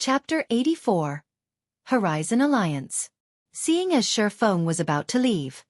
Chapter 84. Horizon Alliance. Seeing as Shifeng was about to leave,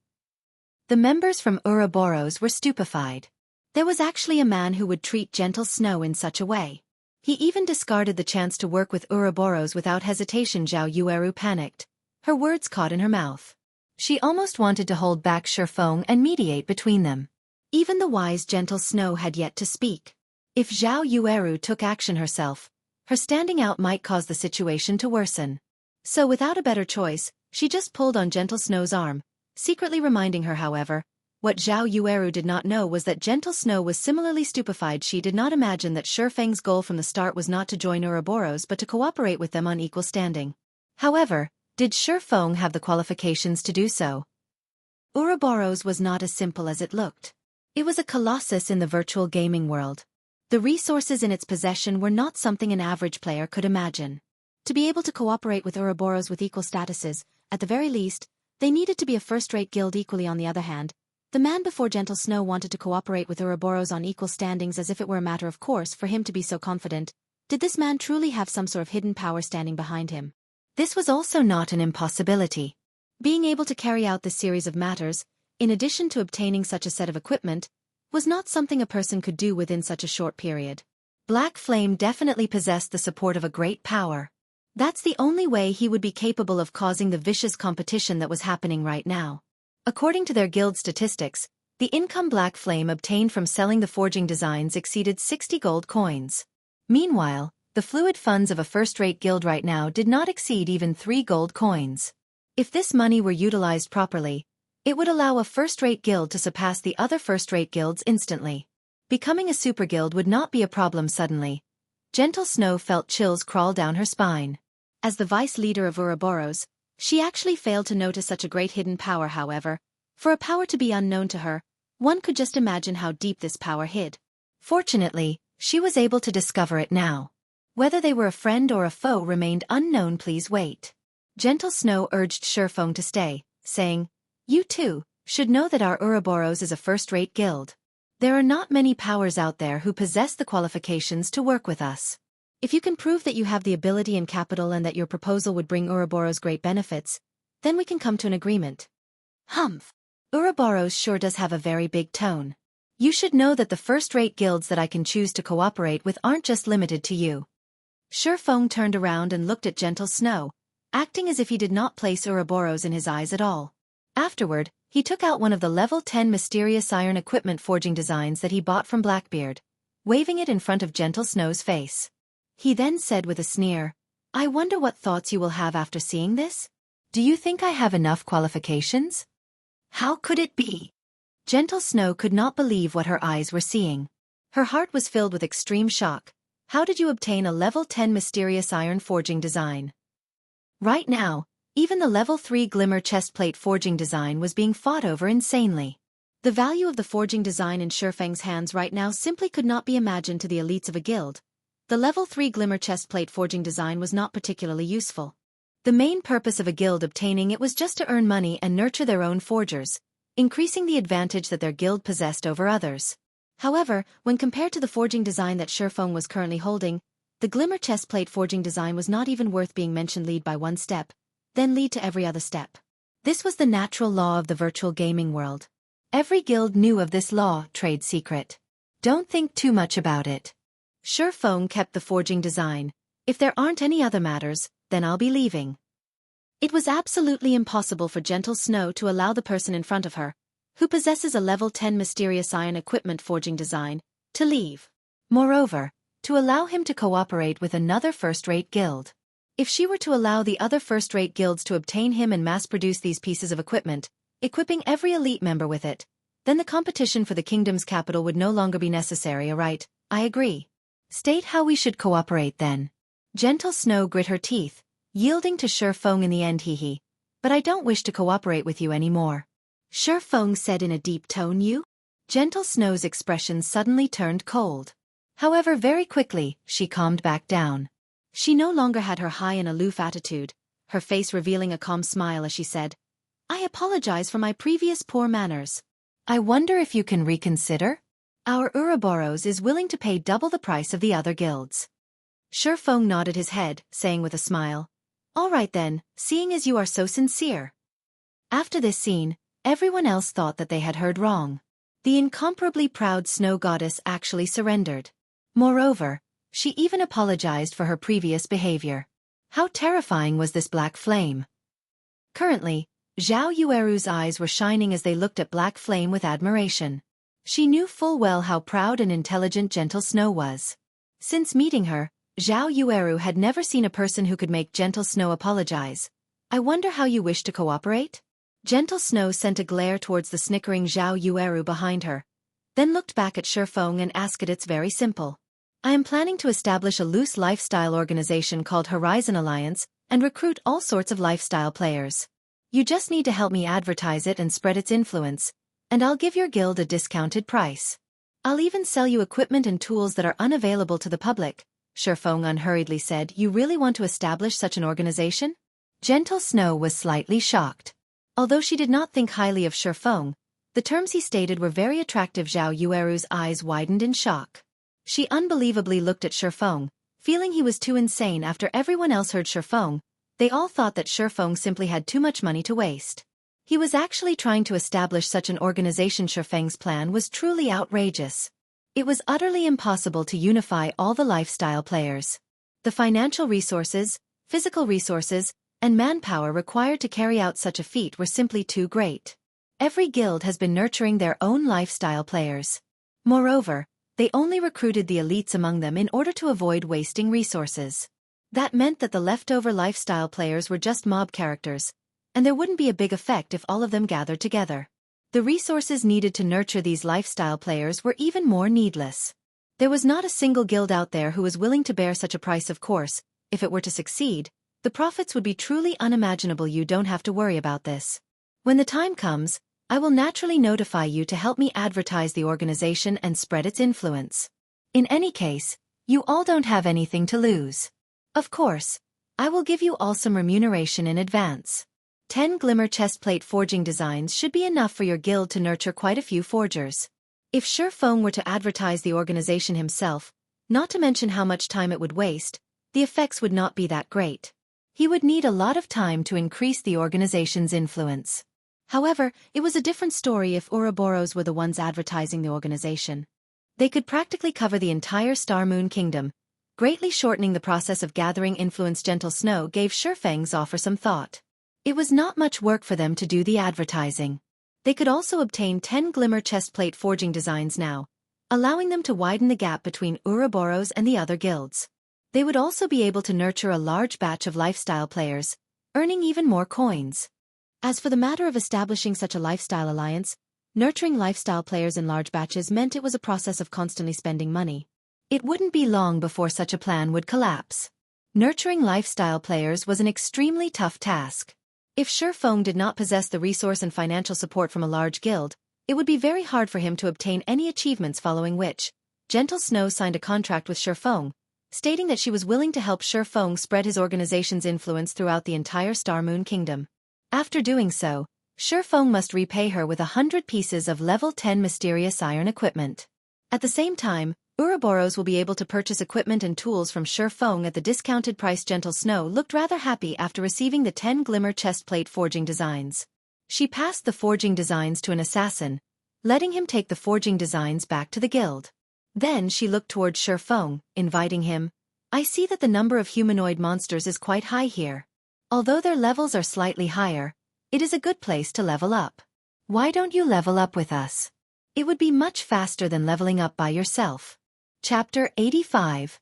the members from Ouroboros were stupefied. There was actually a man who would treat gentle Snow in such a way. He even discarded the chance to work with Ouroboros without hesitation. Zhao Yueru panicked, her words caught in her mouth. She almost wanted to hold back Shifeng and mediate between them. Even the wise gentle Snow had yet to speak. If Zhao Yueru took action herself, her standing out might cause the situation to worsen. So without a better choice, she just pulled on gentle Snow's arm, secretly reminding her, however. What Zhao Yueru did not know was that gentle Snow was similarly stupefied. She did not imagine that Shifeng's goal from the start was not to join Ouroboros but to cooperate with them on equal standing. However, did Shifeng have the qualifications to do so? Ouroboros was not as simple as it looked. It was a colossus in the virtual gaming world. The resources in its possession were not something an average player could imagine. To be able to cooperate with Ouroboros with equal statuses, at the very least, they needed to be a first-rate guild. Equally, on the other hand, the man before gentle Snow wanted to cooperate with Ouroboros on equal standings as if it were a matter of course for him to be so confident. Did this man truly have some sort of hidden power standing behind him? This was also not an impossibility. Being able to carry out this series of matters, in addition to obtaining such a set of equipment, was not something a person could do within such a short period. Black Flame definitely possessed the support of a great power. That's the only way he would be capable of causing the vicious competition that was happening right now. According to their guild statistics, the income Black Flame obtained from selling the forging designs exceeded 60 gold coins. Meanwhile, the fluid funds of a first-rate guild right now did not exceed even 3 gold coins. If this money were utilized properly, it would allow a first-rate guild to surpass the other first-rate guilds instantly. Becoming a super guild would not be a problem suddenly. Gentle Snow felt chills crawl down her spine. As the vice leader of Ouroboros, she actually failed to notice such a great hidden power. However, for a power to be unknown to her, one could just imagine how deep this power hid. Fortunately, she was able to discover it now. Whether they were a friend or a foe remained unknown. Please wait. Gentle Snow urged Shifeng to stay, saying, "You too should know that our Ouroboros is a first-rate guild. There are not many powers out there who possess the qualifications to work with us. If you can prove that you have the ability and capital and that your proposal would bring Ouroboros great benefits, then we can come to an agreement." Humph. Ouroboros sure does have a very big tone. You should know that the first-rate guilds that I can choose to cooperate with aren't just limited to you. Shifeng turned around and looked at gentle Snow, acting as if he did not place Ouroboros in his eyes at all. Afterward, he took out one of the level 10 mysterious iron equipment forging designs that he bought from Blackbeard, waving it in front of gentle Snow's face. He then said with a sneer, "I wonder what thoughts you will have after seeing this? Do you think I have enough qualifications?" How could it be? Gentle Snow could not believe what her eyes were seeing. Her heart was filled with extreme shock. How did you obtain a level 10 mysterious iron forging design? Right now, even the level 3 glimmer chestplate forging design was being fought over insanely. The value of the forging design in Shifeng's hands right now simply could not be imagined to the elites of a guild. The level 3 glimmer chestplate forging design was not particularly useful. The main purpose of a guild obtaining it was just to earn money and nurture their own forgers, increasing the advantage that their guild possessed over others. However, when compared to the forging design that Shifeng was currently holding, the glimmer chestplate forging design was not even worth being mentioned. Lead by one step, then lead to every other step. This was the natural law of the virtual gaming world. Every guild knew of this law, trade secret. Don't think too much about it. Shifeng kept the forging design. If there aren't any other matters, then I'll be leaving. It was absolutely impossible for gentle Snow to allow the person in front of her, who possesses a level 10 mysterious iron equipment forging design, to leave. Moreover, to allow him to cooperate with another first-rate guild. If she were to allow the other first-rate guilds to obtain him and mass-produce these pieces of equipment, equipping every elite member with it, then the competition for the kingdom's capital would no longer be necessary. Alright, I agree. State how we should cooperate then. Gentle Snow grit her teeth, yielding to Shifeng in the end. Hee. But I don't wish to cooperate with you anymore. Shifeng said in a deep tone. You? Gentle Snow's expression suddenly turned cold. However, very quickly, she calmed back down. She no longer had her high and aloof attitude, her face revealing a calm smile as she said, "I apologize for my previous poor manners. I wonder if you can reconsider? Our Ouroboros is willing to pay double the price of the other guilds." Feng nodded his head, saying with a smile, "All right then, seeing as you are so sincere." After this scene, everyone else thought that they had heard wrong. The incomparably proud snow goddess actually surrendered. Moreover, she even apologized for her previous behavior. How terrifying was this black flame? Currently, Zhao Yueru's eyes were shining as they looked at Black Flame with admiration. She knew full well how proud and intelligent Gentle Snow was. Since meeting her, Zhao Yueru had never seen a person who could make Gentle Snow apologize. "I wonder how you wish to cooperate?" Gentle Snow sent a glare towards the snickering Zhao Yueru behind her, then looked back at Feng and asked it. "It's very simple. I am planning to establish a loose lifestyle organization called Horizon Alliance and recruit all sorts of lifestyle players. You just need to help me advertise it and spread its influence, and I'll give your guild a discounted price. I'll even sell you equipment and tools that are unavailable to the public," Feng unhurriedly said. "You really want to establish such an organization?" Gentle Snow was slightly shocked. Although she did not think highly of Feng, the terms he stated were very attractive. Zhao Yueru's eyes widened in shock. She unbelievably looked at Feng, feeling he was too insane. After everyone else heard Feng, they all thought that Feng simply had too much money to waste. He was actually trying to establish such an organization. Feng's plan was truly outrageous. It was utterly impossible to unify all the lifestyle players. The financial resources, physical resources, and manpower required to carry out such a feat were simply too great. Every guild has been nurturing their own lifestyle players. Moreover, they only recruited the elites among them in order to avoid wasting resources. That meant that the leftover lifestyle players were just mob characters, and there wouldn't be a big effect if all of them gathered together. The resources needed to nurture these lifestyle players were even more needless. There was not a single guild out there who was willing to bear such a price. Of course, if it were to succeed, the profits would be truly unimaginable. You don't have to worry about this. When the time comes, I will naturally notify you to help me advertise the organization and spread its influence. In any case, you all don't have anything to lose. Of course, I will give you all some remuneration in advance. 10 glimmer chestplate forging designs should be enough for your guild to nurture quite a few forgers. If Feng were to advertise the organization himself, not to mention how much time it would waste, the effects would not be that great. He would need a lot of time to increase the organization's influence. However, it was a different story if Ouroboros were the ones advertising the organization. They could practically cover the entire Star Moon Kingdom, greatly shortening the process of gathering influence. Gentle Snow gave Feng's offer some thought. It was not much work for them to do the advertising. They could also obtain 10 glimmer chestplate forging designs now, allowing them to widen the gap between Ouroboros and the other guilds. They would also be able to nurture a large batch of lifestyle players, earning even more coins. As for the matter of establishing such a lifestyle alliance, nurturing lifestyle players in large batches meant it was a process of constantly spending money. It wouldn't be long before such a plan would collapse. Nurturing lifestyle players was an extremely tough task. If Feng did not possess the resource and financial support from a large guild, it would be very hard for him to obtain any achievements, following which, Gentle Snow signed a contract with Feng, stating that she was willing to help Feng spread his organization's influence throughout the entire Star Moon Kingdom. After doing so, Feng must repay her with 100 pieces of level 10 mysterious iron equipment. At the same time, Ouroboros will be able to purchase equipment and tools from Feng at the discounted price. Gentle Snow looked rather happy after receiving the 10 glimmer chestplate forging designs. She passed the forging designs to an assassin, letting him take the forging designs back to the guild. Then she looked toward Feng, inviting him. "I see that the number of humanoid monsters is quite high here. Although their levels are slightly higher, it is a good place to level up. Why don't you level up with us? It would be much faster than leveling up by yourself." Chapter 85.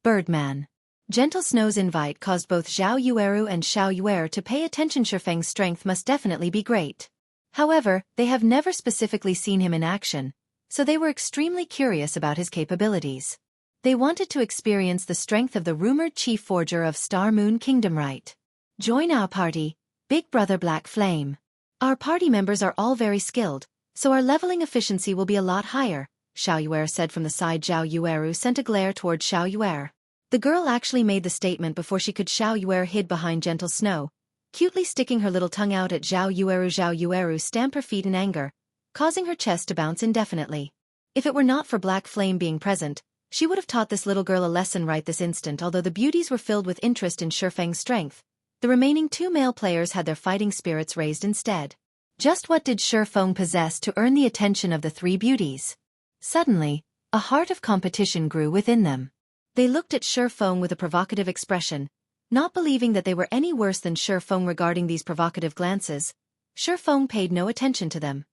Birdman. Gentle Snow's invite caused both Zhao Yueru and Xiao Yuer to pay attention. Feng's strength must definitely be great. However, they have never specifically seen him in action, so they were extremely curious about his capabilities. They wanted to experience the strength of the rumored chief forger of Star Moon Kingdom. Right? Join our party, Big Brother Black Flame. Our party members are all very skilled, so our leveling efficiency will be a lot higher, Xiao Yuer said from the side. Zhao Yueru sent a glare toward Xiao Yuer. The girl actually made the statement before she could. Xiao Yuer hid behind Gentle Snow, cutely sticking her little tongue out at Zhao Yueru. Zhao Yueru stamped her feet in anger, causing her chest to bounce indefinitely. If it were not for Black Flame being present, She would have taught this little girl a lesson right this instant. Although the beauties were filled with interest in Shifeng's strength, the remaining 2 male players had their fighting spirits raised instead. Just what did Shifeng possess to earn the attention of the 3 beauties? Suddenly, a heart of competition grew within them. They looked at Shifeng with a provocative expression, not believing that they were any worse than Shifeng. Regarding these provocative glances, Shifeng paid no attention to them.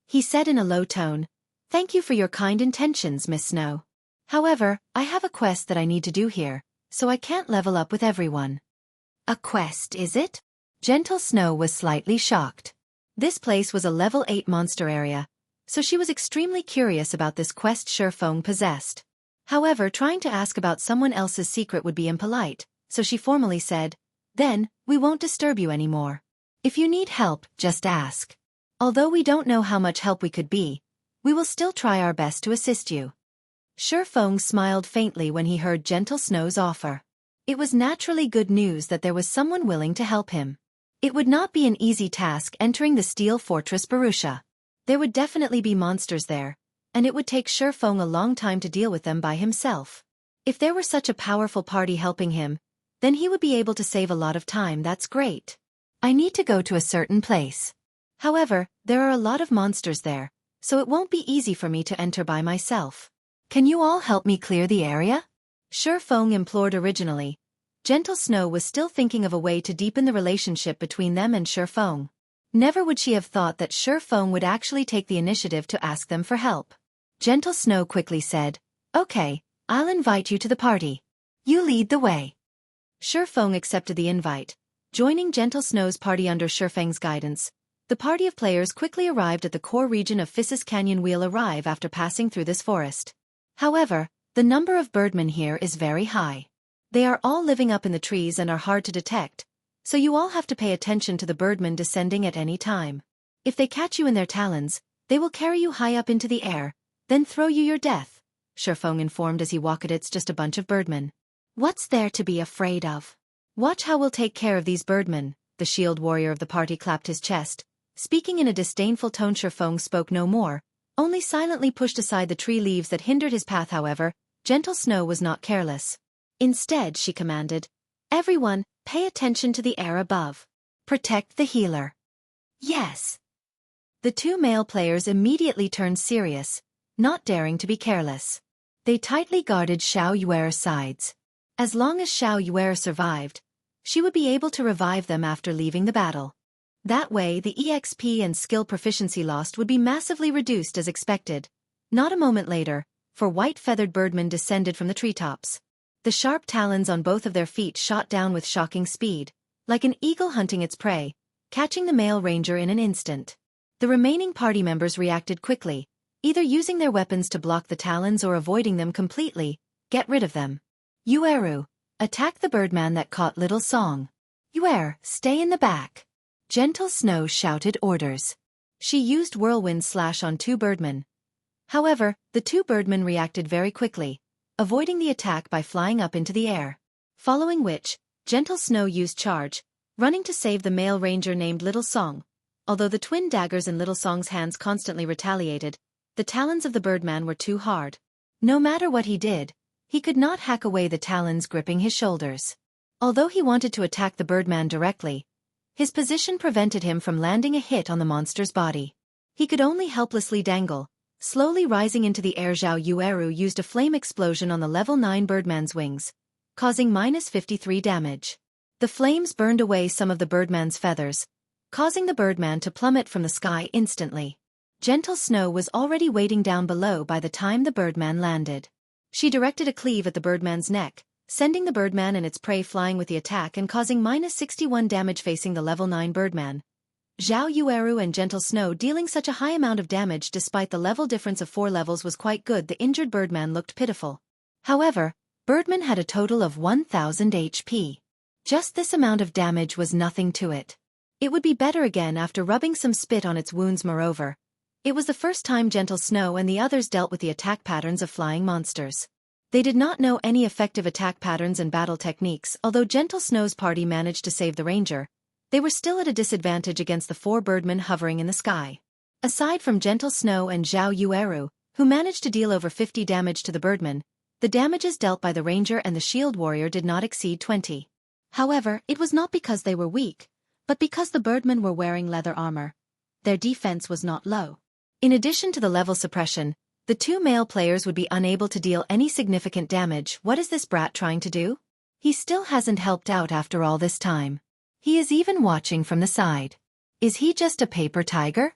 He said in a low tone, "Thank you for your kind intentions, Miss Snow. However, I have a quest that I need to do here, so I can't level up with everyone." "A quest, is it?" Gentle Snow was slightly shocked. This place was a level 8 monster area, so she was extremely curious about this quest Shifeng possessed. However, trying to ask about someone else's secret would be impolite, so she formally said, "Then, we won't disturb you anymore. If you need help, just ask. Although we don't know how much help we could be, we will still try our best to assist you." Shifeng smiled faintly when he heard Gentle Snow's offer. It was naturally good news that there was someone willing to help him. It would not be an easy task entering the steel fortress Barrutia. There would definitely be monsters there, and it would take Shifeng a long time to deal with them by himself. If there were such a powerful party helping him, then he would be able to save a lot of time. That's great. I need to go to a certain place. However, there are a lot of monsters there, so it won't be easy for me to enter by myself. Can you all help me clear the area? Shifeng implored originally. Gentle Snow was still thinking of a way to deepen the relationship between them and Shifeng. Never would she have thought that Shifeng would actually take the initiative to ask them for help. Gentle Snow quickly said, "Okay, I'll invite you to the party. You lead the way." Shifeng accepted the invite. Joining Gentle Snow's party under Shifeng's guidance, the party of players quickly arrived at the core region of Fittest Canyon. We'll arrive after passing through this forest. However, the number of birdmen here is very high. They are all living up in the trees and are hard to detect, so you all have to pay attention to the birdmen descending at any time. If they catch you in their talons, they will carry you high up into the air, then throw you your death, Shifeng informed as he walked. It's just a bunch of birdmen. What's there to be afraid of? Watch how we'll take care of these birdmen. The shield warrior of the party clapped his chest. Speaking in a disdainful tone, Shifeng spoke no more, only silently pushed aside the tree leaves that hindered his path. However, Gentle Snow was not careless. Instead, she commanded, "Everyone, pay attention to the air above. Protect the healer." Yes. The 2 male players immediately turned serious, not daring to be careless. They tightly guarded Xiao Yuer's sides. As long as Xiao Yuer survived, she would be able to revive them after leaving the battle. That way the EXP and skill proficiency lost would be massively reduced as expected. Not a moment later, 4 white-feathered birdmen descended from the treetops. The sharp talons on both of their feet shot down with shocking speed, like an eagle hunting its prey, catching the male ranger in an instant. The remaining party members reacted quickly, either using their weapons to block the talons or avoiding them completely. Get rid of them. Yueru, attack the birdman that caught Little Song. Yuer, stay in the back. Gentle Snow shouted orders. She used Whirlwind Slash on 2 birdmen. However, the 2 birdmen reacted very quickly, avoiding the attack by flying up into the air. Following which, Gentle Snow used Charge, running to save the male ranger named Little Song. Although the twin daggers in Little Song's hands constantly retaliated, the talons of the birdman were too hard. No matter what he did, he could not hack away the talons gripping his shoulders. Although he wanted to attack the birdman directly, his position prevented him from landing a hit on the monster's body. He could only helplessly dangle, slowly rising into the air. Xiao Yueru used a flame explosion on the level 9 birdman's wings, causing -53 damage. The flames burned away some of the birdman's feathers, causing the birdman to plummet from the sky instantly. Gentle Snow was already waiting down below by the time the birdman landed. She directed a cleave at the birdman's neck, sending the birdman and its prey flying with the attack and causing -61 damage. Facing the level 9 birdman, Xiao Yueru and Gentle Snow dealing such a high amount of damage despite the level difference of 4 levels was quite good. The injured birdman looked pitiful. However, Birdman had a total of 1000 HP. Just this amount of damage was nothing to it. It would be better again after rubbing some spit on its wounds. Moreover, it was the first time Gentle Snow and the others dealt with the attack patterns of flying monsters. They did not know any effective attack patterns and battle techniques. Although Gentle Snow's party managed to save the ranger, they were still at a disadvantage against the 4 birdmen hovering in the sky. Aside from Gentle Snow and Xiao Yueru, who managed to deal over 50 damage to the birdmen, The damages dealt by the ranger and the shield warrior did not exceed 20. However, it was not because they were weak, but because the birdmen were wearing leather armor. Their defense was not low. In addition to the level suppression, the two male players would be unable to deal any significant damage. What is this brat trying to do? He still hasn't helped out after all this time. He is even watching from the side. Is he just a paper tiger?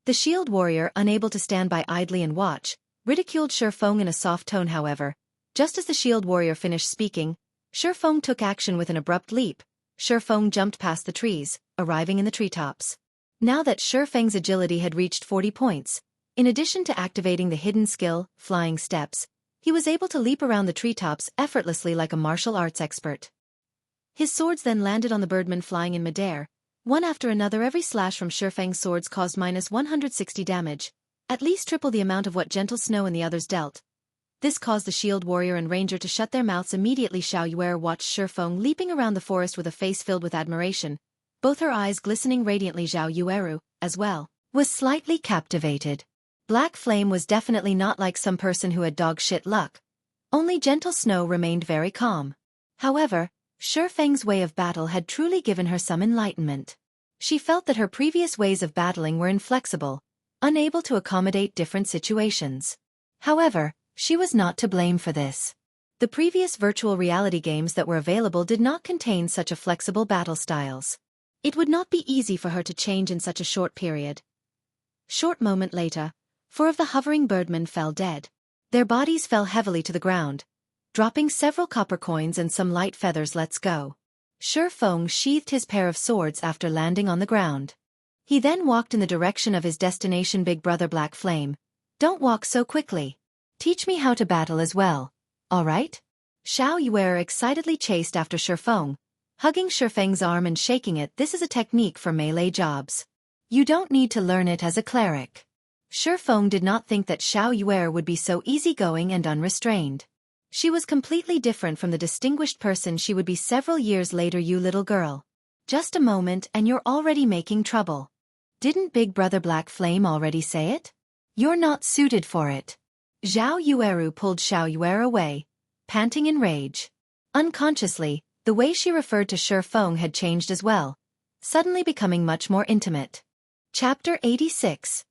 The shield warrior, unable to stand by idly and watch, ridiculed Shifeng in a soft tone. However, just as the shield warrior finished speaking, Shifeng took action with an abrupt leap. Shifeng jumped past the trees, arriving in the treetops. Now that Shifeng's agility had reached 40 points, in addition to activating the hidden skill, Flying Steps, he was able to leap around the treetops effortlessly like a martial arts expert. His swords then landed on the birdmen flying in midair. One after another, every slash from Shifeng's swords caused minus 160 damage, at least triple the amount of what Gentle Snow and the others dealt. This caused the shield warrior and ranger to shut their mouths immediately. Xiaoyuer watched Shifeng leaping around the forest with a face filled with admiration, both her eyes glistening radiantly. Xiaoyuer, as well, was slightly captivated. Black Flame was definitely not like some person who had dog shit luck. Only Gentle Snow remained very calm. However, Shifeng's way of battle had truly given her some enlightenment. She felt that her previous ways of battling were inflexible, unable to accommodate different situations. However, she was not to blame for this. The previous virtual reality games that were available did not contain such a flexible battle styles. It would not be easy for her to change in such a short period. Short moment later, 4 of the hovering birdmen fell dead. Their bodies fell heavily to the ground, dropping several copper coins and some light feathers. Let's go. Shifeng sheathed his pair of swords after landing on the ground. He then walked in the direction of his destination. Big brother Black Flame, don't walk so quickly. Teach me how to battle as well, alright? Xiaoyuer excitedly chased after Shifeng, hugging Shifeng's arm and shaking it. This is a technique for melee jobs. You don't need to learn it as a cleric. Shifeng did not think that Xiaoyuer would be so easygoing and unrestrained. She was completely different from the distinguished person she would be several years later. You little girl. Just a moment and you're already making trouble. Didn't Big Brother Black Flame already say it? You're not suited for it. Zhao Yueru pulled Xiaoyuer away, panting in rage. Unconsciously, the way she referred to Shifeng had changed as well, suddenly becoming much more intimate. Chapter 86.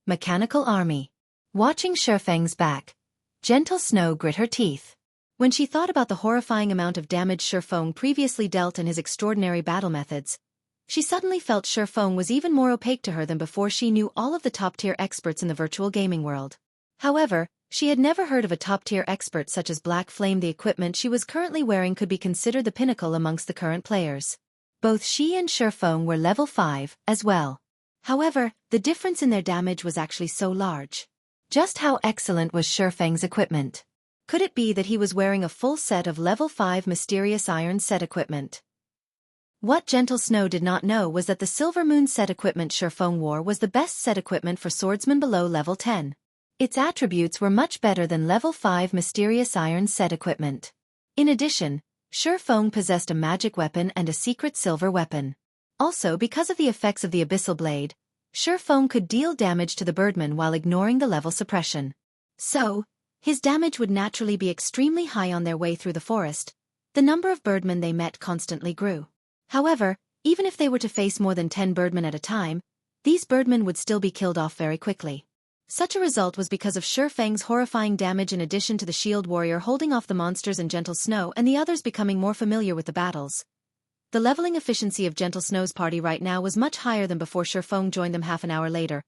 Mechanical Army. Watching Shifeng's back, Gentle Snow grit her teeth. When she thought about the horrifying amount of damage Shifeng previously dealt and his extraordinary battle methods, she suddenly felt Shifeng was even more opaque to her than before. She knew all of the top-tier experts in the virtual gaming world. However, she had never heard of a top-tier expert such as Black Flame. The equipment she was currently wearing could be considered the pinnacle amongst the current players. Both she and Shifeng were level 5 as well. However, the difference in their damage was actually so large. Just how excellent was Shifeng's equipment? Could it be that he was wearing a full set of level 5 mysterious iron set equipment? What Gentle Snow did not know was that the Silver Moon set equipment Shifeng wore was the best set equipment for swordsmen below level 10. Its attributes were much better than level 5 mysterious iron set equipment. In addition, Shifeng possessed a magic weapon and a secret silver weapon. Also, because of the effects of the Abyssal blade, Shifeng could deal damage to the birdmen while ignoring the level suppression. So, his damage would naturally be extremely high. On their way through the forest, the number of birdmen they met constantly grew. However, even if they were to face more than 10 birdmen at a time, these birdmen would still be killed off very quickly. Such a result was because of Shifeng's horrifying damage, in addition to the shield warrior holding off the monsters and Gentle Snow and the others becoming more familiar with the battles. The leveling efficiency of Gentle Snow's party right now was much higher than before Shifeng joined them half an hour later.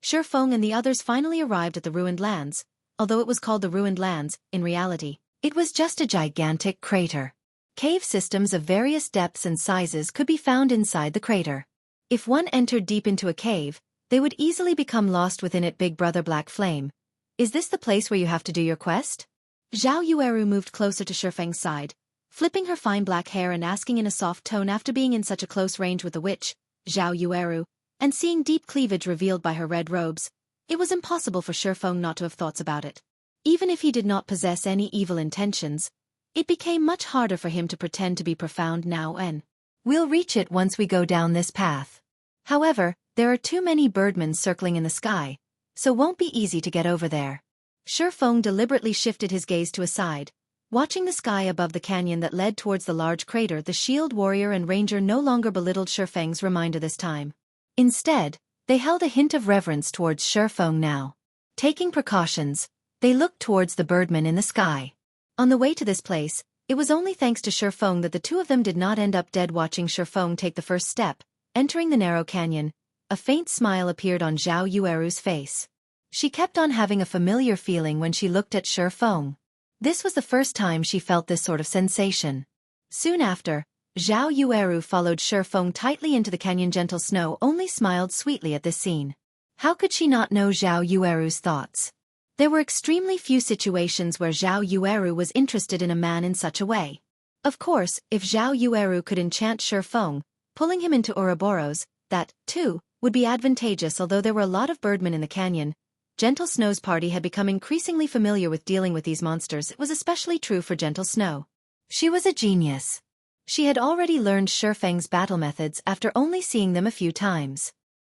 Shifeng and the others finally arrived at the Ruined Lands. Although it was called the Ruined Lands, in reality, it was just a gigantic crater. Cave systems of various depths and sizes could be found inside the crater. If one entered deep into a cave, they would easily become lost within it. Big Brother Black Flame, is this the place where you have to do your quest? Zhao Yueru moved closer to Shifeng's side, flipping her fine black hair and asking in a soft tone. After being in such a close range with the witch, Zhao Yueru, and seeing deep cleavage revealed by her red robes, it was impossible for Shifeng not to have thoughts about it. Even if he did not possess any evil intentions, it became much harder for him to pretend to be profound now. And we'll reach it once we go down this path. However, there are too many birdmen circling in the sky, so won't be easy to get over there. Feng deliberately shifted his gaze to a side. Watching the sky above the canyon that led towards the large crater, the shield warrior and ranger no longer belittled Feng's reminder this time. Instead, they held a hint of reverence towards Feng now. Taking precautions, they looked towards the Birdman in the sky. On the way to this place, it was only thanks to Feng that the two of them did not end up dead. Watching Feng take the first step, entering the narrow canyon, a faint smile appeared on Zhao Yueru's face. She kept on having a familiar feeling when she looked at Feng. This was the first time she felt this sort of sensation. Soon after, Zhao Yueru followed Feng tightly into the canyon. Gentle Snow only smiled sweetly at this scene. How could she not know Zhao Yueru's thoughts? There were extremely few situations where Zhao Yueru was interested in a man in such a way. Of course, if Zhao Yueru could enchant Feng, pulling him into Ouroboros, that, too, would be advantageous. Although there were a lot of Birdmen in the canyon, Gentle Snow's party had become increasingly familiar with dealing with these monsters. It was especially true for Gentle Snow. She was a genius. She had already learned Feng's battle methods after only seeing them a few times.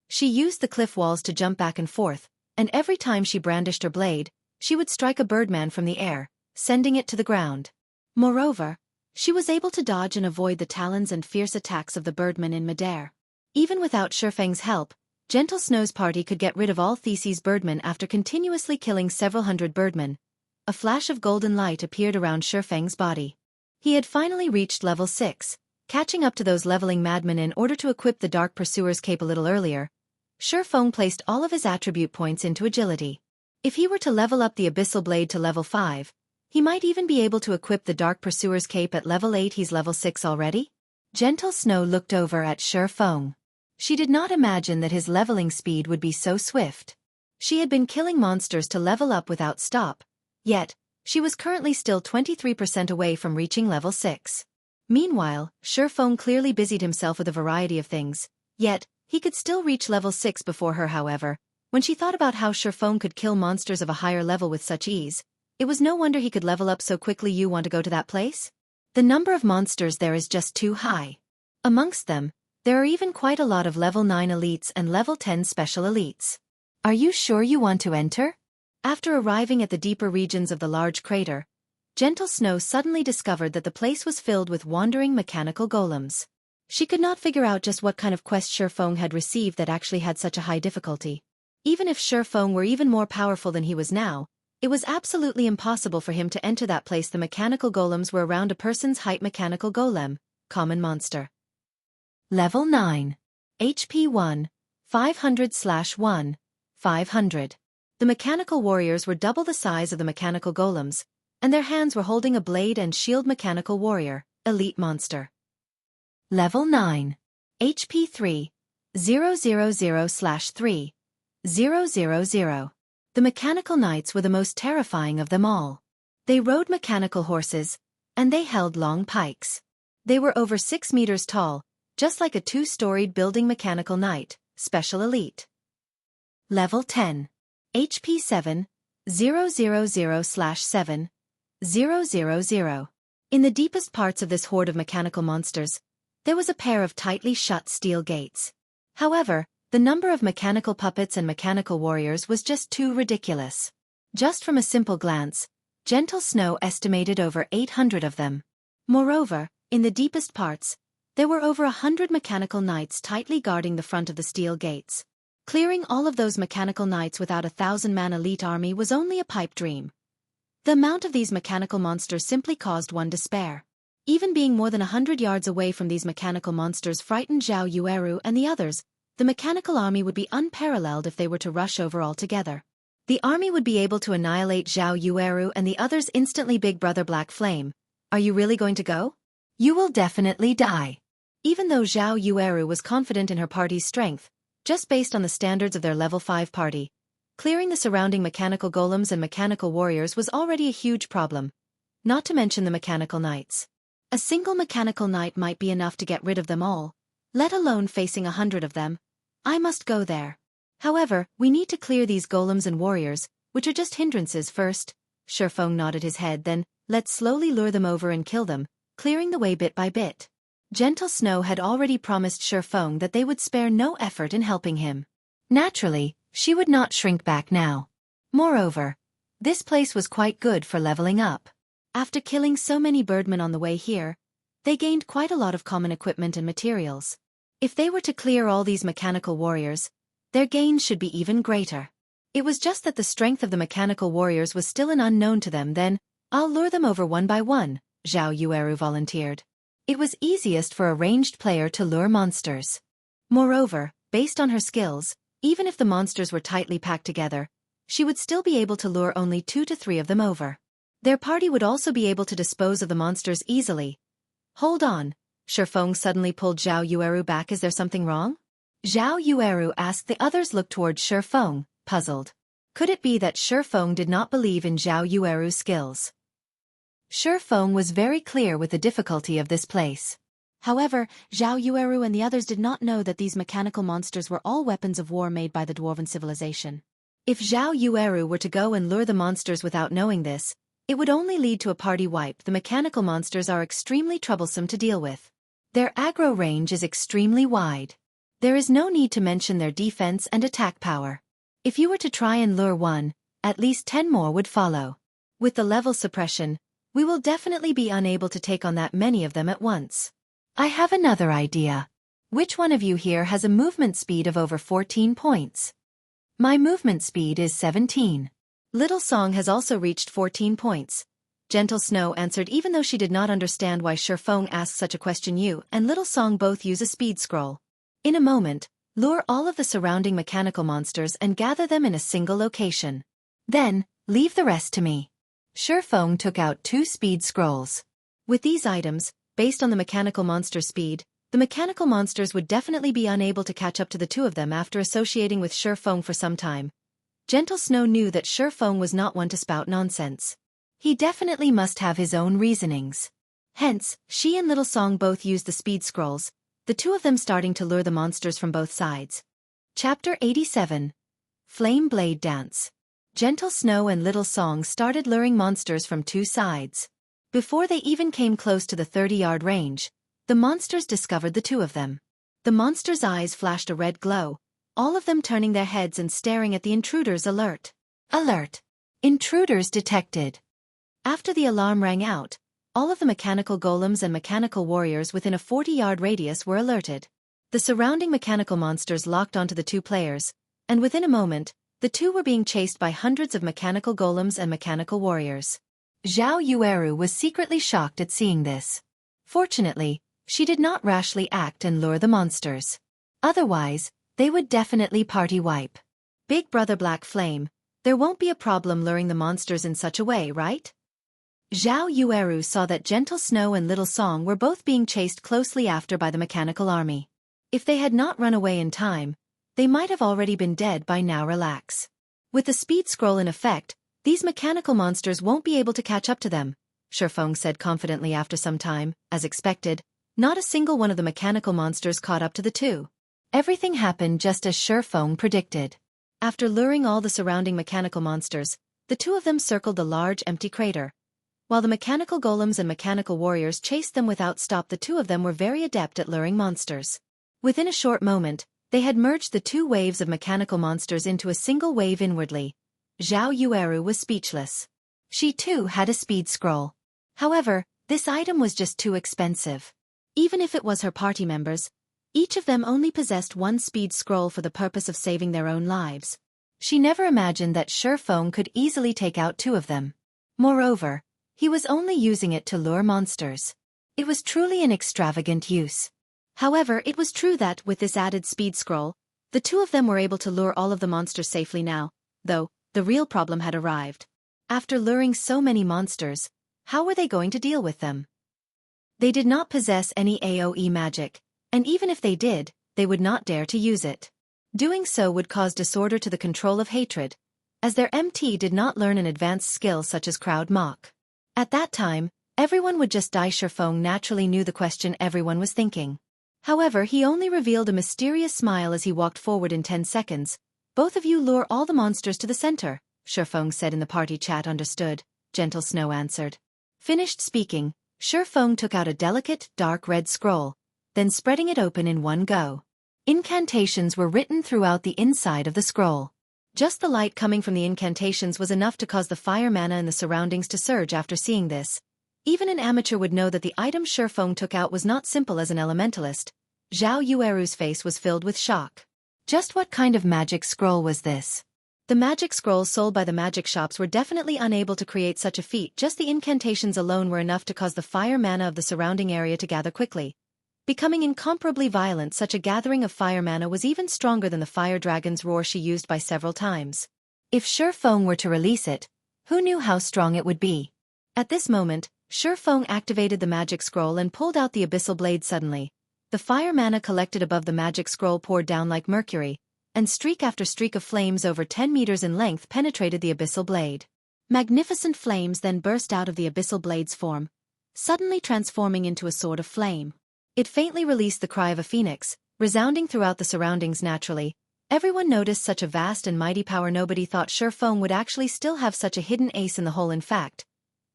She used the cliff walls to jump back and forth, and every time she brandished her blade, she would strike a Birdman from the air, sending it to the ground. Moreover, she was able to dodge and avoid the talons and fierce attacks of the Birdman in midair. Even without Feng's help, Gentle Snow's party could get rid of all Theseus Birdmen after continuously killing several hundred Birdmen. A flash of golden light appeared around Feng's body. He had finally reached level 6, catching up to those leveling madmen. In order to equip the Dark Pursuer's cape a little earlier, Feng placed all of his attribute points into agility. If he were to level up the Abyssal blade to level 5, he might even be able to equip the Dark Pursuer's cape at level 8. He's level 6 already? Gentle Snow looked over at Feng. She did not imagine that his leveling speed would be so swift. She had been killing monsters to level up without stop, yet, she was currently still 23% away from reaching level 6. Meanwhile, Feng clearly busied himself with a variety of things, yet, he could still reach level 6 before her. However, when she thought about how Feng could kill monsters of a higher level with such ease, it was no wonder he could level up so quickly. You want to go to that place? The number of monsters there is just too high. Amongst them, there are even quite a lot of level 9 elites and level 10 special elites. Are you sure you want to enter? After arriving at the deeper regions of the large crater, Gentle Snow suddenly discovered that the place was filled with wandering mechanical golems. She could not figure out just what kind of quest Feng had received that actually had such a high difficulty. Even if Feng were even more powerful than he was now, it was absolutely impossible for him to enter that place. The mechanical golems were around a person's height. Mechanical golem, common monster. Level 9. HP 1, 500/1, 500. The mechanical warriors were double the size of the mechanical golems, and their hands were holding a blade and shield. Mechanical warrior, elite monster. Level 9. HP 3, 000/3, 000. The mechanical knights were the most terrifying of them all. They rode mechanical horses, and they held long pikes. They were over 6 meters tall, just like a 2-storied building. Mechanical knight, special elite. Level 10. HP 7, 000/7, 000. In the deepest parts of this horde of mechanical monsters, there was a pair of tightly shut steel gates. However, the number of mechanical puppets and mechanical warriors was just too ridiculous. Just from a simple glance, Gentle Snow estimated over 800 of them. Moreover, in the deepest parts, there were over 100 mechanical knights tightly guarding the front of the steel gates. Clearing all of those mechanical knights without a 1,000-man elite army was only a pipe dream. The amount of these mechanical monsters simply caused one despair. Even being more than 100 yards away from these mechanical monsters frightened Zhao Yueru and the others. The mechanical army would be unparalleled if they were to rush over altogether. The army would be able to annihilate Zhao Yueru and the others instantly. Big Brother Black Flame, are you really going to go? You will definitely die. Even though Zhao Yueru was confident in her party's strength, just based on the standards of their level 5 party, clearing the surrounding mechanical golems and mechanical warriors was already a huge problem, not to mention the mechanical knights. A single mechanical knight might be enough to get rid of them all, let alone facing 100 of them. I must go there. However, we need to clear these golems and warriors, which are just hindrances first. Feng nodded his head. Then, let's slowly lure them over and kill them, clearing the way bit by bit. Gentle Snow had already promised Feng that they would spare no effort in helping him. Naturally, she would not shrink back now. Moreover, This place was quite good for leveling up. After killing so many birdmen on the way here, they gained quite a lot of common equipment and materials. If they were to clear all these mechanical warriors, their gains should be even greater. It was just that the strength of the mechanical warriors was still an unknown to them. Then, I'll lure them over one by one, Zhao Yueru volunteered. It was easiest for a ranged player to lure monsters. Moreover, based on her skills, even if the monsters were tightly packed together, she would still be able to lure only 2 to 3 of them over. Their party would also be able to dispose of the monsters easily. Hold on, Shifeng suddenly pulled Zhao Yueru back. Is there something wrong? Zhao Yueru asked. The others looked toward Shifeng, puzzled. Could it be that Shifeng did not believe in Zhao Yueru's skills? Shifeng was very clear with the difficulty of this place. However, Zhao Yueru and the others did not know that these mechanical monsters were all weapons of war made by the dwarven civilization. If Zhao Yueru were to go and lure the monsters without knowing this, it would only lead to a party wipe. The mechanical monsters are extremely troublesome to deal with. Their aggro range is extremely wide. There is no need to mention their defense and attack power. If you were to try and lure one, at least 10 more would follow. With the level suppression, we will definitely be unable to take on that many of them at once. I have another idea. Which one of you here has a movement speed of over 14 points? My movement speed is 17. Little Song has also reached 14 points. Gentle Snow answered even though she did not understand why Shifeng asked such a question. You and Little Song both use a speed scroll. In a moment, lure all of the surrounding mechanical monsters and gather them in a single location. Then, leave the rest to me. Shifeng took out 2 speed scrolls. With these items, based on the mechanical monster speed, the mechanical monsters would definitely be unable to catch up to the 2 of them after associating with Shifeng for some time. Gentle Snow knew that Shifeng was not one to spout nonsense. He definitely must have his own reasonings. Hence, she and Little Song both used the speed scrolls, the 2 of them starting to lure the monsters from both sides. Chapter 87. Flame Blade Dance. Gentle Snow and Little Song started luring monsters from 2 sides. Before they even came close to the 30-yard range, the monsters discovered the 2 of them. The monsters' eyes flashed a red glow, all of them turning their heads and staring at the intruders. Alert! Alert! Intruders detected. After the alarm rang out, all of the mechanical golems and mechanical warriors within a 40-yard radius were alerted. The surrounding mechanical monsters locked onto the 2 players, and within a moment, the 2 were being chased by hundreds of mechanical golems and mechanical warriors. Zhao Yueru was secretly shocked at seeing this. Fortunately, she did not rashly act and lure the monsters. Otherwise, they would definitely party wipe. Big Brother Black Flame, there won't be a problem luring the monsters in such a way, right? Zhao Yueru saw that Gentle Snow and Little Song were both being chased closely after by the mechanical army. If they had not run away in time, they might have already been dead by now. Relax. With the speed scroll in effect, these mechanical monsters won't be able to catch up to them, Shifeng said confidently. After some time, as expected, not a single one of the mechanical monsters caught up to the 2. Everything happened just as Shifeng predicted. After luring all the surrounding mechanical monsters, the 2 of them circled the large empty crater. While the mechanical golems and mechanical warriors chased them without stop, the 2 of them were very adept at luring monsters. Within a short moment, they had merged the 2 waves of mechanical monsters into a single wave inwardly. Zhao Yueru was speechless. She too had a speed scroll. However, this item was just too expensive. Even if it was her party members, each of them only possessed 1 speed scroll for the purpose of saving their own lives. She never imagined that Shifeng could easily take out 2 of them. Moreover, he was only using it to lure monsters. It was truly an extravagant use. However, it was true that, with this added speed scroll, the 2 of them were able to lure all of the monsters safely now, though, the real problem had arrived. After luring so many monsters, how were they going to deal with them? They did not possess any AoE magic, and even if they did, they would not dare to use it. Doing so would cause disorder to the control of hatred, as their MT did not learn an advanced skill such as Crowd Mock. At that time, everyone would just die. Shifeng naturally knew the question everyone was thinking. However, he only revealed a mysterious smile as he walked forward. In 10 seconds, both of you lure all the monsters to the center, Shifeng said in the party chat. Understood, Gentle Snow answered. Finished speaking, Shifeng took out a delicate, dark red scroll, then spreading it open in one go. Incantations were written throughout the inside of the scroll. Just the light coming from the incantations was enough to cause the fire mana in the surroundings to surge after seeing this. Even an amateur would know that the item Shifeng took out was not simple as an elementalist. Zhao Yueru's face was filled with shock. Just what kind of magic scroll was this? The magic scrolls sold by the magic shops were definitely unable to create such a feat. Just the incantations alone were enough to cause the fire mana of the surrounding area to gather quickly. Becoming incomparably violent, such a gathering of fire mana was even stronger than the fire dragon's roar she used by several times. If Shifeng were to release it, who knew how strong it would be? At this moment, Shifeng activated the magic scroll and pulled out the abyssal blade suddenly. The fire mana collected above the magic scroll poured down like mercury, and streak after streak of flames over 10 meters in length penetrated the abyssal blade. Magnificent flames then burst out of the abyssal blade's form, suddenly transforming into a sword of flame. It faintly released the cry of a phoenix, resounding throughout the surroundings naturally. Everyone noticed such a vast and mighty power. Nobody thought Shifeng would actually still have such a hidden ace in the hole. In fact,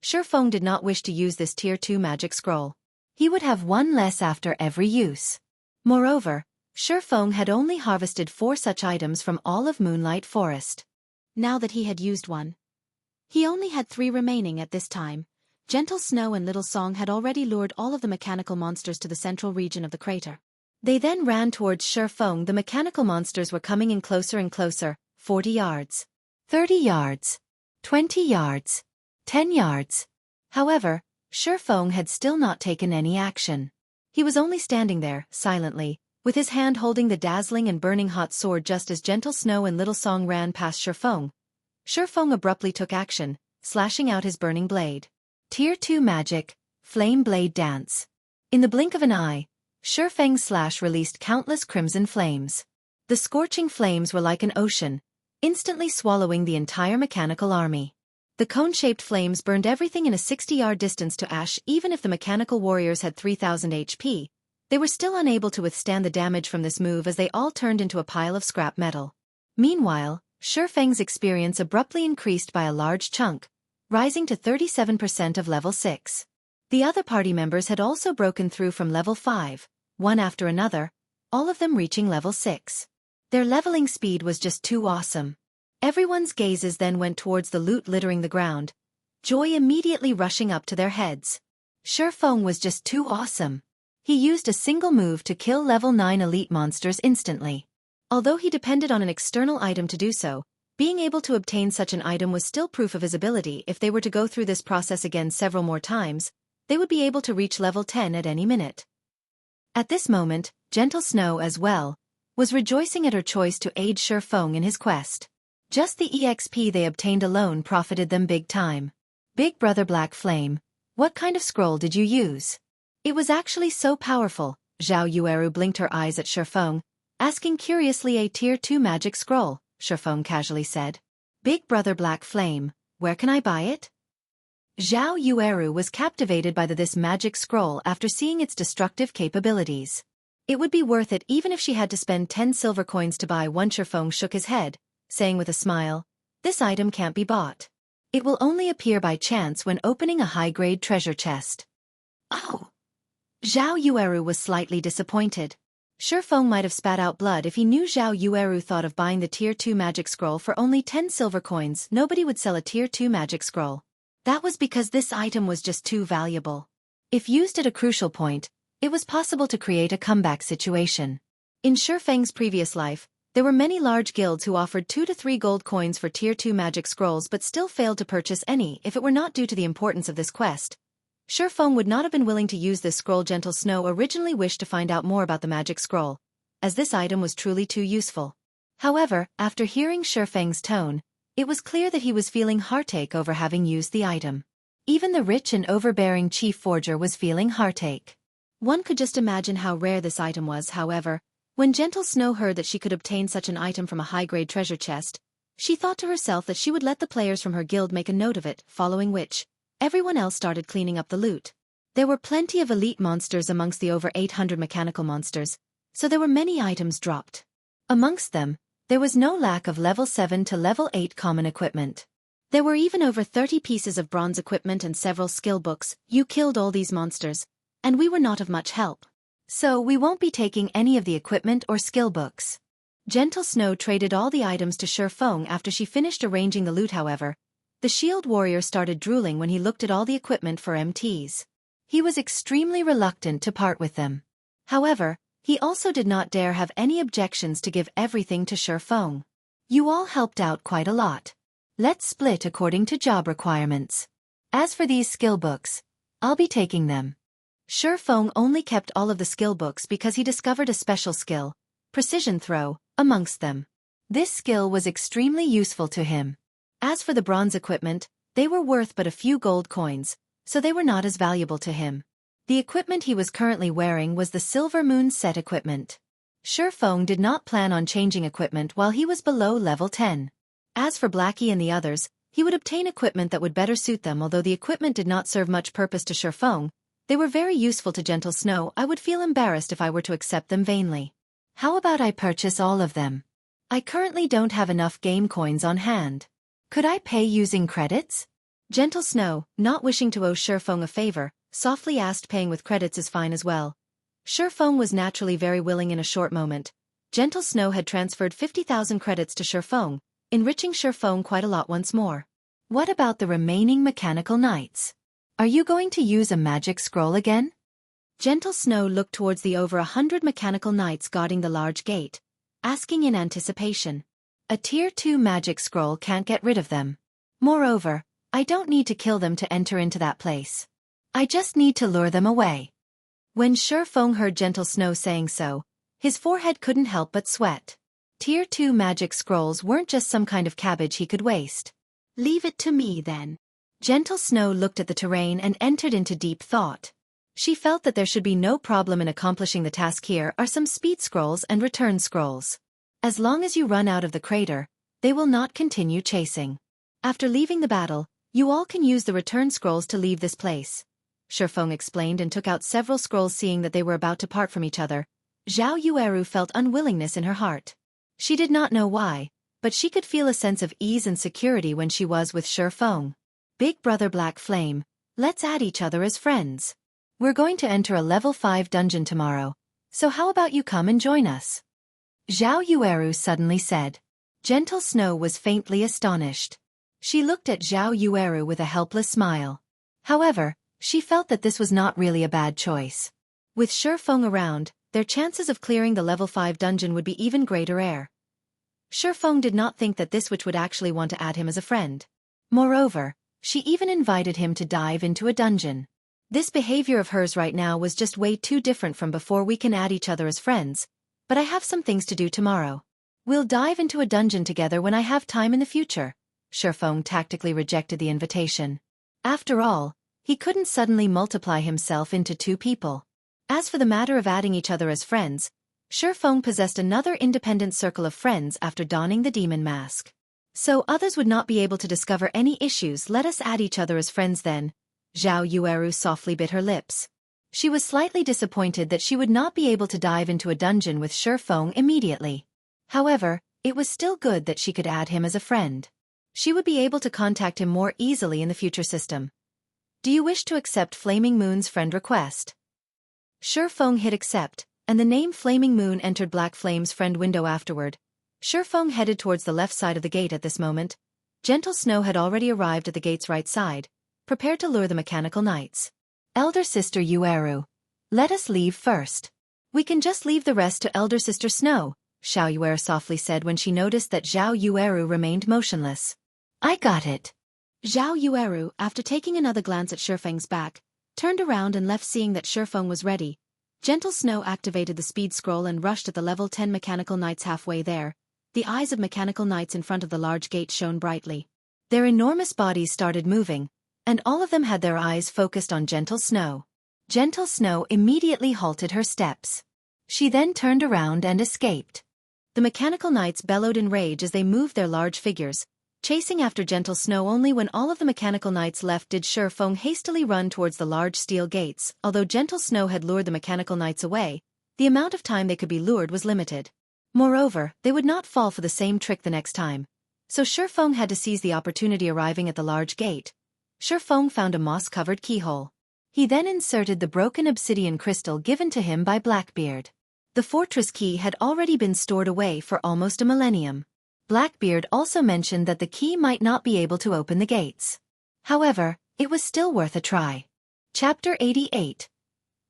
Shifeng did not wish to use this Tier 2 magic scroll. He would have one less after every use. Moreover, Shifeng had only harvested 4 such items from all of Moonlight Forest. Now that he had used one, he only had 3 remaining at this time. Gentle Snow and Little Song had already lured all of the mechanical monsters to the central region of the crater. They then ran towards Shifeng. The mechanical monsters were coming in closer and closer. 40 yards. 30 yards. 20 yards. 10 yards. However, Shifeng had still not taken any action. He was only standing there, silently, with his hand holding the dazzling and burning hot sword. Just as Gentle Snow and Little Song ran past Shifeng, Shifeng abruptly took action, slashing out his burning blade. Tier 2 magic, Flame Blade Dance. In the blink of an eye, Shifeng's slash released countless crimson flames. The scorching flames were like an ocean, instantly swallowing the entire mechanical army. The cone-shaped flames burned everything in a 60-yard distance to ash. Even if the mechanical warriors had 3,000 HP, they were still unable to withstand the damage from this move as they all turned into a pile of scrap metal. Meanwhile, Shifeng's experience abruptly increased by a large chunk, rising to 37% of level 6. The other party members had also broken through from level 5, one after another, all of them reaching level 6. Their leveling speed was just too awesome. Everyone's gazes then went towards the loot littering the ground, joy immediately rushing up to their heads. Shifeng was just too awesome. He used a single move to kill level 9 elite monsters instantly. Although he depended on an external item to do so, being able to obtain such an item was still proof of his ability. If they were to go through this process again several more times, they would be able to reach level 10 at any minute. At this moment, Gentle Snow as well was rejoicing at her choice to aid Shifeng in his quest. Just the EXP they obtained alone profited them big time. Big Brother Black Flame, what kind of scroll did you use? It was actually so powerful. Zhao Yueru blinked her eyes at Shifeng, asking curiously. A Tier 2 magic scroll, Shifeng casually said. Big Brother Black Flame, where can I buy it? Zhao Yueru was captivated by this magic scroll after seeing its destructive capabilities. It would be worth it even if she had to spend 10 silver coins to buy one. Shifeng shook his head, saying with a smile, this item can't be bought. It will only appear by chance when opening a high-grade treasure chest. Oh! Zhao Yueru was slightly disappointed. Shifeng might have spat out blood if he knew Zhao Yueru thought of buying the Tier 2 magic scroll for only 10 silver coins. Nobody would sell a Tier 2 magic scroll. That was because this item was just too valuable. If used at a crucial point, it was possible to create a comeback situation. In Shifeng's previous life, there were many large guilds who offered 2 to 3 gold coins for Tier 2 magic scrolls but still failed to purchase any. If it were not due to the importance of this quest, Shifeng would not have been willing to use this scroll. Gentle Snow originally wished to find out more about the magic scroll, as this item was truly too useful. However, after hearing Shifeng's tone, it was clear that he was feeling heartache over having used the item. Even the rich and overbearing chief forger was feeling heartache. One could just imagine how rare this item was. However, when Gentle Snow heard that she could obtain such an item from a high-grade treasure chest, she thought to herself that she would let the players from her guild make a note of it, following which, everyone else started cleaning up the loot. There were plenty of elite monsters amongst the over 800 mechanical monsters, so there were many items dropped. Amongst them, there was no lack of level 7 to level 8 common equipment. There were even over 30 pieces of bronze equipment and several skill books. You killed all these monsters, and we were not of much help. So we won't be taking any of the equipment or skill books. Gentle Snow traded all the items to Shifeng after she finished arranging the loot. However, the shield warrior started drooling when he looked at all the equipment for MTs. He was extremely reluctant to part with them. However, he also did not dare have any objections to give everything to Shifeng. You all helped out quite a lot. Let's split according to job requirements. As for these skill books, I'll be taking them. Shifeng only kept all of the skill books because he discovered a special skill, Precision Throw, amongst them. This skill was extremely useful to him. As for the bronze equipment, they were worth but a few gold coins, so they were not as valuable to him. The equipment he was currently wearing was the Silver Moon set equipment. Shifeng did not plan on changing equipment while he was below level 10. As for Blackie and the others, he would obtain equipment that would better suit them. Although the equipment did not serve much purpose to Shifeng, they were very useful to Gentle Snow. I would feel embarrassed if I were to accept them vainly. How about I purchase all of them? I currently don't have enough game coins on hand. Could I pay using credits? Gentle Snow, not wishing to owe Shifeng a favor, softly asked. Paying with credits is fine as well. Shifeng was naturally very willing. In a short moment, Gentle Snow had transferred 50,000 credits to Shifeng, enriching Shifeng quite a lot once more. What about the remaining mechanical knights? Are you going to use a magic scroll again? Gentle Snow looked towards the over 100 mechanical knights guarding the large gate, asking in anticipation. A tier 2 magic scroll can't get rid of them. Moreover, I don't need to kill them to enter into that place. I just need to lure them away. When Shifeng heard Gentle Snow saying so, his forehead couldn't help but sweat. Tier 2 magic scrolls weren't just some kind of cabbage he could waste. Leave it to me then. Gentle Snow looked at the terrain and entered into deep thought. She felt that there should be no problem in accomplishing the task. Here are some speed scrolls and return scrolls. As long as you run out of the crater, they will not continue chasing. After leaving the battle, you all can use the return scrolls to leave this place. Shifeng explained and took out several scrolls. Seeing that they were about to part from each other, Zhao Yueru felt unwillingness in her heart. She did not know why, but she could feel a sense of ease and security when she was with Shifeng. Big brother Black Flame, let's add each other as friends. We're going to enter a level 5 dungeon tomorrow, so how about you come and join us? Zhao Yueru suddenly said. Gentle Snow was faintly astonished. She looked at Zhao Yueru with a helpless smile. However, she felt that this was not really a bad choice. With Shifeng around, their chances of clearing the level 5 dungeon would be even greater. Shifeng did not think that this witch would actually want to add him as a friend. Moreover, she even invited him to dive into a dungeon. This behavior of hers right now was just way too different from before. We can add each other as friends, but I have some things to do tomorrow. We'll dive into a dungeon together when I have time in the future. Shifeng tactically rejected the invitation. After all, he couldn't suddenly multiply himself into 2 people. As for the matter of adding each other as friends, Shifeng possessed another independent circle of friends after donning the demon mask. So others would not be able to discover any issues. Let us add each other as friends then. Zhao Yueru softly bit her lips. She was slightly disappointed that she would not be able to dive into a dungeon with Shifeng immediately. However, it was still good that she could add him as a friend. She would be able to contact him more easily in the future system. Do you wish to accept Flaming Moon's friend request? Shifeng hit accept, and the name Flaming Moon entered Black Flame's friend window. Afterward, Shifeng headed towards the left side of the gate. At this moment, Gentle Snow had already arrived at the gate's right side, prepared to lure the mechanical knights. Elder Sister Yueru, let us leave first. We can just leave the rest to Elder Sister Snow, Zhao Yueru softly said when she noticed that Zhao Yueru remained motionless. I got it. Zhao Yueru, after taking another glance at Shifeng's back, turned around and left. Seeing that Shifeng was ready, Gentle Snow activated the speed scroll and rushed at the level 10 mechanical knights. Halfway there, the eyes of mechanical knights in front of the large gate shone brightly. Their enormous bodies started moving, and all of them had their eyes focused on Gentle Snow. Gentle Snow immediately halted her steps. She then turned around and escaped. The mechanical knights bellowed in rage as they moved their large figures, chasing after Gentle Snow. Only when all of the mechanical knights left did Shifeng hastily run towards the large steel gates. Although Gentle Snow had lured the mechanical knights away, the amount of time they could be lured was limited. Moreover, they would not fall for the same trick the next time, so Shifeng had to seize the opportunity. Arriving at the large gate, Shifeng found a moss-covered keyhole. He then inserted the broken obsidian crystal given to him by Blackbeard. The fortress key had already been stored away for almost a millennium. Blackbeard also mentioned that the key might not be able to open the gates. However, it was still worth a try. Chapter 88.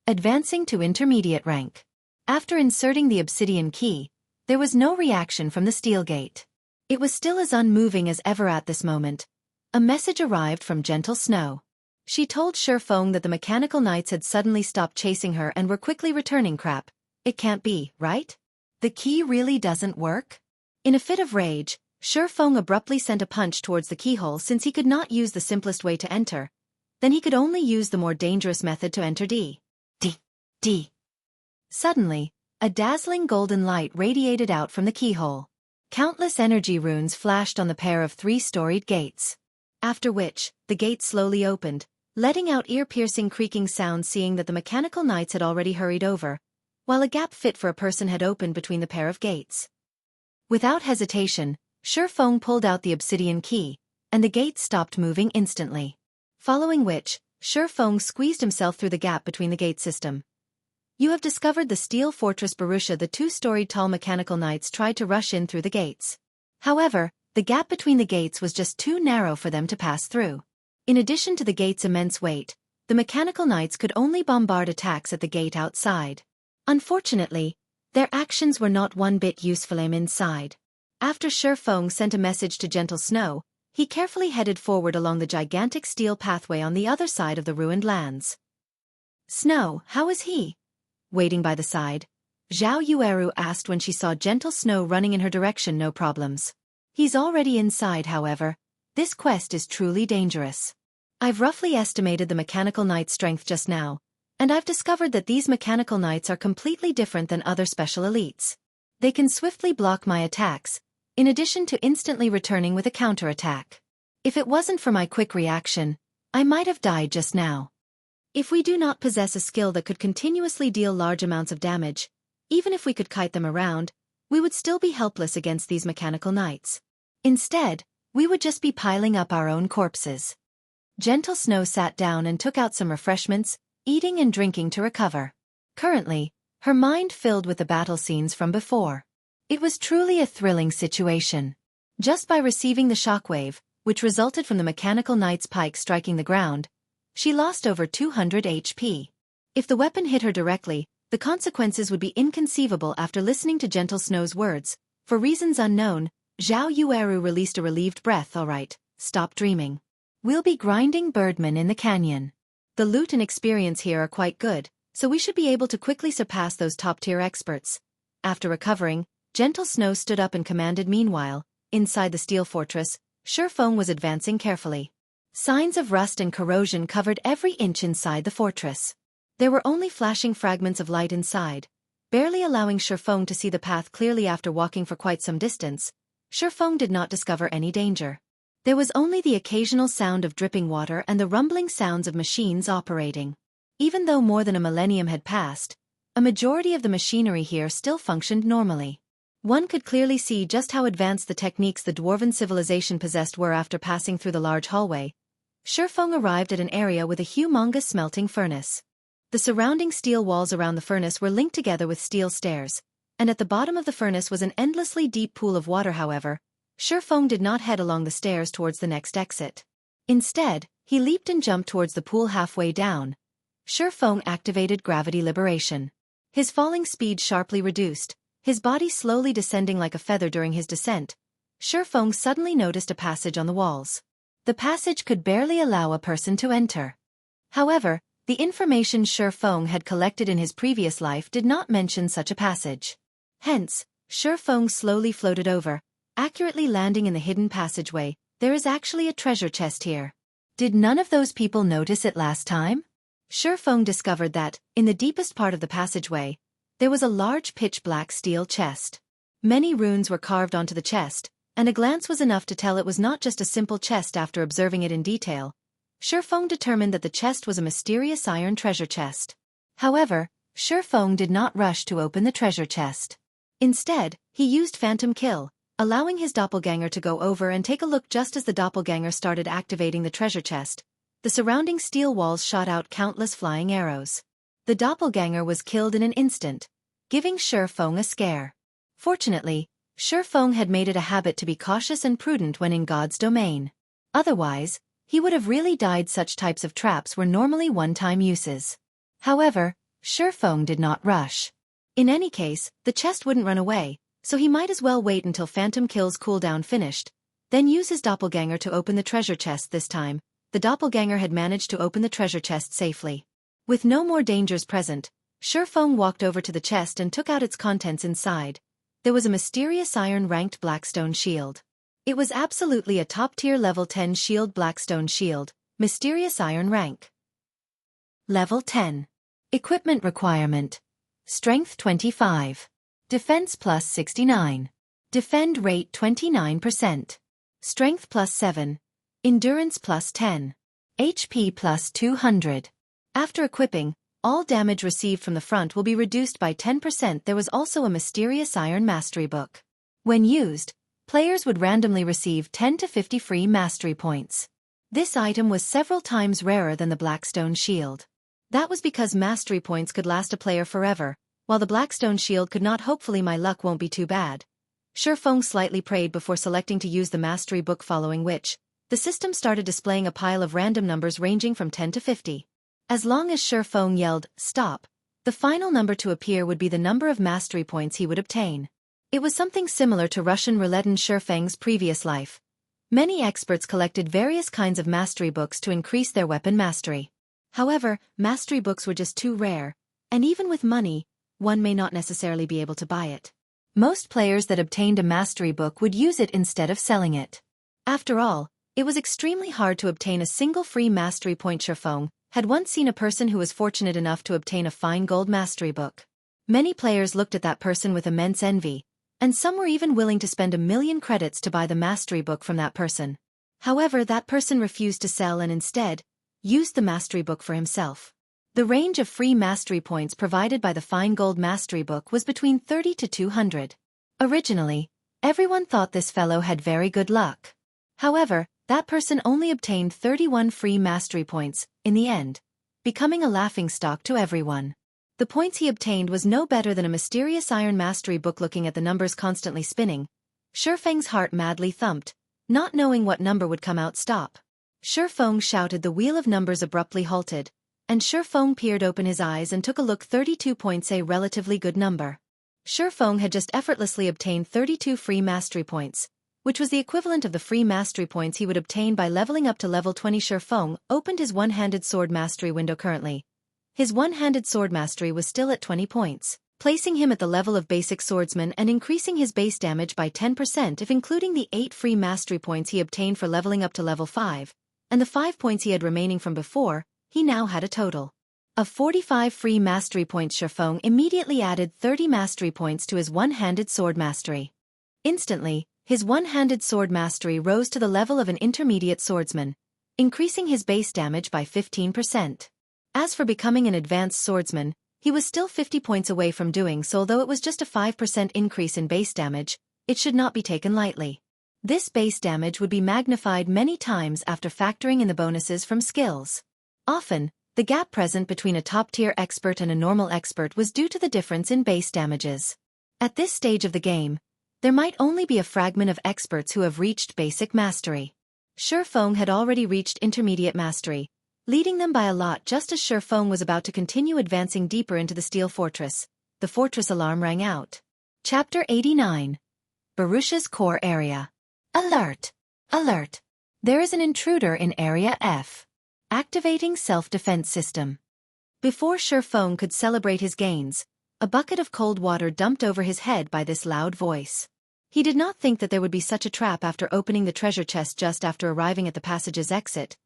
Advancing to Intermediate Rank. After inserting the obsidian key, there was no reaction from the steel gate. It was still as unmoving as ever at this moment. A message arrived from Gentle Snow. She told Shifeng that the mechanical knights had suddenly stopped chasing her and were quickly returning. Crap. It can't be, right? The key really doesn't work? In a fit of rage, Shifeng abruptly sent a punch towards the keyhole since he could not use the simplest way to enter. Then he could only use the more dangerous method to enter D. Suddenly, a dazzling golden light radiated out from the keyhole. Countless energy runes flashed on the pair of three-storied gates. After which, the gates slowly opened, letting out ear-piercing creaking sounds, seeing that the mechanical knights had already hurried over, while a gap fit for a person had opened between the pair of gates. Without hesitation, Shifeng pulled out the obsidian key, and the gates stopped moving instantly. Following which, Shifeng squeezed himself through the gap between the gate system. You have discovered the steel fortress Barrutia. The two-storied tall mechanical knights tried to rush in through the gates. However, the gap between the gates was just too narrow for them to pass through. In addition to the gate's immense weight, the mechanical knights could only bombard attacks at the gate outside. Unfortunately, their actions were not one bit useful inside. After Shifeng sent a message to Gentle Snow, he carefully headed forward along the gigantic steel pathway on the other side of the ruined lands. Snow, how is he? Waiting by the side, Zhao Yueru asked when she saw Gentle Snow running in her direction. No problems. He's already inside. However, this quest is truly dangerous. I've roughly estimated the mechanical knight's strength just now, and I've discovered that these mechanical knights are completely different than other special elites. They can swiftly block my attacks, in addition to instantly returning with a counterattack. If it wasn't for my quick reaction, I might have died just now. If we do not possess a skill that could continuously deal large amounts of damage, even if we could kite them around, we would still be helpless against these mechanical knights. Instead, we would just be piling up our own corpses. Gentle Snow sat down and took out some refreshments, eating and drinking to recover. Currently, her mind filled with the battle scenes from before. It was truly a thrilling situation. Just by receiving the shockwave, which resulted from the mechanical knight's pike striking the ground, she lost over 200 HP. If the weapon hit her directly, the consequences would be inconceivable. After listening to Gentle Snow's words, for reasons unknown, Zhao Yueru released a relieved breath. Alright, stop dreaming. We'll be grinding Birdman in the canyon. The loot and experience here are quite good, so we should be able to quickly surpass those top-tier experts. After recovering, Gentle Snow stood up and commanded. Meanwhile, inside the steel fortress, Shifeng was advancing carefully. Signs of rust and corrosion covered every inch inside the fortress. There were only flashing fragments of light inside, barely allowing Shifeng to see the path clearly. After walking for quite some distance, Shifeng did not discover any danger. There was only the occasional sound of dripping water and the rumbling sounds of machines operating. Even though more than a millennium had passed, a majority of the machinery here still functioned normally. One could clearly see just how advanced the techniques the dwarven civilization possessed were. After passing through the large hallway, Shifeng arrived at an area with a humongous smelting furnace. The surrounding steel walls around the furnace were linked together with steel stairs, and at the bottom of the furnace was an endlessly deep pool of water. However, Shifeng did not head along the stairs towards the next exit. Instead, he leaped and jumped towards the pool halfway down. Shifeng activated gravity liberation. His falling speed sharply reduced, his body slowly descending like a feather. During his descent, Shifeng suddenly noticed a passage on the walls. The passage could barely allow a person to enter. However, the information Shifeng had collected in his previous life did not mention such a passage. Hence, Shifeng slowly floated over, accurately landing in the hidden passageway. There is actually a treasure chest here. Did none of those people notice it last time? Shifeng discovered that, in the deepest part of the passageway, there was a large pitch-black steel chest. Many runes were carved onto the chest, and a glance was enough to tell it was not just a simple chest. After observing it in detail, Shifeng determined that the chest was a mysterious iron treasure chest. However, Shifeng did not rush to open the treasure chest. Instead, he used Phantom Kill, allowing his doppelganger to go over and take a look. Just as the doppelganger started activating the treasure chest, the surrounding steel walls shot out countless flying arrows. The doppelganger was killed in an instant. giving Shifeng a scare. Fortunately, Shifeng had made it a habit to be cautious and prudent when in God's domain. Otherwise, he would have really died. Such types of traps were normally one-time uses. However, Shifeng did not rush. In any case, the chest wouldn't run away, so he might as well wait until Phantom Kill's cooldown finished, then use his doppelganger to open the treasure chest. This time, the doppelganger had managed to open the treasure chest safely. With no more dangers present, Shifeng walked over to the chest and took out its contents. Inside, there was a mysterious iron-ranked Blackstone shield. It was absolutely a top-tier level 10 shield. Blackstone shield, mysterious iron rank. Level 10. Equipment requirement. Strength 25. Defense plus 69. Defend rate 29%. Strength plus 7. Endurance plus 10. HP plus 200. After equipping, all damage received from the front will be reduced by 10%. There was also a mysterious iron mastery book. When used, players would randomly receive 10 to 50 free mastery points. This item was several times rarer than the Blackstone shield. That was because mastery points could last a player forever, while the Blackstone shield could not. Hopefully my luck won't be too bad. Shifeng slightly prayed before selecting to use the mastery book, following which, the system started displaying a pile of random numbers ranging from 10 to 50. As long as Shifeng yelled, "Stop," the final number to appear would be the number of mastery points he would obtain. It was something similar to Russian roulette in Shifeng's previous life. Many experts collected various kinds of mastery books to increase their weapon mastery. However, mastery books were just too rare, and even with money, one may not necessarily be able to buy it. Most players that obtained a mastery book would use it instead of selling it. After all, it was extremely hard to obtain a single free mastery point. Shifeng had once seen a person who was fortunate enough to obtain a fine gold mastery book. Many players looked at that person with immense envy, and some were even willing to spend 1,000,000 credits to buy the mastery book from that person. However, that person refused to sell and instead used the mastery book for himself. The range of free mastery points provided by the fine gold mastery book was between 30 to 200. Originally, everyone thought this fellow had very good luck. However, that person only obtained 31 free mastery points, in the end, becoming a laughingstock to everyone. The points he obtained was no better than a mysterious iron mastery book. Looking at the numbers constantly spinning, Shifeng's heart madly thumped, not knowing what number would come out. "Stop!" Shifeng shouted. The wheel of numbers abruptly halted, and Shifeng peered open his eyes and took a look. 32 points, a relatively good number. Shifeng had just effortlessly obtained 32 free mastery points, which was the equivalent of the free mastery points he would obtain by leveling up to level 20. Shifeng opened his one-handed sword mastery window. Currently, his one-handed sword mastery was still at 20 points, placing him at the level of basic swordsman and increasing his base damage by 10% if including the 8 free mastery points he obtained for leveling up to level 5, and the 5 points he had remaining from before. He now had a total of 45 free mastery points. Shifeng immediately added 30 mastery points to his one-handed sword mastery. Instantly, his one-handed sword mastery rose to the level of an intermediate swordsman, increasing his base damage by 15%. As for becoming an advanced swordsman, he was still 50 points away from doing so. Although it was just a 5% increase in base damage, it should not be taken lightly. This base damage would be magnified many times after factoring in the bonuses from skills. Often, the gap present between a top-tier expert and a normal expert was due to the difference in base damages. At this stage of the game, there might only be a fragment of experts who have reached basic mastery. Shifeng had already reached intermediate mastery, leading them by a lot. Just as Shifeng was about to continue advancing deeper into the steel fortress, the fortress alarm rang out. Chapter 89. Barrutia's core area. Alert! Alert! There is an intruder in Area F. Activating self-defense system. Before Shifeng could celebrate his gains, a bucket of cold water dumped over his head by this loud voice. He did not think that there would be such a trap. After opening the treasure chest just after arriving at the passage's exit,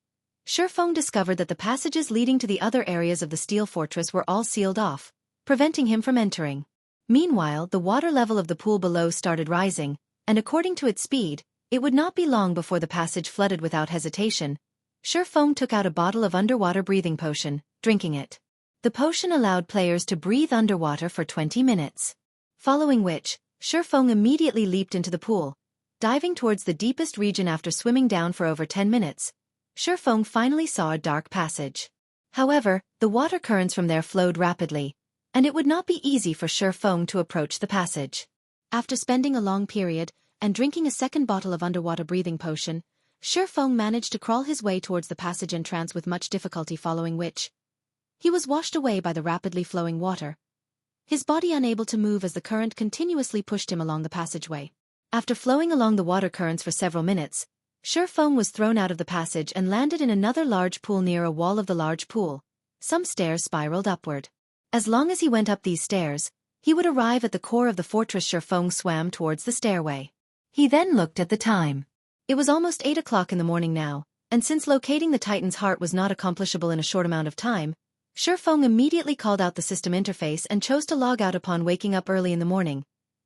Shifeng discovered that the passages leading to the other areas of the steel fortress were all sealed off, preventing him from entering. Meanwhile, the water level of the pool below started rising, and according to its speed, it would not be long before the passage flooded. Without hesitation, Shifeng took out a bottle of underwater breathing potion, drinking it. The potion allowed players to breathe underwater for 20 minutes. Following which, Shifeng immediately leaped into the pool, diving towards the deepest region. After swimming down for over 10 minutes, Shifeng finally saw a dark passage. However, the water currents from there flowed rapidly, and it would not be easy for Feng to approach the passage. After spending a long period and drinking a second bottle of underwater breathing potion, Feng managed to crawl his way towards the passage entrance with much difficulty, following which he was washed away by the rapidly flowing water, his body unable to move as the current continuously pushed him along the passageway. After flowing along the water currents for several minutes, Feng was thrown out of the passage and landed in another large pool near a wall of the large pool. Some stairs spiraled upward. As long as he went up these stairs, he would arrive at the core of the fortress. Feng swam towards the stairway. He then looked at the time. It was almost 8 o'clock in the morning now, and since locating the Titan's heart was not accomplishable in a short amount of time, Feng immediately called out the system interface and chose to log out upon waking up early in the morning.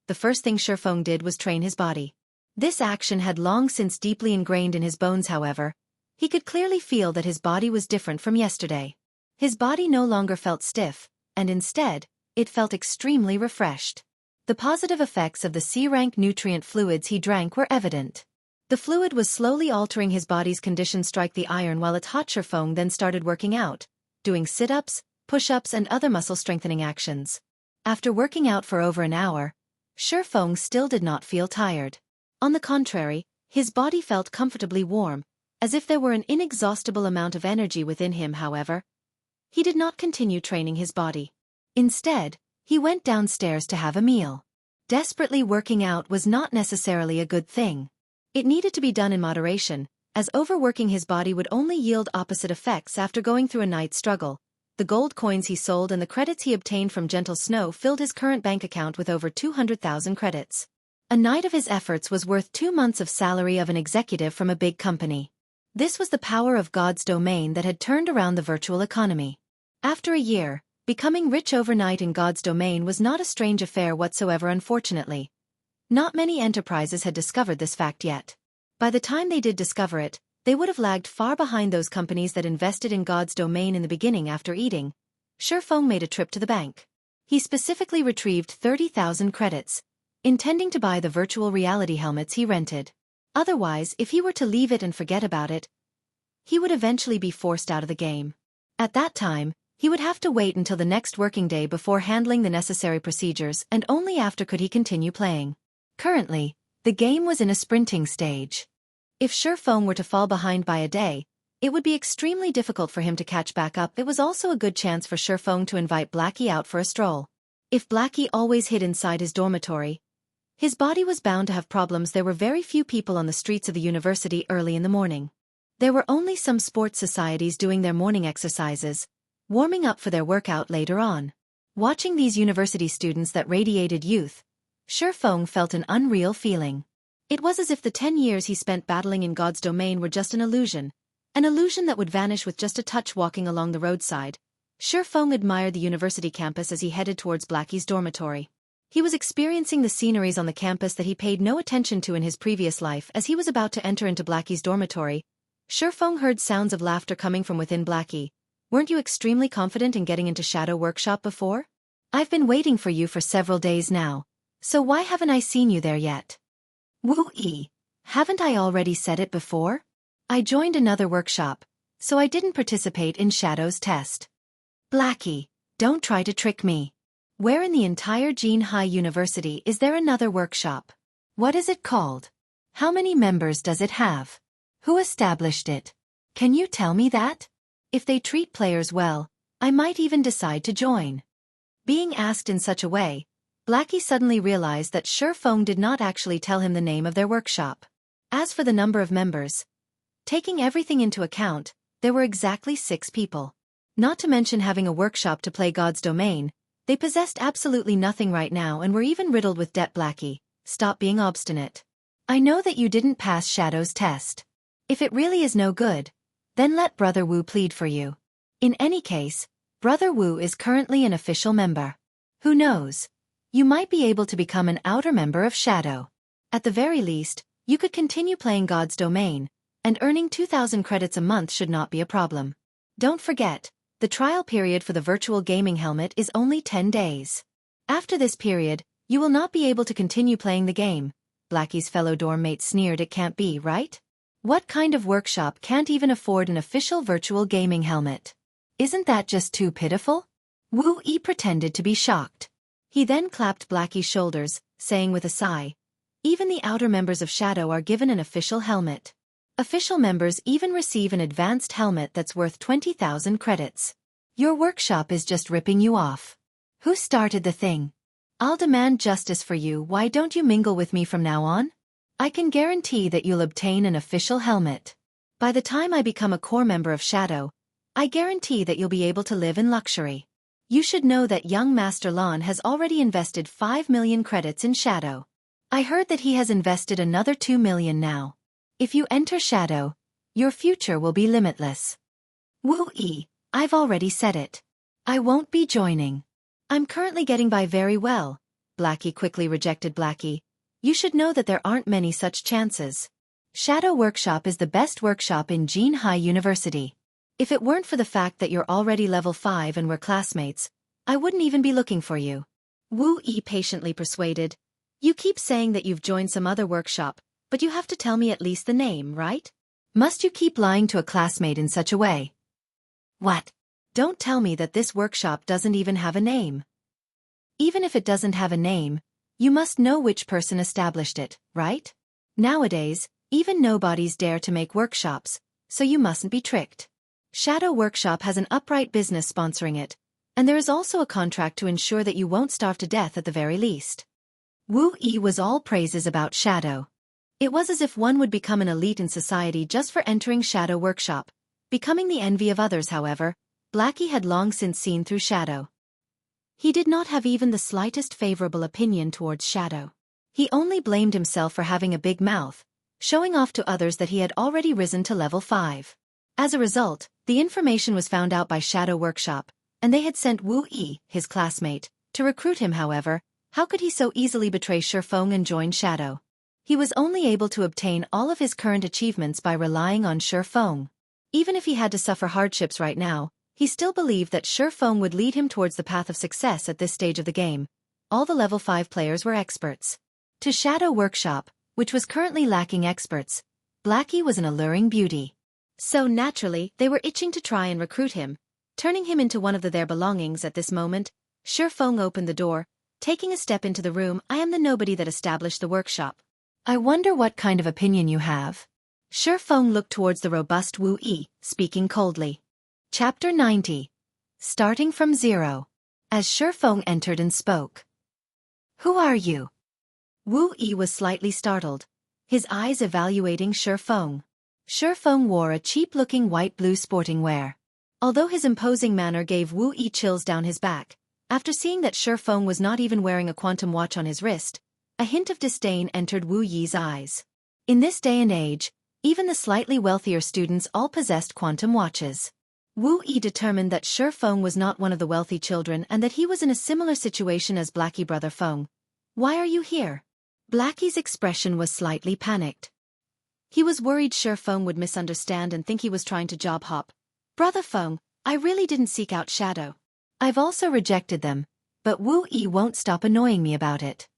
The first thing Feng did was train his body. This action had long since deeply ingrained in his bones. However, he could clearly feel that his body was different from yesterday. His body no longer felt stiff, and instead, it felt extremely refreshed. The positive effects of the C-rank nutrient fluids he drank were evident. The fluid was slowly altering his body's condition. Strike the iron while it's hot. Feng then started working out, doing sit-ups, push-ups and other muscle-strengthening actions. After working out for over an hour, Feng still did not feel tired. On the contrary, his body felt comfortably warm, as if there were an inexhaustible amount of energy within him. However, he did not continue training his body. Instead, he went downstairs to have a meal. Desperately working out was not necessarily a good thing. It needed to be done in moderation, as overworking his body would only yield opposite effects. After going through a night's struggle, the gold coins he sold and the credits he obtained from Gentle Snow filled his current bank account with over 200,000 credits. A night of his efforts was worth 2 months of salary of an executive from a big company. This was the power of God's domain that had turned around the virtual economy. After a year, becoming rich overnight in God's domain was not a strange affair whatsoever. Unfortunately, not many enterprises had discovered this fact yet. By the time they did discover it, they would have lagged far behind those companies that invested in God's domain in the beginning. After eating, Feng made a trip to the bank. He specifically retrieved 30,000 credits, intending to buy the virtual reality helmets he rented. Otherwise, if he were to leave it and forget about it, he would eventually be forced out of the game. At that time, he would have to wait until the next working day before handling the necessary procedures, and only after could he continue playing. Currently, the game was in a sprinting stage. If Feng were to fall behind by a day, it would be extremely difficult for him to catch back up. It was also a good chance for Feng to invite Blackie out for a stroll. If Blackie always hid inside his dormitory, his body was bound to have problems. There were very few people on the streets of the university early in the morning. There were only some sports societies doing their morning exercises, warming up for their workout later on. Watching these university students that radiated youth, Feng felt an unreal feeling. It was as if the 10 years he spent battling in God's domain were just an illusion that would vanish with just a touch. Walking along the roadside, Feng admired the university campus as he headed towards Blackie's dormitory. He was experiencing the sceneries on the campus that he paid no attention to in his previous life. As he was about to enter into Blackie's dormitory, Feng heard sounds of laughter coming from within. Blackie, weren't you extremely confident in getting into Shadow Workshop before? I've been waiting for you for several days now, so why haven't I seen you there yet? Woo-ee, haven't I already said it before? I joined another workshop, so I didn't participate in Shadow's test. Blackie, don't try to trick me. Where in the entire Jianghu University is there another workshop? What is it called? How many members does it have? Who established it? Can you tell me that? If they treat players well, I might even decide to join. Being asked in such a way, Blackie suddenly realized that Feng did not actually tell him the name of their workshop. As for the number of members, taking everything into account, there were exactly 6 people. Not to mention having a workshop to play God's domain, they possessed absolutely nothing right now and were even riddled with debt. Blackie, stop being obstinate. I know that you didn't pass Shadow's test. If it really is no good, then let Brother Wu plead for you. In any case, Brother Wu is currently an official member. Who knows? You might be able to become an outer member of Shadow. At the very least, you could continue playing God's domain, and earning 2,000 credits a month should not be a problem. Don't forget, the trial period for the virtual gaming helmet is only 10 days. After this period, you will not be able to continue playing the game. Blackie's fellow dorm mate sneered. It can't be, right? What kind of workshop can't even afford an official virtual gaming helmet? Isn't that just too pitiful? Wu Yi pretended to be shocked. He then clapped Blackie's shoulders, saying with a sigh, "Even the outer members of Shadow are given an official helmet. Official members even receive an advanced helmet that's worth 20,000 credits. Your workshop is just ripping you off. Who started the thing? I'll demand justice for you. Why don't you mingle with me from now on? I can guarantee that you'll obtain an official helmet. By the time I become a core member of Shadow, I guarantee that you'll be able to live in luxury. You should know that young Master Lan has already invested 5 million credits in Shadow. I heard that he has invested another 2 million now. If you enter Shadow, your future will be limitless." "Wu Yi, I've already said it. I won't be joining. I'm currently getting by very well." Blackie quickly rejected Blackie. "You should know that there aren't many such chances. Shadow Workshop is the best workshop in Jianghu University. If it weren't for the fact that you're already level 5 and we're classmates, I wouldn't even be looking for you." Wu Yi patiently persuaded. "You keep saying that you've joined some other workshop, but you have to tell me at least the name, right? Must you keep lying to a classmate in such a way?" "What? Don't tell me that this workshop doesn't even have a name. Even if it doesn't have a name, you must know which person established it, right? Nowadays, even nobodies dare to make workshops, so you mustn't be tricked. Shadow Workshop has an upright business sponsoring it, and there is also a contract to ensure that you won't starve to death at the very least." Wu Yi was all praises about Shadow. It was as if one would become an elite in society just for entering Shadow Workshop. Becoming the envy of others, however, Blackie had long since seen through Shadow. He did not have even the slightest favorable opinion towards Shadow. He only blamed himself for having a big mouth, showing off to others that he had already risen to level 5. As a result, the information was found out by Shadow Workshop, and they had sent Wu Yi, his classmate, to recruit him. However, how could he so easily betray Shifeng and join Shadow? He was only able to obtain all of his current achievements by relying on Shifeng. Even if he had to suffer hardships right now, he still believed that Shifeng would lead him towards the path of success at this stage of the game. All the level 5 players were experts. To Shadow Workshop, which was currently lacking experts, Blackie was an alluring beauty. So naturally, they were itching to try and recruit him, turning him into one of their belongings. At this moment, Shifeng opened the door, taking a step into the room. "I am the nobody that established the workshop. I wonder what kind of opinion you have." Shifeng looked towards the robust Wu Yi, speaking coldly. Chapter 90. Starting from Zero. As Shifeng entered and spoke. "Who are you?" Wu Yi was slightly startled, his eyes evaluating Shifeng. Shifeng wore a cheap-looking white-blue sporting wear. Although his imposing manner gave Wu Yi chills down his back, after seeing that Shifeng was not even wearing a quantum watch on his wrist, a hint of disdain entered Wu Yi's eyes. In this day and age, even the slightly wealthier students all possessed quantum watches. Wu Yi determined that Shifeng was not one of the wealthy children and that he was in a similar situation as Blackie brother Feng. "Why are you here?" Blackie's expression was slightly panicked. He was worried Shifeng would misunderstand and think he was trying to job hop. "Brother Feng, I really didn't seek out Shadow. I've also rejected them, but Wu Yi won't stop annoying me about it."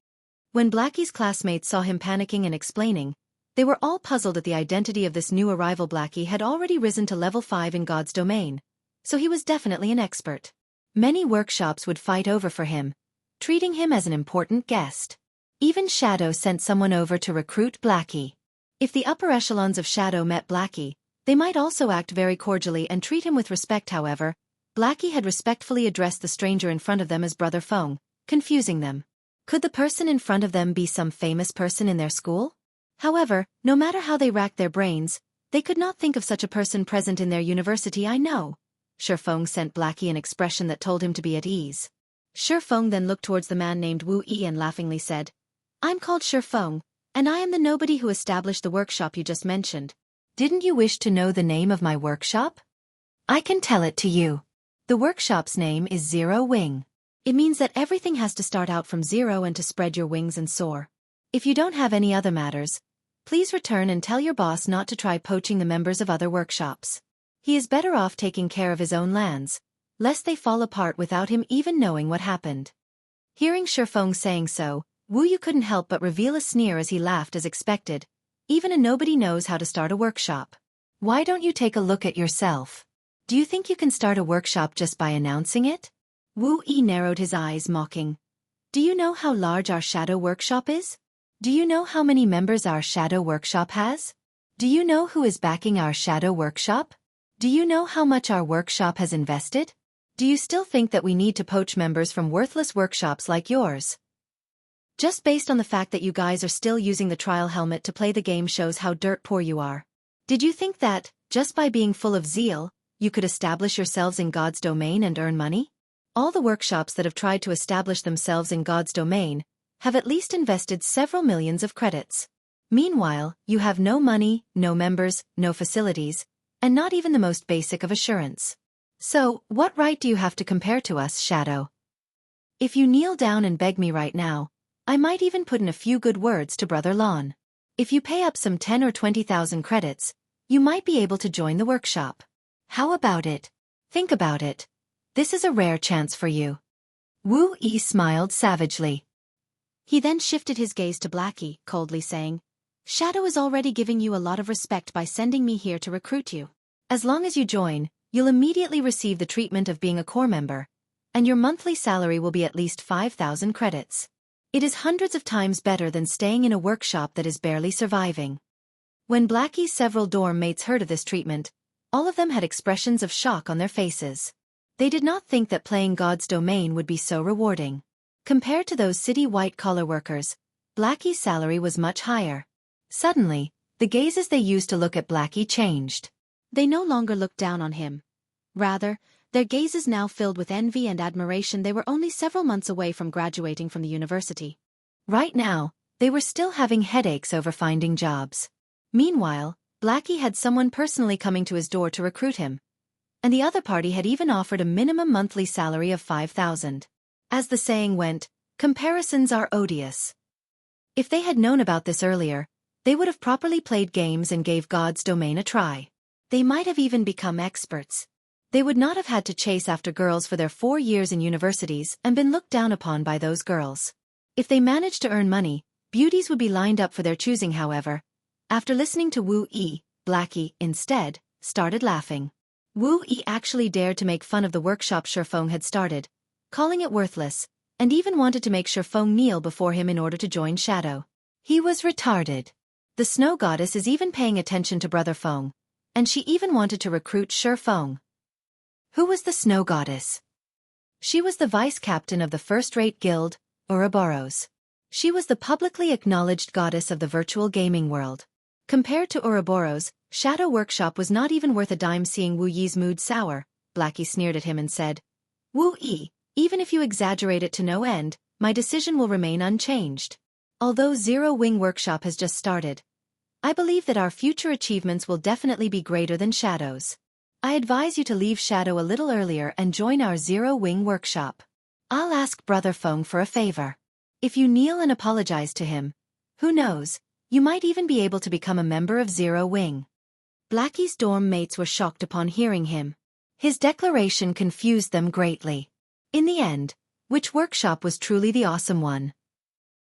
When Blackie's classmates saw him panicking and explaining, they were all puzzled at the identity of this new arrival. Blackie had already risen to level 5 in God's domain, so he was definitely an expert. Many workshops would fight over for him, treating him as an important guest. Even Shadow sent someone over to recruit Blackie. If the upper echelons of Shadow met Blackie, they might also act very cordially and treat him with respect. However, Blackie had respectfully addressed the stranger in front of them as Brother Feng, confusing them. Could the person in front of them be some famous person in their school? However, no matter how they racked their brains, they could not think of such a person present in their university. "I know." Shifeng sent Blackie an expression that told him to be at ease. Shifeng then looked towards the man named Wu Yi and laughingly said, "I'm called Shifeng, and I am the nobody who established the workshop you just mentioned. Didn't you wish to know the name of my workshop? I can tell it to you. The workshop's name is Zero Wing. It means that everything has to start out from zero and to spread your wings and soar. If you don't have any other matters, please return and tell your boss not to try poaching the members of other workshops. He is better off taking care of his own lands, lest they fall apart without him even knowing what happened." Hearing Shifeng saying so, Wu Yu couldn't help but reveal a sneer as he laughed as expected. "Even a nobody knows how to start a workshop. Why don't you take a look at yourself? Do you think you can start a workshop just by announcing it?" Wu Yi narrowed his eyes, mocking. Do you know how large our shadow workshop is? Do you know how many members our shadow workshop has? Do you know who is backing our shadow workshop? Do you know how much our workshop has invested? Do you still think that we need to poach members from worthless workshops like yours? Just based on the fact that you guys are still using the trial helmet to play the game shows how dirt poor you are. Did you think that, just by being full of zeal, you could establish yourselves in God's domain and earn money? All the workshops that have tried to establish themselves in God's domain have at least invested several millions of credits. Meanwhile, you have no money, no members, no facilities, and not even the most basic of assurance. So, what right do you have to compare to us, Shadow? If you kneel down and beg me right now, I might even put in a few good words to Brother Lon. If you pay up some 10 or 20,000 credits, you might be able to join the workshop. How about it? Think about it. This is a rare chance for you. Wu Yi smiled savagely. He then shifted his gaze to Blackie, coldly saying, Shadow is already giving you a lot of respect by sending me here to recruit you. As long as you join, you'll immediately receive the treatment of being a core member, and your monthly salary will be at least 5,000 credits. It is hundreds of times better than staying in a workshop that is barely surviving. When Blackie's several dorm mates heard of this treatment, all of them had expressions of shock on their faces. They did not think that playing God's domain would be so rewarding. Compared to those city white-collar workers, Blackie's salary was much higher. Suddenly, the gazes they used to look at Blackie changed. They no longer looked down on him. Rather, their gazes now filled with envy and admiration. They were only several months away from graduating from the university. Right now, they were still having headaches over finding jobs. Meanwhile, Blackie had someone personally coming to his door to recruit him. And the other party had even offered a minimum monthly salary of 5,000. As the saying went, comparisons are odious. If they had known about this earlier, they would have properly played games and gave God's domain a try. They might have even become experts. They would not have had to chase after girls for their 4 years in universities and been looked down upon by those girls. If they managed to earn money, beauties would be lined up for their choosing. However, after listening to Wu Yi, Blackie, instead, started laughing. Wu Yi actually dared to make fun of the workshop Shifeng had started, calling it worthless, and even wanted to make Shifeng kneel before him in order to join Shadow. He was retarded. The snow goddess is even paying attention to Brother Feng, and she even wanted to recruit Shifeng. Who was the snow goddess? She was the vice-captain of the first-rate guild, Ouroboros. She was the publicly acknowledged goddess of the virtual gaming world. Compared to Ouroboros, Shadow Workshop was not even worth a dime. Seeing Wu Yi's mood sour, Blackie sneered at him and said, Wu Yi, even if you exaggerate it to no end, my decision will remain unchanged. Although Zero Wing Workshop has just started, I believe that our future achievements will definitely be greater than Shadow's. I advise you to leave Shadow a little earlier and join our Zero Wing Workshop. I'll ask Brother Feng for a favor. If you kneel and apologize to him, who knows, you might even be able to become a member of Zero Wing. Blackie's dorm mates were shocked upon hearing him. His declaration confused them greatly. In the end, which workshop was truly the awesome one?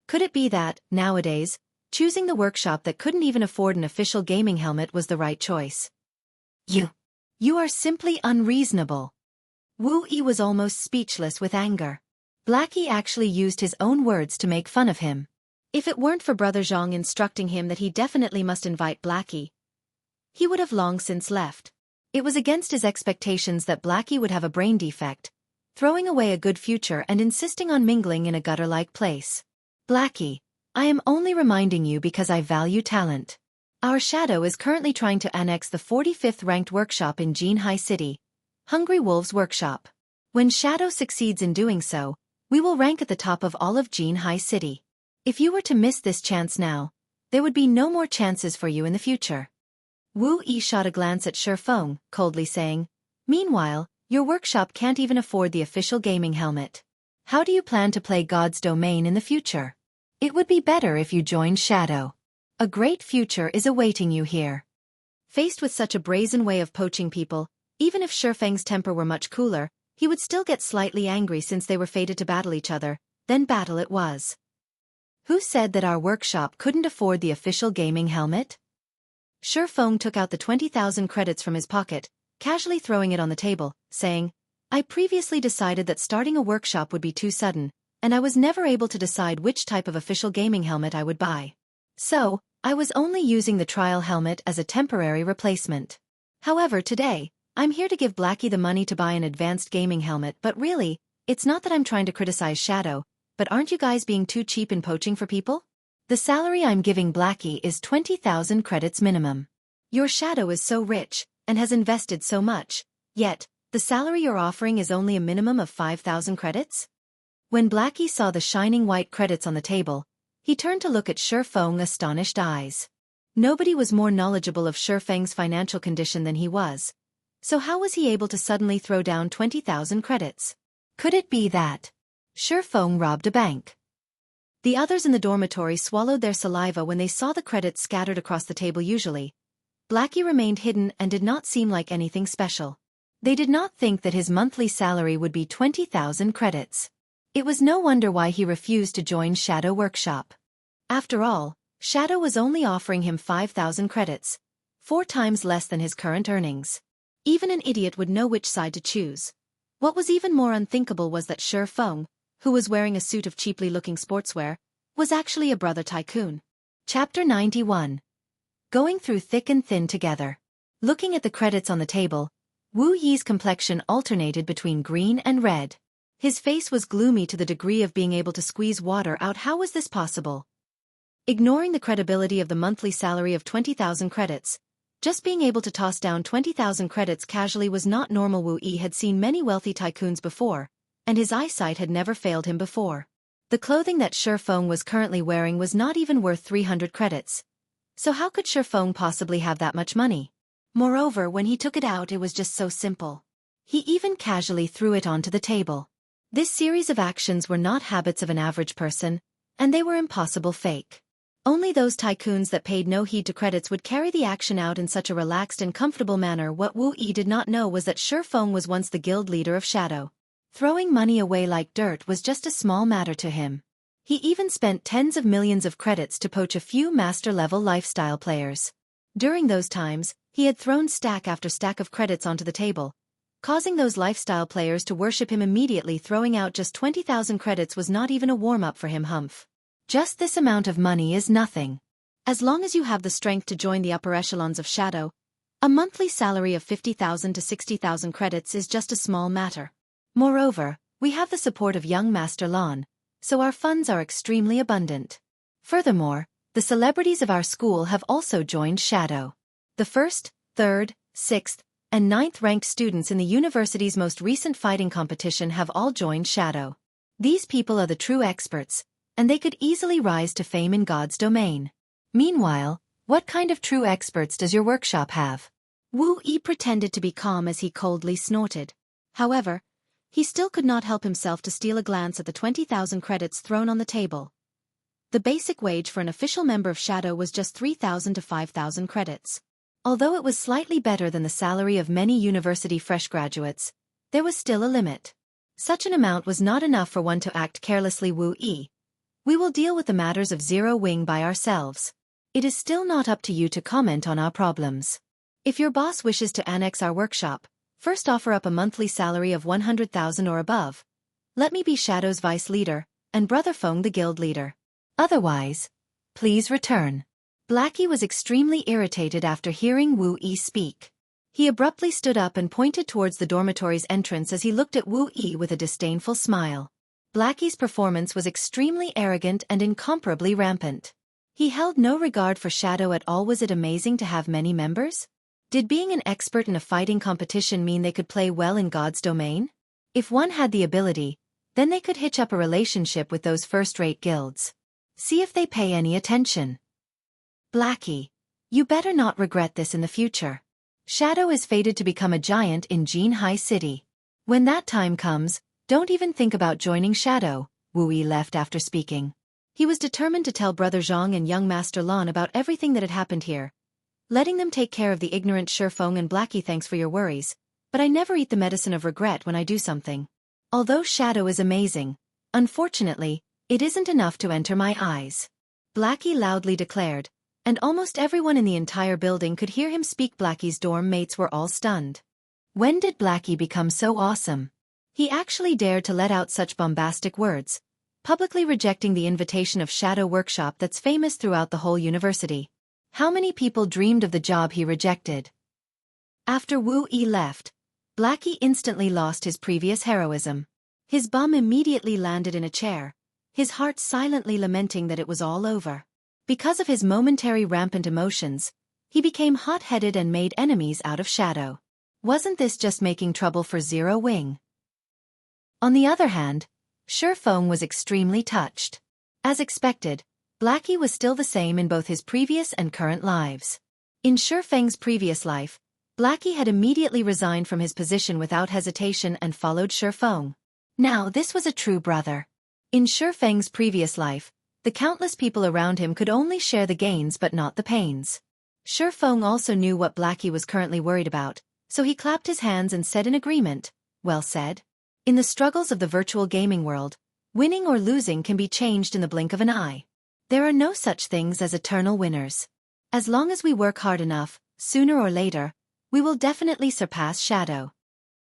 Could it be that, nowadays, choosing the workshop that couldn't even afford an official gaming helmet was the right choice? You are simply unreasonable. Wu Yi was almost speechless with anger. Blackie actually used his own words to make fun of him. If it weren't for Brother Zhang instructing him that he definitely must invite Blackie, he would have long since left. It was against his expectations that Blackie would have a brain defect, throwing away a good future and insisting on mingling in a gutter-like place. Blackie, I am only reminding you because I value talent. Our Shadow is currently trying to annex the 45th ranked workshop in Jianghu City, Hungry Wolves Workshop. When Shadow succeeds in doing so, we will rank at the top of all of Jianghu City. If you were to miss this chance now, there would be no more chances for you in the future. Wu Yi shot a glance at Shifeng, coldly saying, Meanwhile, your workshop can't even afford the official gaming helmet. How do you plan to play God's domain in the future? It would be better if you joined Shadow. A great future is awaiting you here. Faced with such a brazen way of poaching people, even if Shifeng's temper were much cooler, he would still get slightly angry since they were fated to battle each other. Then battle it was. Who said that our workshop couldn't afford the official gaming helmet? Shifeng took out the 20,000 credits from his pocket, casually throwing it on the table, saying, I previously decided that starting a workshop would be too sudden, and I was never able to decide which type of official gaming helmet I would buy. So, I was only using the trial helmet as a temporary replacement. However, today, I'm here to give Blackie the money to buy an advanced gaming helmet, but really, it's not that I'm trying to criticize Shadow, but aren't you guys being too cheap in poaching for people? The salary I'm giving Blackie is 20,000 credits minimum. Your Shadow is so rich, and has invested so much, yet, the salary you're offering is only a minimum of 5,000 credits? When Blackie saw the shining white credits on the table, he turned to look at Shifeng's astonished eyes. Nobody was more knowledgeable of Shifeng's financial condition than he was. So how was he able to suddenly throw down 20,000 credits? Could it be that Shifeng robbed a bank? The others in the dormitory swallowed their saliva when they saw the credits scattered across the table. Usually, Blackie remained hidden and did not seem like anything special. They did not think that his monthly salary would be 20,000 credits. It was no wonder why he refused to join Shadow Workshop. After all, Shadow was only offering him 5,000 credits, 4 times less than his current earnings. Even an idiot would know which side to choose. What was even more unthinkable was that Shifeng, who was wearing a suit of cheaply looking sportswear, was actually a brother tycoon. Chapter 91. Going through thick and thin together. Looking at the credits on the table, Wu Yi's complexion alternated between green and red. His face was gloomy to the degree of being able to squeeze water out. How was this possible? Ignoring the credibility of the monthly salary of 20,000 credits, just being able to toss down 20,000 credits casually was not normal. Wu Yi had seen many wealthy tycoons before, and his eyesight had never failed him before. The clothing that Shifeng was currently wearing was not even worth 300 credits. So how could Shifeng possibly have that much money? Moreover, when he took it out, it was just so simple. He even casually threw it onto the table. This series of actions were not habits of an average person, and they were impossible fake. Only those tycoons that paid no heed to credits would carry the action out in such a relaxed and comfortable manner. What Wu Yi did not know was that Shifeng was once the guild leader of Shadow. Throwing money away like dirt was just a small matter to him. He even spent tens of millions of credits to poach a few master-level lifestyle players. During those times, he had thrown stack after stack of credits onto the table, causing those lifestyle players to worship him immediately. Throwing out just 20,000 credits was not even a warm-up for him. Humph. Just this amount of money is nothing. As long as you have the strength to join the upper echelons of Shadow, a monthly salary of 50,000 to 60,000 credits is just a small matter. Moreover, we have the support of young Master Lan, so our funds are extremely abundant. Furthermore, the celebrities of our school have also joined Shadow. The 1st, 3rd, 6th, and 9th ranked students in the university's most recent fighting competition have all joined Shadow. These people are the true experts, and they could easily rise to fame in God's domain. Meanwhile, what kind of true experts does your workshop have? Wu Yi pretended to be calm as he coldly snorted. However, he still could not help himself to steal a glance at the 20,000 credits thrown on the table. The basic wage for an official member of Shadow was just 3,000 to 5,000 credits. Although it was slightly better than the salary of many university fresh graduates, there was still a limit. Such an amount was not enough for one to act carelessly. Wu Yi, we will deal with the matters of Zero Wing by ourselves. It is still not up to you to comment on our problems. If your boss wishes to annex our workshop, first offer up a monthly salary of 100,000 or above. Let me be Shadow's vice leader, and Brother Feng the guild leader. Otherwise, please return. Blackie was extremely irritated after hearing Wu Yi speak. He abruptly stood up and pointed towards the dormitory's entrance as he looked at Wu Yi with a disdainful smile. Blackie's performance was extremely arrogant and incomparably rampant. He held no regard for Shadow at all. Was it amazing to have many members? Did being an expert in a fighting competition mean they could play well in God's domain? If one had the ability, then they could hitch up a relationship with those first-rate guilds. See if they pay any attention. Blackie, you better not regret this in the future. Shadow is fated to become a giant in Jianghu City. When that time comes, don't even think about joining Shadow. Wu Yi left after speaking. He was determined to tell Brother Zhang and young Master Lan about everything that had happened here, letting them take care of the ignorant Shifeng and Blackie. Thanks for your worries, but I never eat the medicine of regret when I do something. Although Shadow is amazing, unfortunately, it isn't enough to enter my eyes. Blackie loudly declared, and almost everyone in the entire building could hear him speak. Blackie's dorm mates were all stunned. When did Blackie become so awesome? He actually dared to let out such bombastic words, publicly rejecting the invitation of Shadow Workshop that's famous throughout the whole university. How many people dreamed of the job he rejected? After Wu Yi left, Blackie instantly lost his previous heroism. His bum immediately landed in a chair, his heart silently lamenting that it was all over. Because of his momentary rampant emotions, he became hot-headed and made enemies out of Shadow. Wasn't this just making trouble for Zero Wing? On the other hand, Shifeng was extremely touched. As expected, Blackie was still the same in both his previous and current lives. In Shifeng's previous life, Blackie had immediately resigned from his position without hesitation and followed Shifeng. Now this was a true brother. In Shifeng's previous life, the countless people around him could only share the gains but not the pains. Shifeng also knew what Blackie was currently worried about, so he clapped his hands and said in agreement, "Well said." In the struggles of the virtual gaming world, winning or losing can be changed in the blink of an eye. There are no such things as eternal winners. As long as we work hard enough, sooner or later, we will definitely surpass Shadow.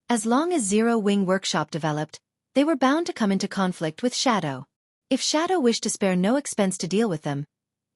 As long as Zero Wing Workshop developed, they were bound to come into conflict with Shadow. If Shadow wished to spare no expense to deal with them,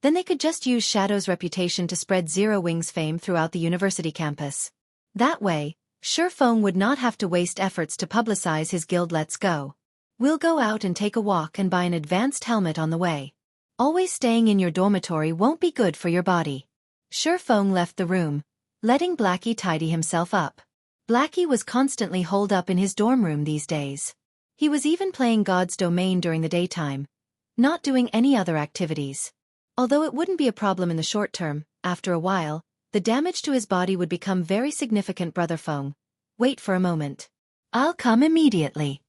then they could just use Shadow's reputation to spread Zero Wing's fame throughout the university campus. That way, Shifeng would not have to waste efforts to publicize his guild. Let's go. We'll go out and take a walk and buy an advanced helmet on the way. Always staying in your dormitory won't be good for your body. Shifeng left the room, letting Blackie tidy himself up. Blackie was constantly holed up in his dorm room these days. He was even playing God's Domain during the daytime, not doing any other activities. Although it wouldn't be a problem in the short term, after a while, the damage to his body would become very significant. Brother Feng, wait for a moment. I'll come immediately.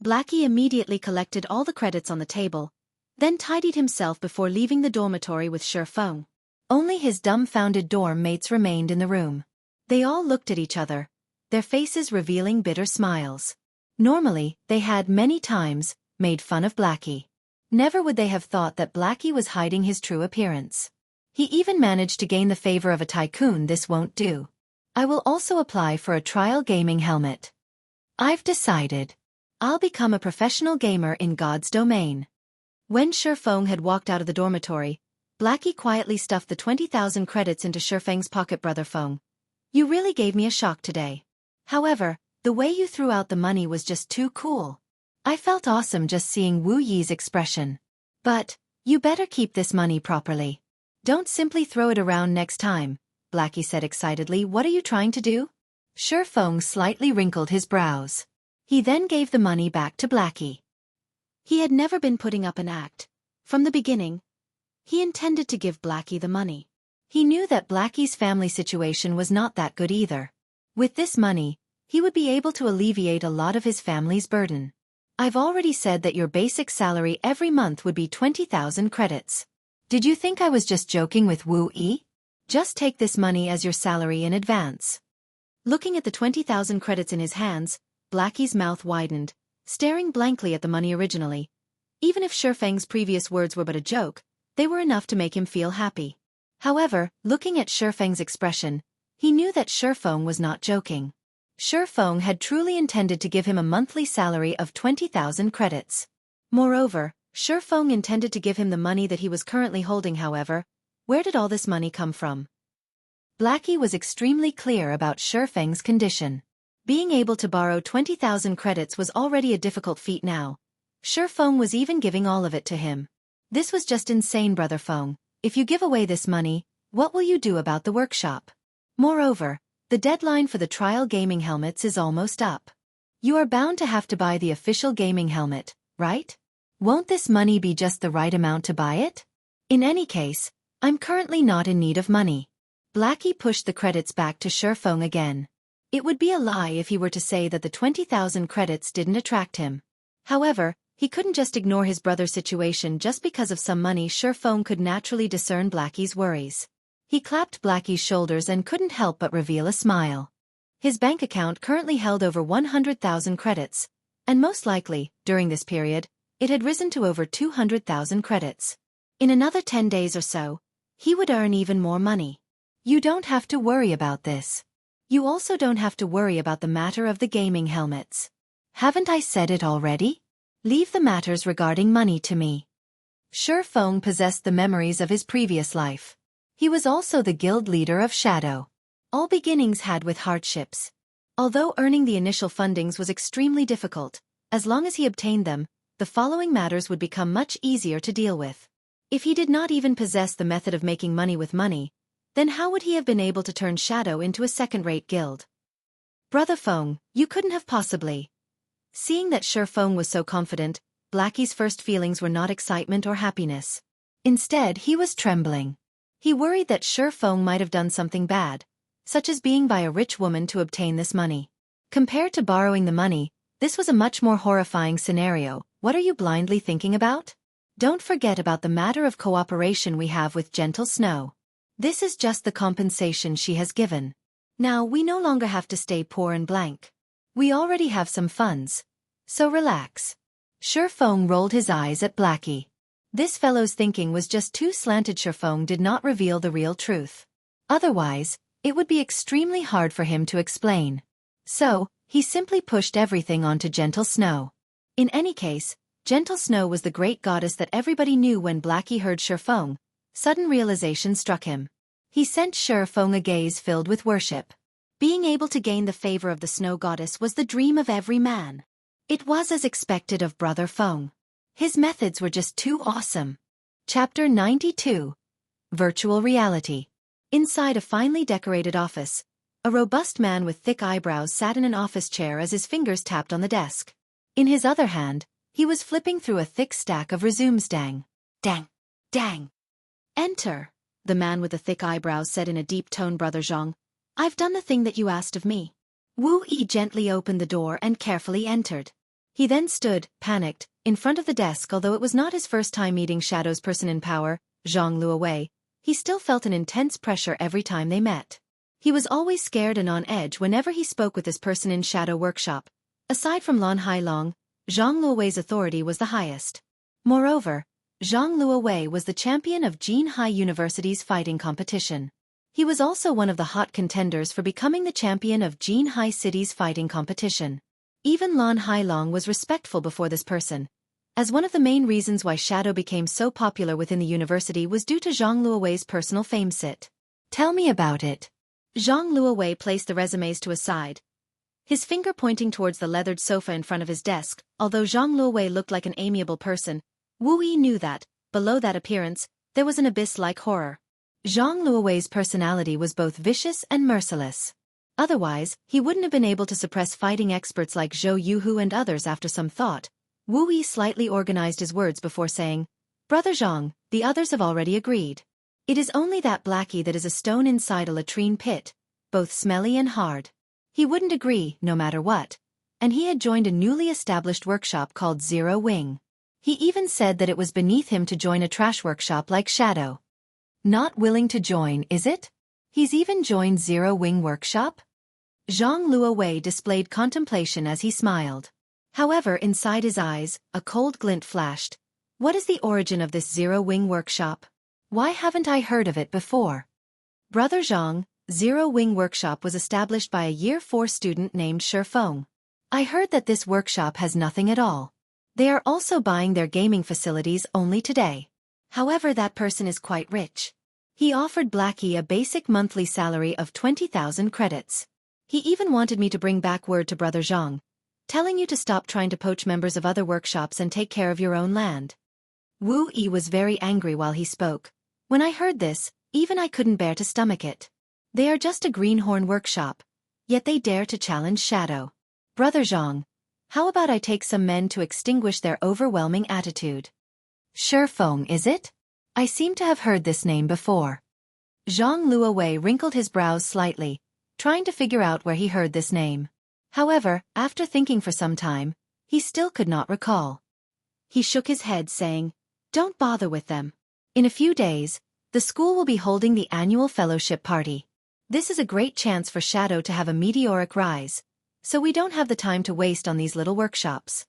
Blackie immediately collected all the credits on the table, then tidied himself before leaving the dormitory with Shifeng. Only his dumbfounded dorm mates remained in the room. They all looked at each other, their faces revealing bitter smiles. Normally, they had many times made fun of Blackie. Never would they have thought that Blackie was hiding his true appearance. He even managed to gain the favor of a tycoon. This won't do. I will also apply for a trial gaming helmet. I've decided. I'll become a professional gamer in God's Domain. When Shifeng had walked out of the dormitory, Blackie quietly stuffed the 20,000 credits into Shifeng's pocket. Brother Feng, you really gave me a shock today. However, the way you threw out the money was just too cool. I felt awesome just seeing Wu Yi's expression. But, you better keep this money properly. Don't simply throw it around next time, Blackie said excitedly. What are you trying to do? Shifeng slightly wrinkled his brows. He then gave the money back to Blackie. He had never been putting up an act. From the beginning, he intended to give Blackie the money. He knew that Blackie's family situation was not that good either. With this money, he would be able to alleviate a lot of his family's burden. I've already said that your basic salary every month would be 20,000 credits. Did you think I was just joking with Wu Yi? Just take this money as your salary in advance. Looking at the 20,000 credits in his hands, Blackie's mouth widened, staring blankly at the money. Originally, even if Shifeng's previous words were but a joke, they were enough to make him feel happy. However, looking at Shifeng's expression, he knew that Shifeng was not joking. Shifeng had truly intended to give him a monthly salary of 20,000 credits. Moreover, Shifeng intended to give him the money that he was currently holding. However, where did all this money come from? Blackie was extremely clear about Shifeng's condition. Being able to borrow 20,000 credits was already a difficult feat now. Shifeng was even giving all of it to him. This was just insane. Brother Feng, if you give away this money, what will you do about the workshop? Moreover, the deadline for the trial gaming helmets is almost up. You are bound to have to buy the official gaming helmet, right? Won't this money be just the right amount to buy it? In any case, I'm currently not in need of money. Blackie pushed the credits back to Shifeng again. It would be a lie if he were to say that the 20,000 credits didn't attract him. However, he couldn't just ignore his brother's situation just because of some money. Shifeng could naturally discern Blackie's worries. He clapped Blackie's shoulders and couldn't help but reveal a smile. His bank account currently held over 100,000 credits, and most likely, during this period, it had risen to over 200,000 credits. In another 10 days or so, he would earn even more money. You don't have to worry about this. You also don't have to worry about the matter of the gaming helmets. Haven't I said it already? Leave the matters regarding money to me. Shi Feng possessed the memories of his previous life. He was also the guild leader of Shadow. All beginnings had with hardships. Although earning the initial fundings was extremely difficult, as long as he obtained them, the following matters would become much easier to deal with. If he did not even possess the method of making money with money, then how would he have been able to turn Shadow into a second-rate guild? Brother Feng, you couldn't have possibly. Seeing that Shi Feng was so confident, Blackie's first feelings were not excitement or happiness. Instead, he was trembling. He worried that Shi Feng might have done something bad, such as being by a rich woman to obtain this money. Compared to borrowing the money, this was a much more horrifying scenario. What are you blindly thinking about? Don't forget about the matter of cooperation we have with Gentle Snow. This is just the compensation she has given. Now we no longer have to stay poor and blank. We already have some funds. So relax. Shi Feng rolled his eyes at Blackie. This fellow's thinking was just too slanted. Shi Feng did not reveal the real truth. Otherwise, it would be extremely hard for him to explain. So, he simply pushed everything onto Gentle Snow. In any case, Gentle Snow was the great goddess that everybody knew. When Blackie heard Shi Feng, sudden realization struck him. He sent Shi Feng a gaze filled with worship. Being able to gain the favor of the snow goddess was the dream of every man. It was as expected of Brother Feng. His methods were just too awesome. Chapter 92. Virtual Reality. Inside a finely decorated office, a robust man with thick eyebrows sat in an office chair as his fingers tapped on the desk. In his other hand, he was flipping through a thick stack of resumes. Dang. Dang. Dang. Enter, the man with the thick eyebrows said in a deep tone. Brother Zhang, I've done the thing that you asked of me. Wu Yi gently opened the door and carefully entered. He then stood, panicked, in front of the desk. Although it was not his first time meeting Shadow's person in power, Zhang Luowei, he still felt an intense pressure every time they met. He was always scared and on edge whenever he spoke with this person in Shadow Workshop. Aside from Lan Hailong, Zhang Luowei's authority was the highest. Moreover, Zhang Luowei was the champion of Jianghu University's fighting competition. He was also one of the hot contenders for becoming the champion of Jianghu City's fighting competition. Even Lan Hailong was respectful before this person, as one of the main reasons why Shadow became so popular within the university was due to Zhang Luowei's personal fame. Sit. Tell me about it. Zhang Luowei placed the resumes to a side, his finger pointing towards the leathered sofa in front of his desk. Although Zhang Luowei looked like an amiable person, Wu Yi knew that, below that appearance, there was an abyss-like horror. Zhang Luowei's personality was both vicious and merciless. Otherwise, he wouldn't have been able to suppress fighting experts like Zhou Yuhu and others. After some thought, Wu Yi slightly organized his words before saying, Brother Zhang, the others have already agreed. It is only that Blackie that is a stone inside a latrine pit, both smelly and hard. He wouldn't agree, no matter what, and he had joined a newly established workshop called Zero Wing. He even said that it was beneath him to join a trash workshop like Shadow. Not willing to join, is it? He's even joined Zero Wing Workshop? Zhang Luowei displayed contemplation as he smiled. However, inside his eyes, a cold glint flashed. What is the origin of this Zero Wing Workshop? Why haven't I heard of it before? Brother Zhang, Zero Wing Workshop was established by a Year 4 student named Shi Feng. I heard that this workshop has nothing at all. They are also buying their gaming facilities only today. However, that person is quite rich. He offered Blackie a basic monthly salary of 20,000 credits. He even wanted me to bring back word to Brother Zhang, telling you to stop trying to poach members of other workshops and take care of your own land. Wu Yi was very angry while he spoke. When I heard this, even I couldn't bear to stomach it. They are just a greenhorn workshop, yet they dare to challenge Shadow. Brother Zhang, how about I take some men to extinguish their overwhelming attitude? Shi Feng, is it? I seem to have heard this name before. Zhang Luowei wrinkled his brows slightly, trying to figure out where he heard this name. However, after thinking for some time, he still could not recall. He shook his head saying, Don't bother with them. In a few days, the school will be holding the annual fellowship party. This is a great chance for Shadow to have a meteoric rise, so we don't have the time to waste on these little workshops.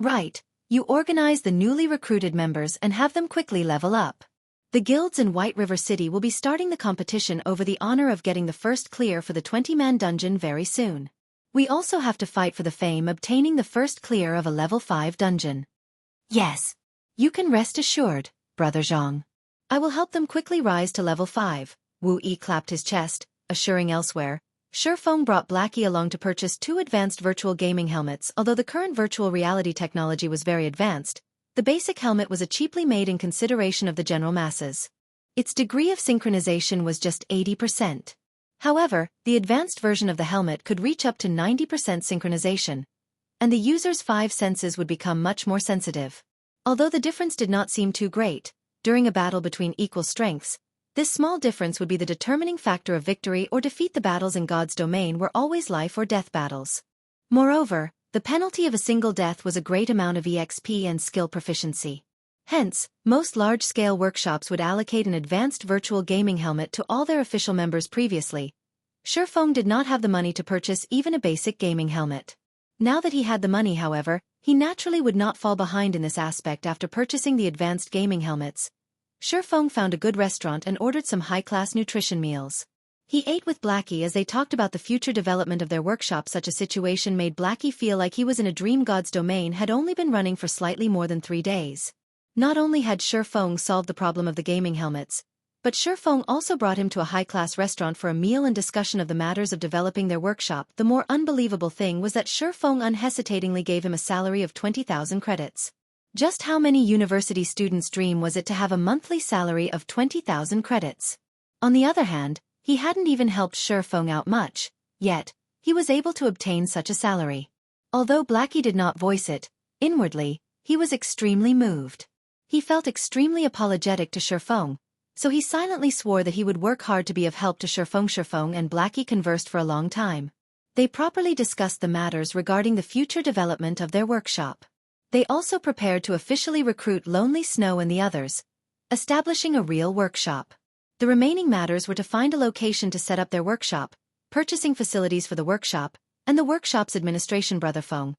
Right, you organize the newly recruited members and have them quickly level up. The guilds in White River City will be starting the competition over the honor of getting the first clear for the 20-man dungeon very soon. We also have to fight for the fame obtaining the first clear of a level 5 dungeon. Yes. You can rest assured, Brother Zhang. I will help them quickly rise to level 5, Wu Yi clapped his chest, assuring elsewhere. Shifeng brought Blackie along to purchase 2 advanced virtual gaming helmets. Although the current virtual reality technology was very advanced, the basic helmet was a cheaply made in consideration of the general masses. Its degree of synchronization was just 80%. However, the advanced version of the helmet could reach up to 90% synchronization, and the user's 5 senses would become much more sensitive. Although the difference did not seem too great, during a battle between equal strengths, this small difference would be the determining factor of victory or defeat. The battles in God's domain were always life or death battles. Moreover, the penalty of a single death was a great amount of EXP and skill proficiency. Hence, most large-scale workshops would allocate an advanced virtual gaming helmet to all their official members previously. Shifeng did not have the money to purchase even a basic gaming helmet. Now that he had the money, however, he naturally would not fall behind in this aspect. After purchasing the advanced gaming helmets, Shifeng found a good restaurant and ordered some high-class nutrition meals. He ate with Blackie as they talked about the future development of their workshop. Such a situation made Blackie feel like he was in a dream. God's domain had only been running for slightly more than 3 days. Not only had Shifeng solved the problem of the gaming helmets, but Shifeng also brought him to a high-class restaurant for a meal and discussion of the matters of developing their workshop. The more unbelievable thing was that Shifeng unhesitatingly gave him a salary of 20,000 credits. Just how many university students' dream was it to have a monthly salary of 20,000 credits? On the other hand, he hadn't even helped Shifeng out much, yet he was able to obtain such a salary. Although Blackie did not voice it, inwardly, he was extremely moved. He felt extremely apologetic to Shifeng, so he silently swore that he would work hard to be of help to Shifeng. Shifeng and Blackie conversed for a long time. They properly discussed the matters regarding the future development of their workshop. They also prepared to officially recruit Lonely Snow and the others, establishing a real workshop. The remaining matters were to find a location to set up their workshop, purchasing facilities for the workshop, and the workshop's administration. Brother Feng,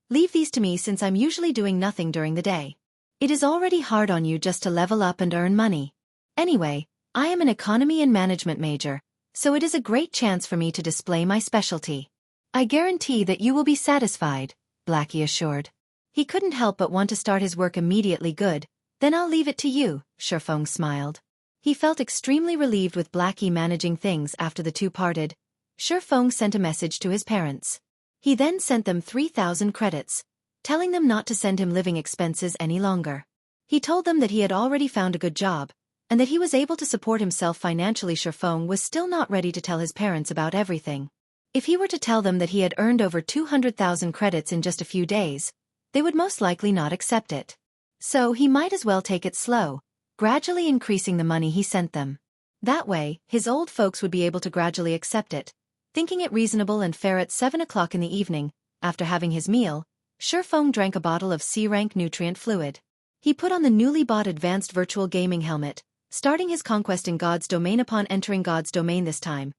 leave these to me since I'm usually doing nothing during the day. It is already hard on you just to level up and earn money. Anyway, I am an economy and management major, so it is a great chance for me to display my specialty. I guarantee that you will be satisfied, Blackie assured. He couldn't help but want to start his work immediately. Good, then I'll leave it to you, Shifeng smiled. He felt extremely relieved with Blackie managing things. After the two parted, Shifeng sent a message to his parents. He then sent them 3,000 credits, telling them not to send him living expenses any longer. He told them that he had already found a good job, and that he was able to support himself financially. Shifeng was still not ready to tell his parents about everything. If he were to tell them that he had earned over 200,000 credits in just a few days, they would most likely not accept it. So he might as well take it slow, gradually increasing the money he sent them. That way, his old folks would be able to gradually accept it. Thinking it reasonable and fair, at 7 o'clock in the evening, after having his meal, Shifeng drank a bottle of C-rank nutrient fluid. He put on the newly bought advanced virtual gaming helmet, starting his conquest in God's domain. Upon entering God's domain this time,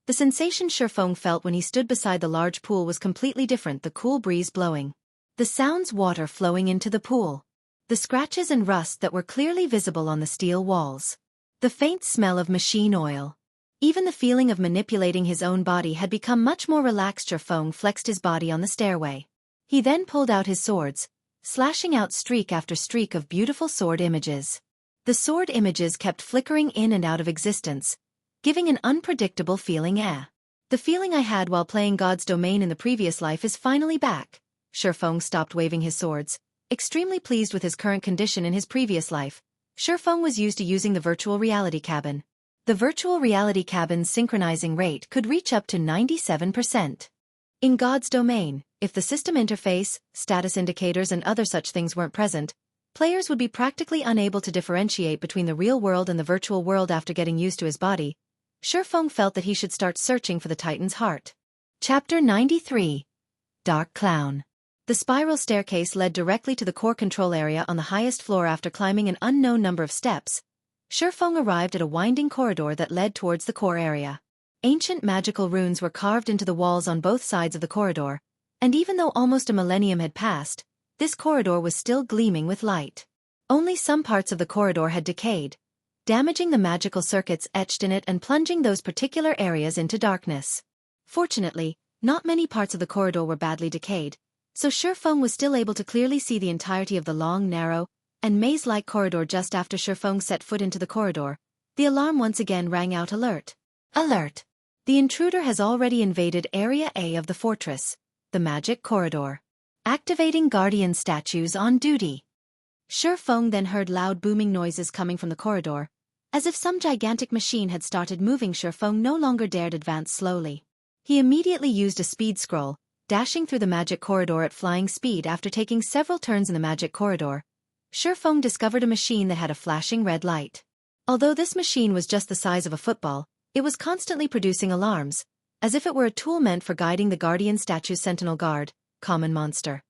the sensation Shifeng felt when he stood beside the large pool was completely different. The cool breeze blowing, the sounds, water flowing into the pool, the scratches and rust that were clearly visible on the steel walls, the faint smell of machine oil. Even the feeling of manipulating his own body had become much more relaxed. Shifeng flexed his body on the stairway. He then pulled out his swords, slashing out streak after streak of beautiful sword images. The sword images kept flickering in and out of existence, giving an unpredictable feeling. The feeling I had while playing God's domain in the previous life is finally back. Shifeng stopped waving his swords, extremely pleased with his current condition in his previous life. Shifeng was used to using the virtual reality cabin. The virtual reality cabin's synchronizing rate could reach up to 97%. In God's domain, if the system interface, status indicators and other such things weren't present, players would be practically unable to differentiate between the real world and the virtual world. After getting used to his body, Shifeng felt that he should start searching for the Titan's heart. Chapter 93. Dark Clown. The spiral staircase led directly to the core control area on the highest floor. After climbing an unknown number of steps, Shifeng arrived at a winding corridor that led towards the core area. Ancient magical runes were carved into the walls on both sides of the corridor, and even though almost a millennium had passed, this corridor was still gleaming with light. Only some parts of the corridor had decayed, damaging the magical circuits etched in it and plunging those particular areas into darkness. Fortunately, Not many parts of the corridor were badly decayed, so Shifeng was still able to clearly see the entirety of the long, narrow, and maze-like corridor. Just after Shifeng set foot into the corridor, the alarm once again rang out. Alert! Alert! The intruder has already invaded Area A of the fortress, the magic corridor. Activating guardian statues on duty. Shifeng then heard loud booming noises coming from the corridor, as if some gigantic machine had started moving. Shifeng no longer dared advance slowly. He immediately used a speed scroll, dashing through the magic corridor at flying speed. After taking several turns in the magic corridor, Shifeng discovered a machine that had a flashing red light. Although this machine was just the size of a football, it was constantly producing alarms, as if it were a tool meant for guiding the guardian statue's sentinel guard, common monster.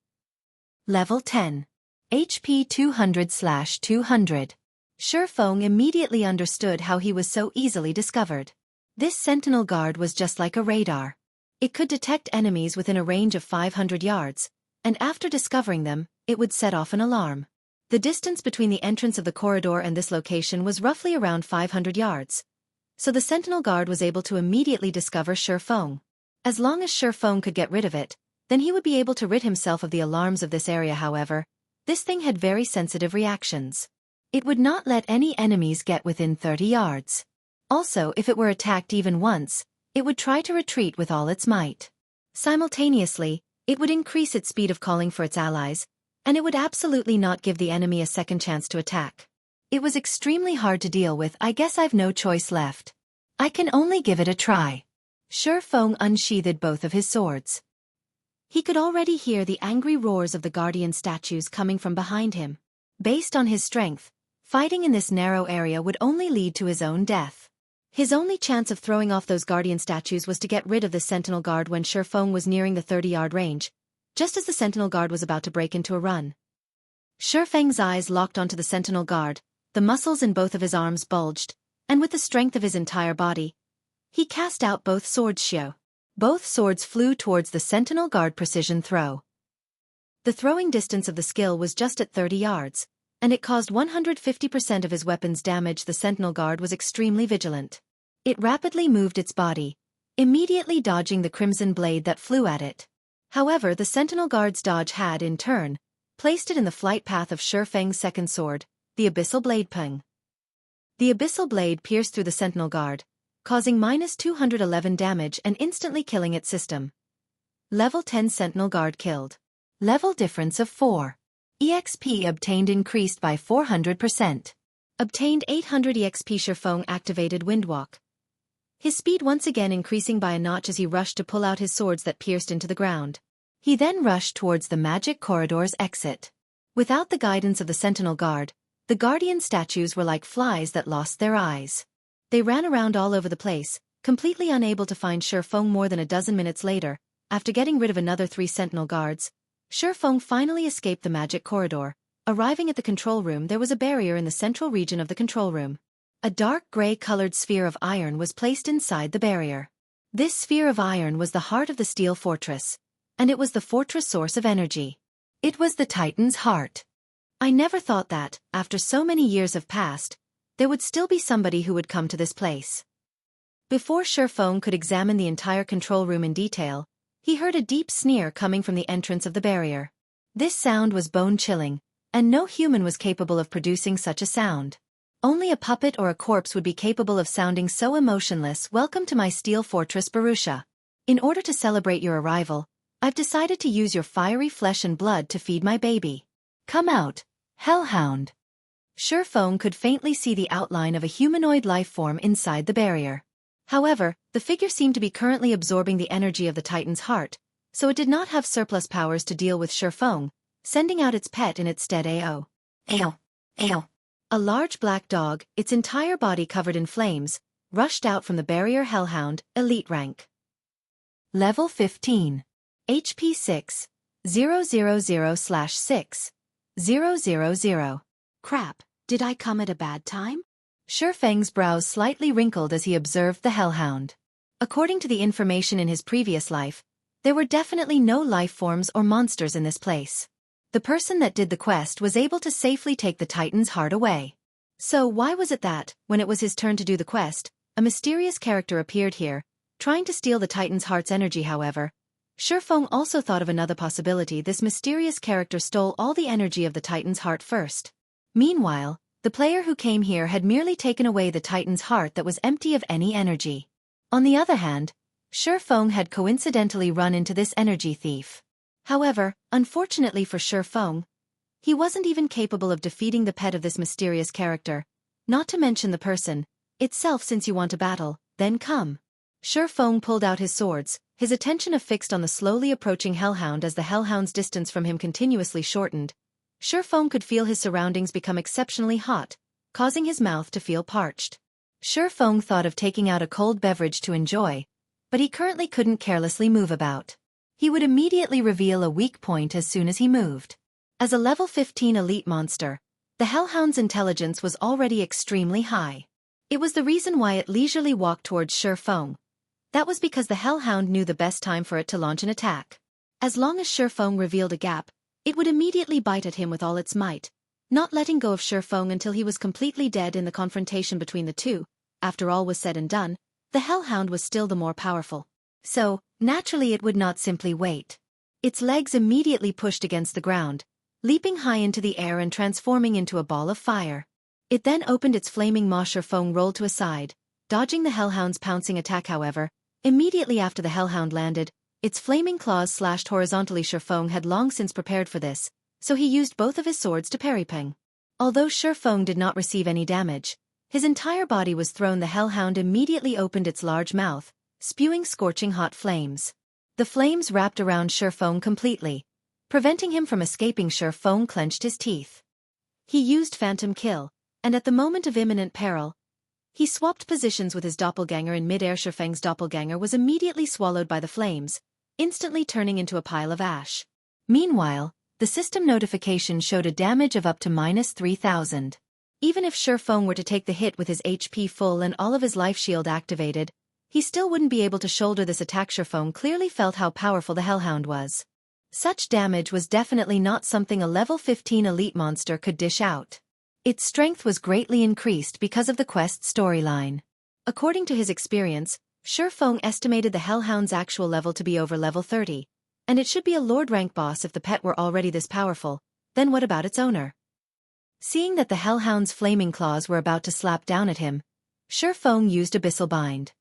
Level 10. HP 200/200. Shifeng immediately understood how he was so easily discovered. This sentinel guard was just like a radar. It could detect enemies within a range of 500 yards, and after discovering them, it would set off an alarm. The distance between the entrance of the corridor and this location was roughly around 500 yards, so the sentinel guard was able to immediately discover Shifeng. As long as Shifeng could get rid of it, then he would be able to rid himself of the alarms of this area. However, this thing had very sensitive reactions. It would not let any enemies get within 30 yards. Also, if it were attacked even once, it would try to retreat with all its might. Simultaneously, it would increase its speed of calling for its allies, and it would absolutely not give the enemy a second chance to attack. It was extremely hard to deal with. I guess I've no choice left. I can only give it a try. Shifeng unsheathed both of his swords. He could already hear the angry roars of the guardian statues coming from behind him. Based on his strength, fighting in this narrow area would only lead to his own death. His only chance of throwing off those guardian statues was to get rid of the sentinel guard when Shifeng was nearing the 30-yard range, just as the sentinel guard was about to break into a run. Shifeng's eyes locked onto the sentinel guard, the muscles in both of his arms bulged, and with the strength of his entire body, he cast out both swords. Both swords flew towards the sentinel guard. Precision throw. The throwing distance of the skill was just at 30 yards, and it caused 150% of his weapon's damage. The sentinel guard was extremely vigilant. It rapidly moved its body, immediately dodging the crimson blade that flew at it. However, the sentinel guard's dodge had, in turn, placed it in the flight path of Shifeng's second sword, the Abyssal blade. Peng. The Abyssal blade pierced through the sentinel guard, causing -211 damage and instantly killing its system. Level 10 sentinel guard killed. Level difference of 4. EXP obtained increased by 400%. Obtained 800 EXP. Shifeng activated Windwalk. His speed once again increasing by a notch as he rushed to pull out his swords that pierced into the ground. He then rushed towards the magic corridor's exit. Without the guidance of the sentinel guard, the guardian statues were like flies that lost their eyes. They ran around all over the place, completely unable to find Shifeng. More than a dozen minutes later, after getting rid of another 3 sentinel guards, Shifeng finally escaped the magic corridor. Arriving at the control room, there was a barrier in the central region of the control room. A dark gray-colored sphere of iron was placed inside the barrier. This sphere of iron was the heart of the steel fortress, and it was the fortress source of energy. It was the Titan's heart. I never thought that, after so many years have passed, there would still be somebody who would come to this place. Before Shifeng could examine the entire control room in detail, he heard a deep sneer coming from the entrance of the barrier. This sound was bone-chilling, and no human was capable of producing such a sound. Only a puppet or a corpse would be capable of sounding so emotionless. Welcome to my steel fortress, Barrutia. In order to celebrate your arrival, I've decided to use your fiery flesh and blood to feed my baby. Come out, Hellhound. Shifeng could faintly see the outline of a humanoid life form inside the barrier. However, the figure seemed to be currently absorbing the energy of the Titan's heart, so it did not have surplus powers to deal with Shifeng, sending out its pet in its stead. Ao. Ao. Ao. A large black dog, its entire body covered in flames, rushed out from the barrier. Hellhound, elite rank. Level 15. HP 6. 000/6. 000. Crap, did I come at a bad time? Shifeng's brows slightly wrinkled as he observed the Hellhound. According to the information in his previous life, there were definitely no life forms or monsters in this place. The person that did the quest was able to safely take the Titan's heart away. So why was it that, when it was his turn to do the quest, a mysterious character appeared here, trying to steal the Titan's heart's energy? However, Feng also thought of another possibility. This mysterious character stole all the energy of the Titan's heart first. Meanwhile, the player who came here had merely taken away the Titan's heart that was empty of any energy. On the other hand, Feng had coincidentally run into this energy thief. However, unfortunately for Feng, he wasn't even capable of defeating the pet of this mysterious character, not to mention the person itself. Since you want to battle, then come. Feng pulled out his swords, his attention affixed on the slowly approaching hellhound. As the hellhound's distance from him continuously shortened, Feng could feel his surroundings become exceptionally hot, causing his mouth to feel parched. Feng thought of taking out a cold beverage to enjoy, but he currently couldn't carelessly move about. He would immediately reveal a weak point as soon as he moved. As a level 15 elite monster, the hellhound's intelligence was already extremely high. It was the reason why it leisurely walked towards Feng. That was because the hellhound knew the best time for it to launch an attack. As long as Feng revealed a gap, it would immediately bite at him with all its might, not letting go of Feng until he was completely dead. In the confrontation between the two, after all was said and done, the hellhound was still the more powerful. So, naturally it would not simply wait. Its legs immediately pushed against the ground, leaping high into the air and transforming into a ball of fire. It then opened its flaming maw. Feng rolled to a side, dodging the hellhound's pouncing attack. However, immediately after the hellhound landed, its flaming claws slashed horizontally. Feng had long since prepared for this, so he used both of his swords to parry ping. Although Feng did not receive any damage, his entire body was thrown. The hellhound immediately opened its large mouth, spewing scorching hot flames. The flames wrapped around Feng completely, preventing him from escaping. Feng clenched his teeth. He used Phantom Kill, and at the moment of imminent peril, he swapped positions with his doppelganger in mid-air. Feng's doppelganger was immediately swallowed by the flames, instantly turning into a pile of ash. Meanwhile, the system notification showed a damage of up to -3,000. Even if Feng were to take the hit with his HP full and all of his life shield activated, he still wouldn't be able to shoulder this attack. Feng clearly felt how powerful the hellhound was. Such damage was definitely not something a level 15 elite monster could dish out. Its strength was greatly increased because of the quest storyline. According to his experience, Feng estimated the hellhound's actual level to be over level 30, and it should be a Lord rank boss if the pet were already this powerful. Then what about its owner? Seeing that the hellhound's flaming claws were about to slap down at him, Feng used Abyssal Bind.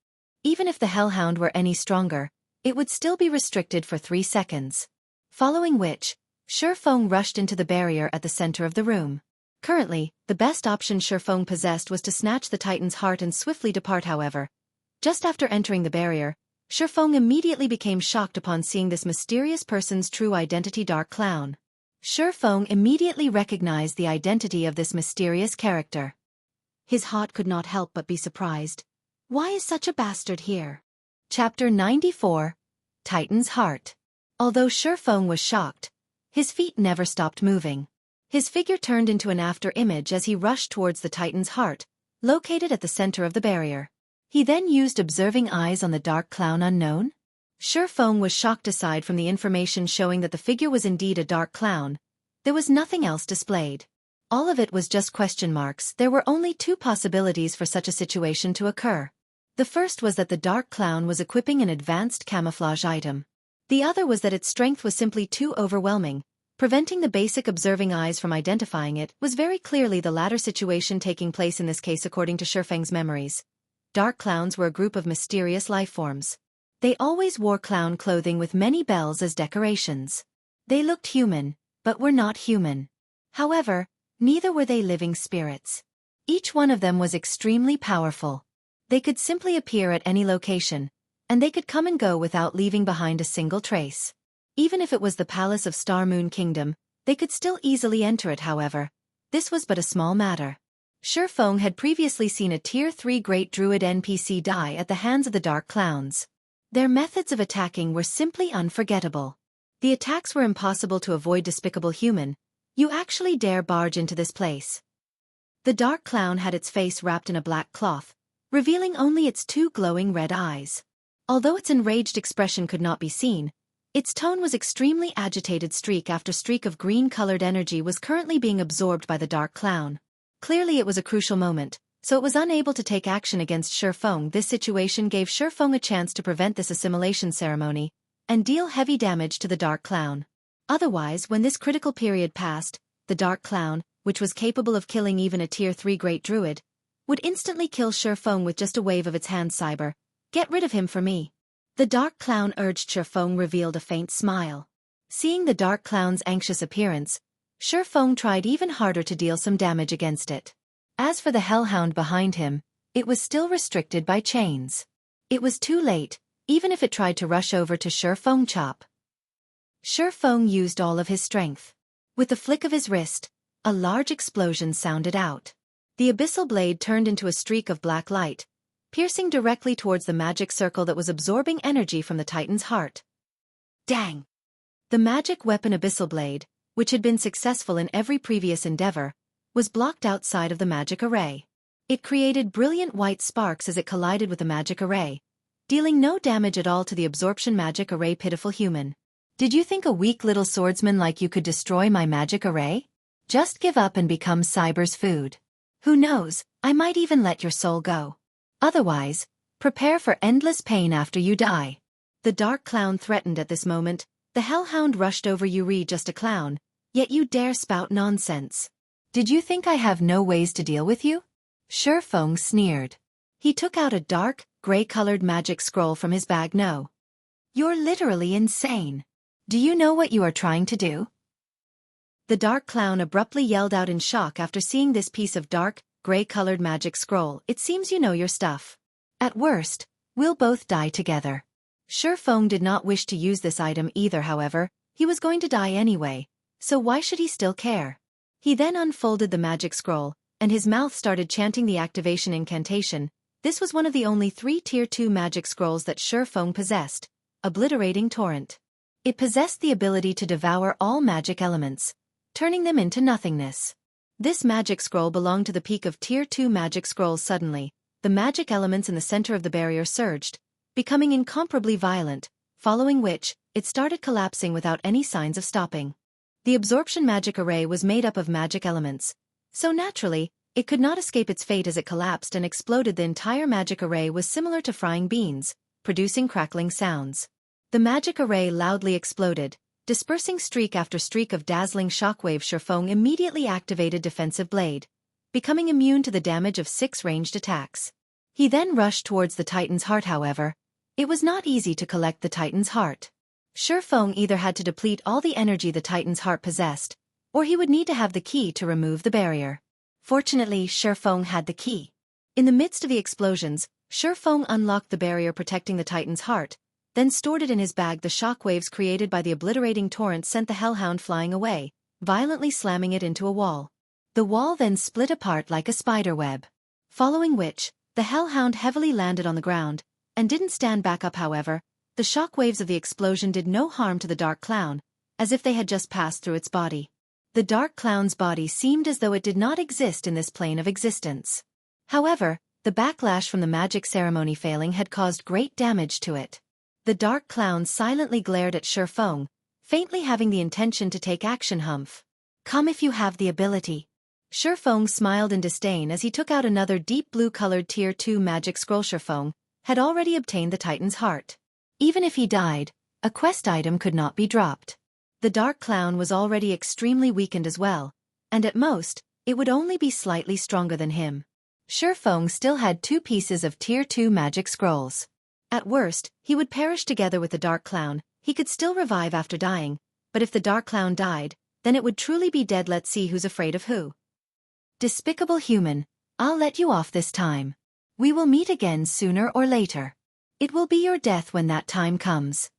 Even if the hellhound were any stronger, it would still be restricted for 3 seconds. Following which, Feng rushed into the barrier at the center of the room. Currently, the best option Feng possessed was to snatch the Titan's heart and swiftly depart. However, just after entering the barrier, Feng immediately became shocked upon seeing this mysterious person's true identity. Dark Clown. Feng immediately recognized the identity of this mysterious character. His heart could not help but be surprised. Why is such a bastard here? Chapter 94. Titan's Heart. Although Feng was shocked, his feet never stopped moving. His figure turned into an after image as he rushed towards the Titan's heart, located at the center of the barrier. He then used observing eyes on the Dark Clown unknown. Feng was shocked. Aside from the information showing that the figure was indeed a Dark Clown, there was nothing else displayed. All of it was just question marks. There were only 2 possibilities for such a situation to occur. The first was that the Dark Clown was equipping an advanced camouflage item. The other was that its strength was simply too overwhelming, preventing the basic observing eyes from identifying it. Was very clearly the latter situation taking place in this case. According to Feng's memories, Dark Clowns were a group of mysterious lifeforms. They always wore clown clothing with many bells as decorations. They looked human, but were not human. However, neither were they living spirits. Each one of them was extremely powerful. They could simply appear at any location, and they could come and go without leaving behind a single trace. Even if it was the palace of Star Moon Kingdom, they could still easily enter it. However, this was but a small matter. Feng had previously seen a Tier 3 Great Druid NPC die at the hands of the Dark Clowns. Their methods of attacking were simply unforgettable. The attacks were impossible to avoid. Despicable human, you actually dare barge into this place? The Dark Clown had its face wrapped in a black cloth, revealing only its 2 glowing red eyes. Although its enraged expression could not be seen, its tone was extremely agitated. Streak after streak of green-colored energy was currently being absorbed by the Dark Clown. Clearly it was a crucial moment, so it was unable to take action against Feng. This situation gave Feng a chance to prevent this assimilation ceremony, and deal heavy damage to the Dark Clown. Otherwise, when this critical period passed, the Dark Clown, which was capable of killing even a Tier 3 Great Druid, would instantly kill Shifeng with just a wave of its hand. Cyber, get rid of him for me. The Dark Clown urged. Shifeng revealed a faint smile. Seeing the Dark Clown's anxious appearance, Shifeng tried even harder to deal some damage against it. As for the Hellhound behind him, it was still restricted by chains. It was too late, even if it tried to rush over to Shifeng chop. Shifeng used all of his strength. With the flick of his wrist, a large explosion sounded out. The abyssal blade turned into a streak of black light, piercing directly towards the magic circle that was absorbing energy from the Titan's heart. Dang! The magic weapon abyssal blade, which had been successful in every previous endeavor, was blocked outside of the magic array. It created brilliant white sparks as it collided with the magic array, dealing no damage at all to the absorption magic array. Pitiful human. Did you think a weak little swordsman like you could destroy my magic array? Just give up and become Cyber's food. Who knows, I might even let your soul go. Otherwise, prepare for endless pain after you die. The Dark Clown threatened. At this moment, the Hellhound rushed over. You're just a clown, yet you dare spout nonsense. Did you think I have no ways to deal with you? Shifeng sneered. He took out a dark, gray-colored magic scroll from his bag. No. You're literally insane. Do you know what you are trying to do? The Dark Clown abruptly yelled out in shock after seeing this piece of dark, gray-colored magic scroll. It seems you know your stuff. At worst, we'll both die together. Shifeng did not wish to use this item either. However, he was going to die anyway, so why should he still care? He then unfolded the magic scroll, and his mouth started chanting the activation incantation. This was one of the only 3 Tier 2 magic scrolls that Shifeng possessed, Obliterating Torrent. It possessed the ability to devour all magic elements, turning them into nothingness. This magic scroll belonged to the peak of Tier 2 magic scrolls. Suddenly, the magic elements in the center of the barrier surged, becoming incomparably violent, following which, it started collapsing without any signs of stopping. The absorption magic array was made up of magic elements, so naturally, it could not escape its fate as it collapsed and exploded. The entire magic array was similar to frying beans, producing crackling sounds. The magic array loudly exploded, dispersing streak after streak of dazzling shockwave. Shifeng immediately activated Defensive Blade, becoming immune to the damage of 6 ranged attacks. He then rushed towards the Titan's heart. However, it was not easy to collect the Titan's heart. Shifeng either had to deplete all the energy the Titan's heart possessed, or he would need to have the key to remove the barrier. Fortunately, Shifeng had the key. In the midst of the explosions, Shifeng unlocked the barrier protecting the Titan's heart, then stored it in his bag. The shockwaves created by the obliterating torrent sent the Hellhound flying away, violently slamming it into a wall. The wall then split apart like a spider web. Following which, the Hellhound heavily landed on the ground, and didn't stand back up. However, the shockwaves of the explosion did no harm to the Dark Clown, as if they had just passed through its body. The Dark Clown's body seemed as though it did not exist in this plane of existence. However, the backlash from the magic ceremony failing had caused great damage to it. The Dark Clown silently glared at Shifeng, faintly having the intention to take action. Humph. Come if you have the ability. Shifeng smiled in disdain as he took out another deep blue-colored Tier 2 magic scroll. Shifeng had already obtained the Titan's heart. Even if he died, a quest item could not be dropped. The Dark Clown was already extremely weakened as well, and at most, it would only be slightly stronger than him. Shifeng still had 2 pieces of Tier 2 magic scrolls. At worst, he would perish together with the Dark Clown. He could still revive after dying, but if the Dark Clown died, then it would truly be dead. Let's see who's afraid of who. Despicable human, I'll let you off this time. We will meet again sooner or later. It will be your death when that time comes.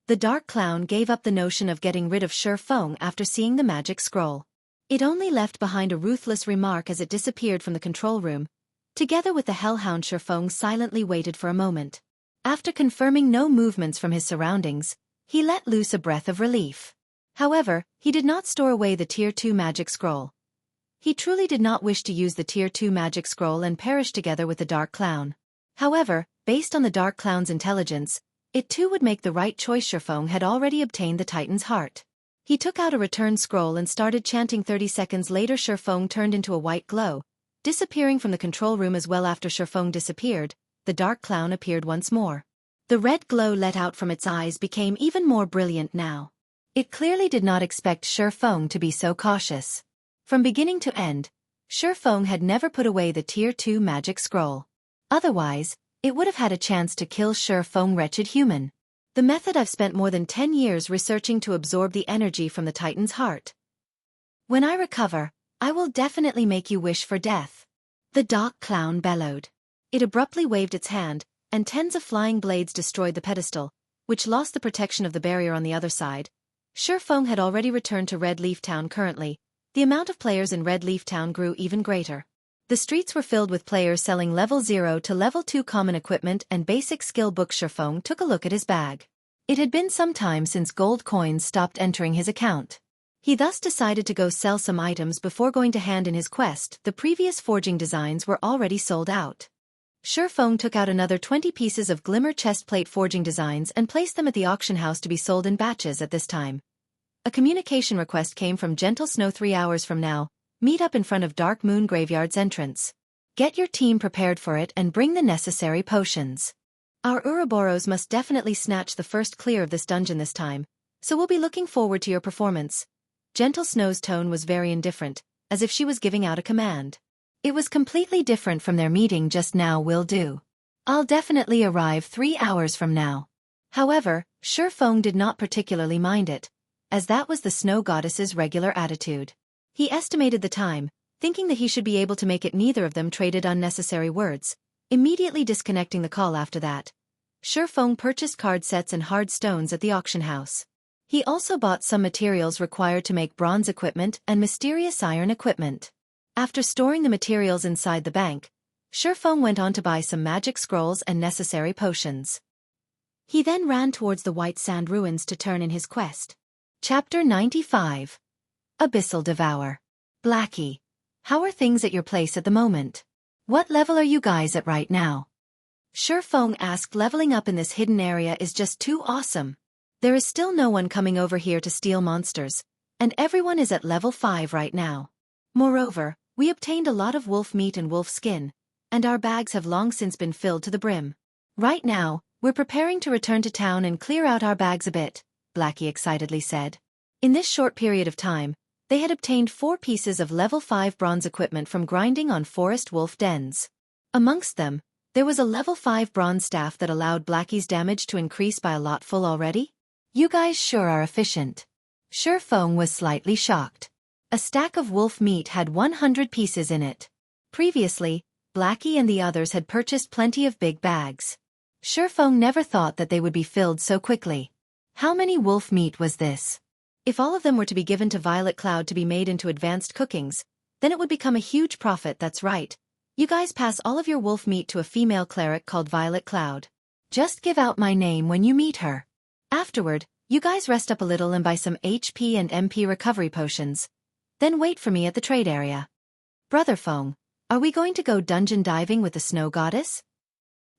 The Dark Clown gave up the notion of getting rid of Shifeng after seeing the magic scroll. It only left behind a ruthless remark as it disappeared from the control room. Together with the Hellhound, Shifeng silently waited for a moment. After confirming no movements from his surroundings, he let loose a breath of relief. However, he did not store away the Tier 2 magic scroll. He truly did not wish to use the Tier 2 magic scroll and perish together with the Dark Clown. However, based on the Dark Clown's intelligence, it too would make the right choice. Shifeng had already obtained the Titan's heart. He took out a return scroll and started chanting. 30 seconds later, Shifeng turned into a white glow, disappearing from the control room as well. After Shifeng disappeared, the Dark Clown appeared once more. The red glow let out from its eyes became even more brilliant now. It clearly did not expect Shi Feng to be so cautious. From beginning to end, Shi Feng had never put away the Tier 2 magic scroll. Otherwise, it would have had a chance to kill Shi Feng, wretched human. The method I've spent more than 10 years researching to absorb the energy from the Titan's heart. When I recover, I will definitely make you wish for death. The dark clown bellowed. It abruptly waved its hand, and tens of flying blades destroyed the pedestal, which lost the protection of the barrier on the other side. Shi Feng had already returned to Red Leaf Town currently. The amount of players in Red Leaf Town grew even greater. The streets were filled with players selling level 0 to level 2 common equipment and basic skill books. Shi Feng took a look at his bag. It had been some time since gold coins stopped entering his account. He thus decided to go sell some items before going to hand in his quest. The previous forging designs were already sold out. Shi Feng took out another 20 pieces of glimmer chestplate forging designs and placed them at the auction house to be sold in batches at this time. A communication request came from Gentle Snow. 3 hours from now, meet up in front of Dark Moon Graveyard's entrance. Get your team prepared for it and bring the necessary potions. Our Ouroboros must definitely snatch the first clear of this dungeon this time, so we'll be looking forward to your performance. Gentle Snow's tone was very indifferent, as if she was giving out a command. It was completely different from their meeting just now. Will do. I'll definitely arrive 3 hours from now. However, Shi Feng did not particularly mind it, as that was the snow goddess's regular attitude. He estimated the time, thinking that he should be able to make it. Neither of them traded unnecessary words, immediately disconnecting the call after that. Shi Feng purchased card sets and hard stones at the auction house. He also bought some materials required to make bronze equipment and mysterious iron equipment. After storing the materials inside the bank, Shi Feng went on to buy some magic scrolls and necessary potions. He then ran towards the white sand ruins to turn in his quest. Chapter 95. Abyssal Devour. Blackie, how are things at your place at the moment? What level are you guys at right now? Shi Feng asked. Leveling up in this hidden area is just too awesome. There is still no one coming over here to steal monsters, and everyone is at level 5 right now. Moreover, we obtained a lot of wolf meat and wolf skin, and our bags have long since been filled to the brim. Right now, we're preparing to return to town and clear out our bags a bit, Blackie excitedly said. In this short period of time, they had obtained 4 pieces of level 5 bronze equipment from grinding on forest wolf dens. Amongst them, there was a level 5 bronze staff that allowed Blackie's damage to increase by a lot. Full already? You guys sure are efficient. Shi Feng was slightly shocked. A stack of wolf meat had 100 pieces in it. Previously, Blackie and the others had purchased plenty of big bags. Shi Feng never thought that they would be filled so quickly. How many wolf meat was this? If all of them were to be given to Violet Cloud to be made into advanced cookings, then it would become a huge profit. That's right. You guys pass all of your wolf meat to a female cleric called Violet Cloud. Just give out my name when you meet her. Afterward, you guys rest up a little and buy some HP and MP recovery potions. Then wait for me at the trade area. Brother Feng, are we going to go dungeon diving with the snow goddess?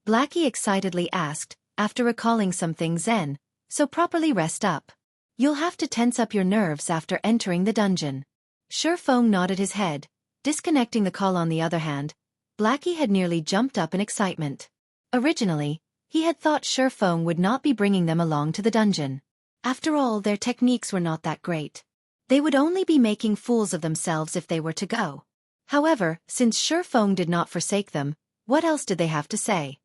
Blackie excitedly asked, after recalling some things then, so properly rest up. You'll have to tense up your nerves after entering the dungeon. Shi Feng nodded his head, disconnecting the call. On the other hand, Blackie had nearly jumped up in excitement. Originally, he had thought Shi Feng would not be bringing them along to the dungeon. After all, their techniques were not that great. They would only be making fools of themselves if they were to go. However, since Shi Feng did not forsake them, what else did they have to say?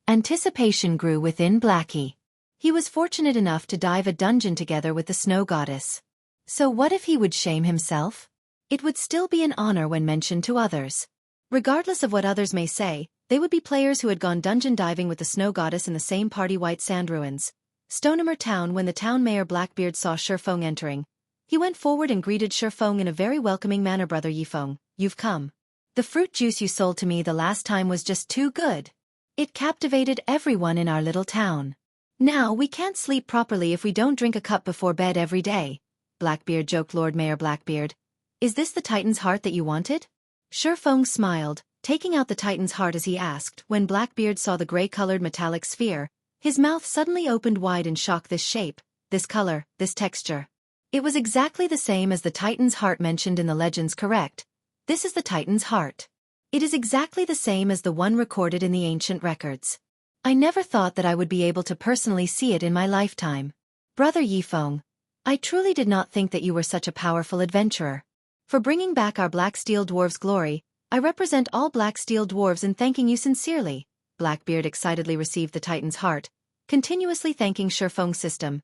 Anticipation grew within Blackie. He was fortunate enough to dive a dungeon together with the snow goddess. So what if he would shame himself? It would still be an honor when mentioned to others. Regardless of what others may say, they would be players who had gone dungeon diving with the snow goddess in the same party. White Sand Ruins. Stonehammer Town. When the town mayor Blackbeard saw Shi Feng entering, he went forward and greeted Shi Feng in a very welcoming manner. Brother Yi Feng, you've come. The fruit juice you sold to me the last time was just too good. It captivated everyone in our little town. Now we can't sleep properly if we don't drink a cup before bed every day. Blackbeard joked. Lord Mayor Blackbeard, is this the Titan's heart that you wanted? Shi Feng smiled, taking out the Titan's heart as he asked. When Blackbeard saw the gray-colored metallic sphere, his mouth suddenly opened wide in shock. This shape, this color, this texture. It was exactly the same as the Titan's heart mentioned in the legends. Correct. This is the Titan's heart. It is exactly the same as the one recorded in the ancient records. I never thought that I would be able to personally see it in my lifetime. Brother Yifeng, I truly did not think that you were such a powerful adventurer. For bringing back our Black Steel Dwarves' glory, I represent all Black Steel Dwarves in thanking you sincerely. Blackbeard excitedly received the Titan's heart, continuously thanking Shifeng's system.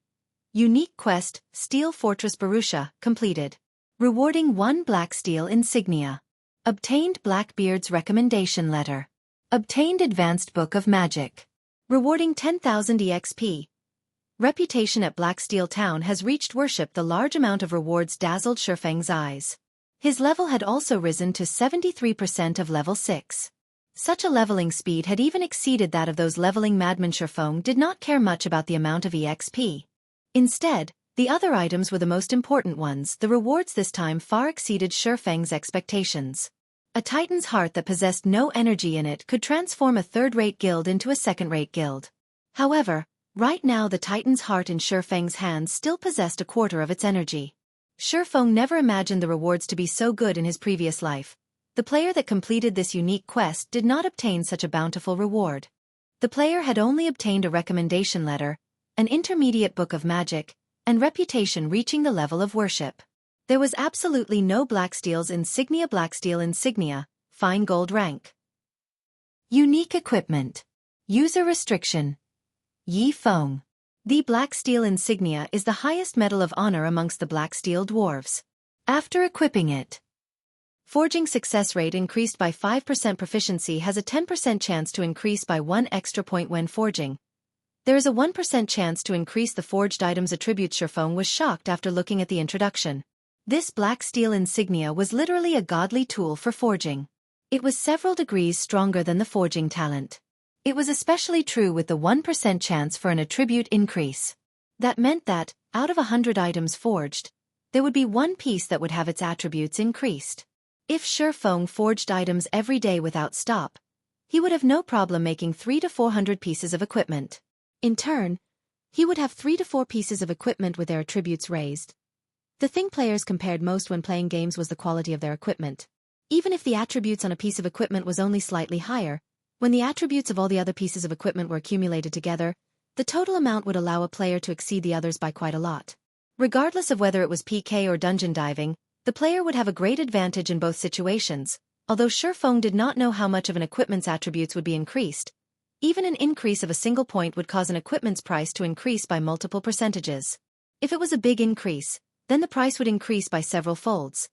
Unique quest, Steel Fortress Barrutia, completed. Rewarding 1 Black Steel insignia. Obtained Blackbeard's recommendation letter. Obtained Advanced Book of Magic. Rewarding 10,000 EXP. Reputation at Black Steel Town has reached worship. The large amount of rewards dazzled Shifeng's eyes. His level had also risen to 73% of level 6. Such a leveling speed had even exceeded that of those leveling madmen. Shifeng did not care much about the amount of EXP. Instead, the other items were the most important ones. The rewards this time far exceeded Shifeng's expectations. A Titan's heart that possessed no energy in it could transform a third-rate guild into a second-rate guild. However, right now the Titan's heart in Shifeng's hands still possessed a quarter of its energy. Shifeng never imagined the rewards to be so good in his previous life. The player that completed this unique quest did not obtain such a bountiful reward. The player had only obtained a recommendation letter, an intermediate book of magic, and reputation reaching the level of worship. There was absolutely no Black Steel's insignia. Black Steel insignia, fine gold rank. Unique equipment. User restriction. Yifeng. The Black Steel insignia is the highest medal of honor amongst the Black Steel Dwarves. After equipping it, forging success rate increased by 5%. Proficiency has a 10% chance to increase by 1 extra point when forging. There is a 1% chance to increase the forged item's attributes. Shifeng was shocked after looking at the introduction. This Black Steel insignia was literally a godly tool for forging. It was several degrees stronger than the forging talent. It was especially true with the 1% chance for an attribute increase. That meant that, out of 100 items forged, there would be 1 piece that would have its attributes increased. If Shifeng forged items every day without stop, he would have no problem making 300 to 400 pieces of equipment. In turn, he would have 3 to 4 pieces of equipment with their attributes raised. The thing players compared most when playing games was the quality of their equipment. Even if the attributes on a piece of equipment was only slightly higher, when the attributes of all the other pieces of equipment were accumulated together, the total amount would allow a player to exceed the others by quite a lot. Regardless of whether it was PK or dungeon diving, the player would have a great advantage in both situations. Although Shifeng did not know how much of an equipment's attributes would be increased, even an increase of a single point would cause an equipment's price to increase by multiple percentages. If it was a big increase, then the price would increase by several folds.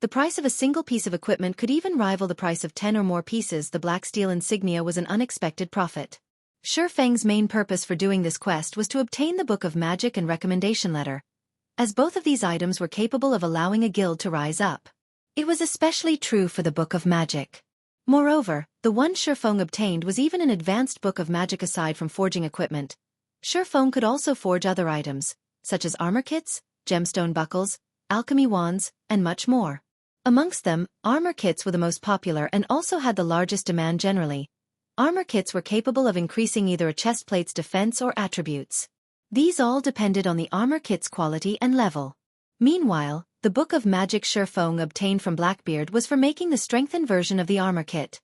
The price of a single piece of equipment could even rival the price of 10 or more pieces. The Black Steel insignia was an unexpected profit. Shifeng's main purpose for doing this quest was to obtain the Book of Magic and recommendation letter, as both of these items were capable of allowing a guild to rise up. It was especially true for the Book of Magic. Moreover, the one Shifeng obtained was even an advanced Book of Magic. Aside from forging equipment, Shifeng could also forge other items, such as armor kits, gemstone buckles, alchemy wands, and much more. Amongst them, armor kits were the most popular and also had the largest demand generally. Armor kits were capable of increasing either a chestplate's defense or attributes. These all depended on the armor kit's quality and level. Meanwhile, the Book of Magic Shifeng obtained from Blackbeard was for making the strengthened version of the armor kit.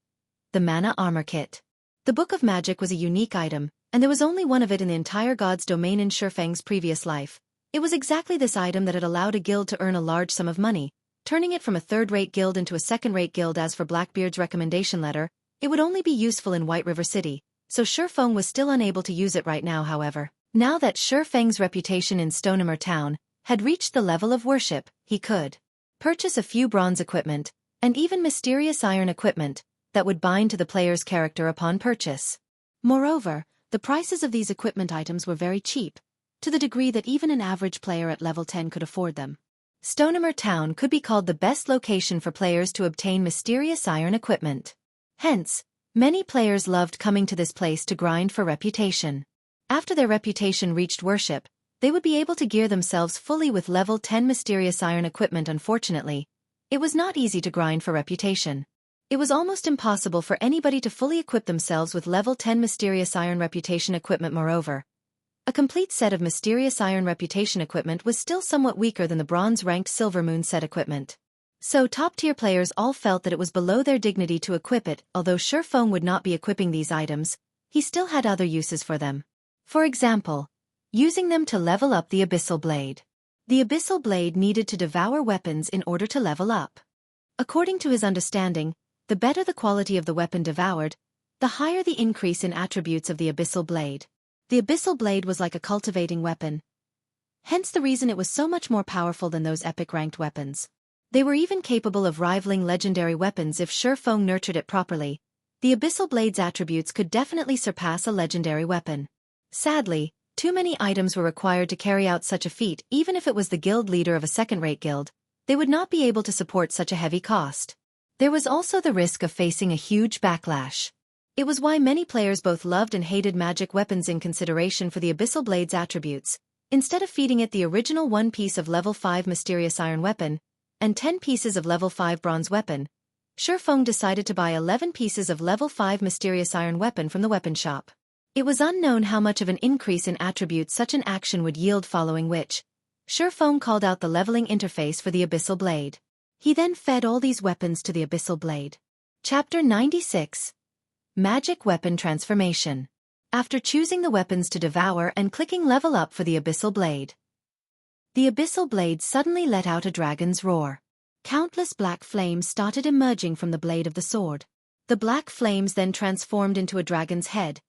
The Mana Armor Kit. The Book of Magic was a unique item, and there was only one of it in the entire God's domain in Shifeng's previous life. It was exactly this item that had allowed a guild to earn a large sum of money, turning it from a third-rate guild into a second-rate guild. As for Blackbeard's recommendation letter, it would only be useful in White River City, so Shifeng was still unable to use it right now. However, now that Shifeng's reputation in Stonehammer Town had reached the level of worship, he could purchase a few bronze equipment, and even mysterious iron equipment, that would bind to the player's character upon purchase. Moreover, the prices of these equipment items were very cheap, to the degree that even an average player at level 10 could afford them. Stonehammer Town could be called the best location for players to obtain mysterious iron equipment. Hence, many players loved coming to this place to grind for reputation. After their reputation reached worship, they would be able to gear themselves fully with level 10 mysterious iron equipment. Unfortunately, it was not easy to grind for reputation. It was almost impossible for anybody to fully equip themselves with level 10 mysterious iron reputation equipment. Moreover, a complete set of mysterious iron reputation equipment was still somewhat weaker than the bronze-ranked Silver Moon set equipment. So top-tier players all felt that it was below their dignity to equip it. Although Shifeng would not be equipping these items, he still had other uses for them. For example, using them to level up the Abyssal Blade. The Abyssal Blade needed to devour weapons in order to level up. According to his understanding, the better the quality of the weapon devoured, the higher the increase in attributes of the Abyssal Blade. The Abyssal Blade was like a cultivating weapon. Hence the reason it was so much more powerful than those epic-ranked weapons. They were even capable of rivaling legendary weapons if Shurfeng nurtured it properly. The Abyssal Blade's attributes could definitely surpass a legendary weapon. Sadly, too many items were required to carry out such a feat. Even if it was the guild leader of a second-rate guild, they would not be able to support such a heavy cost. There was also the risk of facing a huge backlash. It was why many players both loved and hated magic weapons in consideration for the Abyssal Blade's attributes. Instead of feeding it the original 1 piece of level 5 mysterious iron weapon, and 10 pieces of level 5 bronze weapon, Shurfeng decided to buy 11 pieces of level 5 mysterious iron weapon from the weapon shop. It was unknown how much of an increase in attributes such an action would yield, following which, Shurfeng called out the leveling interface for the Abyssal Blade. He then fed all these weapons to the Abyssal Blade. Chapter 96. Magic Weapon Transformation. After choosing the weapons to devour and clicking level up for the Abyssal Blade, the Abyssal Blade suddenly let out a dragon's roar. Countless black flames started emerging from the blade of the sword. The black flames then transformed into a dragon's head,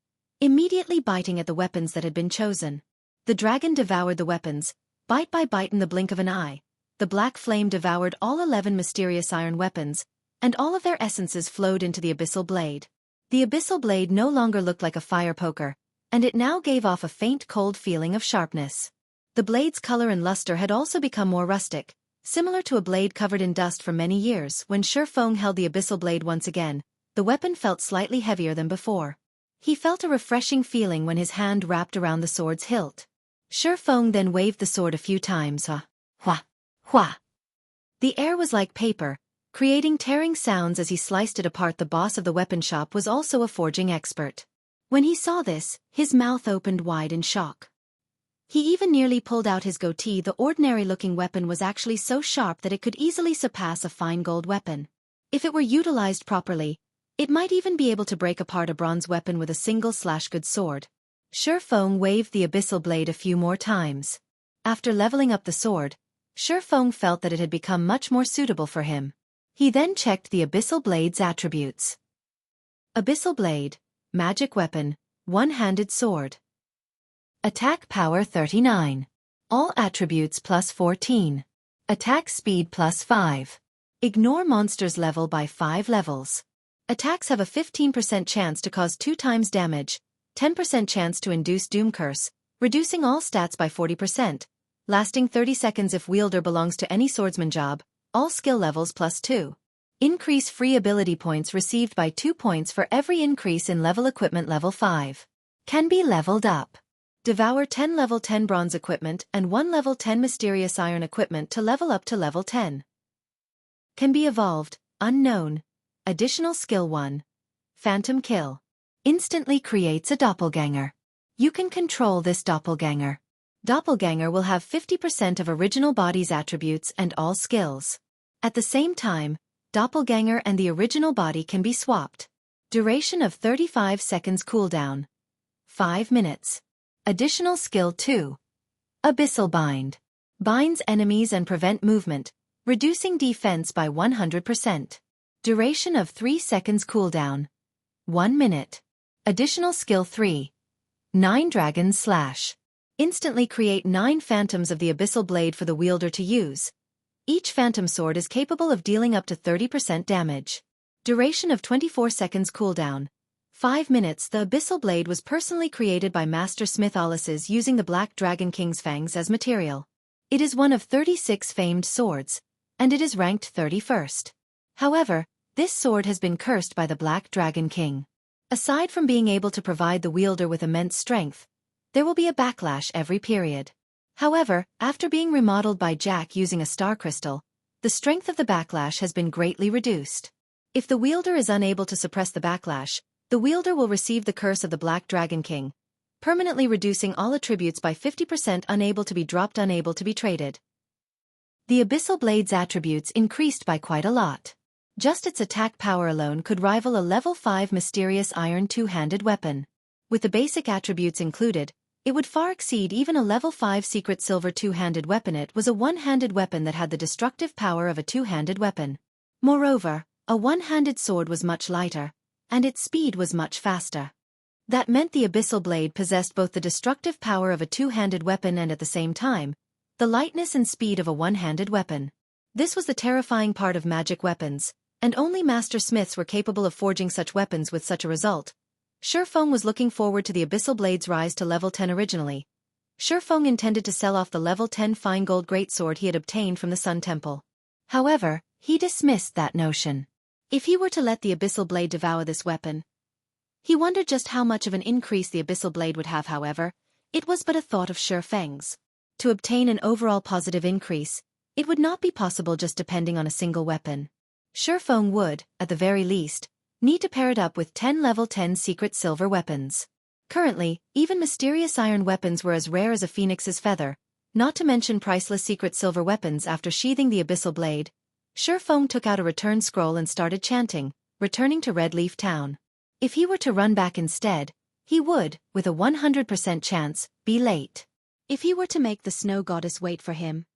immediately biting at the weapons that had been chosen. The dragon devoured the weapons, bite by bite in the blink of an eye. The black flame devoured all 11 mysterious iron weapons, and all of their essences flowed into the Abyssal Blade. The Abyssal Blade no longer looked like a fire poker, and it now gave off a faint cold feeling of sharpness. The blade's color and luster had also become more rustic, similar to a blade covered in dust for many years. When Shurfeng held the Abyssal Blade once again, the weapon felt slightly heavier than before. He felt a refreshing feeling when his hand wrapped around the sword's hilt. Shurfeng then waved the sword a few times. Hua! Hua! The air was like paper, creating tearing sounds as he sliced it apart. The boss of the weapon shop was also a forging expert. When he saw this, his mouth opened wide in shock. He even nearly pulled out his goatee. The ordinary-looking weapon was actually so sharp that it could easily surpass a fine gold weapon. If it were utilized properly, it might even be able to break apart a bronze weapon with a single slash. Good sword. Shurfeng waved the Abyssal Blade a few more times. After leveling up the sword, Shurfeng felt that it had become much more suitable for him. He then checked the Abyssal Blade's attributes. Abyssal Blade, magic weapon, one-handed sword. Attack power 39. All attributes plus 14. Attack speed plus 5. Ignore monsters level by 5 levels. Attacks have a 15% chance to cause 2 times damage, 10% chance to induce Doom Curse, reducing all stats by 40%, lasting 30 seconds if wielder belongs to any swordsman job, all skill levels plus 2. Increase free ability points received by 2 points for every increase in level equipment level 5. Can be leveled up. Devour 10 level 10 bronze equipment and 1 level 10 mysterious iron equipment to level up to level 10. Can be evolved, unknown. Additional skill 1. Phantom Kill. Instantly creates a doppelganger. You can control this doppelganger. Doppelganger will have 50% of original body's attributes and all skills. At the same time, doppelganger and the original body can be swapped. Duration of 35 seconds cooldown. 5 minutes. Additional skill 2. Abyssal Bind. Binds enemies and prevent movement, reducing defense by 100%. Duration of 3 seconds cooldown. 1 minute. Additional skill 3. 9 Dragon's Slash. Instantly create 9 phantoms of the Abyssal Blade for the wielder to use. Each phantom sword is capable of dealing up to 30% damage. Duration of 24 seconds cooldown. 5 minutes. The Abyssal Blade was personally created by Master Smith Alice's using the Black Dragon King's fangs as material. It is one of 36 famed swords, and it is ranked 31st. However, this sword has been cursed by the Black Dragon King. Aside from being able to provide the wielder with immense strength, there will be a backlash every period. However, after being remodeled by Jack using a star crystal, the strength of the backlash has been greatly reduced. If the wielder is unable to suppress the backlash, the wielder will receive the curse of the Black Dragon King, permanently reducing all attributes by 50%. Unable to be dropped, unable to be traded. The Abyssal Blade's attributes increased by quite a lot. Just its attack power alone could rival a level 5 mysterious iron two-handed weapon. With the basic attributes included, it would far exceed even a level 5 secret silver two-handed weapon. It was a one-handed weapon that had the destructive power of a two-handed weapon. Moreover, a one-handed sword was much lighter, and its speed was much faster. That meant the Abyssal blade possessed both the destructive power of a two-handed weapon and at the same time, the lightness and speed of a one-handed weapon. This was the terrifying part of magic weapons, and only master smiths were capable of forging such weapons with such a result. Shifeng was looking forward to the Abyssal blade's rise to level 10 originally. Shifeng intended to sell off the level 10 fine gold greatsword he had obtained from the Sun Temple. However, he dismissed that notion. If he were to let the Abyssal blade devour this weapon, he wondered just how much of an increase the Abyssal blade would have. However, it was but a thought of Shifeng's. To obtain an overall positive increase, it would not be possible just depending on a single weapon. Shifeng would, at the very least, need to pair it up with 10 level 10 secret silver weapons. Currently, even mysterious iron weapons were as rare as a phoenix's feather, not to mention priceless secret silver weapons. After sheathing the Abyssal blade, Shifeng took out a return scroll and started chanting, returning to Red Leaf Town. If he were to run back instead, he would, with a 100% chance, be late. If he were to make the snow goddess wait for him,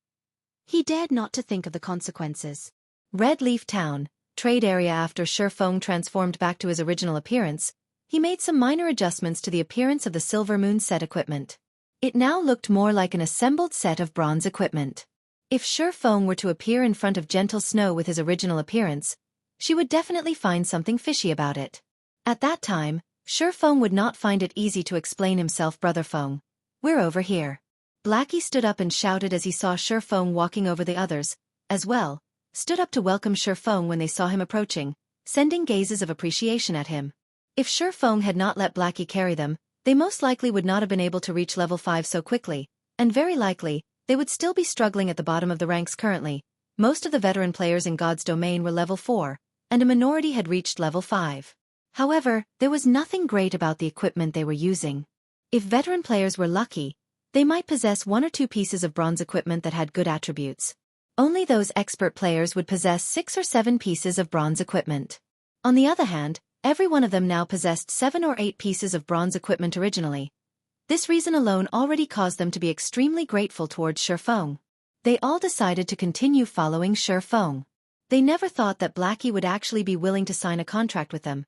he dared not to think of the consequences. Red Leaf Town, trade area. After Shifeng transformed back to his original appearance, he made some minor adjustments to the appearance of the Silver Moon set equipment. It now looked more like an assembled set of bronze equipment. If Shifeng were to appear in front of Gentle Snow with his original appearance, she would definitely find something fishy about it. At that time, Shifeng would not find it easy to explain himself. Brother Feng, we're over here. Blackie stood up and shouted as he saw Shifeng walking over. The others, as well, stood up to welcome Shifeng when they saw him approaching, sending gazes of appreciation at him. If Shifeng had not let Blackie carry them, they most likely would not have been able to reach level 5 so quickly, and very likely, they would still be struggling at the bottom of the ranks currently. Most of the veteran players in God's domain were level 4, and a minority had reached level 5. However, there was nothing great about the equipment they were using. If veteran players were lucky, they might possess 1 or 2 pieces of bronze equipment that had good attributes. Only those expert players would possess 6 or 7 pieces of bronze equipment. On the other hand, every one of them now possessed 7 or 8 pieces of bronze equipment originally. This reason alone already caused them to be extremely grateful towards Shifeng. They all decided to continue following Shifeng. They never thought that Blackie would actually be willing to sign a contract with them,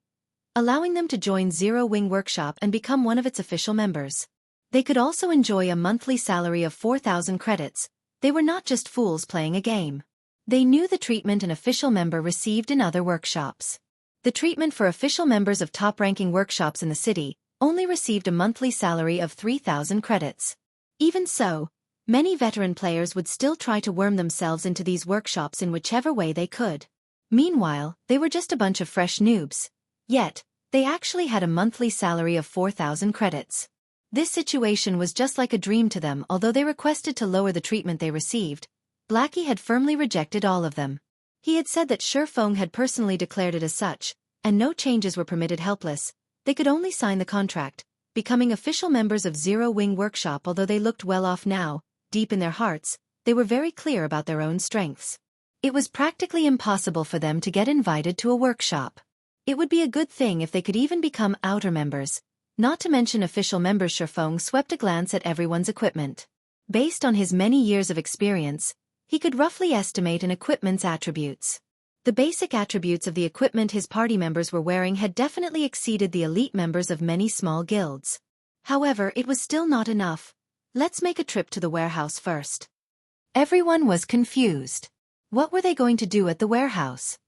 allowing them to join Zero Wing Workshop and become one of its official members. They could also enjoy a monthly salary of 4,000 credits. They were not just fools playing a game. They knew the treatment an official member received in other workshops. The treatment for official members of top-ranking workshops in the city only received a monthly salary of 3,000 credits. Even so, many veteran players would still try to worm themselves into these workshops in whichever way they could. Meanwhile, they were just a bunch of fresh noobs. Yet, they actually had a monthly salary of 4,000 credits. This situation was just like a dream to them. Although they requested to lower the treatment they received, Blackie had firmly rejected all of them. He had said that Shifeng had personally declared it as such, and no changes were permitted. Helpless, they could only sign the contract, becoming official members of Zero Wing Workshop. Although they looked well off now, deep in their hearts, they were very clear about their own strengths. It was practically impossible for them to get invited to a workshop. It would be a good thing if they could even become outer members, not to mention official members. Shifeng swept a glance at everyone's equipment. Based on his many years of experience, he could roughly estimate an equipment's attributes. The basic attributes of the equipment his party members were wearing had definitely exceeded the elite members of many small guilds. However, it was still not enough. Let's make a trip to the warehouse first. Everyone was confused. What were they going to do at the warehouse?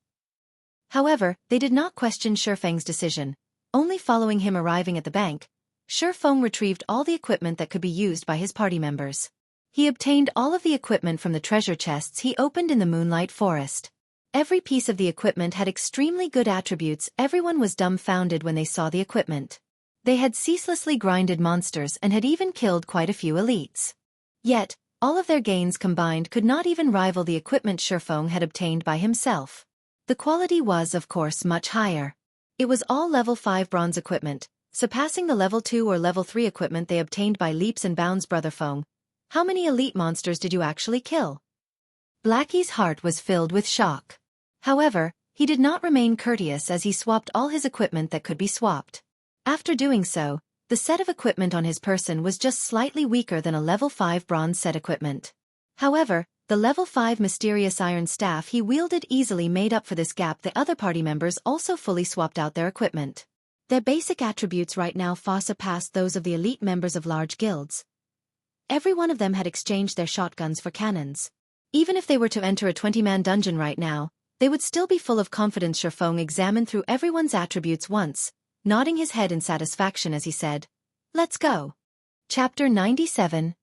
However, they did not question Shifeng's decision. Only following him arriving at the bank, Shifeng retrieved all the equipment that could be used by his party members. He obtained all of the equipment from the treasure chests he opened in the Moonlight Forest. Every piece of the equipment had extremely good attributes. Everyone was dumbfounded when they saw the equipment. They had ceaselessly grinded monsters and had even killed quite a few elites. Yet, all of their gains combined could not even rival the equipment Shifeng had obtained by himself. The quality was, of course, much higher. It was all level 5 bronze equipment, surpassing the level 2 or level 3 equipment they obtained by leaps and bounds. Brother Feng, how many elite monsters did you actually kill? Blackie's heart was filled with shock. However, he did not remain courteous as he swapped all his equipment that could be swapped. After doing so, The set of equipment on his person was just slightly weaker than a level 5 bronze set equipment. However, the level 5 mysterious iron staff he wielded easily made up for this gap. The other party members also fully swapped out their equipment. Their basic attributes right now far surpassed those of the elite members of large guilds. Every one of them had exchanged their shotguns for cannons. Even if they were to enter a 20-man dungeon right now, they would still be full of confidence. Shifeng examined through everyone's attributes once, nodding his head in satisfaction as he said, "Let's go." Chapter 97.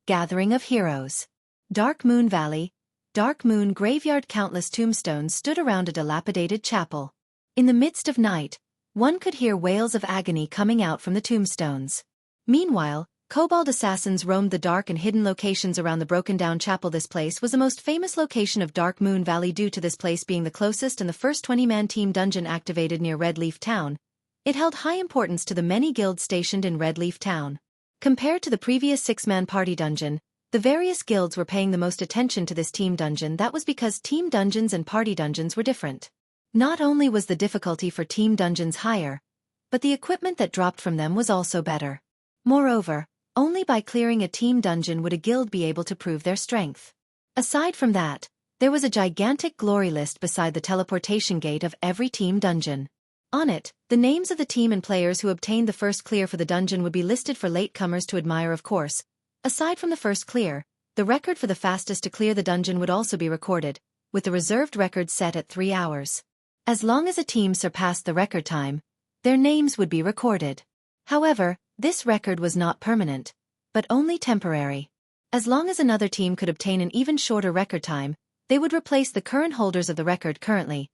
Gathering of Heroes. Dark Moon Valley, Dark Moon Graveyard. Countless tombstones stood around a dilapidated chapel. In the midst of night, one could hear wails of agony coming out from the tombstones. Meanwhile, Kobold assassins roamed the dark and hidden locations around the broken-down chapel. This place was the most famous location of Dark Moon Valley due to this place being the closest and the first 20-man team dungeon activated near Red Leaf Town. It held high importance to the many guilds stationed in Red Leaf Town. Compared to the previous 6-man party dungeon, the various guilds were paying the most attention to this team dungeon. That was because team dungeons and party dungeons were different. Not only was the difficulty for team dungeons higher, but the equipment that dropped from them was also better. Moreover, only by clearing a team dungeon would a guild be able to prove their strength. Aside from that, there was a gigantic glory list beside the teleportation gate of every team dungeon. On it, the names of the team and players who obtained the first clear for the dungeon would be listed for latecomers to admire. Of course, aside from the first clear, the record for the fastest to clear the dungeon would also be recorded, with the reserved record set at 3 hours. As long as a team surpassed the record time, their names would be recorded. However, this record was not permanent, but only temporary. As long as another team could obtain an even shorter record time, they would replace the current holders of the record. Currently,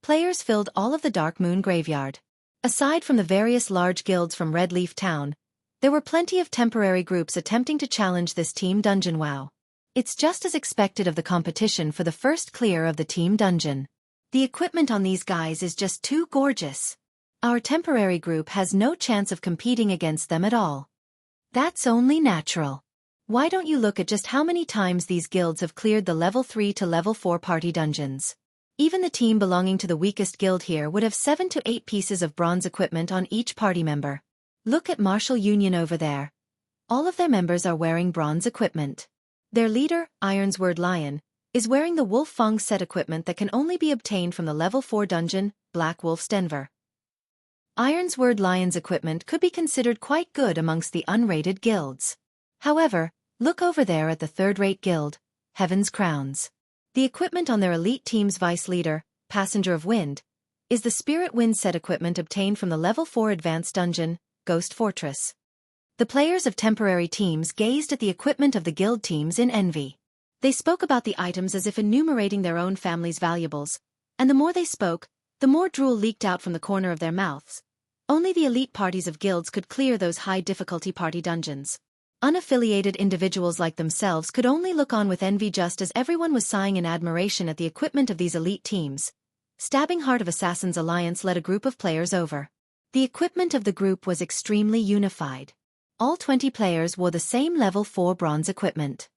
players filled all of the Dark Moon Graveyard. Aside from the various large guilds from Red Leaf Town, there were plenty of temporary groups attempting to challenge this team dungeon. Wow. It's just as expected of the competition for the first clear of the team dungeon. The equipment on these guys is just too gorgeous. Our temporary group has no chance of competing against them at all. That's only natural. Why don't you look at just how many times these guilds have cleared the level 3 to level 4 party dungeons? Even the team belonging to the weakest guild here would have 7 to 8 pieces of bronze equipment on each party member. Look at Martial Union over there. All of their members are wearing bronze equipment. Their leader, Ironsword Lion, is wearing the Wolf Fang set equipment that can only be obtained from the level 4 dungeon, Black Wolf's Denver. Ironsword Lion's equipment could be considered quite good amongst the unrated guilds. However, look over there at the third-rate guild, Heaven's Crowns. The equipment on their elite team's vice leader, Passenger of Wind, is the Spirit Wind set equipment obtained from the level 4 advanced dungeon, Ghost Fortress. The players of temporary teams gazed at the equipment of the guild teams in envy. They spoke about the items as if enumerating their own family's valuables, and the more they spoke, the more drool leaked out from the corner of their mouths. Only the elite parties of guilds could clear those high-difficulty party dungeons. Unaffiliated individuals like themselves could only look on with envy just as everyone was sighing in admiration at the equipment of these elite teams. Stabbing Heart of Assassins Alliance led a group of players over. The equipment of the group was extremely unified. All 20 players wore the same level 4 bronze equipment.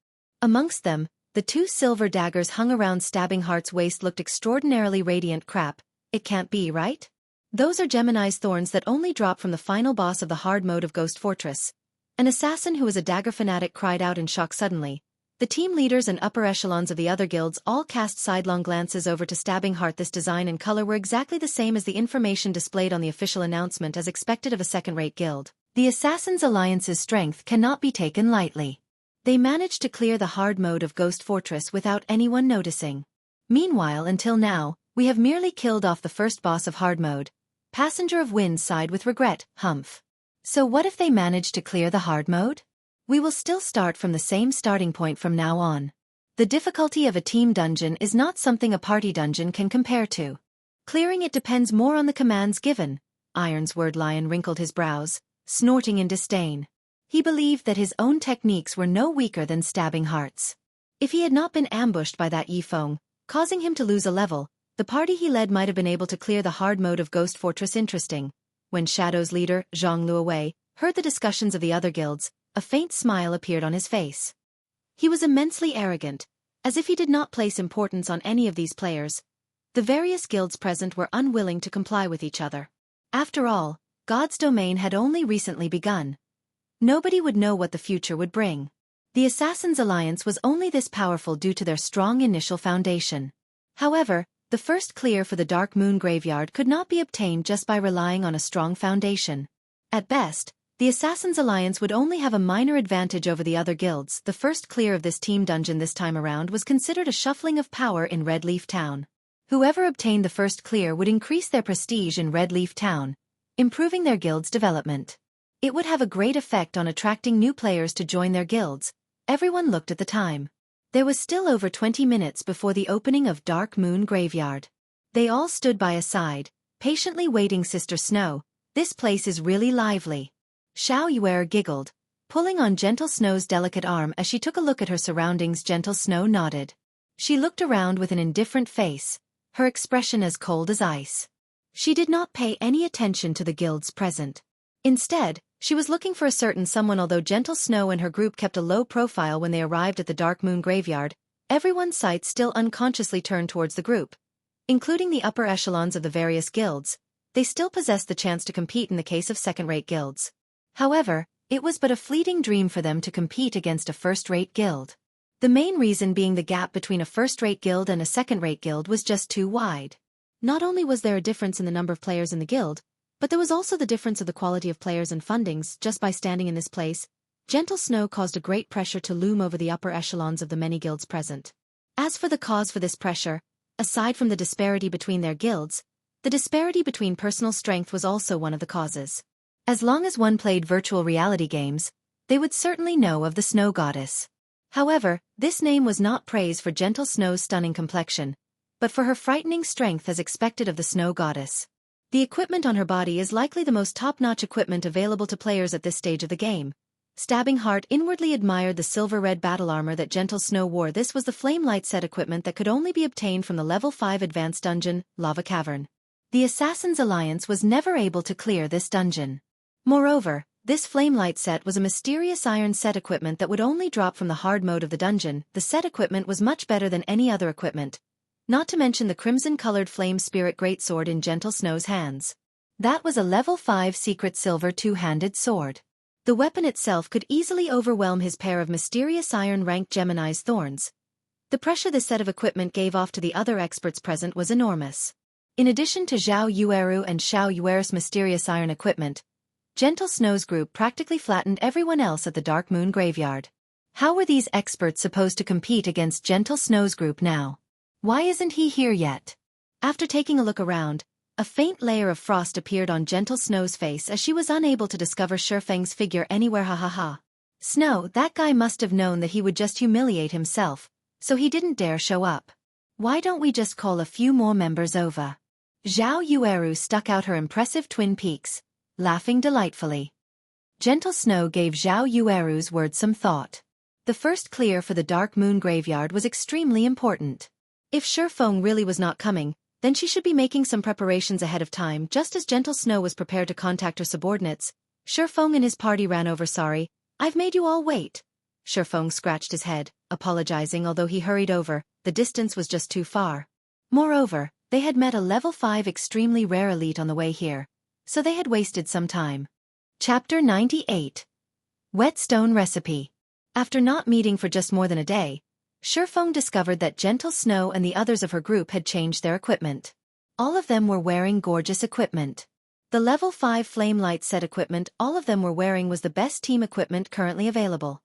Amongst them, the 2 silver daggers hung around Stabbing Heart's waist looked extraordinarily radiant. Crap, it can't be, right? Those are Gemini's thorns that only drop from the final boss of the hard mode of Ghost Fortress. An assassin who was a dagger fanatic cried out in shock suddenly. The team leaders and upper echelons of the other guilds all cast sidelong glances over to Stabbing Heart. This design and color were exactly the same as the information displayed on the official announcement as expected of a second-rate guild. The Assassins Alliance's strength cannot be taken lightly. They managed to clear the hard mode of Ghost Fortress without anyone noticing. Meanwhile, until now, we have merely killed off the first boss of hard mode. Passenger of Wind sighed with regret, humph. So what if they manage to clear the hard mode? We will still start from the same starting point from now on. The difficulty of a team dungeon is not something a party dungeon can compare to. Clearing it depends more on the commands given. Ironsword Lion wrinkled his brows, snorting in disdain. He believed that his own techniques were no weaker than Stabbing Heart's. If he had not been ambushed by that Yifeng, causing him to lose a level, the party he led might have been able to clear the hard mode of Ghost Fortress. Interesting. When Shadow's leader, Jianghu Wei, heard the discussions of the other guilds, a faint smile appeared on his face. He was immensely arrogant, as if he did not place importance on any of these players. The various guilds present were unwilling to comply with each other. After all, God's domain had only recently begun. Nobody would know what the future would bring. The Assassins' Alliance was only this powerful due to their strong initial foundation. However, the first clear for the Dark Moon Graveyard could not be obtained just by relying on a strong foundation. At best, the Assassins' Alliance would only have a minor advantage over the other guilds. The first clear of this team dungeon this time around was considered a shuffling of power in Red Leaf Town. Whoever obtained the first clear would increase their prestige in Red Leaf Town, improving their guild's development. It would have a great effect on attracting new players to join their guilds. Everyone looked at the time. There was still over 20 minutes before the opening of Dark Moon Graveyard. They all stood by a side, patiently waiting. Sister Snow, this place is really lively. Xiao Yuer giggled, pulling on Gentle Snow's delicate arm as she took a look at her surroundings. Gentle Snow nodded. She looked around with an indifferent face, her expression as cold as ice. She did not pay any attention to the guilds present. Instead, she was looking for a certain someone. Although Gentle Snow and her group kept a low profile when they arrived at the Dark Moon Graveyard, everyone's sights still unconsciously turned towards the group. Including the upper echelons of the various guilds, they still possessed the chance to compete in the case of second-rate guilds. However, it was but a fleeting dream for them to compete against a first-rate guild. The main reason being the gap between a first-rate guild and a second-rate guild was just too wide. Not only was there a difference in the number of players in the guild, but there was also the difference of the quality of players and fundings. Just by standing in this place, Gentle Snow caused a great pressure to loom over the upper echelons of the many guilds present. As for the cause for this pressure, aside from the disparity between their guilds, the disparity between personal strength was also one of the causes. As long as one played virtual reality games, they would certainly know of the Snow Goddess. However, this name was not praise for Gentle Snow's stunning complexion, but for her frightening strength as expected of the Snow Goddess. The equipment on her body is likely the most top-notch equipment available to players at this stage of the game. Stabbing Heart inwardly admired the silver-red battle armor that Gentle Snow wore. This was the Flame Light set equipment that could only be obtained from the level 5 advanced dungeon, Lava Cavern. The Assassins' Alliance was never able to clear this dungeon. Moreover, this Flame Light set was a mysterious iron set equipment that would only drop from the hard mode of the dungeon. The set equipment was much better than any other equipment, not to mention the crimson-colored Flame Spirit Greatsword in Gentle Snow's hands. That was a level 5 secret silver two-handed sword. The weapon itself could easily overwhelm his pair of mysterious iron-ranked Gemini's thorns. The pressure this set of equipment gave off to the other experts present was enormous. In addition to Zhao Yueru and Xiao Yuer's mysterious iron equipment, Gentle Snow's group practically flattened everyone else at the Dark Moon Graveyard. How were these experts supposed to compete against Gentle Snow's group now? Why isn't he here yet? After taking a look around, a faint layer of frost appeared on Gentle Snow's face as she was unable to discover Shifeng's figure anywhere. Ha ha ha. Snow, that guy must have known that he would just humiliate himself, so he didn't dare show up. Why don't we just call a few more members over? Zhao Yueru stuck out her impressive twin peaks, laughing delightfully. Gentle Snow gave Zhao Yueru's words some thought. The first clear for the Dark Moon Graveyard was extremely important. If Shifeng really was not coming, then she should be making some preparations ahead of time. Just as Gentle Snow was prepared to contact her subordinates, Shifeng and his party ran over. Sorry, I've made you all wait. Shifeng scratched his head, apologizing. Although he hurried over, the distance was just too far. Moreover, they had met a level 5 extremely rare elite on the way here, so they had wasted some time. Chapter 98. Whetstone Recipe. After not meeting for just more than a day, Shifeng discovered that Gentle Snow and the others of her group had changed their equipment. All of them were wearing gorgeous equipment. The level 5 Flame Light set equipment all of them were wearing was the best team equipment currently available.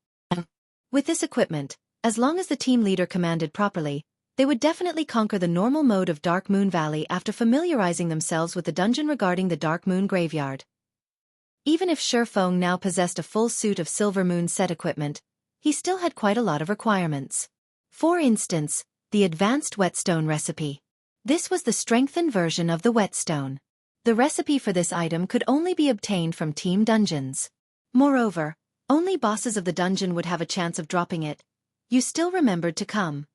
With this equipment, as long as the team leader commanded properly, they would definitely conquer the normal mode of Dark Moon Valley after familiarizing themselves with the dungeon regarding the Dark Moon Graveyard. Even if Shifeng now possessed a full suit of Silver Moon set equipment, he still had quite a lot of requirements. For instance, the advanced Whetstone recipe. This was the strengthened version of the Whetstone. The recipe for this item could only be obtained from team dungeons. Moreover, only bosses of the dungeon would have a chance of dropping it. You still remembered to come.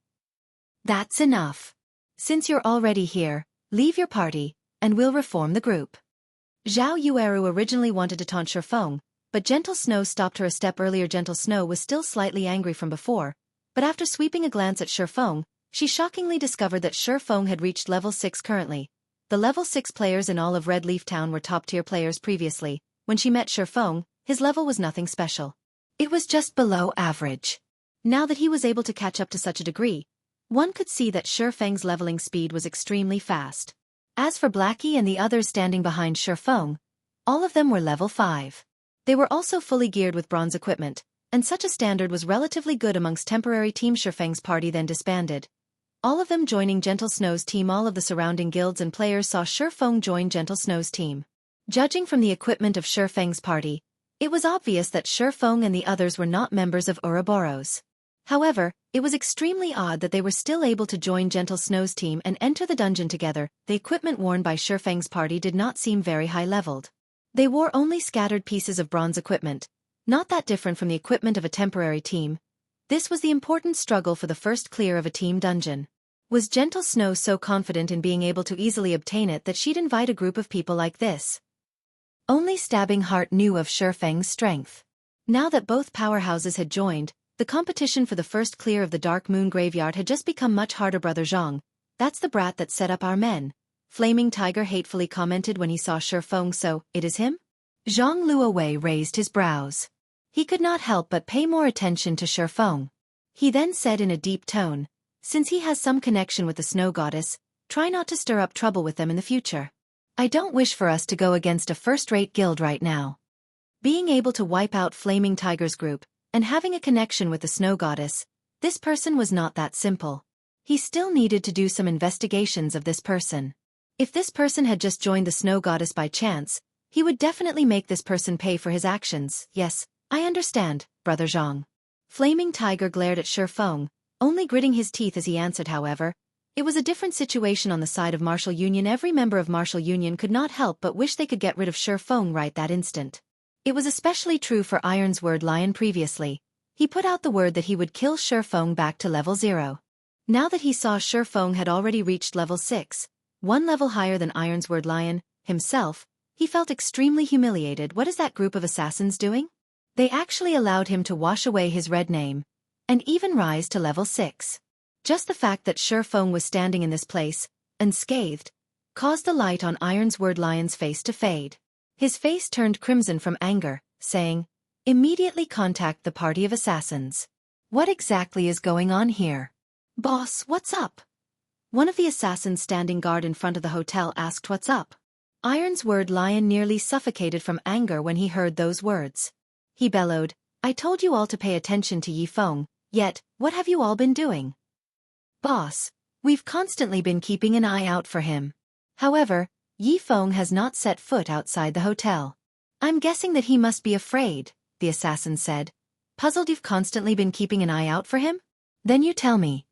That's enough. Since you're already here, leave your party, and we'll reform the group. Zhao Yueru originally wanted to taunt Shifeng, but Gentle Snow stopped her a step earlier. Gentle Snow was still slightly angry from before, but after sweeping a glance at Shifeng, she shockingly discovered that Shifeng had reached level 6 currently. The level 6 players in all of Red Leaf Town were top-tier players previously. When she met Shifeng, his level was nothing special. It was just below average. Now that he was able to catch up to such a degree, one could see that Shifeng's leveling speed was extremely fast. As for Blackie and the others standing behind Shifeng, all of them were level 5. They were also fully geared with bronze equipment, and such a standard was relatively good amongst temporary Team Shifeng's party then disbanded. All of them joining Gentle Snow's team. All of the surrounding guilds and players saw Shifeng join Gentle Snow's team. Judging from the equipment of Shifeng's party, it was obvious that Shifeng and the others were not members of Ouroboros. However, it was extremely odd that they were still able to join Gentle Snow's team and enter the dungeon together. The equipment worn by Shifeng's party did not seem very high-leveled. They wore only scattered pieces of bronze equipment, not that different from the equipment of a temporary team. This was the important struggle for the first clear of a team dungeon. Was Gentle Snow so confident in being able to easily obtain it that she'd invite a group of people like this? Only Stabbing Heart knew of Shifeng's strength. Now that both powerhouses had joined, the competition for the first clear of the Dark Moon Graveyard had just become much harder. Brother Zhang, that's the brat that set up our men, Flaming Tiger hatefully commented when he saw Shifeng. So, it is him? Zhang Luowei raised his brows. He could not help but pay more attention to Shifeng. He then said in a deep tone, since he has some connection with the Snow Goddess, try not to stir up trouble with them in the future. I don't wish for us to go against a first-rate guild right now. Being able to wipe out Flaming Tiger's group, and having a connection with the Snow Goddess, this person was not that simple. He still needed to do some investigations of this person. If this person had just joined the Snow Goddess by chance, he would definitely make this person pay for his actions. Yes, I understand, Brother Zhang. Flaming Tiger glared at Shifeng, only gritting his teeth as he answered. However, it was a different situation on the side of Martial Union. Every member of Martial Union could not help but wish they could get rid of Shifeng right that instant. It was especially true for Ironsword Lion previously. He put out the word that he would kill Shifeng back to level 0. Now that he saw Shifeng had already reached level 6, one level higher than Ironsword Lion himself, he felt extremely humiliated. What is that group of assassins doing? They actually allowed him to wash away his red name, and even rise to level 6. Just the fact that Shifeng was standing in this place, unscathed, caused the light on Ironsword Lion's face to fade. His face turned crimson from anger, saying, immediately contact the party of assassins. What exactly is going on here? Boss, what's up? One of the assassins standing guard in front of the hotel asked what's up. Ironsword Lion nearly suffocated from anger when he heard those words. He bellowed, I told you all to pay attention to Yifeng, yet, what have you all been doing? Boss, we've constantly been keeping an eye out for him. However, Yifeng has not set foot outside the hotel. I'm guessing that he must be afraid, the assassin said. Puzzled. You've constantly been keeping an eye out for him? Then you tell me.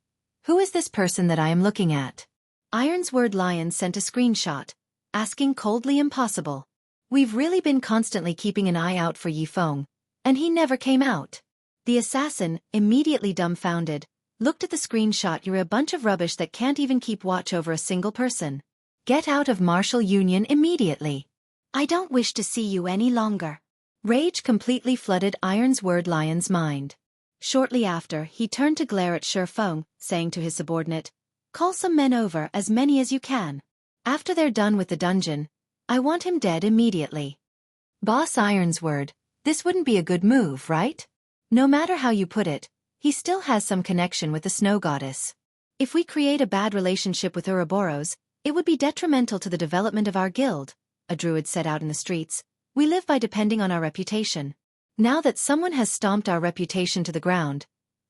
Who is this person that I am looking at? Ironsword Lion sent a screenshot, asking coldly. Impossible. We've really been constantly keeping an eye out for Yifeng, and he never came out. The assassin, immediately dumbfounded, looked at the screenshot. You're a bunch of rubbish that can't even keep watch over a single person. Get out of Martial Union immediately. I don't wish to see you any longer. Rage completely flooded Ironsword Lion's mind. Shortly after, he turned to glare at Shifeng, saying to his subordinate, call some men over, as many as you can. After they're done with the dungeon, I want him dead immediately. Boss Ironsword, this wouldn't be a good move, right? No matter how you put it, he still has some connection with the Snow Goddess. If we create a bad relationship with Ouroboros, it would be detrimental to the development of our guild, a druid said out in the streets. We live by depending on our reputation. Now that someone has stomped our reputation to the ground,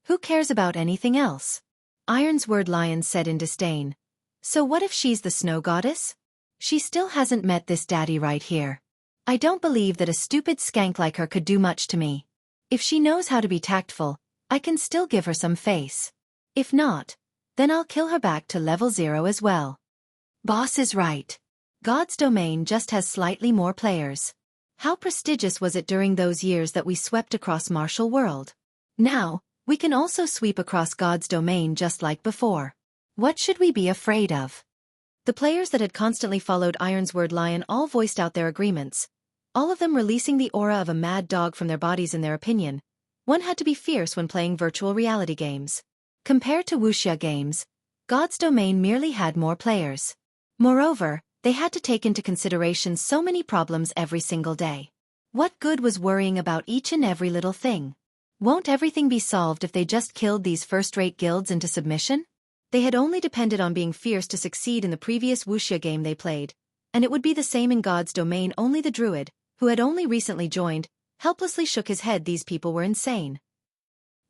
who cares about anything else? Ironsword Lion said in disdain. So what if she's the Snow Goddess? She still hasn't met this daddy right here. I don't believe that a stupid skank like her could do much to me. If she knows how to be tactful, I can still give her some face. If not, then I'll kill her back to level 0 as well. Boss is right. God's domain just has slightly more players. How prestigious was it during those years that we swept across Martial World? Now, we can also sweep across God's domain just like before. What should we be afraid of? The players that had constantly followed Ironsword Lion all voiced out their agreements, all of them releasing the aura of a mad dog from their bodies. In their opinion, one had to be fierce when playing virtual reality games. Compared to Wuxia games, God's domain merely had more players. Moreover, They had to take into consideration so many problems every single day. What good was worrying about each and every little thing? Won't everything be solved if they just killed these first-rate guilds into submission? They had only depended on being fierce to succeed in the previous Wuxia game they played, and it would be the same in God's domain. Only the druid, who had only recently joined, helplessly shook his head. These people were insane.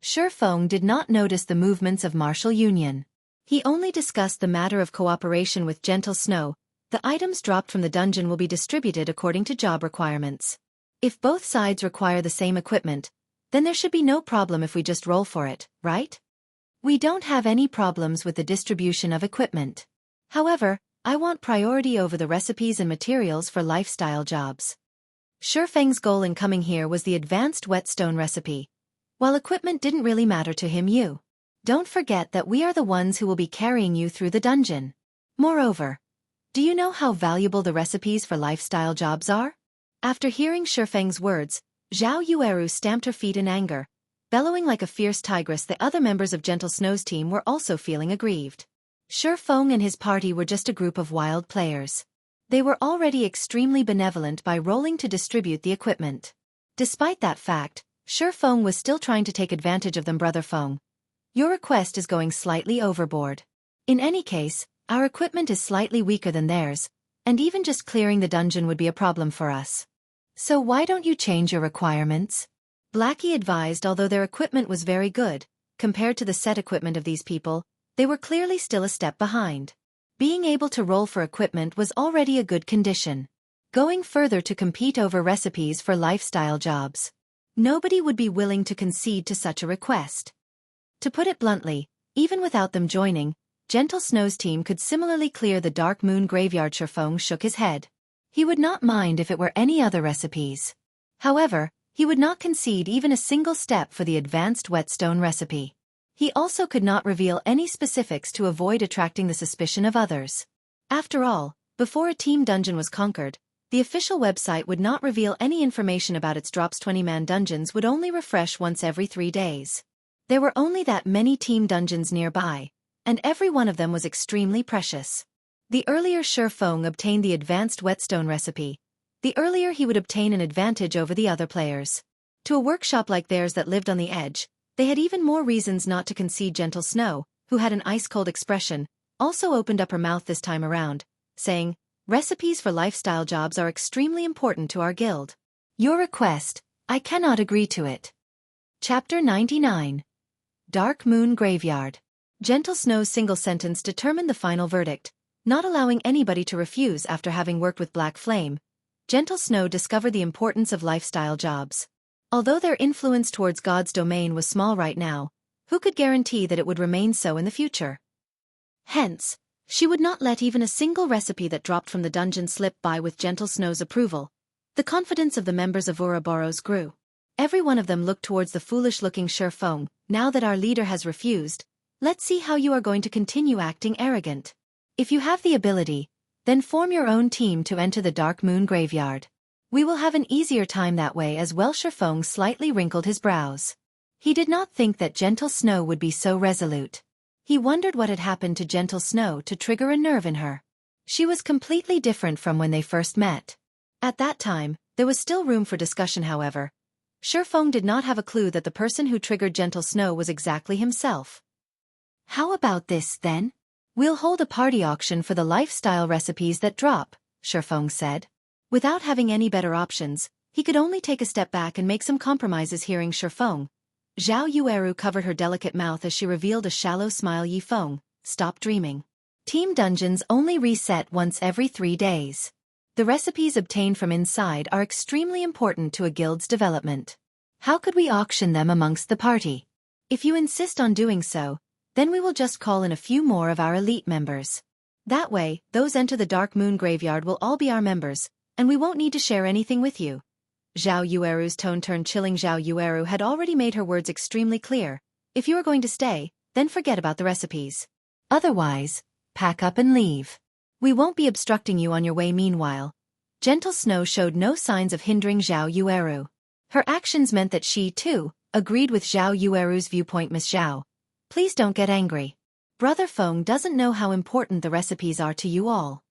Shifeng did not notice the movements of martial union. He only discussed the matter of cooperation with Gentle Snow. The items dropped from the dungeon will be distributed according to job requirements. If both sides require the same equipment, then there should be no problem if we just roll for it, right? We don't have any problems with the distribution of equipment. However, I want priority over the recipes and materials for lifestyle jobs. Shifeng's goal in coming here was the advanced Whetstone recipe. While equipment didn't really matter to him, don't forget that we are the ones who will be carrying you through the dungeon. Moreover, do you know how valuable the recipes for lifestyle jobs are? After hearing Shifeng's words, Zhao Yueru stamped her feet in anger. Bellowing like a fierce tigress, the other members of Gentle Snow's team were also feeling aggrieved. Shifeng and his party were just a group of wild players. They were already extremely benevolent by rolling to distribute the equipment. Despite that fact, Shifeng was still trying to take advantage of them. Brother Feng, your request is going slightly overboard. In any case, our equipment is slightly weaker than theirs, and even just clearing the dungeon would be a problem for us. So why don't you change your requirements? Blackie advised. Although their equipment was very good, compared to the set equipment of these people, they were clearly still a step behind. Being able to roll for equipment was already a good condition. Going further to compete over recipes for lifestyle jobs. Nobody would be willing to concede to such a request. To put it bluntly, even without them joining, Gentle Snow's team could similarly clear the Dark Moon Graveyard. Shifeng shook his head. He would not mind if it were any other recipes. However, he would not concede even a single step for the advanced Whetstone recipe. He also could not reveal any specifics to avoid attracting the suspicion of others. After all, before a team dungeon was conquered, the official website would not reveal any information about its drops. 20-man dungeons would only refresh once every 3 days. There were only that many team dungeons nearby, and every one of them was extremely precious. The earlier Shifeng obtained the advanced Whetstone recipe, the earlier he would obtain an advantage over the other players. To a workshop like theirs that lived on the edge, they had even more reasons not to concede. Gentle Snow, who had an ice-cold expression, also opened up her mouth this time around, saying, "Recipes for lifestyle jobs are extremely important to our guild. Your request, I cannot agree to it." Chapter 99. Dark Moon Graveyard. Gentle Snow's single sentence determined the final verdict, not allowing anybody to refuse. After having worked with Black Flame, Gentle Snow discovered the importance of lifestyle jobs. Although their influence towards God's domain was small right now, who could guarantee that it would remain so in the future? Hence, she would not let even a single recipe that dropped from the dungeon slip by with Gentle Snow's approval. The confidence of the members of Ouroboros grew. Every one of them looked towards the foolish-looking Shifeng. "Now that our leader has refused, let's see how you are going to continue acting arrogant. If you have the ability, then form your own team to enter the Dark Moon Graveyard. We will have an easier time that way as well." Shifeng slightly wrinkled his brows. He did not think that Gentle Snow would be so resolute. He wondered what had happened to Gentle Snow to trigger a nerve in her. She was completely different from when they first met. At that time, there was still room for discussion. However, Shifeng did not have a clue that the person who triggered Gentle Snow was exactly himself. "How about this, then? We'll hold a party auction for the lifestyle recipes that drop," Shifeng said. Without having any better options, he could only take a step back and make some compromises. Hearing Shifeng, Zhao Yueru covered her delicate mouth as she revealed a shallow smile. "Yifeng, stop dreaming. Team dungeons only reset once every 3 days. The recipes obtained from inside are extremely important to a guild's development. How could we auction them amongst the party? If you insist on doing so, then we will just call in a few more of our elite members. That way, those enter the Dark Moon Graveyard will all be our members, and we won't need to share anything with you." Zhao Yueru's tone turned chilling. Zhao Yueru had already made her words extremely clear. If you are going to stay, then forget about the recipes. Otherwise, pack up and leave. We won't be obstructing you on your way. Meanwhile, Gentle Snow showed no signs of hindering Zhao Yueru. Her actions meant that she, too, agreed with Zhao Yueru's viewpoint. "Miss Zhao, please don't get angry. Brother Feng doesn't know how important the recipes are to you all.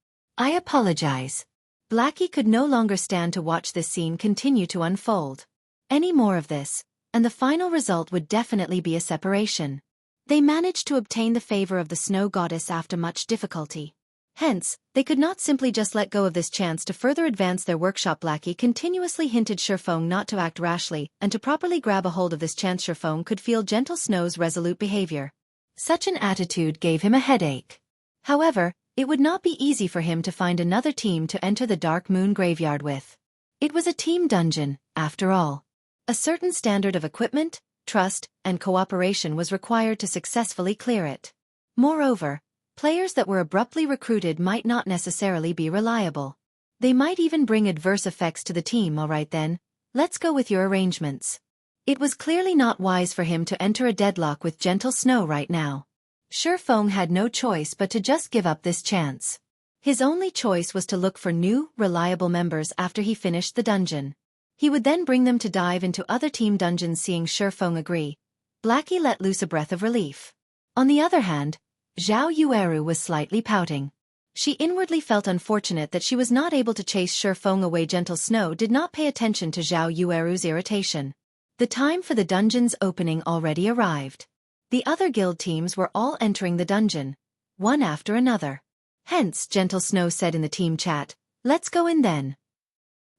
I apologize. Blackie could no longer stand to watch this scene continue to unfold. Any more of this, and the final result would definitely be a separation. They managed to obtain the favor of the snow goddess after much difficulty. Hence, they could not simply just let go of this chance to further advance their workshop. Blackie continuously hinted Shifeng not to act rashly and to properly grab a hold of this chance. Shifeng could feel Gentle Snow's resolute behavior. Such an attitude gave him a headache. However, it would not be easy for him to find another team to enter the Dark Moon Graveyard with. It was a team dungeon, after all. A certain standard of equipment, trust, and cooperation was required to successfully clear it. Moreover, players that were abruptly recruited might not necessarily be reliable. They might even bring adverse effects to the team. Alright then, let's go with your arrangements. It was clearly not wise for him to enter a deadlock with Gentle Snow right now. Shifeng had no choice but to just give up this chance. His only choice was to look for new, reliable members after he finished the dungeon. He would then bring them to dive into other team dungeons. Seeing Shifeng agree, Blackie let loose a breath of relief. On the other hand, Zhao Yueru was slightly pouting. She inwardly felt unfortunate that she was not able to chase Shifeng away. Gentle Snow did not pay attention to Zhao Yueru's irritation. The time for the dungeon's opening already arrived. The other guild teams were all entering the dungeon, one after another. Hence, Gentle Snow said in the team chat, "Let's go in then."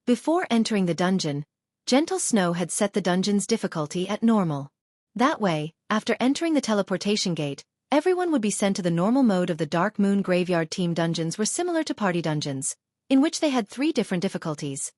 Before entering the dungeon, Gentle Snow had set the dungeon's difficulty at normal. That way, after entering the teleportation gate, everyone would be sent to the normal mode of the Dark Moon Graveyard. Team dungeons were similar to party dungeons, in which they had 3 different difficulties: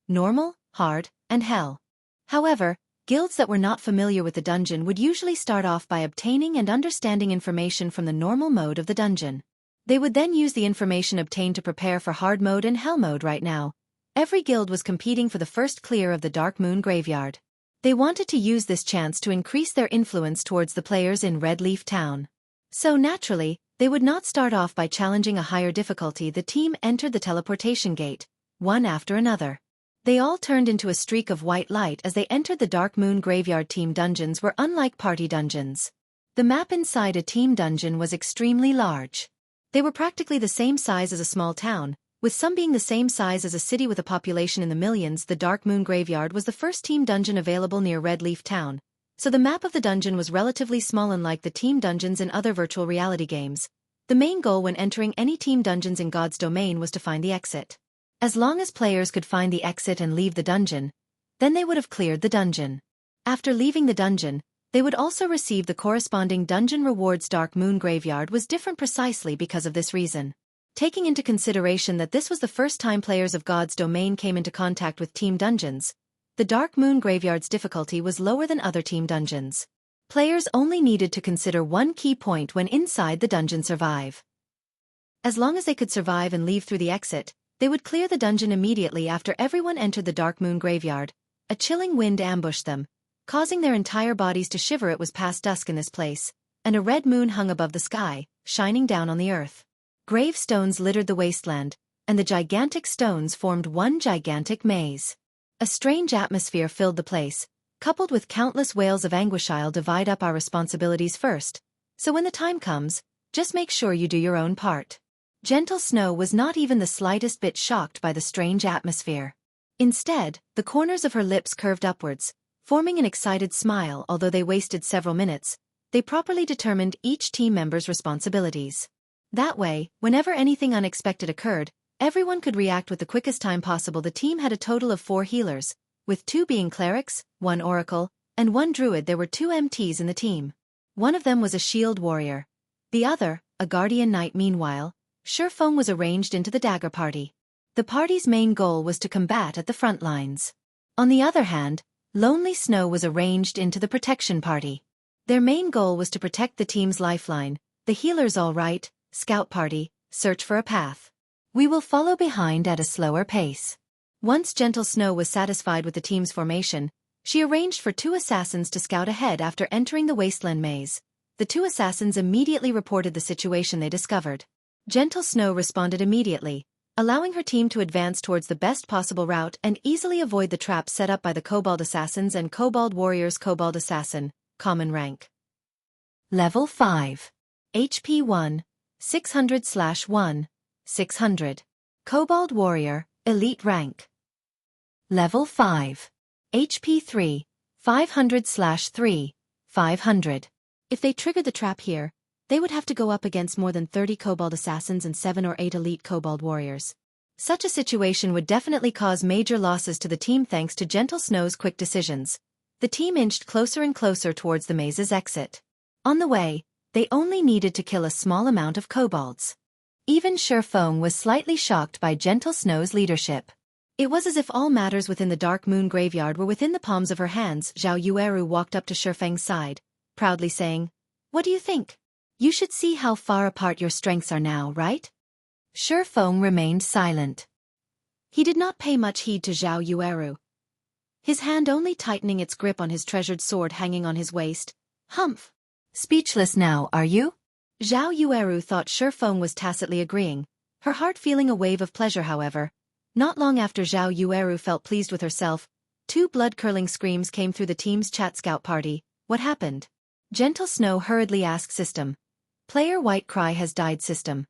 normal, hard, and hell. However, guilds that were not familiar with the dungeon would usually start off by obtaining and understanding information from the normal mode of the dungeon. They would then use the information obtained to prepare for hard mode and hell mode. Right now, every guild was competing for the first clear of the Dark Moon Graveyard. They wanted to use this chance to increase their influence towards the players in Red Leaf Town. So naturally, they would not start off by challenging a higher difficulty. The team entered the teleportation gate, one after another. They all turned into a streak of white light as they entered the Dark Moon Graveyard. Team dungeons were unlike party dungeons. The map inside a team dungeon was extremely large. They were practically the same size as a small town, with some being the same size as a city with a population in the millions. The Dark Moon Graveyard was the first team dungeon available near Red Leaf Town, so the map of the dungeon was relatively small. Unlike the team dungeons in other virtual reality games, the main goal when entering any team dungeons in God's domain was to find the exit. As long as players could find the exit and leave the dungeon, then they would have cleared the dungeon. After leaving the dungeon, they would also receive the corresponding dungeon rewards. Dark Moon Graveyard was different precisely because of this reason. Taking into consideration that this was the first time players of God's domain came into contact with team dungeons, the Dark Moon Graveyard's difficulty was lower than other team dungeons. Players only needed to consider one key point when inside the dungeon: survive. As long as they could survive and leave through the exit, they would clear the dungeon immediately. After everyone entered the Dark Moon Graveyard, a chilling wind ambushed them, causing their entire bodies to shiver. It was past dusk in this place, and a red moon hung above the sky, shining down on the earth. Gravestones littered the wasteland, and the gigantic stones formed one gigantic maze. A strange atmosphere filled the place, coupled with countless wails of anguish. I'll divide up our responsibilities first, so when the time comes, just make sure you do your own part. Gentle Snow was not even the slightest bit shocked by the strange atmosphere. Instead, the corners of her lips curved upwards, forming an excited smile. Although they wasted several minutes, they properly determined each team member's responsibilities. That way, whenever anything unexpected occurred, everyone could react with the quickest time possible. The team had a total of 4 healers, with 2 being clerics, 1 oracle, and 1 druid. There were 2 MTs in the team. One of them was a shield warrior, the other, a guardian knight. Meanwhile, Shifeng was arranged into the dagger party. The party's main goal was to combat at the front lines. On the other hand, Lonely Snow was arranged into the protection party. Their main goal was to protect the team's lifeline. The healers: all right, scout party, search for a path. We will follow behind at a slower pace. Once Gentle Snow was satisfied with the team's formation, she arranged for 2 assassins to scout ahead. After entering the wasteland maze, the 2 assassins immediately reported the situation they discovered. Gentle Snow responded immediately, allowing her team to advance towards the best possible route and easily avoid the traps set up by the Kobold assassins and Kobold warriors. Kobold assassin, common rank. Level 5. HP 1, 600/1, 600. Kobold Warrior, Elite Rank. Level 5. HP 3, 500/3, 500. If they triggered the trap here, they would have to go up against more than 30 Kobold Assassins and 7 or 8 elite Kobold Warriors. Such a situation would definitely cause major losses to the team thanks to Gentle Snow's quick decisions. The team inched closer and closer towards the maze's exit. On the way, they only needed to kill a small amount of kobolds. Even Shurfeng was slightly shocked by Gentle Snow's leadership. It was as if all matters within the Dark Moon Graveyard were within the palms of her hands. Zhao Yueru walked up to Shurfeng's side, proudly saying, "What do you think? You should see how far apart your strengths are now, right?" Shurfeng remained silent. He did not pay much heed to Zhao Yueru, his hand only tightening its grip on his treasured sword hanging on his waist. Humph! Speechless now, are you? Zhao Yueru thought Shurfeng was tacitly agreeing, her heart feeling a wave of pleasure however. Not long after Zhao Yueru felt pleased with herself, 2 blood-curdling screams came through the team's chat scout party. What happened? Gentle Snow hurriedly asked System. Player White Cry has died System.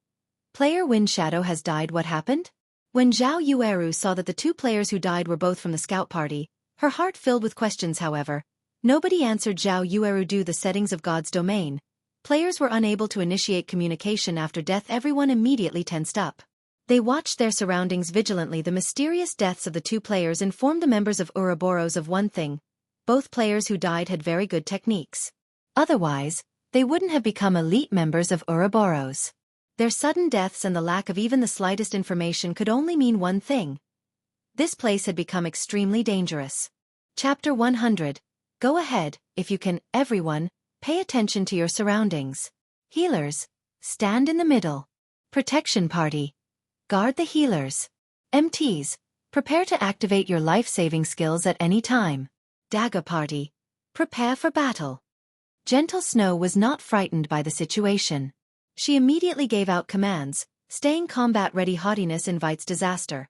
Player Wind Shadow has died. What happened? When Zhao Yueru saw that the 2 players who died were both from the scout party, her heart filled with questions however. Nobody answered Zhao Yueru due to the settings of God's domain. Players were unable to initiate communication after death. Everyone immediately tensed up. They watched their surroundings vigilantly. The mysterious deaths of the 2 players informed the members of Ouroboros of one thing. Both players who died had very good techniques. Otherwise, they wouldn't have become elite members of Ouroboros. Their sudden deaths and the lack of even the slightest information could only mean one thing. This place had become extremely dangerous. Chapter 100. Go ahead, if you can. Everyone, pay attention to your surroundings. Healers, stand in the middle. Protection party, guard the healers. MTs, prepare to activate your life-saving skills at any time. Dagger party, prepare for battle. Gentle Snow was not frightened by the situation. She immediately gave out commands. Staying combat-ready. Haughtiness invites disaster.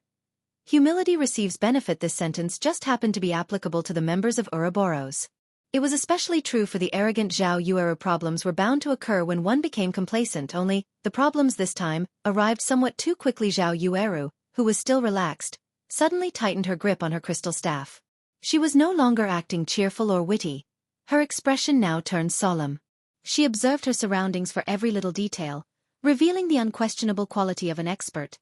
Humility receives benefit. This sentence just happened to be applicable to the members of Ouroboros. It was especially true for the arrogant Zhao Yueru. Problems were bound to occur when one became complacent, only, the problems this time, arrived somewhat too quickly. Zhao Yueru, who was still relaxed, suddenly tightened her grip on her crystal staff. She was no longer acting cheerful or witty. Her expression now turned solemn. She observed her surroundings for every little detail, revealing the unquestionable quality of an expert.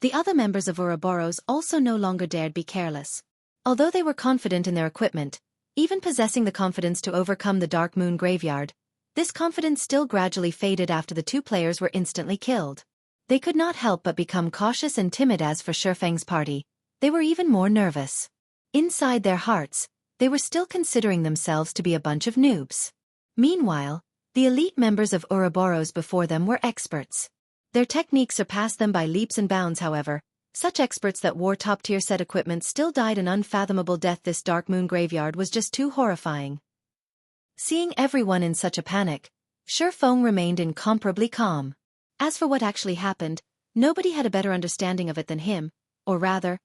The other members of Ouroboros also no longer dared be careless. Although they were confident in their equipment, even possessing the confidence to overcome the Dark Moon Graveyard, this confidence still gradually faded after the 2 players were instantly killed. They could not help but become cautious and timid. As for Shurfeng's party, they were even more nervous. Inside their hearts, they were still considering themselves to be a bunch of noobs. Meanwhile, the elite members of Ouroboros before them were experts. Their techniques surpassed them by leaps and bounds however. Such experts that wore top-tier set equipment still died an unfathomable death. This Dark Moon Graveyard was just too horrifying. Seeing everyone in such a panic, Shurfeng remained incomparably calm. As for what actually happened, nobody had a better understanding of it than him, or rather,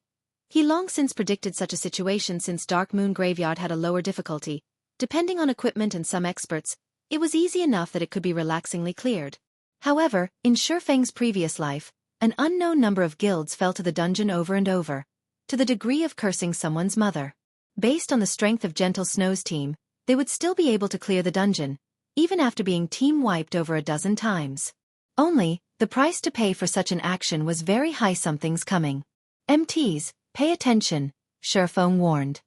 he long since predicted such a situation. Since Dark Moon Graveyard had a lower difficulty, depending on equipment and some experts, it was easy enough that it could be relaxingly cleared. However, in Shurfeng's previous life, an unknown number of guilds fell to the dungeon over and over, to the degree of cursing someone's mother. Based on the strength of Gentle Snow's team, they would still be able to clear the dungeon, even after being team-wiped over a dozen times. Only, the price to pay for such an action was very high. Something's coming. MTs, pay attention, Shurfeng warned.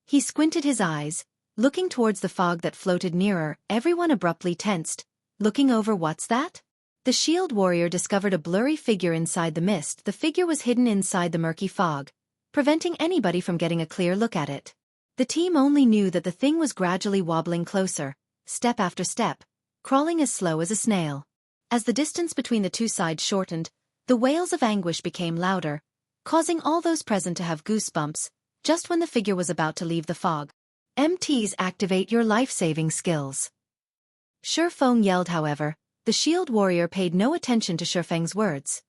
He squinted his eyes, looking towards the fog that floated nearer. Everyone abruptly tensed. Looking over. What's that? The shield warrior discovered a blurry figure inside the mist. The figure was hidden inside the murky fog, preventing anybody from getting a clear look at it. The team only knew that the thing was gradually wobbling closer, step after step, crawling as slow as a snail. As the distance between the 2 sides shortened, the wails of anguish became louder, causing all those present to have goosebumps, just when the figure was about to leave the fog. MTs, activate your life-saving skills. Shurfeng yelled. However, the shield warrior paid no attention to Shurfeng's words.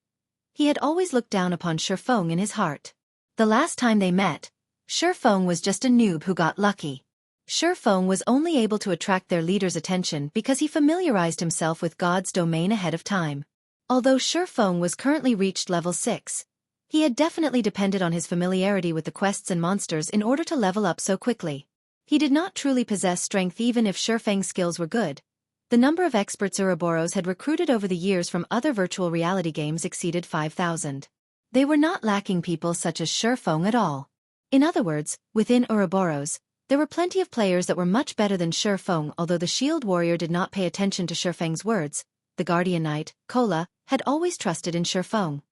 He had always looked down upon Shurfeng in his heart. The last time they met, Shurfeng was just a noob who got lucky. Shurfeng was only able to attract their leader's attention because he familiarized himself with God's domain ahead of time. Although Shifeng was currently reached level 6, he had definitely depended on his familiarity with the quests and monsters in order to level up so quickly. He did not truly possess strength even if Shifeng's skills were good. The number of experts Ouroboros had recruited over the years from other virtual reality games exceeded 5,000. They were not lacking people such as Shifeng at all. In other words, within Ouroboros, there were plenty of players that were much better than Shifeng. Although the shield warrior did not pay attention to Shifeng's words, the guardian knight, Kola, had always trusted in Shifeng.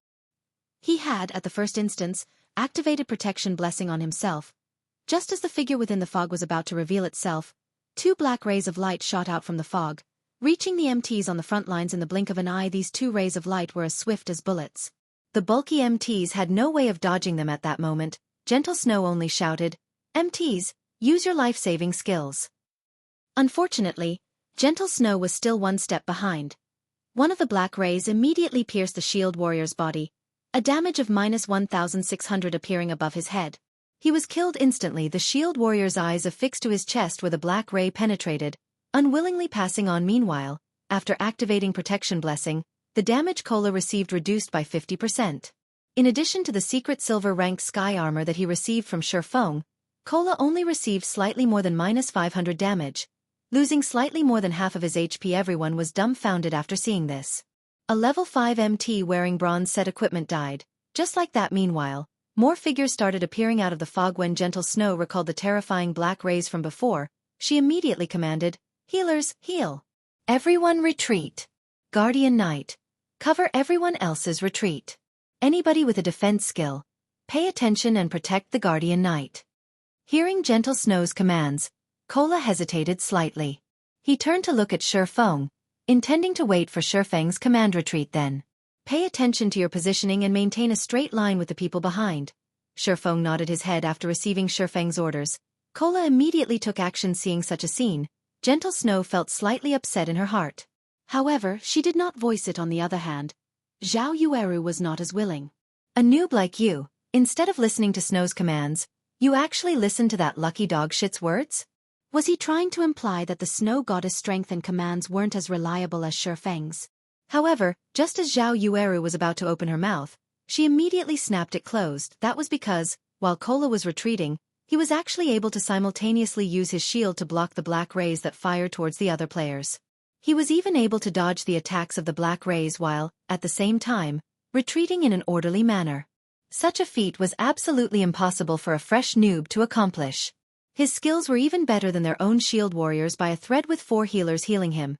He had, at the first instance, activated protection blessing on himself. Just as the figure within the fog was about to reveal itself, 2 black rays of light shot out from the fog, reaching the MTs on the front lines in the blink of an eye. These 2 rays of light were as swift as bullets. The bulky MTs had no way of dodging them at that moment. Gentle Snow only shouted, "MTs, use your life-saving skills." Unfortunately, Gentle Snow was still 1 step behind. One of the black rays immediately pierced the shield warrior's body, a damage of -1,600 appearing above his head. He was killed instantly. The shield warrior's eyes affixed to his chest where the black ray penetrated, unwillingly passing on. Meanwhile, after activating protection blessing, the damage Kola received reduced by 50%. In addition to the secret silver-ranked sky armor that he received from Shifeng, Kola only received slightly more than -500 damage, losing slightly more than half of his HP. Everyone was dumbfounded after seeing this. A level 5 MT wearing bronze set equipment died. Just like that. Meanwhile, more figures started appearing out of the fog. When Gentle Snow recalled the terrifying black rays from before, she immediately commanded, "Healers, heal. Everyone retreat. Guardian Knight, cover everyone else's retreat. Anybody with a defense skill, pay attention and protect the Guardian Knight." Hearing Gentle Snow's commands, Kola hesitated slightly. He turned to look at Shifeng, intending to wait for Shifeng's command. "Retreat then. Pay attention to your positioning and maintain a straight line with the people behind." Shifeng nodded his head after receiving Shifeng's orders. Kola immediately took action. Seeing such a scene, Gentle Snow felt slightly upset in her heart. However, she did not voice it. On the other hand, Zhao Yueru was not as willing. "A noob like you, instead of listening to Snow's commands, you actually listened to that lucky dog shit's words?" Was he trying to imply that the Snow Goddess' strength and commands weren't as reliable as Shifeng's? However, just as Zhao Yueru was about to open her mouth, she immediately snapped it closed. That was because, while Kola was retreating, he was actually able to simultaneously use his shield to block the black rays that fired towards the other players. He was even able to dodge the attacks of the black rays while, at the same time, retreating in an orderly manner. Such a feat was absolutely impossible for a fresh noob to accomplish. His skills were even better than their own shield warriors by a thread. With 4 healers healing him,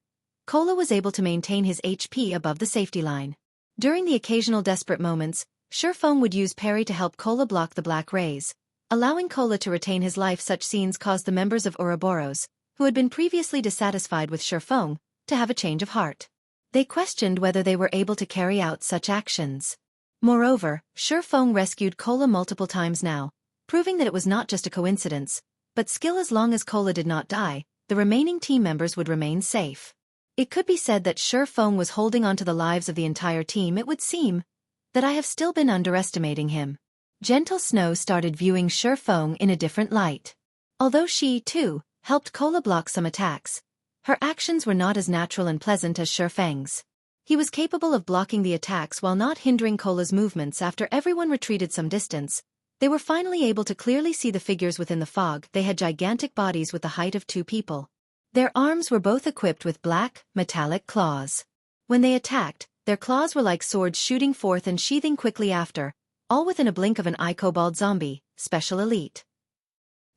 Kola was able to maintain his HP above the safety line. During the occasional desperate moments, Shifeng would use parry to help Kola block the black rays, allowing Kola to retain his life. Such scenes caused the members of Ouroboros, who had been previously dissatisfied with Shifeng, to have a change of heart. They questioned whether they were able to carry out such actions. Moreover, Shifeng rescued Kola multiple times now, proving that it was not just a coincidence, but skill. As long as Kola did not die, the remaining team members would remain safe. It could be said that Shifeng was holding on to the lives of the entire team. It would seem that I have still been underestimating him. Gentle Snow started viewing Shifeng in a different light. Although she, too, helped Kola block some attacks, her actions were not as natural and pleasant as Shifeng's. He was capable of blocking the attacks while not hindering Kola's movements. After everyone retreated some distance, they were finally able to clearly see the figures within the fog. They had gigantic bodies with the height of 2 people. Their arms were both equipped with black, metallic claws. When they attacked, their claws were like swords shooting forth and sheathing quickly after, all within a blink of an eye. Kobold Zombie, Special Elite.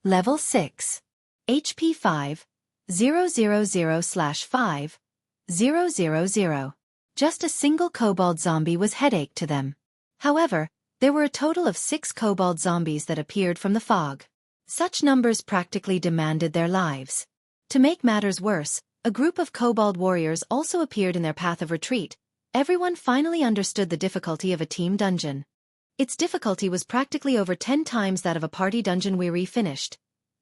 Level 6. HP 5,000/5,000. Just a single Kobold Zombie was headache to them. However, there were a total of 6 Kobold Zombies that appeared from the fog. Such numbers practically demanded their lives. To make matters worse, a group of Kobold warriors also appeared in their path of retreat. Everyone finally understood the difficulty of a team dungeon. Its difficulty was practically over 10 times that of a party dungeon. Weary finished.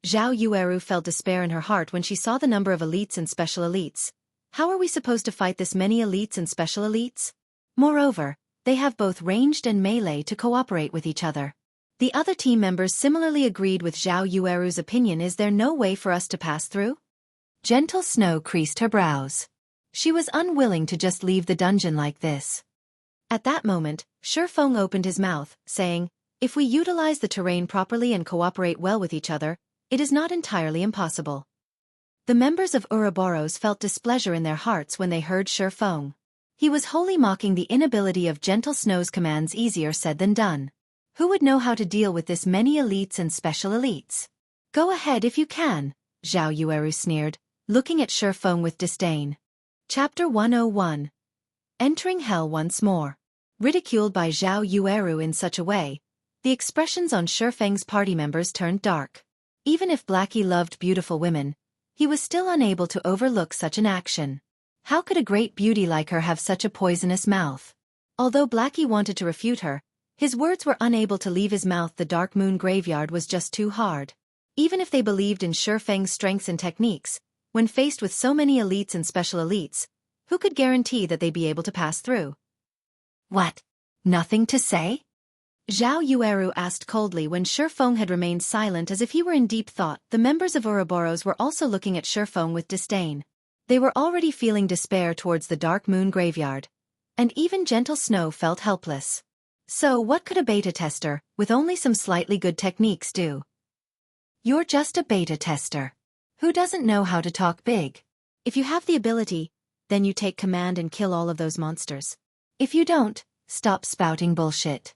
Zhao Yueru felt despair in her heart when she saw the number of elites and special elites. How are we supposed to fight this many elites and special elites? Moreover, they have both ranged and melee to cooperate with each other. The other team members similarly agreed with Zhao Yueru's opinion. Is there no way for us to pass through? Gentle Snow creased her brows. She was unwilling to just leave the dungeon like this. At that moment, Shifeng opened his mouth, saying, "If we utilize the terrain properly and cooperate well with each other, it is not entirely impossible." The members of Ouroboros felt displeasure in their hearts when they heard Shifeng. He was wholly mocking the inability of Gentle Snow's commands. Easier said than done. Who would know how to deal with this many elites and special elites? Go ahead if you can, Zhao Yueru sneered, looking at Shifeng with disdain. Chapter 101. Entering Hell once more. Ridiculed by Zhao Yueru in such a way, the expressions on Shifeng's party members turned dark. Even if Blackie loved beautiful women, he was still unable to overlook such an action. How could a great beauty like her have such a poisonous mouth? Although Blackie wanted to refute her, his words were unable to leave his mouth. The Dark Moon Graveyard was just too hard. Even if they believed in Shifeng's strengths and techniques, when faced with so many elites and special elites, who could guarantee that they'd be able to pass through? What? Nothing to say? Zhao Yueru asked coldly when Shifeng had remained silent as if he were in deep thought. The members of Ouroboros were also looking at Shifeng with disdain. They were already feeling despair towards the Dark Moon Graveyard. And even Gentle Snow felt helpless. So what could a beta tester, with only some slightly good techniques, do? You're just a beta tester. Who doesn't know how to talk big? If you have the ability, then you take command and kill all of those monsters. If you don't, stop spouting bullshit.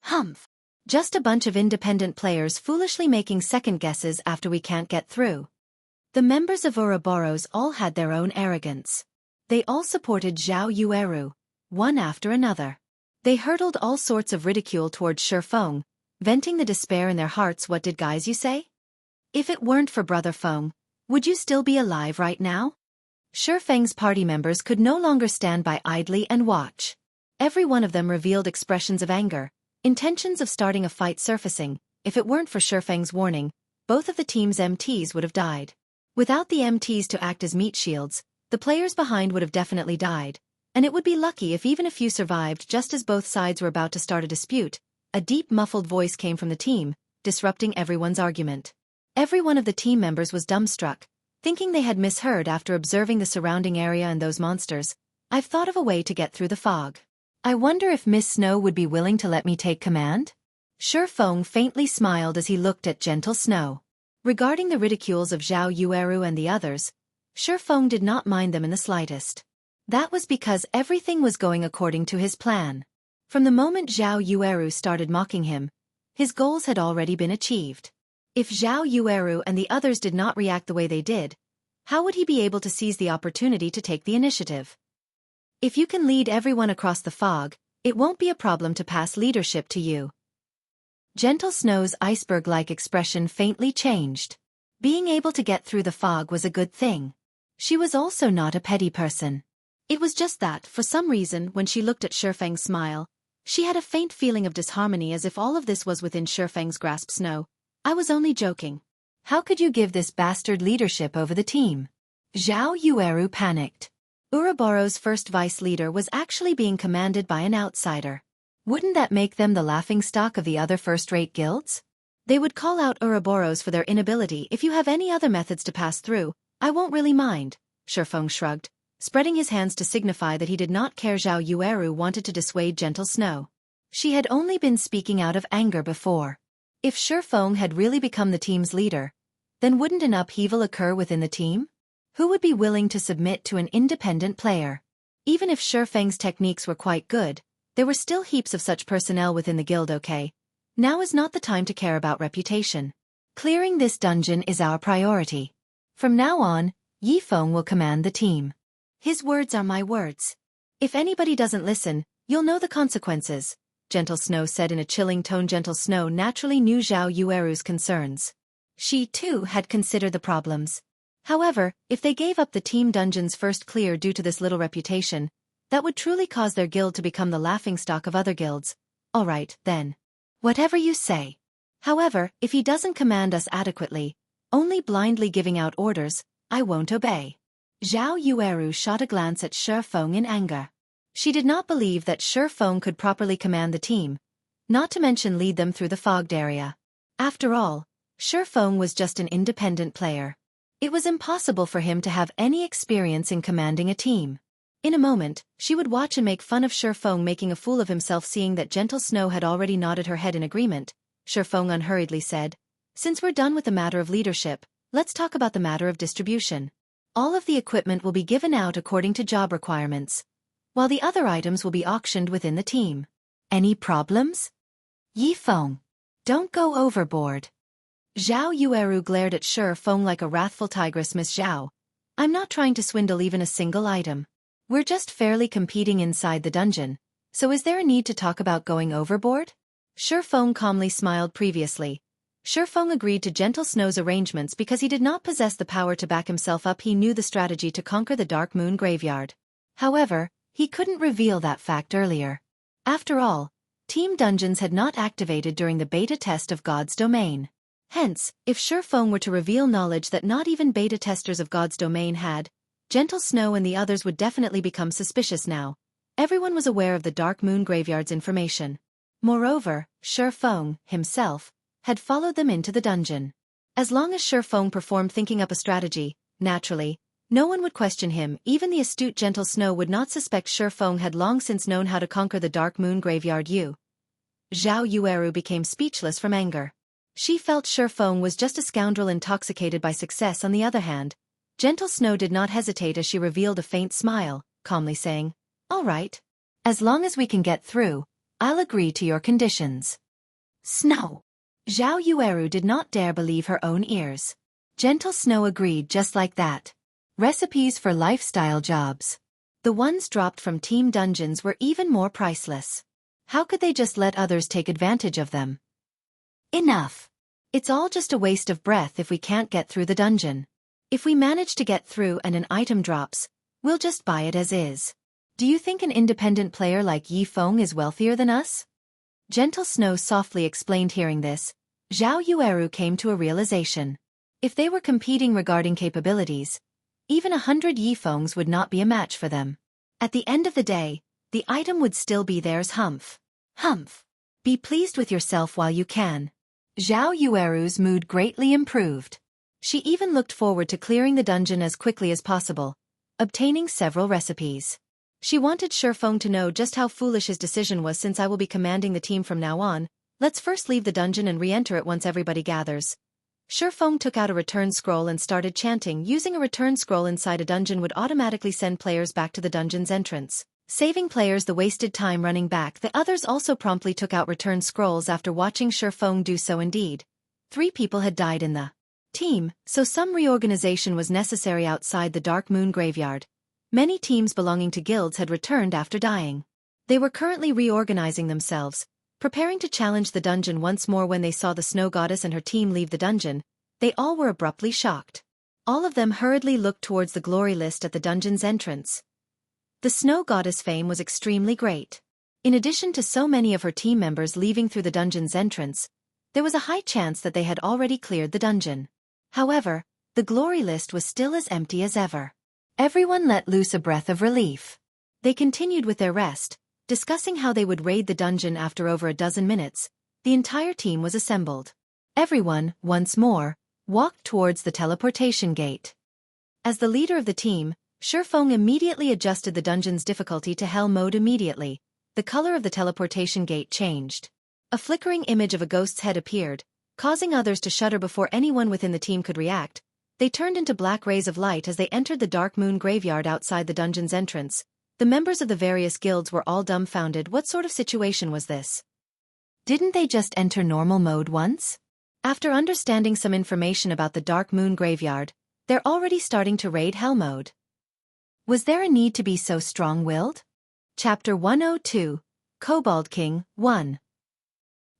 Humph. Just a bunch of independent players foolishly making second guesses after we can't get through. The members of Ouroboros all had their own arrogance. They all supported Zhao Yueru, one after another. They hurled all sorts of ridicule towards Shifeng, venting the despair in their hearts. What did guys you say? If it weren't for Brother Feng, would you still be alive right now? Shifeng's party members could no longer stand by idly and watch. Every one of them revealed expressions of anger, intentions of starting a fight surfacing. If it weren't for Shifeng's warning, both of the team's MTs would have died. Without the MTs to act as meat shields, the players behind would have definitely died, and it would be lucky if even a few survived. Just as both sides were about to start a dispute, a deep muffled voice came from the team, disrupting everyone's argument. Every one of the team members was dumbstruck, thinking they had misheard after observing the surrounding area and those monsters. I've thought of a way to get through the fog. I wonder if Miss Snow would be willing to let me take command? Shifeng faintly smiled as he looked at Gentle Snow. Regarding the ridicules of Zhao Yueru and the others, Shifeng did not mind them in the slightest. That was because everything was going according to his plan. From the moment Zhao Yueru started mocking him, his goals had already been achieved. If Zhao Yueru and the others did not react the way they did, how would he be able to seize the opportunity to take the initiative? If you can lead everyone across the fog, it won't be a problem to pass leadership to you. Gentle Snow's iceberg-like expression faintly changed. Being able to get through the fog was a good thing. She was also not a petty person. It was just that, for some reason, when she looked at Shifeng's smile, she had a faint feeling of disharmony, as if all of this was within Shifeng's grasp. Snow, I was only joking. How could you give this bastard leadership over the team? Zhao Yueru panicked. Ouroboros' first vice leader was actually being commanded by an outsider. Wouldn't that make them the laughingstock of the other first-rate guilds? They would call out Ouroboros for their inability. If you have any other methods to pass through, I won't really mind, Shifeng shrugged, spreading his hands to signify that he did not care. Zhao Yueru wanted to dissuade Gentle Snow. She had only been speaking out of anger before. If Shifeng had really become the team's leader, then wouldn't an upheaval occur within the team? Who would be willing to submit to an independent player? Even if Shifeng's techniques were quite good, there were still heaps of such personnel within the guild. Okay, now is not the time to care about reputation. Clearing this dungeon is our priority. From now on, Yifeng will command the team. His words are my words. If anybody doesn't listen, you'll know the consequences, Gentle Snow said in a chilling tone. Gentle Snow naturally knew Zhao Yueru's concerns. She, too, had considered the problems. However, if they gave up the team dungeon's first clear due to this little reputation, that would truly cause their guild to become the laughingstock of other guilds. All right, then. Whatever you say. However, if he doesn't command us adequately, only blindly giving out orders, I won't obey. Zhao Yueru shot a glance at Shifeng in anger. She did not believe that Shifeng could properly command the team, not to mention lead them through the fogged area. After all, Shifeng was just an independent player. It was impossible for him to have any experience in commanding a team. In a moment, she would watch and make fun of Shifeng making a fool of himself. Seeing that Gentle Snow had already nodded her head in agreement, Shifeng unhurriedly said, "Since we're done with the matter of leadership, let's talk about the matter of distribution. All of the equipment will be given out according to job requirements, while the other items will be auctioned within the team. Any problems?" Yifeng. Don't go overboard. Zhao Yueru glared at Shifeng like a wrathful tigress. "Miss Zhao, I'm not trying to swindle even a single item. We're just fairly competing inside the dungeon, so is there a need to talk about going overboard?" Shifeng calmly smiled. Previously, Shifeng agreed to Gentle Snow's arrangements because he did not possess the power to back himself up. He knew the strategy to conquer the Dark Moon Graveyard. However, he couldn't reveal that fact earlier. After all, Team Dungeons had not activated during the beta test of God's Domain. Hence, if Shifeng were to reveal knowledge that not even beta testers of God's Domain had, Gentle Snow and the others would definitely become suspicious now. Everyone was aware of the Dark Moon Graveyard's information. Moreover, Shifeng, himself, had followed them into the dungeon. As long as Shifeng performed thinking up a strategy, naturally, no one would question him. Even the astute Gentle Snow would not suspect. Shifeng had long since known how to conquer the Dark Moon Graveyard. Zhao Yueru became speechless from anger. She felt Shifeng was just a scoundrel intoxicated by success. On the other hand, Gentle Snow did not hesitate as she revealed a faint smile, calmly saying, "All right. As long as we can get through, I'll agree to your conditions." Snow. Zhao Yueru did not dare believe her own ears. Gentle Snow agreed just like that. Recipes for lifestyle jobs. The ones dropped from Team Dungeons were even more priceless. How could they just let others take advantage of them? Enough. It's all just a waste of breath if we can't get through the dungeon. If we manage to get through and an item drops, we'll just buy it as is. Do you think an independent player like Yifeng is wealthier than us? Gentle Snow softly explained. Hearing this, Zhao Yueru came to a realization. If they were competing regarding capabilities, even 100 Yifengs would not be a match for them. At the end of the day, the item would still be theirs. Humph. Humph. Be pleased with yourself while you can. Zhao Yueru's mood greatly improved. She even looked forward to clearing the dungeon as quickly as possible, obtaining several recipes. She wanted Shifeng to know just how foolish his decision was. "Since I will be commanding the team from now on, let's first leave the dungeon and re-enter it once everybody gathers." Shifeng took out a return scroll and started chanting. Using a return scroll inside a dungeon would automatically send players back to the dungeon's entrance, saving players the wasted time running back. The others also promptly took out return scrolls after watching Shifeng do so. Indeed, 3 people had died in the team, so some reorganization was necessary outside the Dark Moon Graveyard. Many teams belonging to guilds had returned after dying. They were currently reorganizing themselves, preparing to challenge the dungeon once more. When they saw the Snow Goddess and her team leave the dungeon, they all were abruptly shocked. All of them hurriedly looked towards the glory list at the dungeon's entrance. The Snow Goddess' fame was extremely great. In addition to so many of her team members leaving through the dungeon's entrance, there was a high chance that they had already cleared the dungeon. However, the glory list was still as empty as ever. Everyone let loose a breath of relief. They continued with their rest, discussing how they would raid the dungeon. After over a dozen minutes, the entire team was assembled. Everyone, once more, walked towards the teleportation gate. As the leader of the team, Shifeng immediately adjusted the dungeon's difficulty to hell mode. Immediately, the color of the teleportation gate changed. A flickering image of a ghost's head appeared, causing others to shudder before anyone within the team could react. They turned into black rays of light as they entered the Dark Moon Graveyard outside the dungeon's entrance. The members of the various guilds were all dumbfounded. What sort of situation was this? Didn't they just enter normal mode once? After understanding some information about the Dark Moon Graveyard, they're already starting to raid hell mode. Was there a need to be so strong-willed? Chapter 102, Kobold King 1.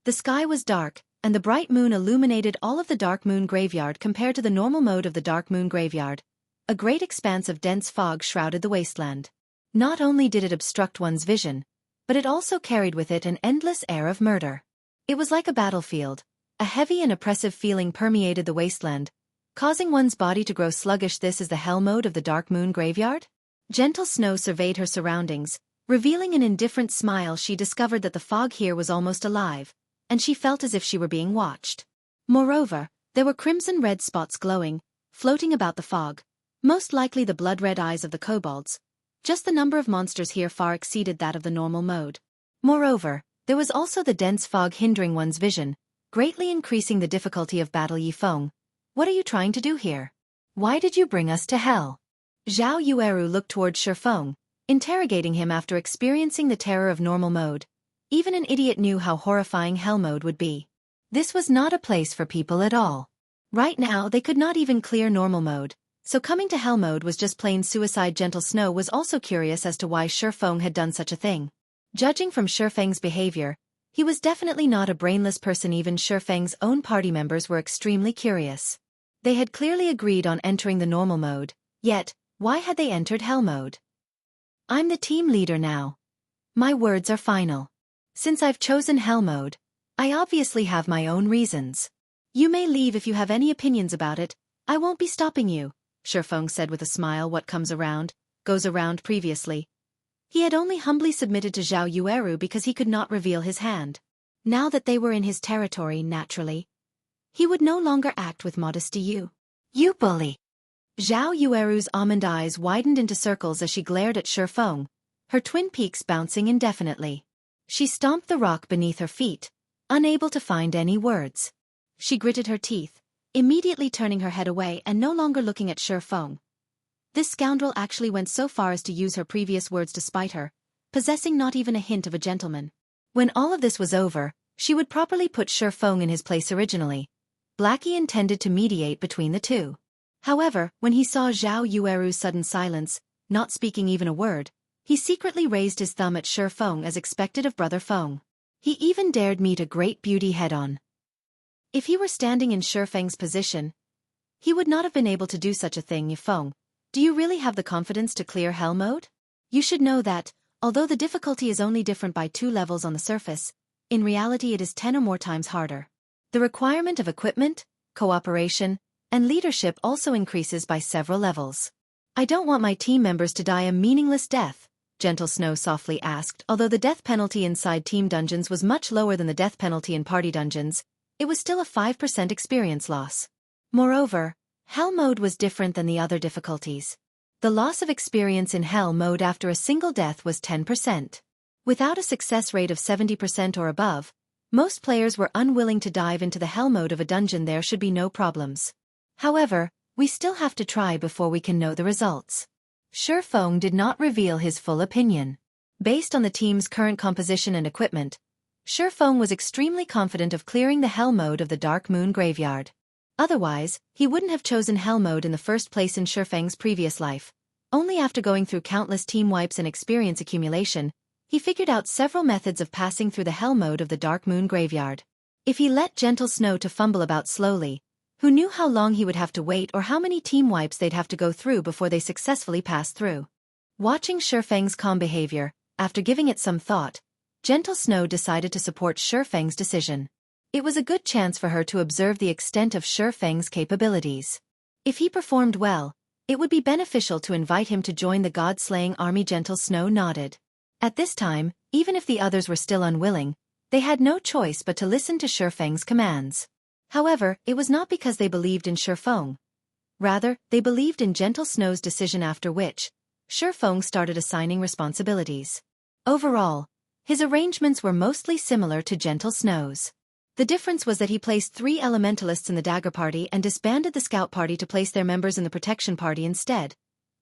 The sky was dark, and the bright moon illuminated all of the Dark Moon Graveyard. Compared to the normal mode of the Dark Moon Graveyard, a great expanse of dense fog shrouded the wasteland. Not only did it obstruct one's vision, but it also carried with it an endless air of murder. It was like a battlefield. A heavy and oppressive feeling permeated the wasteland, causing one's body to grow sluggish. This is the hell mode of the Dark Moon Graveyard? Gentle Snow surveyed her surroundings. Revealing an indifferent smile, she discovered that the fog here was almost alive, and she felt as if she were being watched. Moreover, there were crimson-red spots glowing, floating about the fog, most likely the blood-red eyes of the kobolds. Just the number of monsters here far exceeded that of the normal mode. Moreover, there was also the dense fog hindering one's vision, greatly increasing the difficulty of battle. Yifeng, what are you trying to do here? Why did you bring us to hell? Zhao Yueru looked toward Shifeng, interrogating him after experiencing the terror of normal mode. Even an idiot knew how horrifying hell mode would be. This was not a place for people at all. Right now they could not even clear normal mode, so coming to hell mode was just plain suicide. Gentle Snow was also curious as to why Shifeng had done such a thing. Judging from Shifeng's behavior, he was definitely not a brainless person. Even Shifeng's own party members were extremely curious. They had clearly agreed on entering the normal mode, yet, why had they entered hell mode? I'm the team leader now. My words are final. Since I've chosen hell mode, I obviously have my own reasons. You may leave if you have any opinions about it, I won't be stopping you, Shifeng said with a smile. What comes around, goes around. Previously, he had only humbly submitted to Zhao Yueru because he could not reveal his hand. Now that they were in his territory, naturally, he would no longer act with modesty. You bully. Zhao Yueru's almond eyes widened into circles as she glared at Shifeng, her twin peaks bouncing indefinitely. She stomped the rock beneath her feet, unable to find any words. She gritted her teeth, immediately turning her head away and no longer looking at Shifeng. This scoundrel actually went so far as to use her previous words to spite her, possessing not even a hint of a gentleman. When all of this was over, she would properly put Shifeng in his place. Originally, Blackie intended to mediate between the two. However, when he saw Zhao Yueru's sudden silence, not speaking even a word, he secretly raised his thumb at Shifeng as expected of Brother Feng. He even dared meet a great beauty head-on. If he were standing in Shifeng's position, he would not have been able to do such a thing. Yifeng, do you really have the confidence to clear hell mode? You should know that, although the difficulty is only different by 2 levels on the surface, in reality it is 10 or more times harder. The requirement of equipment, cooperation, and leadership also increases by several levels. I don't want my team members to die a meaningless death, Gentle Snow softly asked. Although the death penalty inside team dungeons was much lower than the death penalty in party dungeons, it was still a 5% experience loss. Moreover, hell mode was different than the other difficulties. The loss of experience in hell mode after a single death was 10%. Without a success rate of 70% or above, most players were unwilling to dive into the hell mode of a dungeon. There should be no problems. However, we still have to try before we can know the results. Shifeng did not reveal his full opinion. Based on the team's current composition and equipment, Shifeng was extremely confident of clearing the hell mode of the Dark Moon Graveyard. Otherwise, he wouldn't have chosen hell mode in the first place. In Shifeng's previous life, only after going through countless team wipes and experience accumulation, he figured out several methods of passing through the hell mode of the Dark Moon Graveyard. If he let Gentle Snow to fumble about slowly, who knew how long he would have to wait or how many team wipes they'd have to go through before they successfully passed through? Watching Shifeng's calm behavior, after giving it some thought, Gentle Snow decided to support Shifeng's decision. It was a good chance for her to observe the extent of Shifeng's capabilities. If he performed well, it would be beneficial to invite him to join the god-slaying army. Gentle Snow nodded. At this time, even if the others were still unwilling, they had no choice but to listen to Shifeng's commands. However, it was not because they believed in Shifeng. Rather, they believed in Gentle Snow's decision, after which Shifeng started assigning responsibilities. Overall, his arrangements were mostly similar to Gentle Snow's. The difference was that he placed 3 elementalists in the dagger party and disbanded the scout party to place their members in the protection party instead.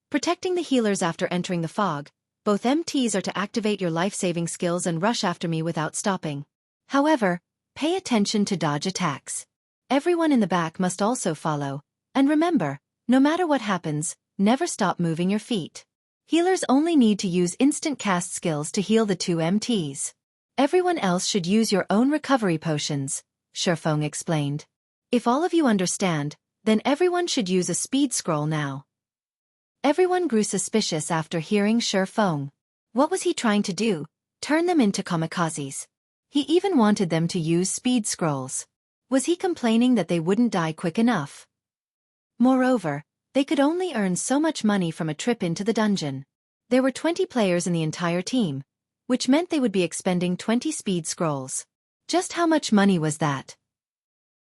Protecting the healers after entering the fog, both MTs are to activate your life-saving skills and rush after me without stopping. However, pay attention to dodge attacks. Everyone in the back must also follow, and remember, no matter what happens, never stop moving your feet. Healers only need to use instant cast skills to heal the 2 MTs. Everyone else should use your own recovery potions, Shifeng explained. If all of you understand, then everyone should use a speed scroll now. Everyone grew suspicious after hearing Shifeng. What was he trying to do? Turn them into kamikazes? He even wanted them to use speed scrolls. Was he complaining that they wouldn't die quick enough? Moreover, they could only earn so much money from a trip into the dungeon. There were 20 players in the entire team, which meant they would be expending 20 speed scrolls. Just how much money was that?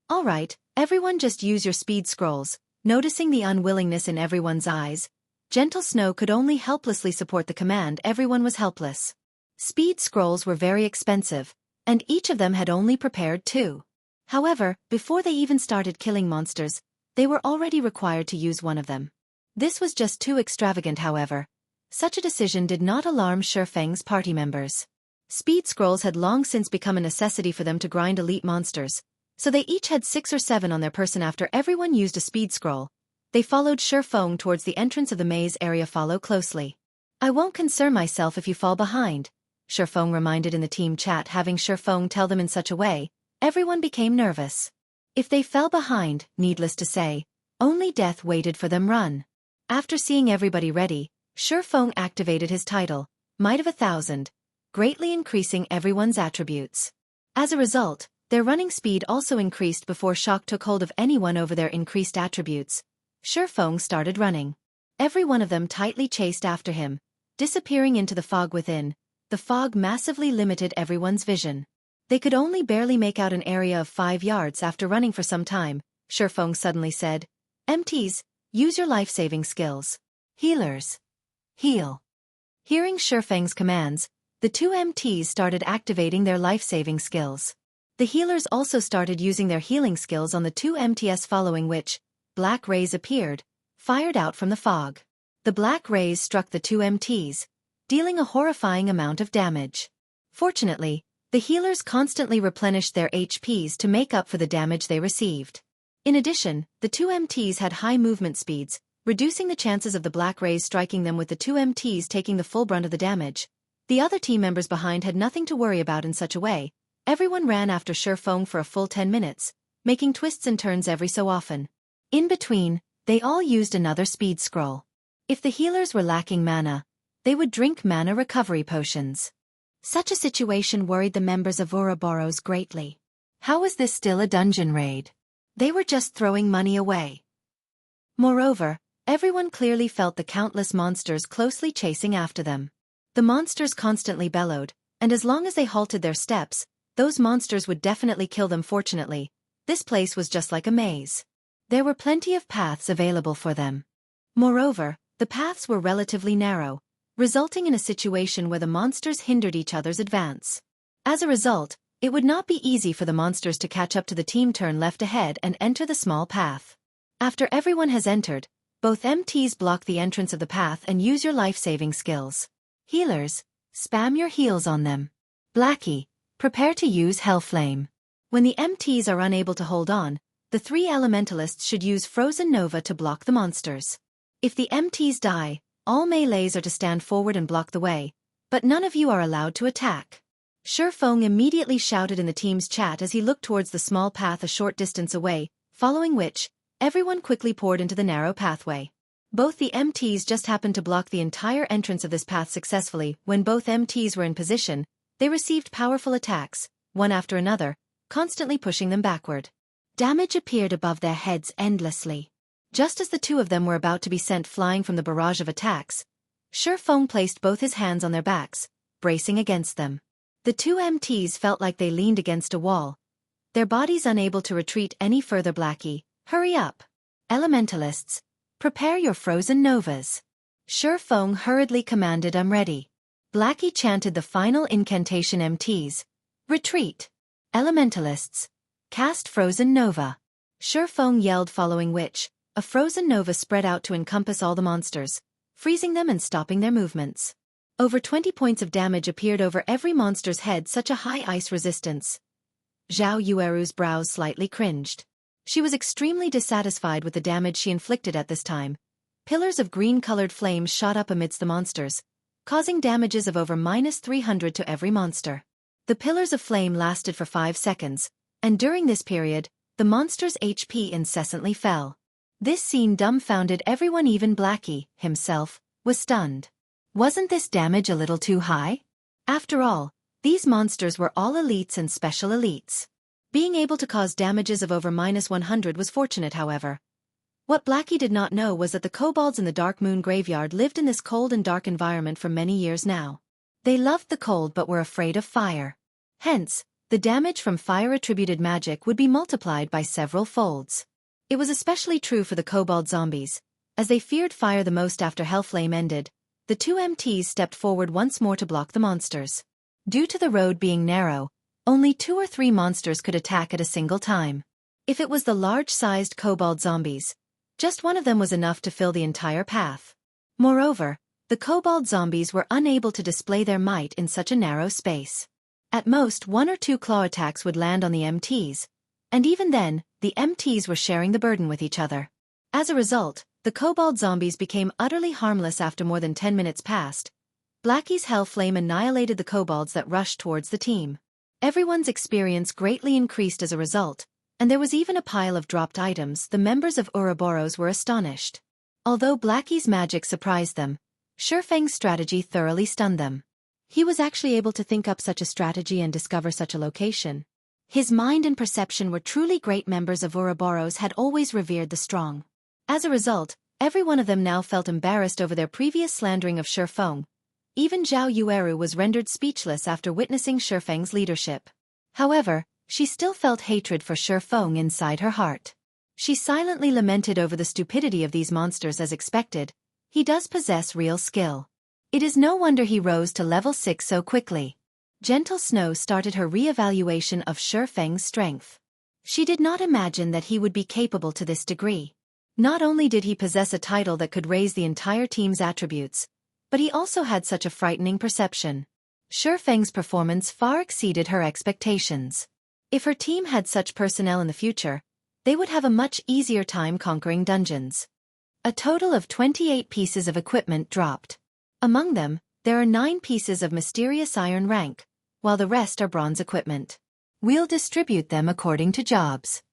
Alright, everyone just use your speed scrolls, Noticing the unwillingness in everyone's eyes, Gentle Snow could only helplessly support the command. Everyone was helpless. Speed scrolls were very expensive, and each of them had only prepared 2. However, before they even started killing monsters, they were already required to use one of them. This was just too extravagant, however. Such a decision did not alarm Shifeng's party members. Speed scrolls had long since become a necessity for them to grind elite monsters, so they each had 6 or 7 on their person. After everyone used a speed scroll, they followed Shifeng towards the entrance of the maze area. Follow closely. I won't concern myself if you fall behind, Shifeng reminded in the team chat. Having Shifeng tell them in such a way, everyone became nervous. If they fell behind, needless to say, only death waited for them. Run. After seeing everybody ready, Shifeng activated his title, Might of 1,000, greatly increasing everyone's attributes. As a result, their running speed also increased. Before shock took hold of anyone over their increased attributes, Shifeng started running. Every one of them tightly chased after him, disappearing into the fog within. The fog massively limited everyone's vision. They could only barely make out an area of 5 yards. After running for some time, Shifeng suddenly said, MTs, use your life-saving skills. Healers, heal. Hearing Shifeng's commands, the 2 MTs started activating their life-saving skills. The healers also started using their healing skills on the 2 MTs, following which, black rays appeared, fired out from the fog. The black rays struck the 2 MTs, dealing a horrifying amount of damage. Fortunately, the healers constantly replenished their HPs to make up for the damage they received. In addition, the 2 MTs had high movement speeds, reducing the chances of the black rays striking them. With the 2 MTs taking the full brunt of the damage, the other team members behind had nothing to worry about. In such a way, everyone ran after Shifeng for a full 10 minutes, making twists and turns every so often. In between, they all used another speed scroll. If the healers were lacking mana, they would drink mana recovery potions. Such a situation worried the members of Ouroboros greatly. How was this still a dungeon raid? They were just throwing money away. Moreover, everyone clearly felt the countless monsters closely chasing after them. The monsters constantly bellowed, and as long as they halted their steps, those monsters would definitely kill them. Fortunately, this place was just like a maze. There were plenty of paths available for them. Moreover, the paths were relatively narrow, resulting in a situation where the monsters hindered each other's advance. As a result, it would not be easy for the monsters to catch up to the team. Turn left ahead and enter the small path. After everyone has entered, both MTs block the entrance of the path and use your life-saving skills. Healers, spam your heals on them. Blackie, prepare to use Hellflame. When the MTs are unable to hold on, the 3 elementalists should use Frozen Nova to block the monsters. If the MTs die, all melees are to stand forward and block the way, but none of you are allowed to attack. Shifeng immediately shouted in the team's chat as he looked towards the small path a short distance away, following which, everyone quickly poured into the narrow pathway. Both the MTs just happened to block the entire entrance of this path successfully. When both MTs were in position, they received powerful attacks, one after another, constantly pushing them backward. Damage appeared above their heads endlessly. Just as the 2 of them were about to be sent flying from the barrage of attacks, Shifeng placed both his hands on their backs, bracing against them. The 2 MTs felt like they leaned against a wall, their bodies unable to retreat any further. Blackie, hurry up. Elementalists, prepare your Frozen Novas. Shifeng hurriedly commanded. I'm ready. Blackie chanted the final incantation. MTs, retreat. Elementalists, cast Frozen Nova. Shifeng yelled, following which, a Frozen Nova spread out to encompass all the monsters, freezing them and stopping their movements. Over 20 points of damage appeared over every monster's head. Such a high ice resistance. Zhao Yueru's brows slightly cringed. She was extremely dissatisfied with the damage she inflicted at this time. Pillars of green-colored flames shot up amidst the monsters, causing damages of over -300 to every monster. The pillars of flame lasted for 5 seconds, and during this period, the monster's HP incessantly fell. This scene dumbfounded everyone. Even Blackie, himself, was stunned. Wasn't this damage a little too high? After all, these monsters were all elites and special elites. Being able to cause damages of over -100 was fortunate, however. What Blackie did not know was that the kobolds in the Dark Moon Graveyard lived in this cold and dark environment for many years now. They loved the cold but were afraid of fire. Hence, the damage from fire-attributed magic would be multiplied by several folds. It was especially true for the Kobold zombies. As they feared fire the most after Hellflame ended, the two MTs stepped forward once more to block the monsters. Due to the road being narrow, only 2 or 3 monsters could attack at a single time. If it was the large-sized Kobold zombies, just one of them was enough to fill the entire path. Moreover, the Kobold zombies were unable to display their might in such a narrow space. At most 1 or 2 claw attacks would land on the MTs, and even then, the MTs were sharing the burden with each other. As a result, the Kobold zombies became utterly harmless after more than 10 minutes passed. Blackie's Hellflame annihilated the Kobolds that rushed towards the team. Everyone's experience greatly increased as a result, and there was even a pile of dropped items. The members of Ouroboros were astonished. Although Blackie's magic surprised them, Shifeng's strategy thoroughly stunned them. He was actually able to think up such a strategy and discover such a location. His mind and perception were truly great. Members of Ouroboros had always revered the strong. As a result, every one of them now felt embarrassed over their previous slandering of Shifeng. Even Zhao Yueru was rendered speechless after witnessing Shifeng's leadership. However, she still felt hatred for Shifeng inside her heart. She silently lamented over the stupidity of these monsters. As expected, he does possess real skill. It is no wonder he rose to level 6 so quickly. Gentle Snow started her re-evaluation of Shifeng's strength. She did not imagine that he would be capable to this degree. Not only did he possess a title that could raise the entire team's attributes, but he also had such a frightening perception. Shifeng's performance far exceeded her expectations. If her team had such personnel in the future, they would have a much easier time conquering dungeons. A total of 28 pieces of equipment dropped. Among them, there are 9 pieces of mysterious iron rank, while the rest are bronze equipment. We'll distribute them according to jobs.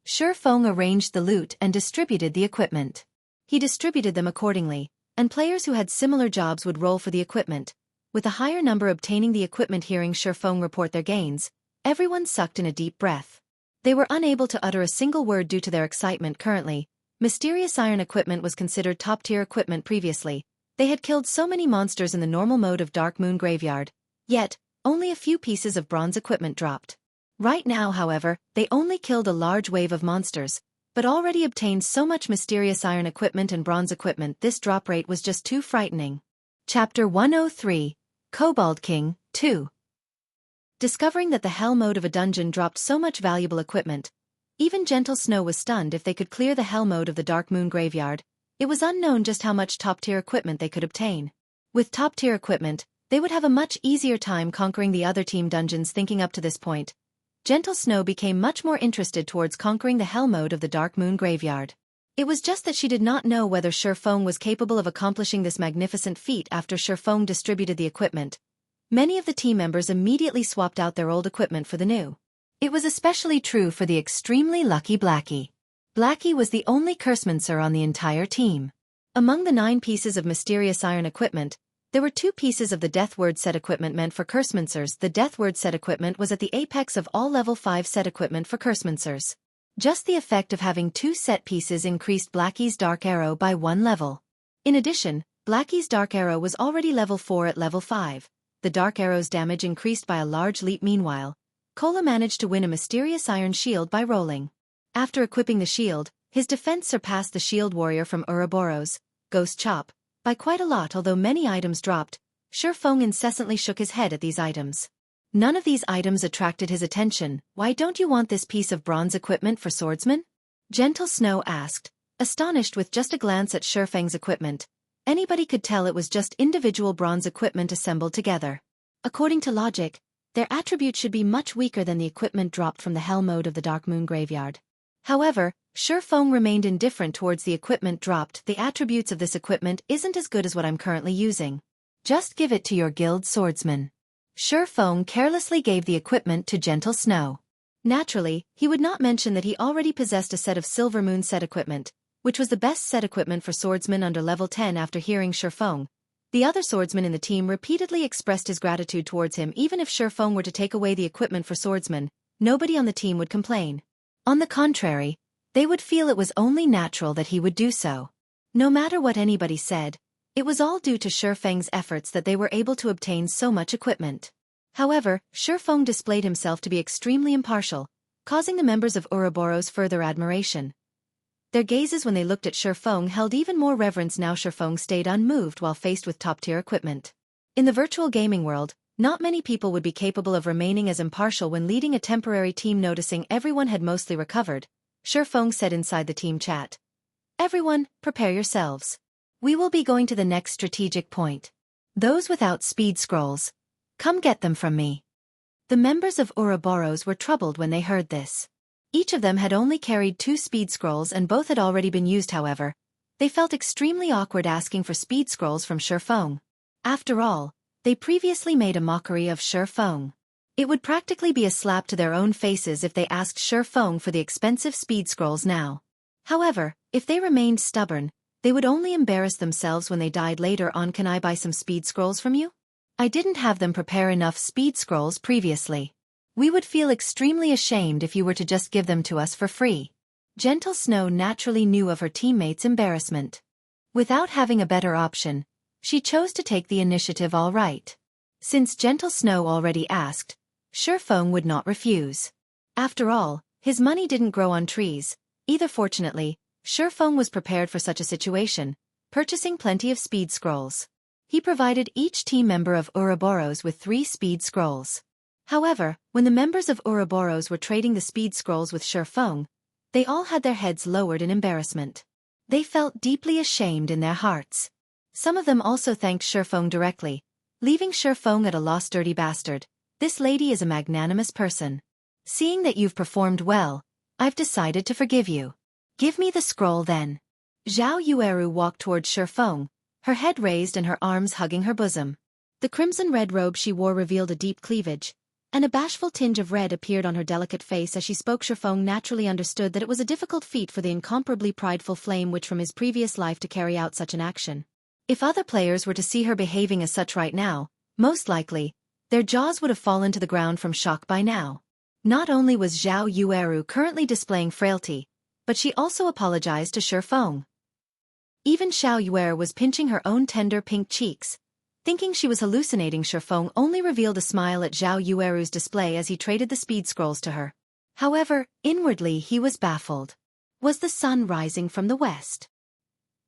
Shifeng arranged the loot and distributed the equipment. He distributed them accordingly, and players who had similar jobs would roll for the equipment, with a higher number obtaining the equipment. Hearing Shifeng report their gains, everyone sucked in a deep breath. They were unable to utter a single word due to their excitement. Currently, mysterious iron equipment was considered top-tier equipment. Previously, they had killed so many monsters in the normal mode of Dark Moon Graveyard, yet, only a few pieces of bronze equipment dropped. Right now, however, they only killed a large wave of monsters, but already obtained so much mysterious iron equipment and bronze equipment. This drop rate was just too frightening. Chapter 103, Kobold King, 2. Discovering that the hell mode of a dungeon dropped so much valuable equipment, even Gentle Snow was stunned. If they could clear the hell mode of the Dark Moon Graveyard, it was unknown just how much top-tier equipment they could obtain. With top-tier equipment, they would have a much easier time conquering the other team dungeons. Thinking up to this point, Gentle Snow became much more interested towards conquering the hell mode of the Dark Moon Graveyard. It was just that she did not know whether Shifeng was capable of accomplishing this magnificent feat. After Shifeng distributed the equipment, many of the team members immediately swapped out their old equipment for the new. It was especially true for the extremely lucky Blackie. Blackie was the only Cursemancer on the entire team. Among the 9 pieces of mysterious iron equipment, there were 2 pieces of the Death Word set equipment meant for Cursemancers. The Death Word set equipment was at the apex of all level 5 set equipment for Cursemancers. Just the effect of having 2 set pieces increased Blackie's Dark Arrow by 1 level. In addition, Blackie's Dark Arrow was already level 4 at level 5. The Dark Arrow's damage increased by a large leap. Meanwhile, Kola managed to win a mysterious iron shield by rolling. After equipping the shield, his defense surpassed the shield warrior from Ouroboros, Ghost Chop, by quite a lot. Although many items dropped, Shifeng incessantly shook his head at these items. None of these items attracted his attention. Why don't you want this piece of bronze equipment for swordsman? Gentle Snow asked, astonished. With just a glance at Shifeng's equipment, anybody could tell it was just individual bronze equipment assembled together. According to logic, their attributes should be much weaker than the equipment dropped from the hell mode of the Dark Moon Graveyard. However, Shifeng remained indifferent towards the equipment dropped. The attributes of this equipment isn't as good as what I'm currently using. Just give it to your guild swordsman. Shifeng carelessly gave the equipment to Gentle Snow. Naturally, he would not mention that he already possessed a set of Silver Moon set equipment, which was the best set equipment for swordsmen under level 10. After hearing Shifeng, the other swordsman in the team repeatedly expressed his gratitude towards him. Even if Shifeng were to take away the equipment for swordsmen, nobody on the team would complain. On the contrary, they would feel it was only natural that he would do so. No matter what anybody said, it was all due to Shifeng's efforts that they were able to obtain so much equipment. However, Shifeng displayed himself to be extremely impartial, causing the members of Ouroboros further admiration. Their gazes when they looked at Shifeng held even more reverence. Now Shifeng stayed unmoved while faced with top-tier equipment. In the virtual gaming world, not many people would be capable of remaining as impartial when leading a temporary team. Noticing everyone had mostly recovered, Shifeng said inside the team chat. Everyone, prepare yourselves. We will be going to the next strategic point. Those without speed scrolls, come get them from me. The members of Ouroboros were troubled when they heard this. Each of them had only carried 2 speed scrolls and both had already been used. However, they felt extremely awkward asking for speed scrolls from Shifeng. After all, they previously made a mockery of Shifeng. It would practically be a slap to their own faces if they asked Shifeng for the expensive speed scrolls now. However, if they remained stubborn, they would only embarrass themselves when they died later on. Can I buy some speed scrolls from you? I didn't have them prepare enough speed scrolls previously. We would feel extremely ashamed if you were to just give them to us for free. Gentle Snow naturally knew of her teammates' embarrassment. Without having a better option, she chose to take the initiative. All right. Since Gentle Snow already asked, Shifeng would not refuse. After all, his money didn't grow on trees. Either. Fortunately, Shifeng was prepared for such a situation, purchasing plenty of speed scrolls. He provided each team member of Ouroboros with 3 speed scrolls. However, when the members of Ouroboros were trading the speed scrolls with Shifeng, they all had their heads lowered in embarrassment. They felt deeply ashamed in their hearts. Some of them also thanked Shifeng directly, leaving Shifeng at a loss. Dirty bastard, this lady is a magnanimous person. Seeing that you've performed well, I've decided to forgive you. Give me the scroll then. Zhao Yueru walked towards Shifeng, her head raised and her arms hugging her bosom. The crimson-red robe she wore revealed a deep cleavage, and a bashful tinge of red appeared on her delicate face as she spoke. Shifeng naturally understood that it was a difficult feat for the incomparably prideful flame witch from his previous life to carry out such an action. If other players were to see her behaving as such right now, most likely, their jaws would have fallen to the ground from shock by now. Not only was Zhao Yueru currently displaying frailty, but she also apologized to Shifeng. Even Xiao Yuer was pinching her own tender pink cheeks. Thinking she was hallucinating, Shifeng only revealed a smile at Zhao Yueru's display as he traded the speed scrolls to her. However, inwardly he was baffled. Was the sun rising from the west?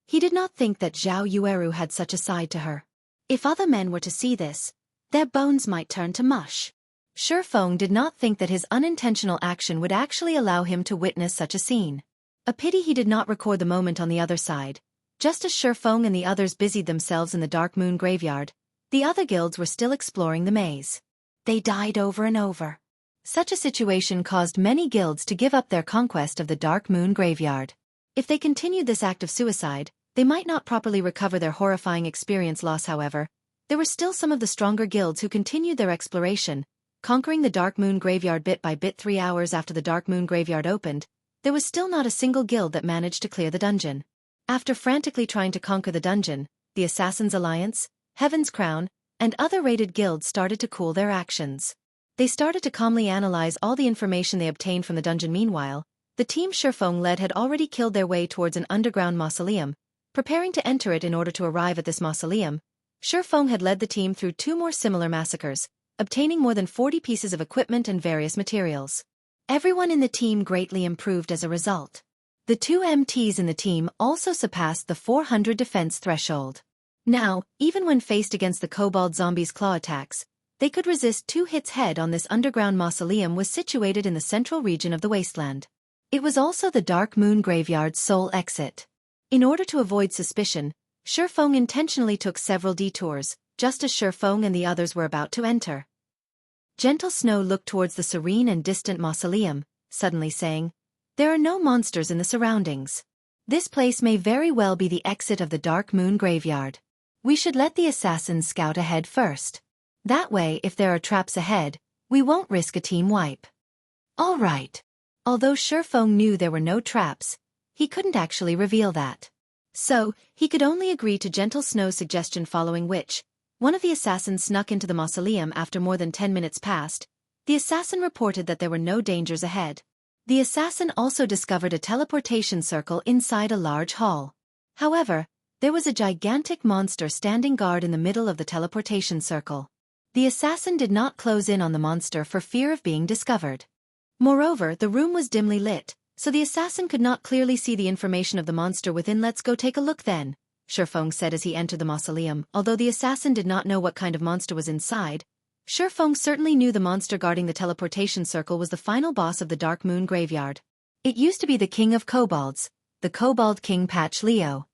He did not think that Zhao Yueru had such a side to her. If other men were to see this, their bones might turn to mush. Shifeng did not think that his unintentional action would actually allow him to witness such a scene. A pity he did not record the moment. On the other side, just as Shifeng and the others busied themselves in the Dark Moon Graveyard, the other guilds were still exploring the maze. They died over and over. Such a situation caused many guilds to give up their conquest of the Dark Moon Graveyard. If they continued this act of suicide, they might not properly recover their horrifying experience loss. However, there were still some of the stronger guilds who continued their exploration, conquering the Dark Moon Graveyard bit by bit. 3 hours after the Dark Moon Graveyard opened, there was still not a single guild that managed to clear the dungeon. After frantically trying to conquer the dungeon, the Assassin's Alliance, Heaven's Crown, and other raided guilds started to cool their actions. They started to calmly analyze all the information they obtained from the dungeon. Meanwhile, the team Shifeng led had already killed their way towards an underground mausoleum, preparing to enter it. In order to arrive at this mausoleum, Shifeng had led the team through 2 more similar massacres, obtaining more than 40 pieces of equipment and various materials. Everyone in the team greatly improved as a result. The 2 MTs in the team also surpassed the 400 defense threshold. Now, even when faced against the Kobold zombies' claw attacks, they could resist 2 hits head-on. This underground mausoleum was situated in the central region of the wasteland. It was also the Dark Moon Graveyard's sole exit. In order to avoid suspicion, Shifeng intentionally took several detours, just as Shifeng and the others were about to enter. Gentle Snow looked towards the serene and distant mausoleum, suddenly saying, "There are no monsters in the surroundings. This place may very well be the exit of the Dark Moon Graveyard. We should let the assassins scout ahead first. That way, if there are traps ahead, we won't risk a team wipe." All right. Although Shifeng knew there were no traps, he couldn't actually reveal that. So, he could only agree to Gentle Snow's suggestion, following which, one of the assassins snuck into the mausoleum. After more than 10 minutes passed, the assassin reported that there were no dangers ahead. The assassin also discovered a teleportation circle inside a large hall. However, there was a gigantic monster standing guard in the middle of the teleportation circle. The assassin did not close in on the monster for fear of being discovered. Moreover, the room was dimly lit, so the assassin could not clearly see the information of the monster within. Let's go take a look then, Shifeng said as he entered the mausoleum. Although the assassin did not know what kind of monster was inside, Shifeng certainly knew the monster guarding the teleportation circle was the final boss of the Dark Moon Graveyard. It used to be the king of kobolds, the Kobold King Patch Leo.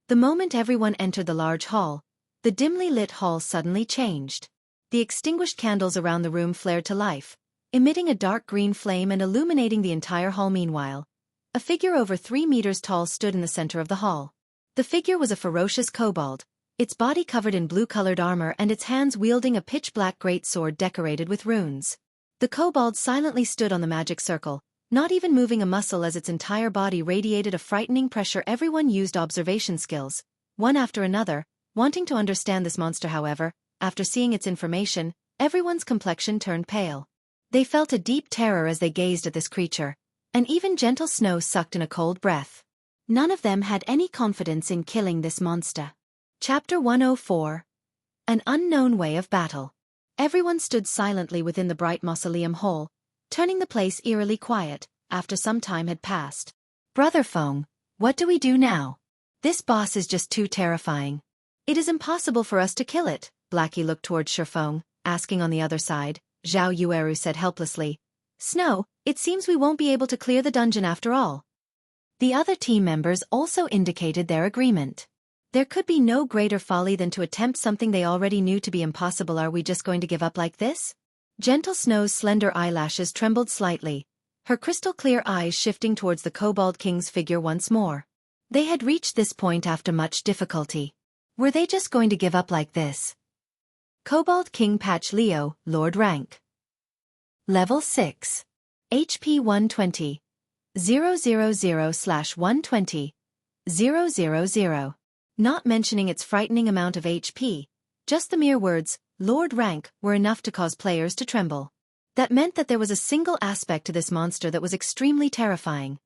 The moment everyone entered the large hall, the dimly lit hall suddenly changed. The extinguished candles around the room flared to life, emitting a dark green flame and illuminating the entire hall. Meanwhile, a figure over 3 meters tall stood in the center of the hall. The figure was a ferocious kobold, its body covered in blue-colored armor and its hands wielding a pitch-black great sword decorated with runes. The kobold silently stood on the magic circle, not even moving a muscle as its entire body radiated a frightening pressure. Everyone used observation skills, one after another, wanting to understand this monster. However, after seeing its information, everyone's complexion turned pale. They felt a deep terror as they gazed at this creature, and even Gentle Snow sucked in a cold breath. None of them had any confidence in killing this monster. Chapter 104. An Unknown Way of Battle. Everyone stood silently within the bright mausoleum hall, turning the place eerily quiet, after some time had passed. Brother Feng, what do we do now? This boss is just too terrifying. It is impossible for us to kill it. Blackie looked towards Shifeng, asking on the other side. Zhao Yueru said helplessly. Snow, it seems we won't be able to clear the dungeon after all. The other team members also indicated their agreement. There could be no greater folly than to attempt something they already knew to be impossible. Are we just going to give up like this? Gentle Snow's slender eyelashes trembled slightly, her crystal-clear eyes shifting towards the Kobold King's figure once more. They had reached this point after much difficulty. Were they just going to give up like this? Kobold King Patch Leo, Lord Rank. Level 6. HP 120. 000/120. 000. Not mentioning its frightening amount of HP, just the mere words, Lord Rank, were enough to cause players to tremble. That meant that there was a single aspect to this monster that was extremely terrifying.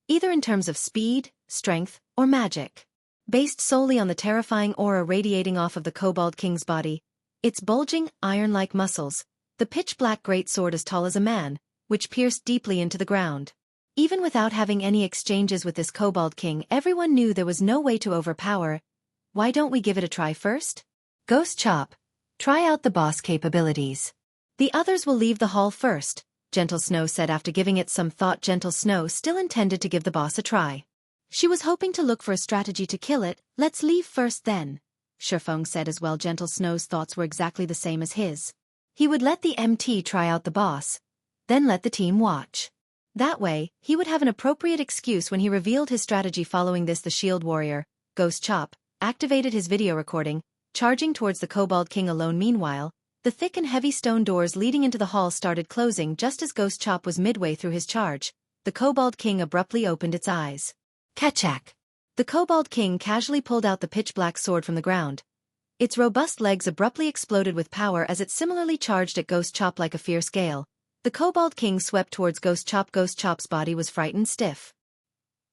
Either in terms of speed, strength, or magic. Based solely on the terrifying aura radiating off of the Kobold King's body, its bulging, iron-like muscles, the pitch-black greatsword as tall as a man, which pierced deeply into the ground. Even without having any exchanges with this Kobold King, everyone knew there was no way to overpower. Why don't we give it a try first? Ghost Chop, try out the boss capabilities. The others will leave the hall first, Gentle Snow said after giving it some thought. Gentle Snow still intended to give the boss a try. She was hoping to look for a strategy to kill it. Let's leave first then, Shifeng said as well. Gentle Snow's thoughts were exactly the same as his. He would let the MT try out the boss, then let the team watch. That way, he would have an appropriate excuse when he revealed his strategy. Following this, the Shield Warrior, Ghost Chop, activated his video recording, charging towards the Kobold King alone. Meanwhile, the thick and heavy stone doors leading into the hall started closing just as Ghost Chop was midway through his charge. The Kobold King abruptly opened its eyes. Ketchak! The Kobold King casually pulled out the pitch-black sword from the ground. Its robust legs abruptly exploded with power as it similarly charged at Ghost Chop like a fierce gale. The Kobold King swept towards Ghost Chop. Ghost Chop's body was frightened stiff.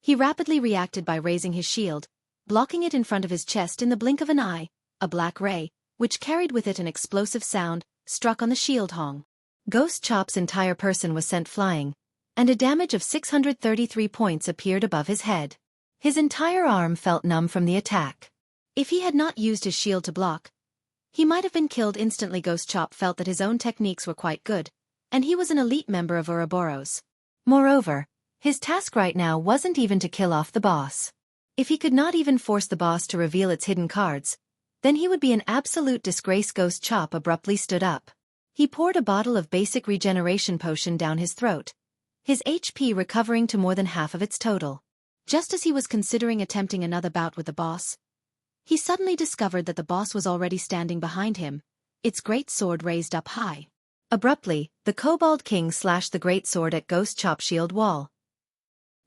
He rapidly reacted by raising his shield, blocking it in front of his chest. In the blink of an eye, a black ray, which carried with it an explosive sound, struck on the shield hong. Ghost Chop's entire person was sent flying, and a damage of 633 points appeared above his head. His entire arm felt numb from the attack. If he had not used his shield to block, he might have been killed instantly. Ghost Chop felt that his own techniques were quite good, and he was an elite member of Ouroboros. Moreover, his task right now wasn't even to kill off the boss. If he could not even force the boss to reveal its hidden cards, then he would be an absolute disgrace. Ghost Chop abruptly stood up. He poured a bottle of basic regeneration potion down his throat, his HP recovering to more than half of its total. Just as he was considering attempting another bout with the boss, he suddenly discovered that the boss was already standing behind him, its great sword raised up high. Abruptly, the Kobold King slashed the great sword at Ghost Chop's shield wall.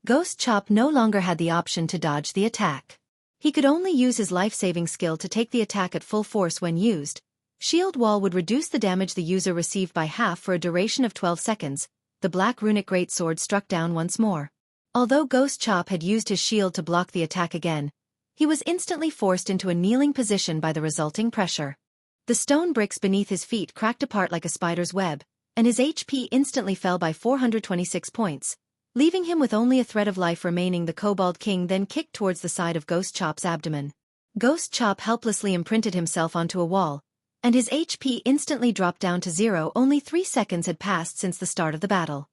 Ghost Chop no longer had the option to dodge the attack. He could only use his life-saving skill to take the attack at full force. When used, shield wall would reduce the damage the user received by half for a duration of 12 seconds. The black runic greatsword struck down once more. Although Ghost Chop had used his shield to block the attack again, he was instantly forced into a kneeling position by the resulting pressure. The stone bricks beneath his feet cracked apart like a spider's web, and his HP instantly fell by 426 points, Leaving him with only a thread of life remaining, the Kobold King then kicked towards the side of Ghost Chop's abdomen. Ghost Chop helplessly imprinted himself onto a wall, and his HP instantly dropped down to 0. Only 3 seconds had passed since the start of the battle.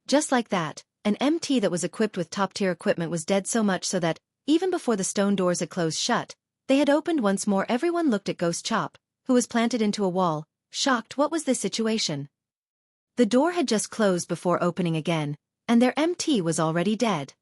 Just like that, an MT that was equipped with top-tier equipment was dead, so much so that, even before the stone doors had closed shut, they had opened once more. Everyone looked at Ghost Chop, who was planted into a wall, shocked. What was this situation? The door had just closed before opening again, and their MT was already dead.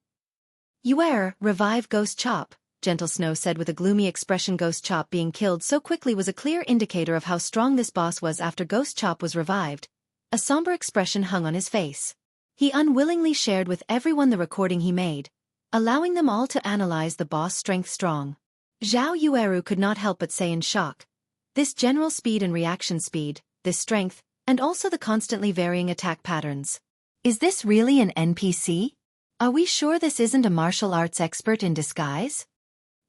Revive Ghost Chop, Gentle Snow said with a gloomy expression. Ghost Chop being killed so quickly was a clear indicator of how strong this boss was. After Ghost Chop was revived, a somber expression hung on his face. He unwillingly shared with everyone the recording he made, allowing them all to analyze the boss' strength. Strong. Zhao Yueru could not help but say in shock. This general speed and reaction speed, this strength, and also the constantly varying attack patterns. Is this really an NPC? Are we sure this isn't a martial arts expert in disguise?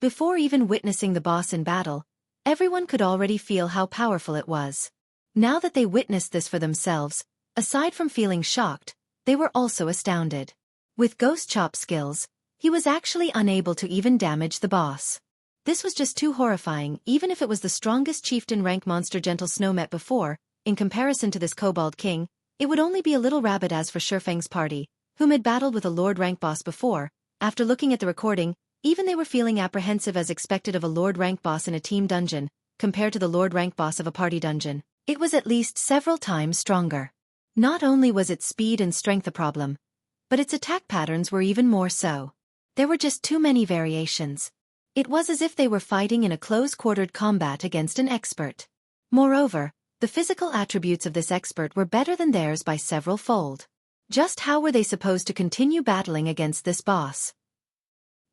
Before even witnessing the boss in battle, everyone could already feel how powerful it was. Now that they witnessed this for themselves, aside from feeling shocked, they were also astounded. With Ghost Chop's skills, he was actually unable to even damage the boss. This was just too horrifying. Even if it was the strongest chieftain rank monster Gentle Snow met before, in comparison to this Kobold King, it would only be a little rabbit. As for Shifeng's party, whom had battled with a Lord rank boss before, after looking at the recording, even they were feeling apprehensive as expected of a Lord rank boss in a team dungeon, compared to the Lord rank boss of a party dungeon. It was at least several times stronger. Not only was its speed and strength a problem, but its attack patterns were even more so. There were just too many variations. It was as if they were fighting in a close-quartered combat against an expert. Moreover, the physical attributes of this expert were better than theirs by several fold. Just how were they supposed to continue battling against this boss?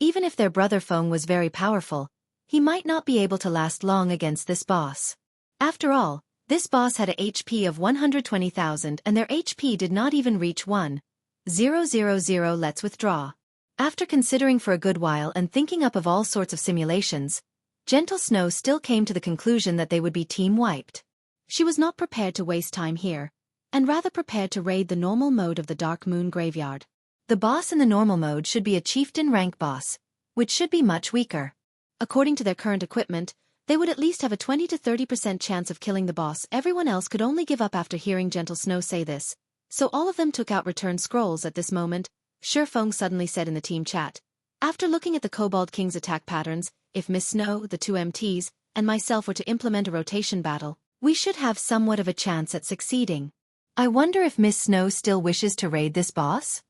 Even if their brother Feng was very powerful, he might not be able to last long against this boss. After all, this boss had a HP of 120,000 and their HP did not even reach 1,000. Let's withdraw. After considering for a good while and thinking up of all sorts of simulations, Gentle Snow still came to the conclusion that they would be team wiped. She was not prepared to waste time here, and rather prepared to raid the normal mode of the Dark Moon Graveyard. The boss in the normal mode should be a chieftain rank boss, which should be much weaker. According to their current equipment, they would at least have a 20 to 30% chance of killing the boss. Everyone else could only give up after hearing Gentle Snow say this, so all of them took out return scrolls. At this moment, Shifeng suddenly said in the team chat, after looking at the Kobold King's attack patterns, if Miss Snow, the 2 MTs, and myself were to implement a rotation battle, we should have somewhat of a chance at succeeding. I wonder if Miss Snow still wishes to raid this boss?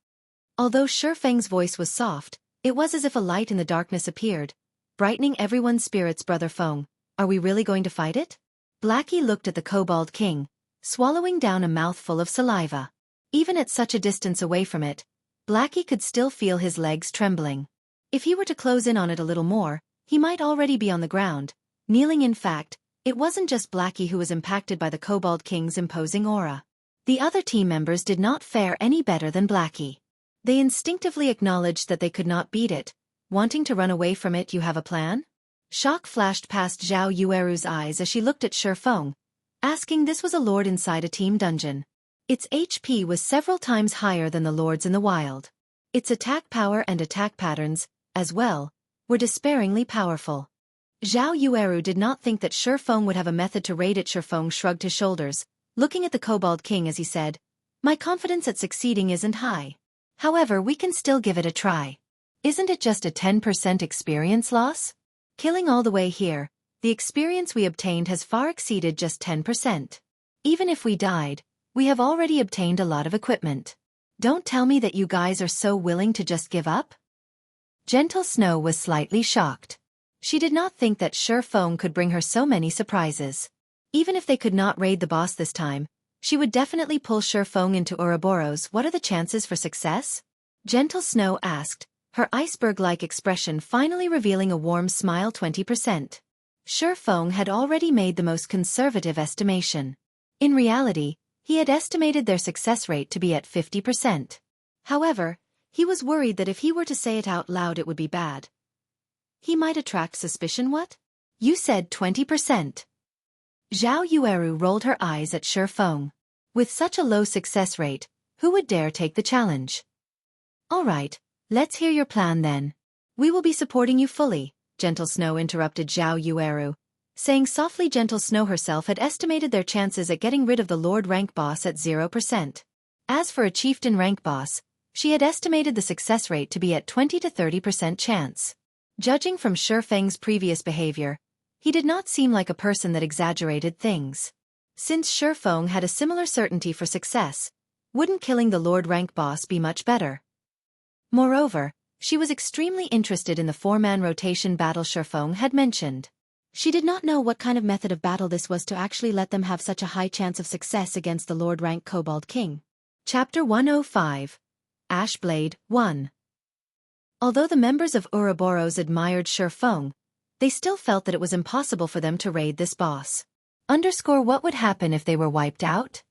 Although Shifeng's voice was soft, it was as if a light in the darkness appeared, brightening everyone's spirits. Brother Feng, are we really going to fight it? Blackie looked at the Kobold King, swallowing down a mouthful of saliva. Even at such a distance away from it, Blackie could still feel his legs trembling. If he were to close in on it a little more, he might already be on the ground, kneeling. In fact, it wasn't just Blackie who was impacted by the Kobold King's imposing aura. The other team members did not fare any better than Blackie. They instinctively acknowledged that they could not beat it, wanting to run away from it. You have a plan? Shock flashed past Zhao Yueru's eyes as she looked at Shifeng, asking. This was a lord inside a team dungeon. Its HP was several times higher than the lords in the wild. Its attack power and attack patterns, as well, were despairingly powerful. Zhao Yueru did not think that Shifeng would have a method to raid it. Shifeng shrugged his shoulders, looking at the Kobold King as he said, my confidence at succeeding isn't high. However, we can still give it a try. Isn't it just a 10% experience loss? Killing all the way here, the experience we obtained has far exceeded just 10%. Even if we died, we have already obtained a lot of equipment. Don't tell me that you guys are so willing to just give up? Gentle Snow was slightly shocked. She did not think that Shifeng could bring her so many surprises. Even if they could not raid the boss this time, she would definitely pull Shifeng into Ouroboros. What are the chances for success? Gentle Snow asked, her iceberg-like expression finally revealing a warm smile. 20%. Shifeng had already made the most conservative estimation. In reality, he had estimated their success rate to be at 50%. However, he was worried that if he were to say it out loud it would be bad. He might attract suspicion. What? You said 20%. Zhao Yueru rolled her eyes at Shifeng. With such a low success rate, who would dare take the challenge? All right, let's hear your plan then. We will be supporting you fully, Gentle Snow interrupted Zhao Yueru, saying softly Gentle Snow herself had estimated their chances at getting rid of the Lord rank boss at 0%. As for a chieftain rank boss, she had estimated the success rate to be at 20 to 30% chance. Judging from Shifeng's previous behavior, he did not seem like a person that exaggerated things. Since Shifeng had a similar certainty for success, wouldn't killing the Lord rank boss be much better? Moreover, she was extremely interested in the four-man rotation battle Shifeng had mentioned. She did not know what kind of method of battle this was to actually let them have such a high chance of success against the Lord rank Kobold King. Chapter 105. Ashblade 1. Although the members of Ouroboros admired Shifeng, they still felt that it was impossible for them to raid this boss. What would happen if they were wiped out?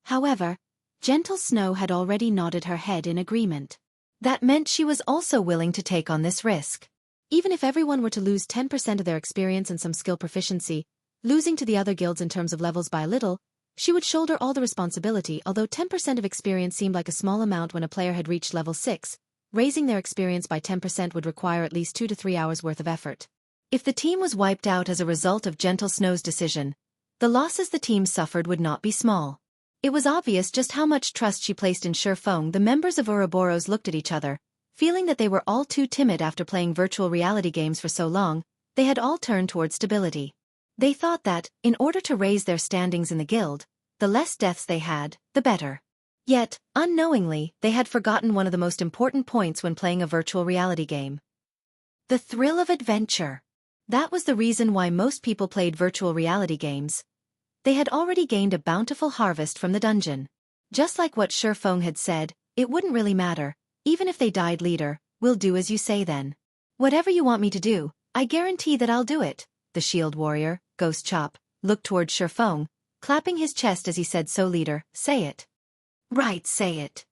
However, Gentle Snow had already nodded her head in agreement. That meant she was also willing to take on this risk. Even if everyone were to lose 10% of their experience and some skill proficiency, losing to the other guilds in terms of levels by a little, she would shoulder all the responsibility. Although 10% of experience seemed like a small amount when a player had reached level 6, raising their experience by 10% would require at least 2 to 3 hours worth of effort. If the team was wiped out as a result of Gentle Snow's decision, the losses the team suffered would not be small. It was obvious just how much trust she placed in Shifeng. The members of Ouroboros looked at each other, feeling that they were all too timid after playing virtual reality games for so long. They had all turned toward stability. They thought that, in order to raise their standings in the guild, the less deaths they had, the better. Yet, unknowingly, they had forgotten one of the most important points when playing a virtual reality game. The thrill of adventure. That was the reason why most people played virtual reality games. They had already gained a bountiful harvest from the dungeon. Just like what Shifeng had said, it wouldn't really matter. Even if they died, leader, we'll do as you say then. Whatever you want me to do, I guarantee that I'll do it. The shield warrior, Ghost Chop, looked toward Shifeng, clapping his chest as he said, so leader, say it. Right, say it.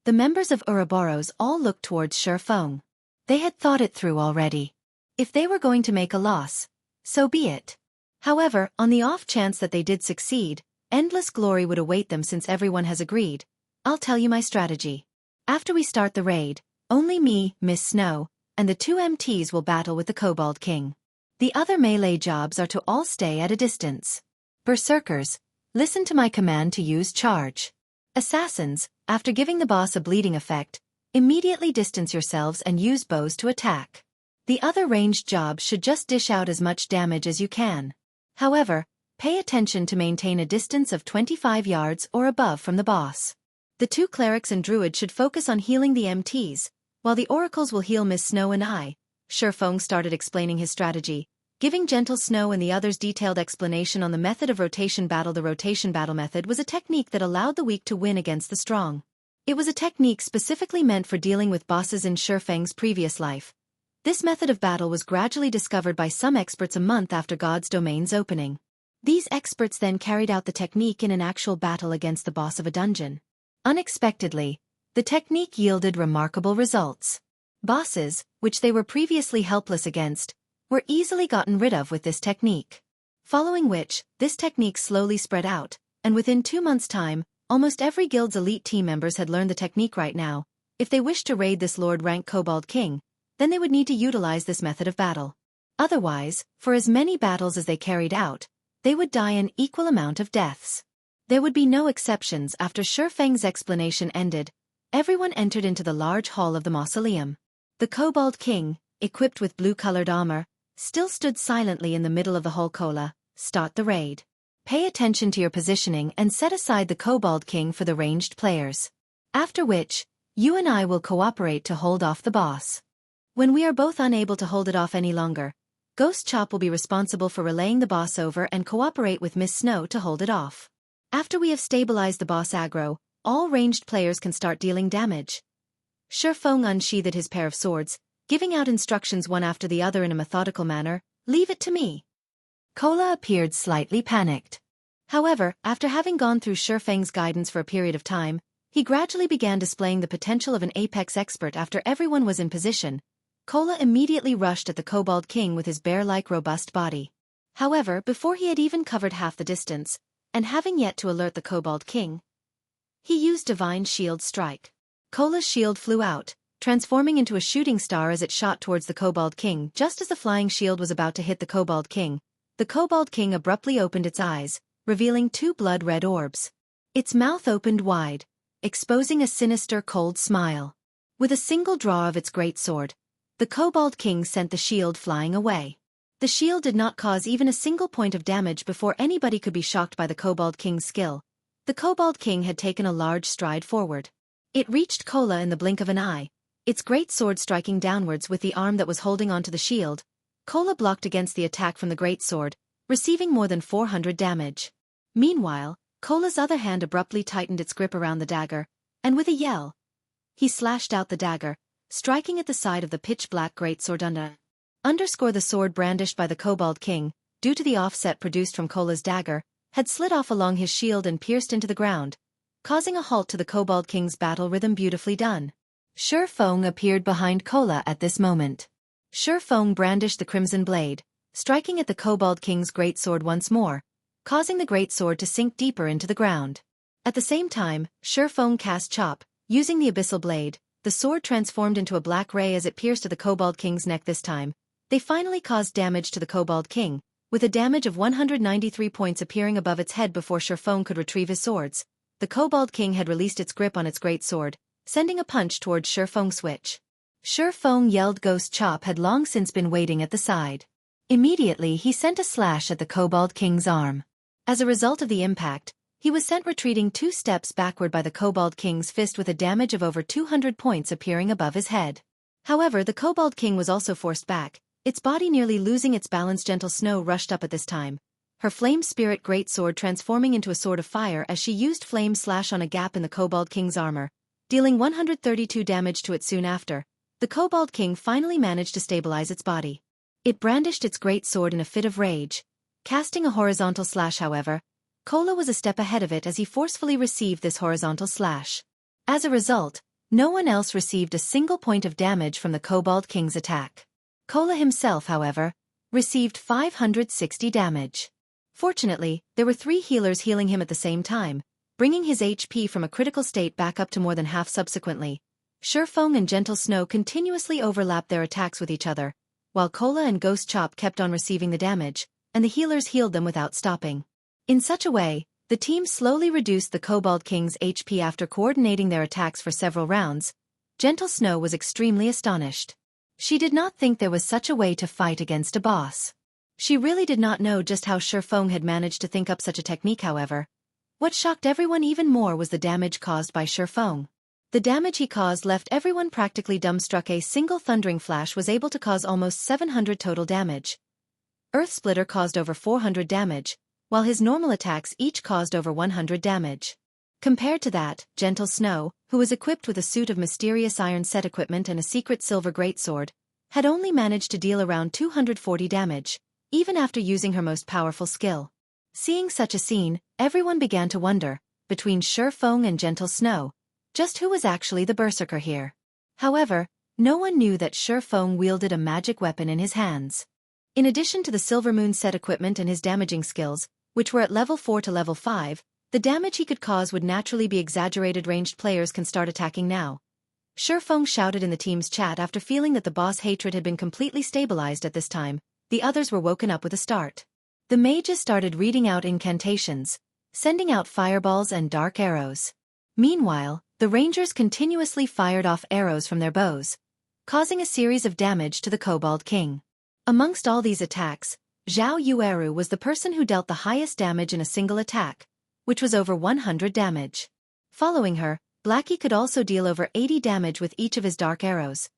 The members of Ouroboros all looked towards Shifeng. They had thought it through already. If they were going to make a loss, so be it. However, on the off chance that they did succeed, endless glory would await them. Since everyone has agreed, I'll tell you my strategy. After we start the raid, only me, Miss Snow, and the two MTs will battle with the Kobold King. The other melee jobs are to all stay at a distance. Berserkers, listen to my command to use charge. Assassins, after giving the boss a bleeding effect, immediately distance yourselves and use bows to attack. The other ranged jobs should just dish out as much damage as you can. However, pay attention to maintain a distance of 25 yards or above from the boss. The two clerics and druid should focus on healing the MTs, while the oracles will heal Miss Snow and I. Shifeng started explaining his strategy, giving Gentle Snow and the others detailed explanation on the method of rotation battle. The rotation battle method was a technique that allowed the weak to win against the strong. It was a technique specifically meant for dealing with bosses in Shifeng's previous life. This method of battle was gradually discovered by some experts a month after God's domain's opening. These experts then carried out the technique in an actual battle against the boss of a dungeon. Unexpectedly, the technique yielded remarkable results. Bosses, which they were previously helpless against, were easily gotten rid of with this technique. Following which, this technique slowly spread out, and within 2 months' time, almost every guild's elite team members had learned the technique. Right now, if they wished to raid this Lord rank Kobold King, then they would need to utilize this method of battle. Otherwise, for as many battles as they carried out, they would die an equal amount of deaths. There would be no exceptions. After Shifeng's explanation ended, everyone entered into the large hall of the mausoleum. The Kobold King, equipped with blue-colored armor, still stood silently in the middle of the hall. Kola, start the raid. Pay attention to your positioning and set aside the Kobold King for the ranged players. After which, you and I will cooperate to hold off the boss. When we are both unable to hold it off any longer, Ghost Chop will be responsible for relaying the boss over and cooperate with Miss Snow to hold it off. After we have stabilized the boss aggro, all ranged players can start dealing damage. Shifeng unsheathed his pair of swords, giving out instructions one after the other in a methodical manner. Leave it to me. Kola appeared slightly panicked. However, after having gone through Shifeng's guidance for a period of time, he gradually began displaying the potential of an apex expert. After everyone was in position, Kola immediately rushed at the Kobold King with his bear-like robust body. However, before he had even covered half the distance, and having yet to alert the Kobold King, he used Divine Shield Strike. Kola's shield flew out, transforming into a shooting star as it shot towards the Kobold King. Just as the flying shield was about to hit the Kobold King, the Kobold King abruptly opened its eyes, revealing two blood-red orbs. Its mouth opened wide, exposing a sinister cold smile. With a single draw of its greatsword, the Kobold King sent the shield flying away. The shield did not cause even a single point of damage before anybody could be shocked by the Kobold King's skill. The Kobold King had taken a large stride forward. It reached Kola in the blink of an eye, its greatsword striking downwards with the arm that was holding onto the shield. Kola blocked against the attack from the greatsword, receiving more than 400 damage. Meanwhile, Kola's other hand abruptly tightened its grip around the dagger, and with a yell, he slashed out the dagger, striking at the side of the pitch-black greatsword underscore the sword brandished by the Kobold King, due to the offset produced from Kola's dagger, had slid off along his shield and pierced into the ground, causing a halt to the Kobold King's battle rhythm. Beautifully done. Shifeng appeared behind Kola at this moment. Shifeng brandished the crimson blade, striking at the Kobold King's greatsword once more, causing the greatsword to sink deeper into the ground. At the same time, Shifeng cast Chop, using the Abyssal blade. The sword transformed into a black ray as it pierced to the Kobold King's neck. This time, they finally caused damage to the Kobold King, with a damage of 193 points appearing above its head before Shifeng could retrieve his swords. The Kobold King had released its grip on its great sword, sending a punch towards Shifeng. Switch. Shifeng yelled. Ghost Chop had long since been waiting at the side. Immediately he sent a slash at the Kobold King's arm. As a result of the impact, he was sent retreating 2 steps backward by the Kobold King's fist with a damage of over 200 points appearing above his head. However, the Kobold King was also forced back, its body nearly losing its balance. Gentle Snow rushed up at this time, her Flame Spirit greatsword transforming into a sword of fire as she used Flame Slash on a gap in the Kobold King's armor, dealing 132 damage to it. Soon after, the Kobold King finally managed to stabilize its body. It brandished its greatsword in a fit of rage, casting a horizontal slash. However, Kola was a step ahead of it as he forcefully received this horizontal slash. As a result, no one else received a single point of damage from the Kobold King's attack. Kola himself, however, received 560 damage. Fortunately, there were 3 healers healing him at the same time, bringing his HP from a critical state back up to more than half. Subsequently, Shifeng and Gentle Snow continuously overlapped their attacks with each other, while Kola and Ghost Chop kept on receiving the damage, and the healers healed them without stopping. In such a way, the team slowly reduced the Kobold King's HP after coordinating their attacks for several rounds. Gentle Snow was extremely astonished. She did not think there was such a way to fight against a boss. She really did not know just how Shifeng had managed to think up such a technique. However, what shocked everyone even more was the damage caused by Shifeng. The damage he caused left everyone practically dumbstruck. A single Thundering Flash was able to cause almost 700 total damage. Earth Splitter caused over 400 damage, while his normal attacks each caused over 100 damage. Compared to that, Gentle Snow, who was equipped with a suit of mysterious iron set equipment and a secret silver greatsword, had only managed to deal around 240 damage, even after using her most powerful skill. Seeing such a scene, everyone began to wonder, between Shifeng and Gentle Snow, just who was actually the berserker here. However, no one knew that Shifeng wielded a magic weapon in his hands. In addition to the Silver Moon set equipment and his damaging skills, which were at level 4 to level 5, the damage he could cause would naturally be exaggerated. Ranged players can start attacking now. Shifeng shouted in the team's chat after feeling that the boss hatred had been completely stabilized at this time. The others were woken up with a start. The mages started reading out incantations, sending out fireballs and dark arrows. Meanwhile, the rangers continuously fired off arrows from their bows, causing a series of damage to the Kobold King. Amongst all these attacks, Zhao Yueru was the person who dealt the highest damage in a single attack, which was over 100 damage. Following her, Blackie could also deal over 80 damage with each of his dark arrows,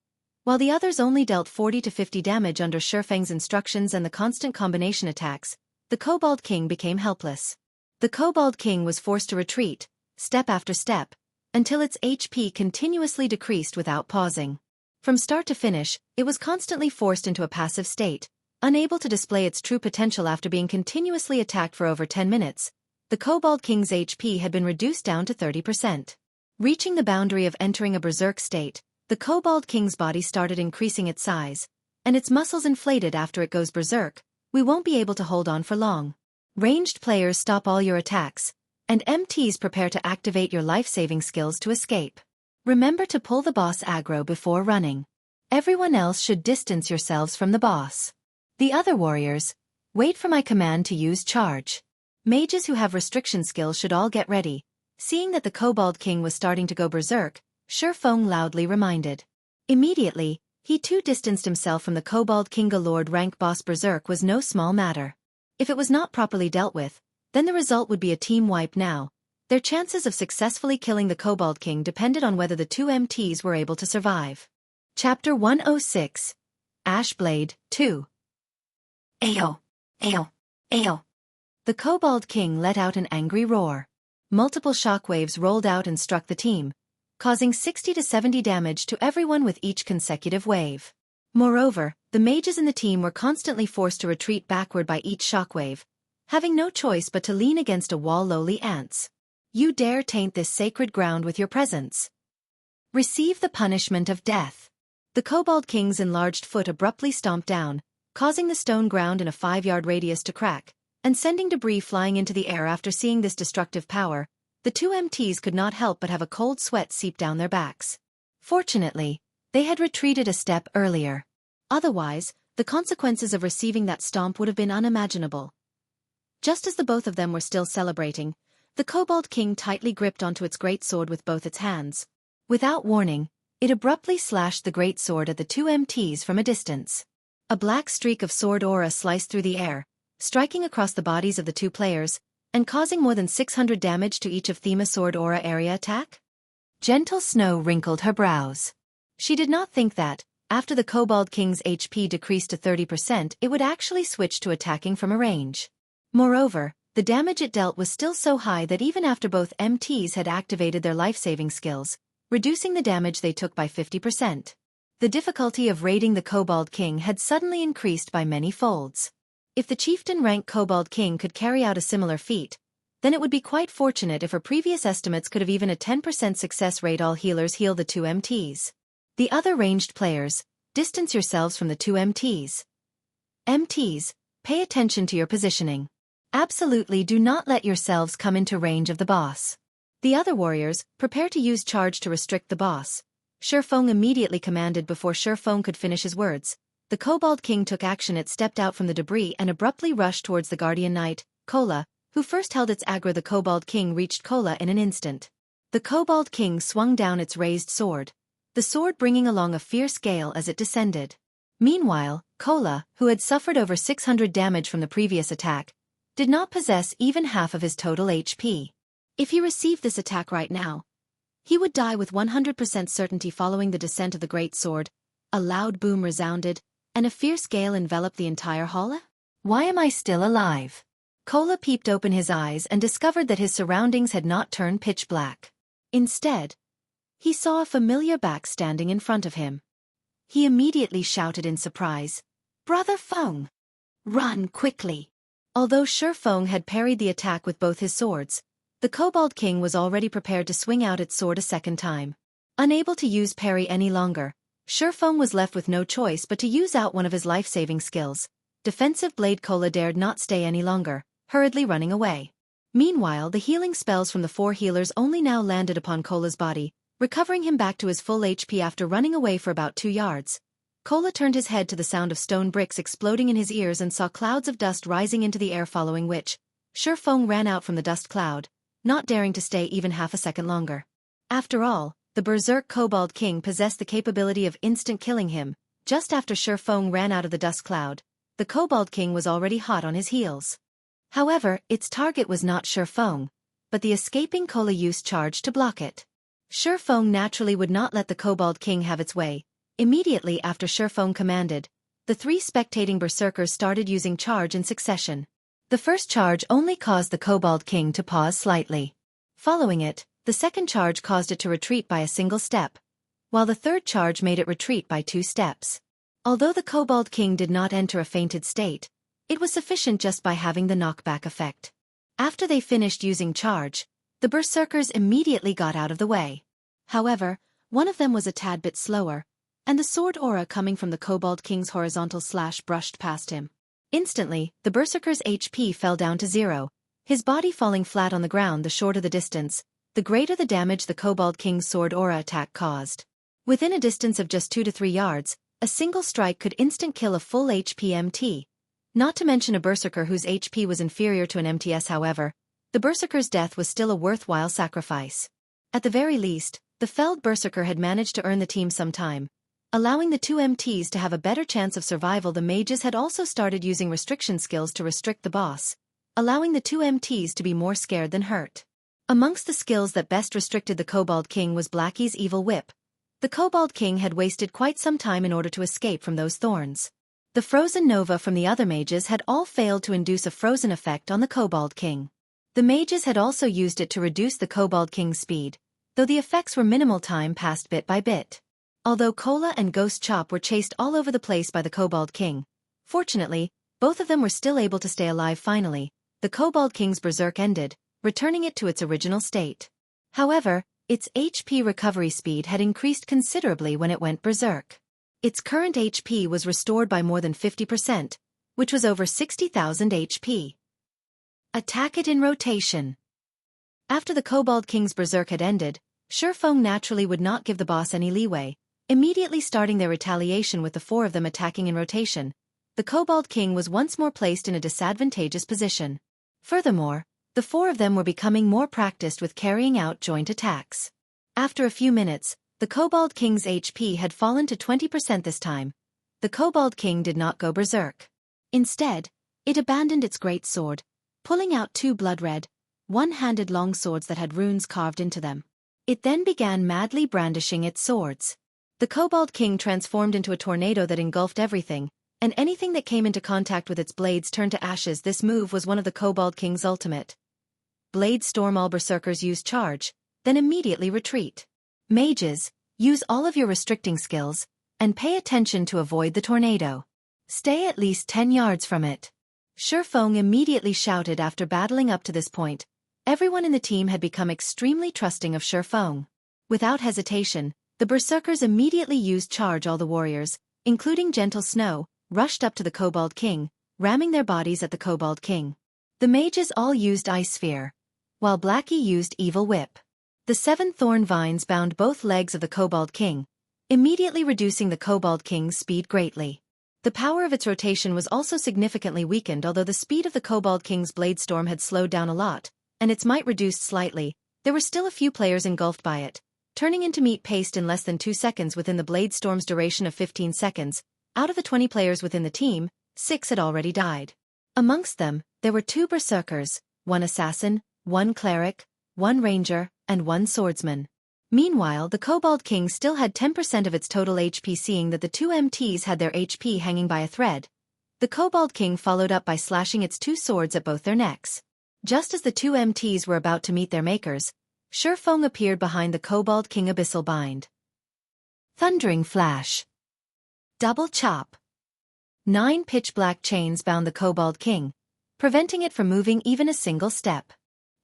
while the others only dealt 40 to 50 damage under Shifeng's instructions and the constant combination attacks. The Kobold King became helpless. The Kobold King was forced to retreat, step after step, until its HP continuously decreased without pausing. From start to finish, it was constantly forced into a passive state, unable to display its true potential after being continuously attacked for over 10 minutes. The Kobold King's HP had been reduced down to 30%. Reaching the boundary of entering a berserk state, the Kobold King's body started increasing its size, and its muscles inflated. After it goes berserk, we won't be able to hold on for long. Ranged players, stop all your attacks, and MTs prepare to activate your life-saving skills to escape. Remember to pull the boss aggro before running. Everyone else should distance yourselves from the boss. The other warriors, wait for my command to use charge. Mages who have restriction skills should all get ready. Seeing that the Kobold King was starting to go berserk, Shifeng loudly reminded. Immediately, he too distanced himself from the Kobold King. A Lord rank boss berserk was no small matter. If it was not properly dealt with, then the result would be a team wipe now. Their chances of successfully killing the Kobold King depended on whether the two MTs were able to survive. Chapter 106. Ashblade 2. Ayo! Ayo! Ayo! The Kobold King let out an angry roar. Multiple shockwaves rolled out and struck the team, causing 60 to 70 damage to everyone with each consecutive wave. Moreover, the mages in the team were constantly forced to retreat backward by each shockwave, having no choice but to lean against a wall. Lowly ants. You dare taint this sacred ground with your presence. Receive the punishment of death. The Kobold King's enlarged foot abruptly stomped down, causing the stone ground in a 5-yard radius to crack, and sending debris flying into the air. After seeing this destructive power, the two MTs could not help but have a cold sweat seep down their backs. Fortunately, they had retreated a step earlier. Otherwise, the consequences of receiving that stomp would have been unimaginable. Just as the both of them were still celebrating, the Kobold King tightly gripped onto its great sword with both its hands. Without warning, it abruptly slashed the great sword at the two MTs from a distance. A black streak of sword aura sliced through the air, striking across the bodies of the two players, and causing more than 600 damage to each of Thema sword aura area attack? Gentle Snow wrinkled her brows. She did not think that, after the Kobold King's HP decreased to 30%, it would actually switch to attacking from a range. Moreover, the damage it dealt was still so high that even after both MTs had activated their life-saving skills, reducing the damage they took by 50%. The difficulty of raiding the Kobold King had suddenly increased by many folds. If the chieftain-rank Kobold King could carry out a similar feat, then it would be quite fortunate if her previous estimates could have even a 10% success rate. All healers heal the two MTs. The other ranged players, distance yourselves from the two MTs. MTs, pay attention to your positioning. Absolutely do not let yourselves come into range of the boss. The other warriors, prepare to use charge to restrict the boss. Shifeng immediately commanded. Before Shifeng could finish his words, the Kobold King took action. It stepped out from the debris and abruptly rushed towards the Guardian Knight, Kola, who first held its aggro. The Kobold King reached Kola in an instant. The Kobold King swung down its raised sword, the sword bringing along a fierce gale as it descended. Meanwhile, Kola, who had suffered over 600 damage from the previous attack, did not possess even half of his total HP. If he received this attack right now, he would die with 100% certainty. Following the descent of the great sword, a loud boom resounded, and a fierce gale enveloped the entire hall. Why am I still alive? Kola peeped open his eyes and discovered that his surroundings had not turned pitch black. Instead, he saw a familiar back standing in front of him. He immediately shouted in surprise, "Brother Feng! Run quickly!" Although Shifeng had parried the attack with both his swords, the Kobold King was already prepared to swing out its sword a second time. Unable to use parry any longer, Shifeng was left with no choice but to use out one of his life-saving skills. Defensive Blade. Kola dared not stay any longer, hurriedly running away. Meanwhile, the healing spells from the 4 healers only now landed upon Kola's body, recovering him back to his full HP after running away for about 2 yards. Kola turned his head to the sound of stone bricks exploding in his ears and saw clouds of dust rising into the air, following which, Shifeng ran out from the dust cloud, not daring to stay even half a second longer. After all, the Berserk Kobold King possessed the capability of instant killing him. Just after Shifeng ran out of the dust cloud, the Kobold King was already hot on his heels. However, its target was not Shifeng, but the escaping Kola used charge to block it. Shifeng naturally would not let the Kobold King have its way. Immediately after Shifeng commanded, the 3 spectating berserkers started using charge in succession. The first charge only caused the Kobold King to pause slightly. Following it, the second charge caused it to retreat by a single step, while the third charge made it retreat by 2 steps. Although the Kobold King did not enter a fainted state, it was sufficient just by having the knockback effect. After they finished using charge, the berserkers immediately got out of the way. However, one of them was a tad bit slower, and the sword aura coming from the Kobold King's horizontal slash brushed past him. Instantly, the berserker's HP fell down to 0, his body falling flat on the ground. The shorter the distance, the greater the damage the Kobold King's sword aura attack caused. Within a distance of just 2 to 3 yards, a single strike could instant kill a full HP MT. Not to mention a berserker whose HP was inferior to an MTS. However, the berserker's death was still a worthwhile sacrifice. At the very least, the felled berserker had managed to earn the team some time, allowing the 2 MTs to have a better chance of survival. The mages had also started using restriction skills to restrict the boss, allowing the 2 MTs to be more scared than hurt. Amongst the skills that best restricted the Kobold King was Blackie's Evil Whip. The Kobold King had wasted quite some time in order to escape from those thorns. The Frozen Nova from the other mages had all failed to induce a frozen effect on the Kobold King. The mages had also used it to reduce the Kobold King's speed, though the effects were minimal. Time passed bit by bit. Although Cola and Ghost Chop were chased all over the place by the Kobold King, fortunately, both of them were still able to stay alive. Finally, the Kobold King's berserk ended, returning it to its original state. However, its HP recovery speed had increased considerably when it went berserk. Its current HP was restored by more than 50%, which was over 60,000 HP. Attack it in rotation. After the Kobold King's berserk had ended, Shurfeng naturally would not give the boss any leeway, immediately starting their retaliation with the 4 of them attacking in rotation. The Kobold King was once more placed in a disadvantageous position. Furthermore, the 4 of them were becoming more practiced with carrying out joint attacks. After a few minutes, the Kobold King's HP had fallen to 20% this time. The Kobold King did not go berserk. Instead, it abandoned its great sword, pulling out 2 blood-red, one-handed long swords that had runes carved into them. It then began madly brandishing its swords. The Kobold King transformed into a tornado that engulfed everything, and anything that came into contact with its blades turned to ashes. This move was one of the Kobold King's ultimate. Blade Storm. All berserkers use charge, then immediately retreat. Mages, use all of your restricting skills, and pay attention to avoid the tornado. Stay at least 10 yards from it. Shurfeng immediately shouted. After battling up to this point, everyone in the team had become extremely trusting of Shurfeng. Without hesitation, the berserkers immediately used charge. All the warriors, including Gentle Snow, rushed up to the Kobold King, ramming their bodies at the Kobold King. The mages all used Ice Sphere, while Blackie used Evil Whip. The 7 thorn vines bound both legs of the Kobold King, immediately reducing the Kobold King's speed greatly. The power of its rotation was also significantly weakened. Although the speed of the Kobold King's blade storm had slowed down a lot, and its might reduced slightly, there were still a few players engulfed by it, turning into meat paste in less than 2 seconds. Within the blade storm's duration of 15 seconds, out of the 20 players within the team, 6 had already died. Amongst them, there were 2 berserkers, 1 assassin, 1 cleric, 1 ranger, and 1 swordsman. Meanwhile, the Kobold King still had 10% of its total HP. Seeing that the 2 MTs had their HP hanging by a thread, the Kobold King followed up by slashing its 2 swords at both their necks. Just as the 2 MTs were about to meet their makers, Shurfeng appeared behind the Kobold King. Abyssal Bind. Thundering Flash. Double Chop. 9 pitch-black chains bound the Kobold King, preventing it from moving even a single step.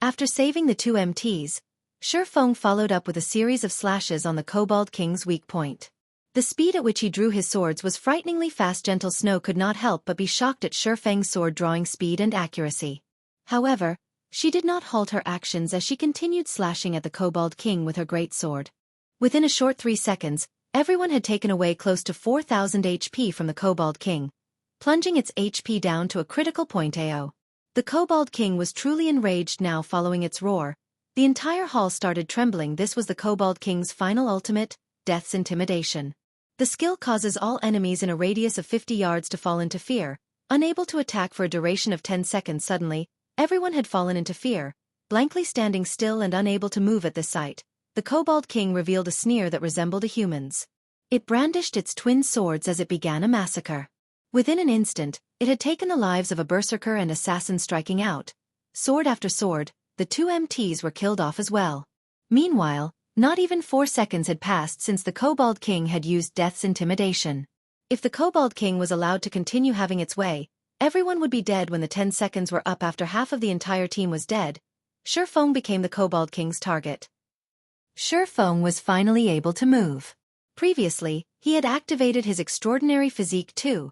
After saving the 2 MTs, Shurfeng followed up with a series of slashes on the Kobold King's weak point. The speed at which he drew his swords was frighteningly fast. Gentle Snow could not help but be shocked at Shurfeng's sword-drawing speed and accuracy. However, she did not halt her actions as she continued slashing at the Kobold King with her great sword. Within a short 3 seconds, everyone had taken away close to 4,000 HP from the Kobold King, plunging its HP down to a critical point. AO. The Kobold King was truly enraged now. Following its roar, the entire hall started trembling. This was the Kobold King's final ultimate, Death's Intimidation. The skill causes all enemies in a radius of 50 yards to fall into fear, unable to attack for a duration of 10 seconds. Suddenly, everyone had fallen into fear, blankly standing still and unable to move at this sight. The Kobold King revealed a sneer that resembled a human's. It brandished its twin swords as it began a massacre. Within an instant, it had taken the lives of a berserker and assassin. Striking out sword after sword, the 2 MTs were killed off as well. Meanwhile, not even 4 seconds had passed since the Kobold King had used Death's Intimidation. If the Kobold King was allowed to continue having its way, everyone would be dead. When the 10 seconds were up, after half of the entire team was dead, Shurfeng became the Kobold King's target. Shurfeng was finally able to move. Previously, he had activated his extraordinary physique too.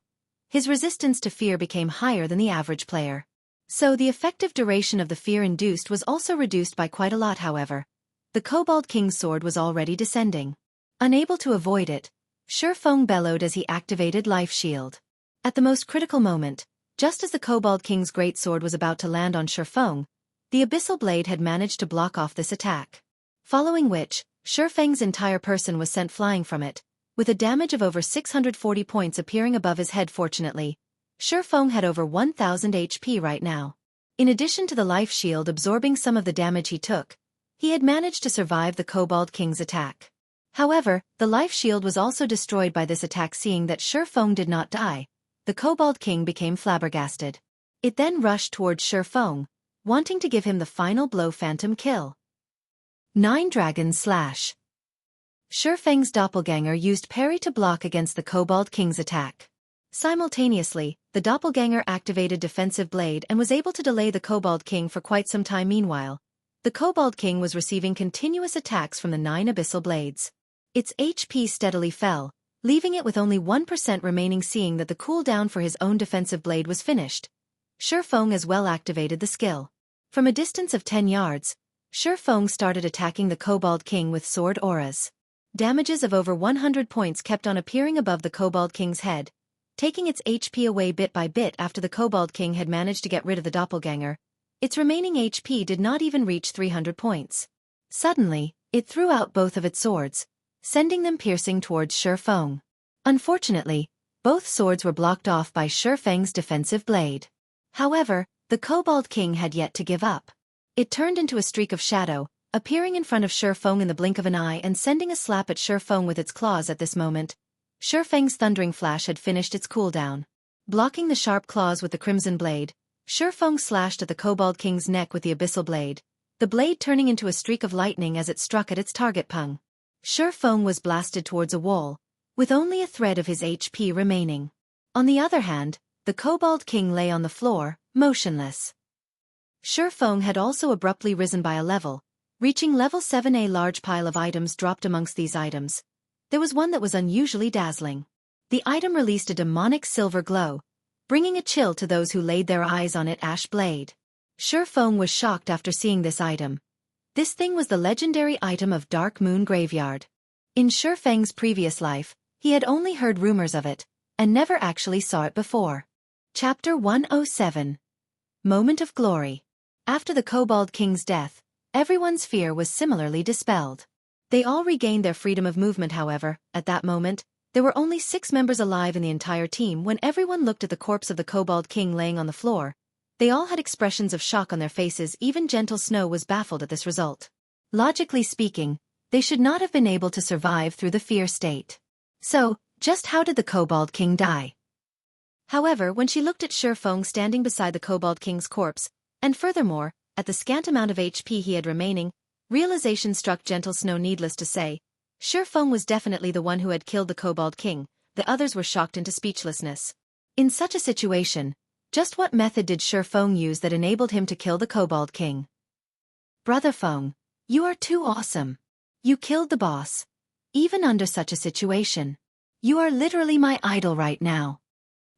His resistance to fear became higher than the average player. So the effective duration of the fear induced was also reduced by quite a lot. However, The Kobold King's sword was already descending. Unable to avoid it, Shifeng bellowed as he activated Life Shield. At the most critical moment, just as the Kobold King's great sword was about to land on Shifeng, the Abyssal blade had managed to block off this attack. Following which, Shifeng's entire person was sent flying from it, with a damage of over 640 points appearing above his head. Fortunately, Shifeng had over 1000 HP right now. In addition to the life shield absorbing some of the damage he took, he had managed to survive the Kobold King's attack. However, the life shield was also destroyed by this attack. Seeing that Shifeng did not die, the Kobold King became flabbergasted. It then rushed towards Shifeng, wanting to give him the final blow. Phantom kill. 9 Dragon Slash. Shifeng's doppelganger used parry to block against the Kobold King's attack. Simultaneously, the doppelganger activated defensive blade and was able to delay the Kobold King for quite some time. Meanwhile, the Kobold King was receiving continuous attacks from the 9 abyssal blades. Its HP steadily fell, leaving it with only 1% remaining. Seeing that the cooldown for his own defensive blade was finished, Shifeng as well activated the skill. From a distance of 10 yards, Shifeng started attacking the Kobold King with sword auras. Damages of over 100 points kept on appearing above the Kobold King's head, taking its HP away bit by bit. After the Kobold King had managed to get rid of the doppelganger, its remaining HP did not even reach 300 points. Suddenly, it threw out both of its swords, sending them piercing towards Shifeng. Unfortunately, both swords were blocked off by Shifeng's defensive blade. However, the Kobold King had yet to give up. It turned into a streak of shadow, appearing in front of Shifeng in the blink of an eye and sending a slap at Shifeng with its claws. At this moment, Shifeng's thundering flash had finished its cooldown. Blocking the sharp claws with the crimson blade, Shifeng slashed at the Kobold King's neck with the abyssal blade, the blade turning into a streak of lightning as it struck at its target. Pung. Shifeng was blasted towards a wall, with only a thread of his HP remaining. On the other hand, the Kobold King lay on the floor, motionless. Shifeng had also abruptly risen by a level, reaching level 7. A large pile of items dropped amongst these items. There was one that was unusually dazzling. The item released a demonic silver glow, bringing a chill to those who laid their eyes on it. Ash blade. Shifeng was shocked after seeing this item. This thing was the legendary item of Dark Moon Graveyard. In Shifeng's previous life, he had only heard rumors of it, and never actually saw it before. Chapter 107. Moment of Glory. After the Kobold King's death, everyone's fear was similarly dispelled. They all regained their freedom of movement. However, at that moment, there were only 6 members alive in the entire team. When everyone looked at the corpse of the Kobold King laying on the floor, they all had expressions of shock on their faces. Even Gentle Snow was baffled at this result. Logically speaking, they should not have been able to survive through the fear state. So, just how did the Kobold King die? However, when she looked at Shifeng standing beside the Kobold King's corpse, and furthermore, at the scant amount of HP he had remaining, realization struck Gentle Snow. Needless to say, Shifeng was definitely the one who had killed the Kobold King. The others were shocked into speechlessness. In such a situation, just what method did Shifeng use that enabled him to kill the Kobold King? Brother Feng, you are too awesome. You killed the boss. Even under such a situation. You are literally my idol right now.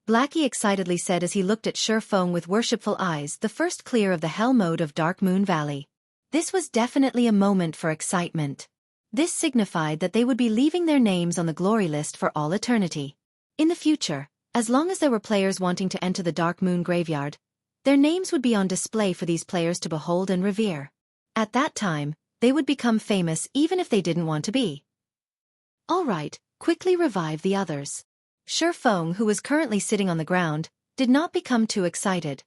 Blackie excitedly said as he looked at Shifeng with worshipful eyes, the first clear of the hell mode of Dark Moon Valley. This was definitely a moment for excitement. This signified that they would be leaving their names on the glory list for all eternity. In the future, as long as there were players wanting to enter the Dark Moon Graveyard, their names would be on display for these players to behold and revere. At that time, they would become famous even if they didn't want to be. Alright, quickly revive the others. Shifeng, who was currently sitting on the ground, did not become too excited.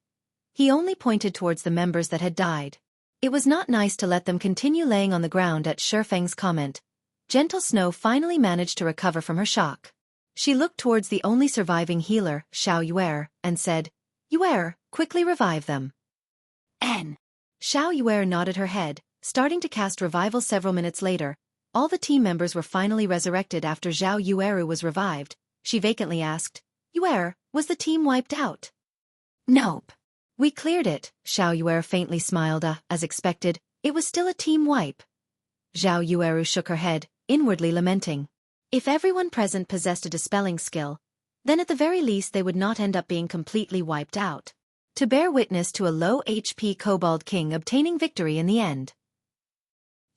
He only pointed towards the members that had died. It was not nice to let them continue laying on the ground. At Shifeng's comment, Gentle Snow finally managed to recover from her shock. She looked towards the only surviving healer, Xiao Yuer, and said, Yuer, quickly revive them. N. Xiao Yuer nodded her head, starting to cast revival. Several minutes later, all the team members were finally resurrected. After Xiao Yueru was revived, she vacantly asked, Yuer, was the team wiped out? Nope. We cleared it, Xiao Yuer faintly smiled. As expected, it was still a team wipe. Xiao Yueru shook her head, inwardly lamenting. If everyone present possessed a dispelling skill, then at the very least they would not end up being completely wiped out. To bear witness to a low HP Kobold King obtaining victory in the end.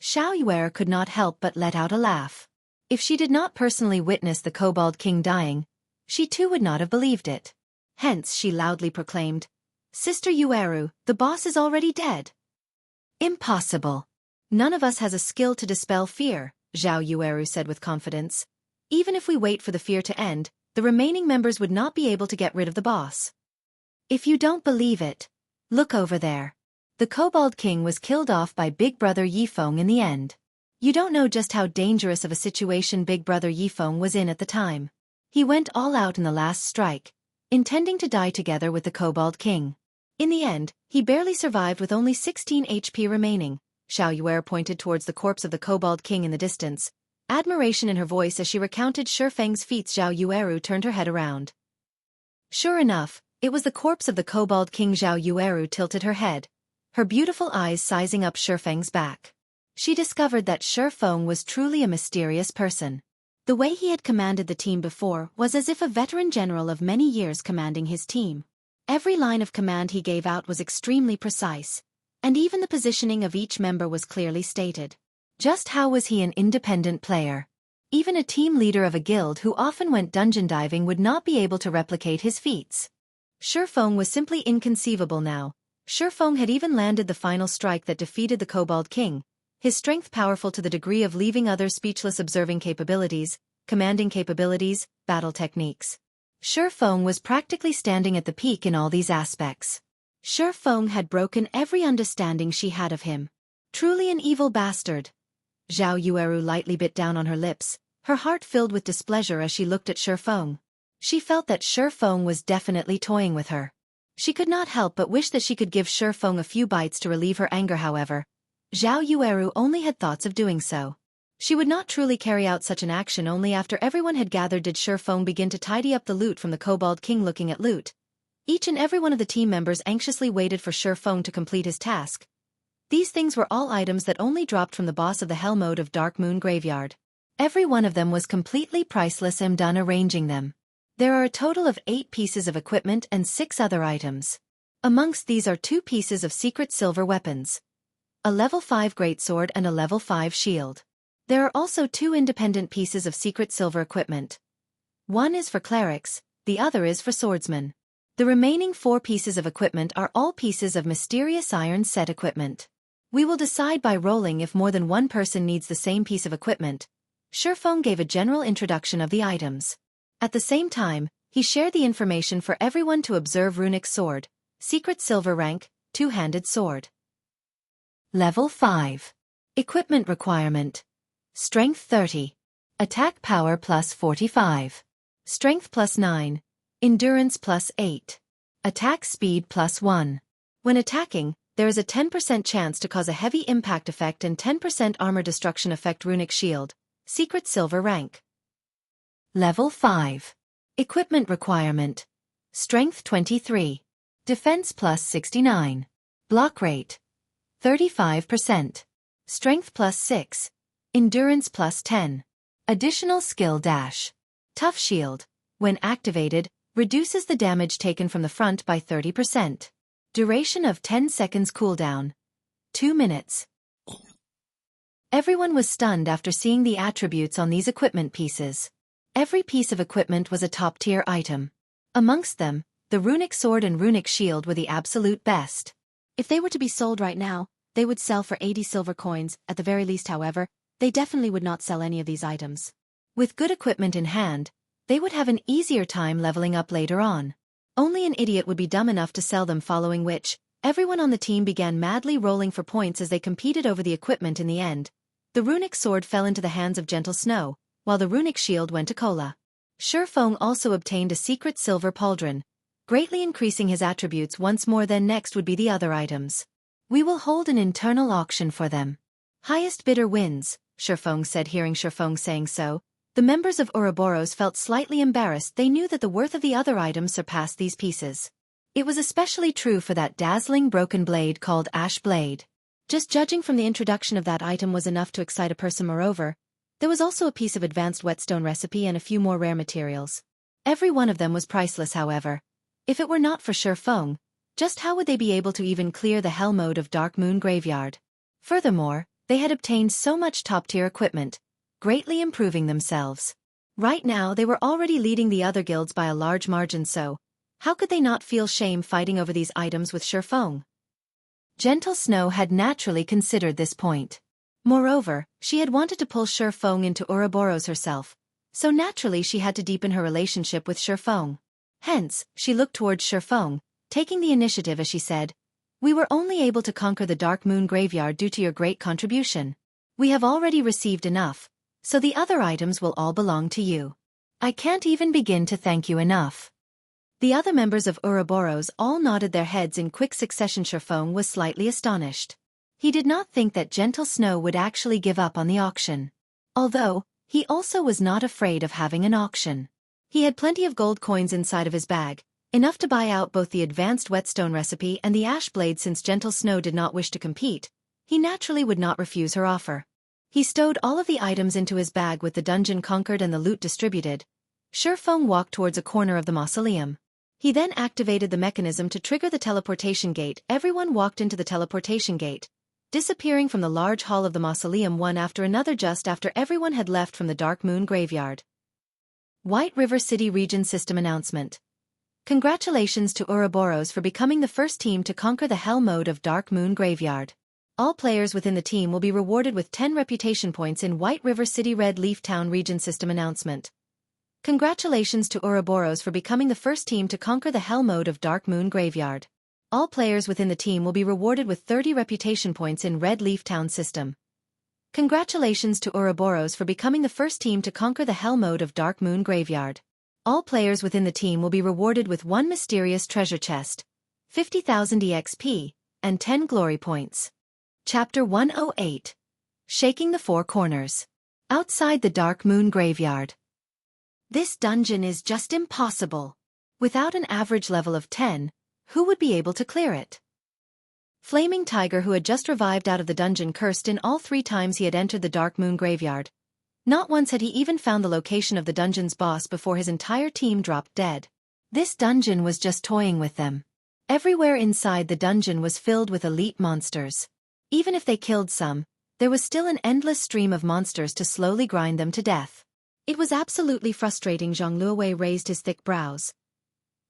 Xiaoyuer could not help but let out a laugh. If she did not personally witness the Kobold King dying, she too would not have believed it. Hence she loudly proclaimed, "Sister Yueru, the boss is already dead." "Impossible. None of us has a skill to dispel fear," Zhao Yueru said with confidence. "Even if we wait for the fear to end, the remaining members would not be able to get rid of the boss." "If you don't believe it, look over there." The Kobold King was killed off by Big Brother Yifeng in the end. You don't know just how dangerous of a situation Big Brother Yifeng was in at the time. He went all out in the last strike, intending to die together with the Kobold King. In the end, he barely survived with only 16 HP remaining. Xiaoyuer pointed towards the corpse of the Kobold King in the distance, admiration in her voice as she recounted Shifeng's feats. Zhao Yueru turned her head around. Sure enough, it was the corpse of the Kobold King. Zhao Yueru tilted her head, her beautiful eyes sizing up Shifeng's back. She discovered that Shifeng was truly a mysterious person. The way he had commanded the team before was as if a veteran general of many years commanding his team. Every line of command he gave out was extremely precise, and even the positioning of each member was clearly stated. Just how was he an independent player? Even a team leader of a guild who often went dungeon diving would not be able to replicate his feats. Shifeng was simply inconceivable now. Shifeng had even landed the final strike that defeated the Kobold King, his strength powerful to the degree of leaving others speechless. Observing capabilities, commanding capabilities, battle techniques. Shifeng was practically standing at the peak in all these aspects. Shifeng had broken every understanding she had of him. Truly an evil bastard. Zhao Yueru lightly bit down on her lips, her heart filled with displeasure as she looked at Shifeng. She felt that Shifeng was definitely toying with her. She could not help but wish that she could give Shifeng a few bites to relieve her anger. However, Zhao Yueru only had thoughts of doing so. She would not truly carry out such an action. Only after everyone had gathered did Shifeng begin to tidy up the loot from the Kobold King. Looking at loot, each and every one of the team members anxiously waited for Shifeng to complete his task. These things were all items that only dropped from the boss of the Hell Mode of Dark Moon Graveyard. Every one of them was completely priceless. I'm done arranging them. There are a total of 8 pieces of equipment and 6 other items. Amongst these are 2 pieces of secret silver weapons, a level 5 greatsword and a level 5 shield. There are also 2 independent pieces of secret silver equipment. One is for clerics, the other is for swordsmen. The remaining 4 pieces of equipment are all pieces of mysterious iron set equipment. We will decide by rolling if more than one person needs the same piece of equipment. Shifeng gave a general introduction of the items. At the same time, he shared the information for everyone to observe. Runic sword, secret silver rank, 2-handed sword. Level 5. Equipment requirement. Strength 30. Attack power plus 45. Strength plus 9. Endurance plus 8. Attack speed plus 1. When attacking, there is a 10% chance to cause a heavy impact effect and 10% armor destruction effect. Runic shield, secret silver rank. Level 5. Equipment requirement. Strength 23. Defense plus 69. Block rate 35%. Strength plus 6. Endurance plus 10. Additional skill dash. Tough shield, when activated, reduces the damage taken from the front by 30%. Duration of 10 seconds. Cooldown 2 minutes. Everyone was stunned after seeing the attributes on these equipment pieces. Every piece of equipment was a top-tier item. Amongst them, the runic sword and runic shield were the absolute best. If they were to be sold right now, they would sell for 80 silver coins, at the very least. However, they definitely would not sell any of these items. With good equipment in hand, they would have an easier time leveling up later on. Only an idiot would be dumb enough to sell them, following which, everyone on the team began madly rolling for points as they competed over the equipment. In the end, the runic sword fell into the hands of Gentle Snow, while the runic shield went to Kola. Shifeng also obtained a secret silver pauldron, greatly increasing his attributes once more. Then next would be the other items. We will hold an internal auction for them. Highest bidder wins, Shifeng said. Hearing Shifeng saying so, the members of Ouroboros felt slightly embarrassed. They knew that the worth of the other items surpassed these pieces. It was especially true for that dazzling broken blade called Ash Blade. Just judging from the introduction of that item was enough to excite a person. Moreover, there was also a piece of advanced Whetstone recipe and a few more rare materials. Every one of them was priceless. However, if it were not for Shifeng, just how would they be able to even clear the Hell Mode of Dark Moon Graveyard? Furthermore, They had obtained so much top-tier equipment, greatly improving themselves. Right now they were already leading the other guilds by a large margin, so how could they not feel shame fighting over these items with Shifeng? Gentle Snow had naturally considered this point. Moreover, she had wanted to pull Shifeng into Ouroboros herself, so naturally she had to deepen her relationship with Shifeng. Hence, she looked towards Shifeng, taking the initiative as she said, "We were only able to conquer the Dark Moon Graveyard due to your great contribution. We have already received enough, so the other items will all belong to you. I can't even begin to thank you enough." The other members of Ouroboros all nodded their heads in quick succession. Shifeng was slightly astonished. He did not think that Gentle Snow would actually give up on the auction. Although, he also was not afraid of having an auction. He had plenty of gold coins inside of his bag, enough to buy out both the advanced Whetstone recipe and the ash blade. Since Gentle Snow did not wish to compete, he naturally would not refuse her offer. He stowed all of the items into his bag with the dungeon conquered and the loot distributed. Shifeng walked towards a corner of the mausoleum. He then activated the mechanism to trigger the teleportation gate. Everyone walked into the teleportation gate, disappearing from the large hall of the mausoleum one after another just after everyone had left from the Dark Moon Graveyard. White River City Region System Announcement. Congratulations to Ouroboros for becoming the first team to conquer the Hell mode of Dark Moon Graveyard. All players within the team will be rewarded with 10 reputation points in White River City Red Leaf Town Region System Announcement. Congratulations to Ouroboros for becoming the first team to conquer the Hell mode of Dark Moon Graveyard. All players within the team will be rewarded with 30 reputation points in Red Leaf Town System. Congratulations to Ouroboros for becoming the first team to conquer the Hell mode of Dark Moon Graveyard. All players within the team will be rewarded with 1 mysterious treasure chest, 50,000 EXP, and 10 glory points. Chapter 108. Shaking the Four Corners. Outside the Dark Moon Graveyard. This dungeon is just impossible. Without an average level of 10, who would be able to clear it? Flaming Tiger, who had just revived out of the dungeon, cursed in all 3 times he had entered the Dark Moon Graveyard. Not once had he even found the location of the dungeon's boss before his entire team dropped dead. This dungeon was just toying with them. Everywhere inside the dungeon was filled with elite monsters. Even if they killed some, there was still an endless stream of monsters to slowly grind them to death. It was absolutely frustrating. Jianghu raised his thick brows,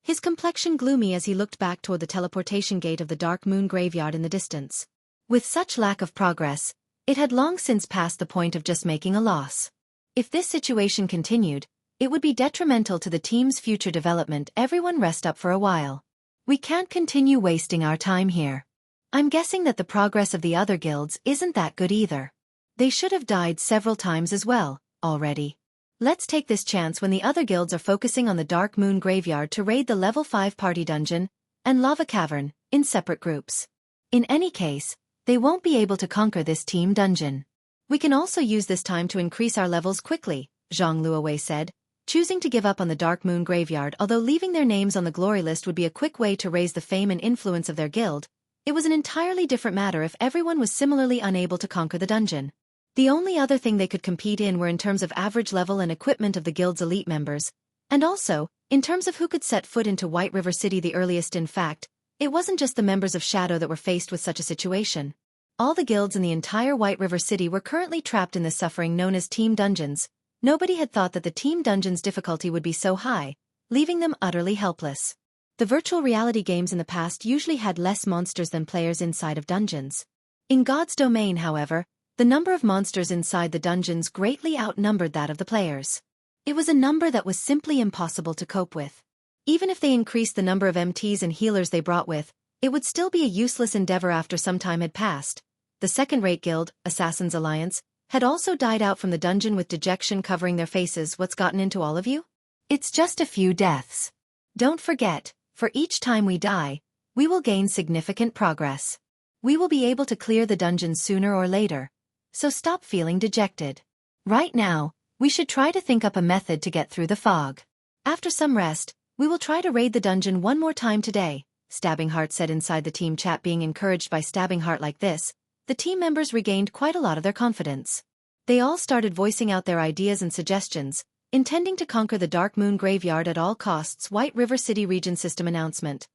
his complexion gloomy as he looked back toward the teleportation gate of the Dark Moon Graveyard in the distance. With such lack of progress, it had long since passed the point of just making a loss. If this situation continued, it would be detrimental to the team's future development. Everyone rest up for a while. We can't continue wasting our time here. I'm guessing that the progress of the other guilds isn't that good either. They should have died several times as well, already. Let's take this chance when the other guilds are focusing on the Dark Moon Graveyard to raid the level 5 Party Dungeon and Lava Cavern in separate groups. In any case, they won't be able to conquer this team dungeon. We can also use this time to increase our levels quickly, Zhang Luowei said, choosing to give up on the Dark Moon Graveyard. Although leaving their names on the glory list would be a quick way to raise the fame and influence of their guild, it was an entirely different matter if everyone was similarly unable to conquer the dungeon. The only other thing they could compete in were in terms of average level and equipment of the guild's elite members, and also, in terms of who could set foot into White River City the earliest. In fact, it wasn't just the members of Shadow that were faced with such a situation. All the guilds in the entire White River City were currently trapped in this suffering known as team dungeons. Nobody had thought that the team dungeon's difficulty would be so high, leaving them utterly helpless. The virtual reality games in the past usually had less monsters than players inside of dungeons. In God's Domain, however, the number of monsters inside the dungeons greatly outnumbered that of the players. It was a number that was simply impossible to cope with. Even if they increased the number of MTs and healers they brought with, it would still be a useless endeavor after some time had passed. The second-rate guild, Assassin's Alliance, had also died out from the dungeon with dejection covering their faces. What's gotten into all of you? It's just a few deaths. Don't forget, for each time we die, we will gain significant progress. We will be able to clear the dungeon sooner or later. So stop feeling dejected. Right now, we should try to think up a method to get through the fog. After some rest, we will try to raid the dungeon one more time today, Stabbing Heart said inside the team chat. Being encouraged by Stabbing Heart like this, the team members regained quite a lot of their confidence. They all started voicing out their ideas and suggestions, intending to conquer the Dark Moon Graveyard at all costs. White River City Region System Announcement.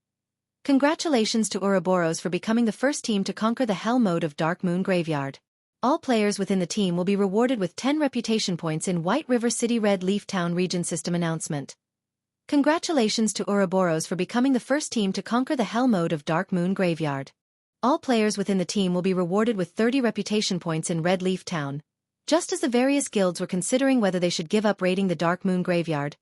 Congratulations to Ouroboros for becoming the first team to conquer the Hell mode of Dark Moon Graveyard. All players within the team will be rewarded with 10 reputation points in White River City Red Leaf Town region system announcement. Congratulations to Ouroboros for becoming the first team to conquer the hell mode of Dark Moon Graveyard. All players within the team will be rewarded with 30 reputation points in Red Leaf Town. Just as the various guilds were considering whether they should give up raiding the Dark Moon Graveyard,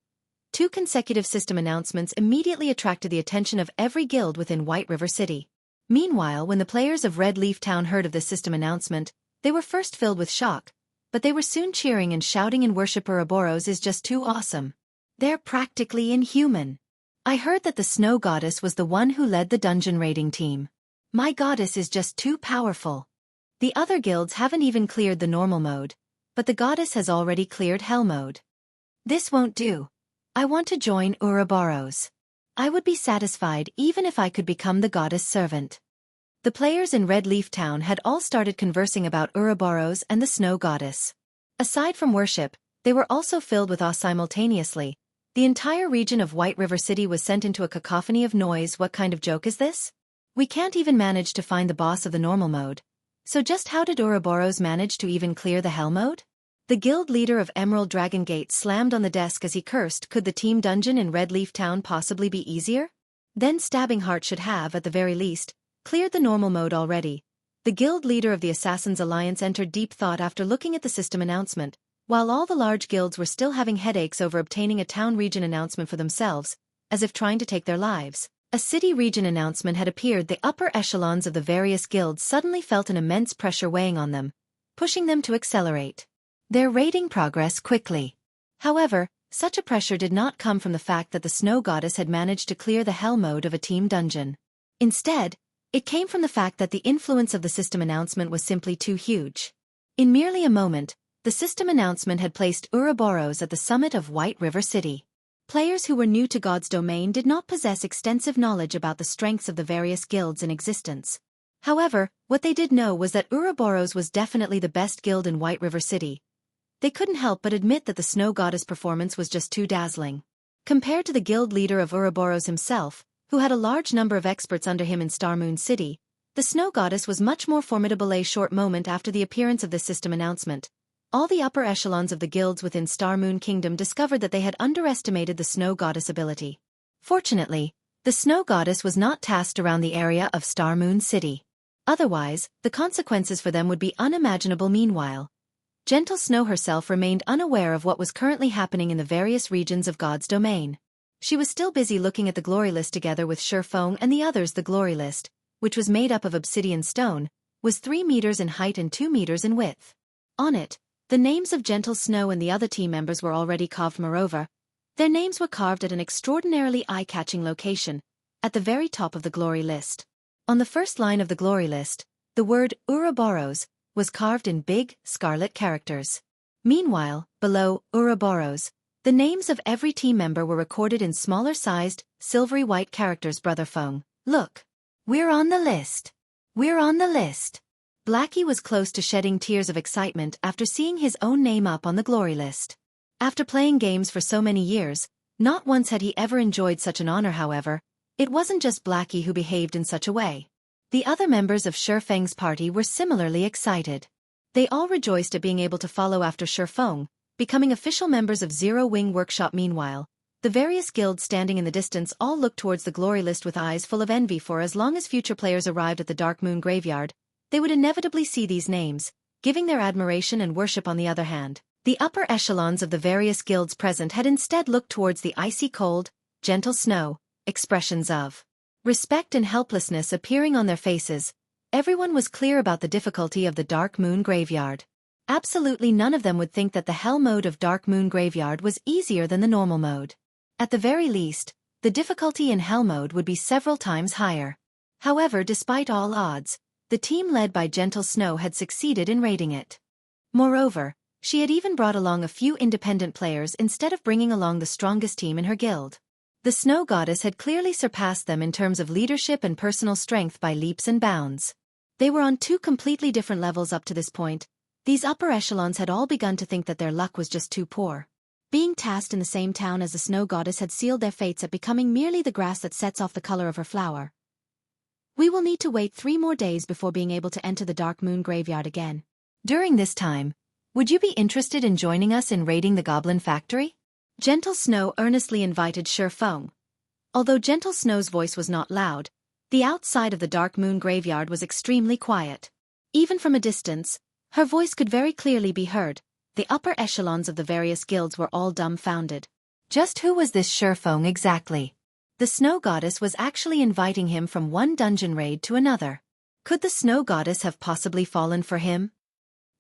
2 consecutive system announcements immediately attracted the attention of every guild within White River City. Meanwhile, when the players of Red Leaf Town heard of this system announcement, they were first filled with shock, but they were soon cheering and shouting in worship. Ouroboros is just too awesome. They're practically inhuman. I heard that the Snow Goddess was the one who led the dungeon raiding team. My goddess is just too powerful. The other guilds haven't even cleared the normal mode, but the goddess has already cleared hell mode. This won't do. I want to join Ouroboros. I would be satisfied even if I could become the goddess servant. The players in Red Leaf Town had all started conversing about Ouroboros and the Snow Goddess. Aside from worship, they were also filled with awe simultaneously. The entire region of White River City was sent into a cacophony of noise. What kind of joke is this? We can't even manage to find the boss of the normal mode. So just how did Ouroboros manage to even clear the hell mode? The guild leader of Emerald Dragon Gate slammed on the desk as he cursed. Could the team dungeon in Red Leaf Town possibly be easier? Then Stabbing Heart should have, at the very least, cleared the normal mode already. The guild leader of the Assassins Alliance entered deep thought after looking at the system announcement. While all the large guilds were still having headaches over obtaining a town region announcement for themselves, as if trying to take their lives, a city region announcement had appeared. The upper echelons of the various guilds suddenly felt an immense pressure weighing on them, pushing them to accelerate their raiding progress quickly. However, such a pressure did not come from the fact that the Snow Goddess had managed to clear the hell mode of a team dungeon. Instead, it came from the fact that the influence of the system announcement was simply too huge. In merely a moment, the system announcement had placed Ouroboros at the summit of White River City. Players who were new to God's domain did not possess extensive knowledge about the strengths of the various guilds in existence. However, what they did know was that Ouroboros was definitely the best guild in White River City. They couldn't help but admit that the Snow Goddess performance was just too dazzling. Compared to the guild leader of Ouroboros himself, who had a large number of experts under him in Star Moon City, the Snow Goddess was much more formidable. A short moment after the appearance of this system announcement, all the upper echelons of the guilds within Star Moon Kingdom discovered that they had underestimated the Snow Goddess' ability. Fortunately, the Snow Goddess was not tasked around the area of Star Moon City. Otherwise, the consequences for them would be unimaginable. Meanwhile, Gentle Snow herself remained unaware of what was currently happening in the various regions of God's domain. She was still busy looking at the glory list together with Shurfeng and the others. The glory list, which was made up of obsidian stone, was 3 meters in height and 2 meters in width. On it, the names of Gentle Snow and the other team members were already carved. Moreover, their names were carved at an extraordinarily eye-catching location, at the very top of the glory list. On the first line of the glory list, the word Ouroboros was carved in big, scarlet characters. Meanwhile, below Ouroboros, the names of every team member were recorded in smaller-sized, silvery white characters. Brother Feng, look. We're on the list. We're on the list. Blackie was close to shedding tears of excitement after seeing his own name up on the glory list. After playing games for so many years, not once had he ever enjoyed such an honor. However, it wasn't just Blackie who behaved in such a way. The other members of Shurfeng's party were similarly excited. They all rejoiced at being able to follow after Shurfeng, becoming official members of Zero Wing Workshop. Meanwhile, the various guilds standing in the distance all looked towards the glory list with eyes full of envy, for as long as future players arrived at the Dark Moon Graveyard, they would inevitably see these names, giving their admiration and worship. On the other hand, the upper echelons of the various guilds present had instead looked towards the icy cold, Gentle Snow, expressions of respect and helplessness appearing on their faces. Everyone was clear about the difficulty of the Dark Moon Graveyard. Absolutely none of them would think that the hell mode of Dark Moon Graveyard was easier than the normal mode. At the very least, the difficulty in hell mode would be several times higher. However, despite all odds, the team led by Gentle Snow had succeeded in raiding it. Moreover, she had even brought along a few independent players instead of bringing along the strongest team in her guild. The Snow Goddess had clearly surpassed them in terms of leadership and personal strength by leaps and bounds. They were on 2 completely different levels up to this point. These upper echelons had all begun to think that their luck was just too poor. Being tasked in the same town as the Snow Goddess had sealed their fates at becoming merely the grass that sets off the color of her flower. We will need to wait 3 more days before being able to enter the Dark Moon Graveyard again. During this time, would you be interested in joining us in raiding the Goblin Factory? Gentle Snow earnestly invited Shi Feng. Although Gentle Snow's voice was not loud, the outside of the Dark Moon Graveyard was extremely quiet. Even from a distance, her voice could very clearly be heard. The upper echelons of the various guilds were all dumbfounded. Just who was this Shi Feng exactly? The Snow Goddess was actually inviting him from one dungeon raid to another. Could the Snow Goddess have possibly fallen for him?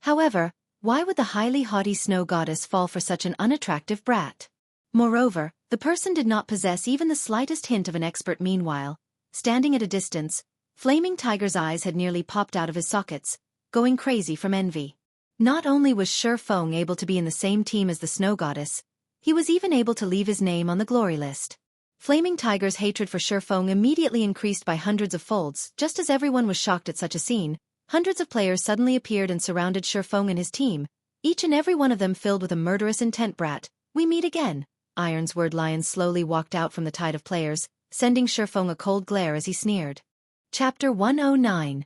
However, why would the highly haughty Snow Goddess fall for such an unattractive brat? Moreover, the person did not possess even the slightest hint of an expert. Meanwhile, standing at a distance, Flaming Tiger's eyes had nearly popped out of his sockets, going crazy from envy. Not only was Shi Feng able to be in the same team as the Snow Goddess, he was even able to leave his name on the glory list. Flaming Tiger's hatred for Shi Feng immediately increased by hundreds of folds. Just as everyone was shocked at such a scene, hundreds of players suddenly appeared and surrounded Shi Feng and his team, each and every one of them filled with a murderous intent. Brat, we meet again. Ironsword Lion slowly walked out from the tide of players, sending Shi Feng a cold glare as he sneered. Chapter 109.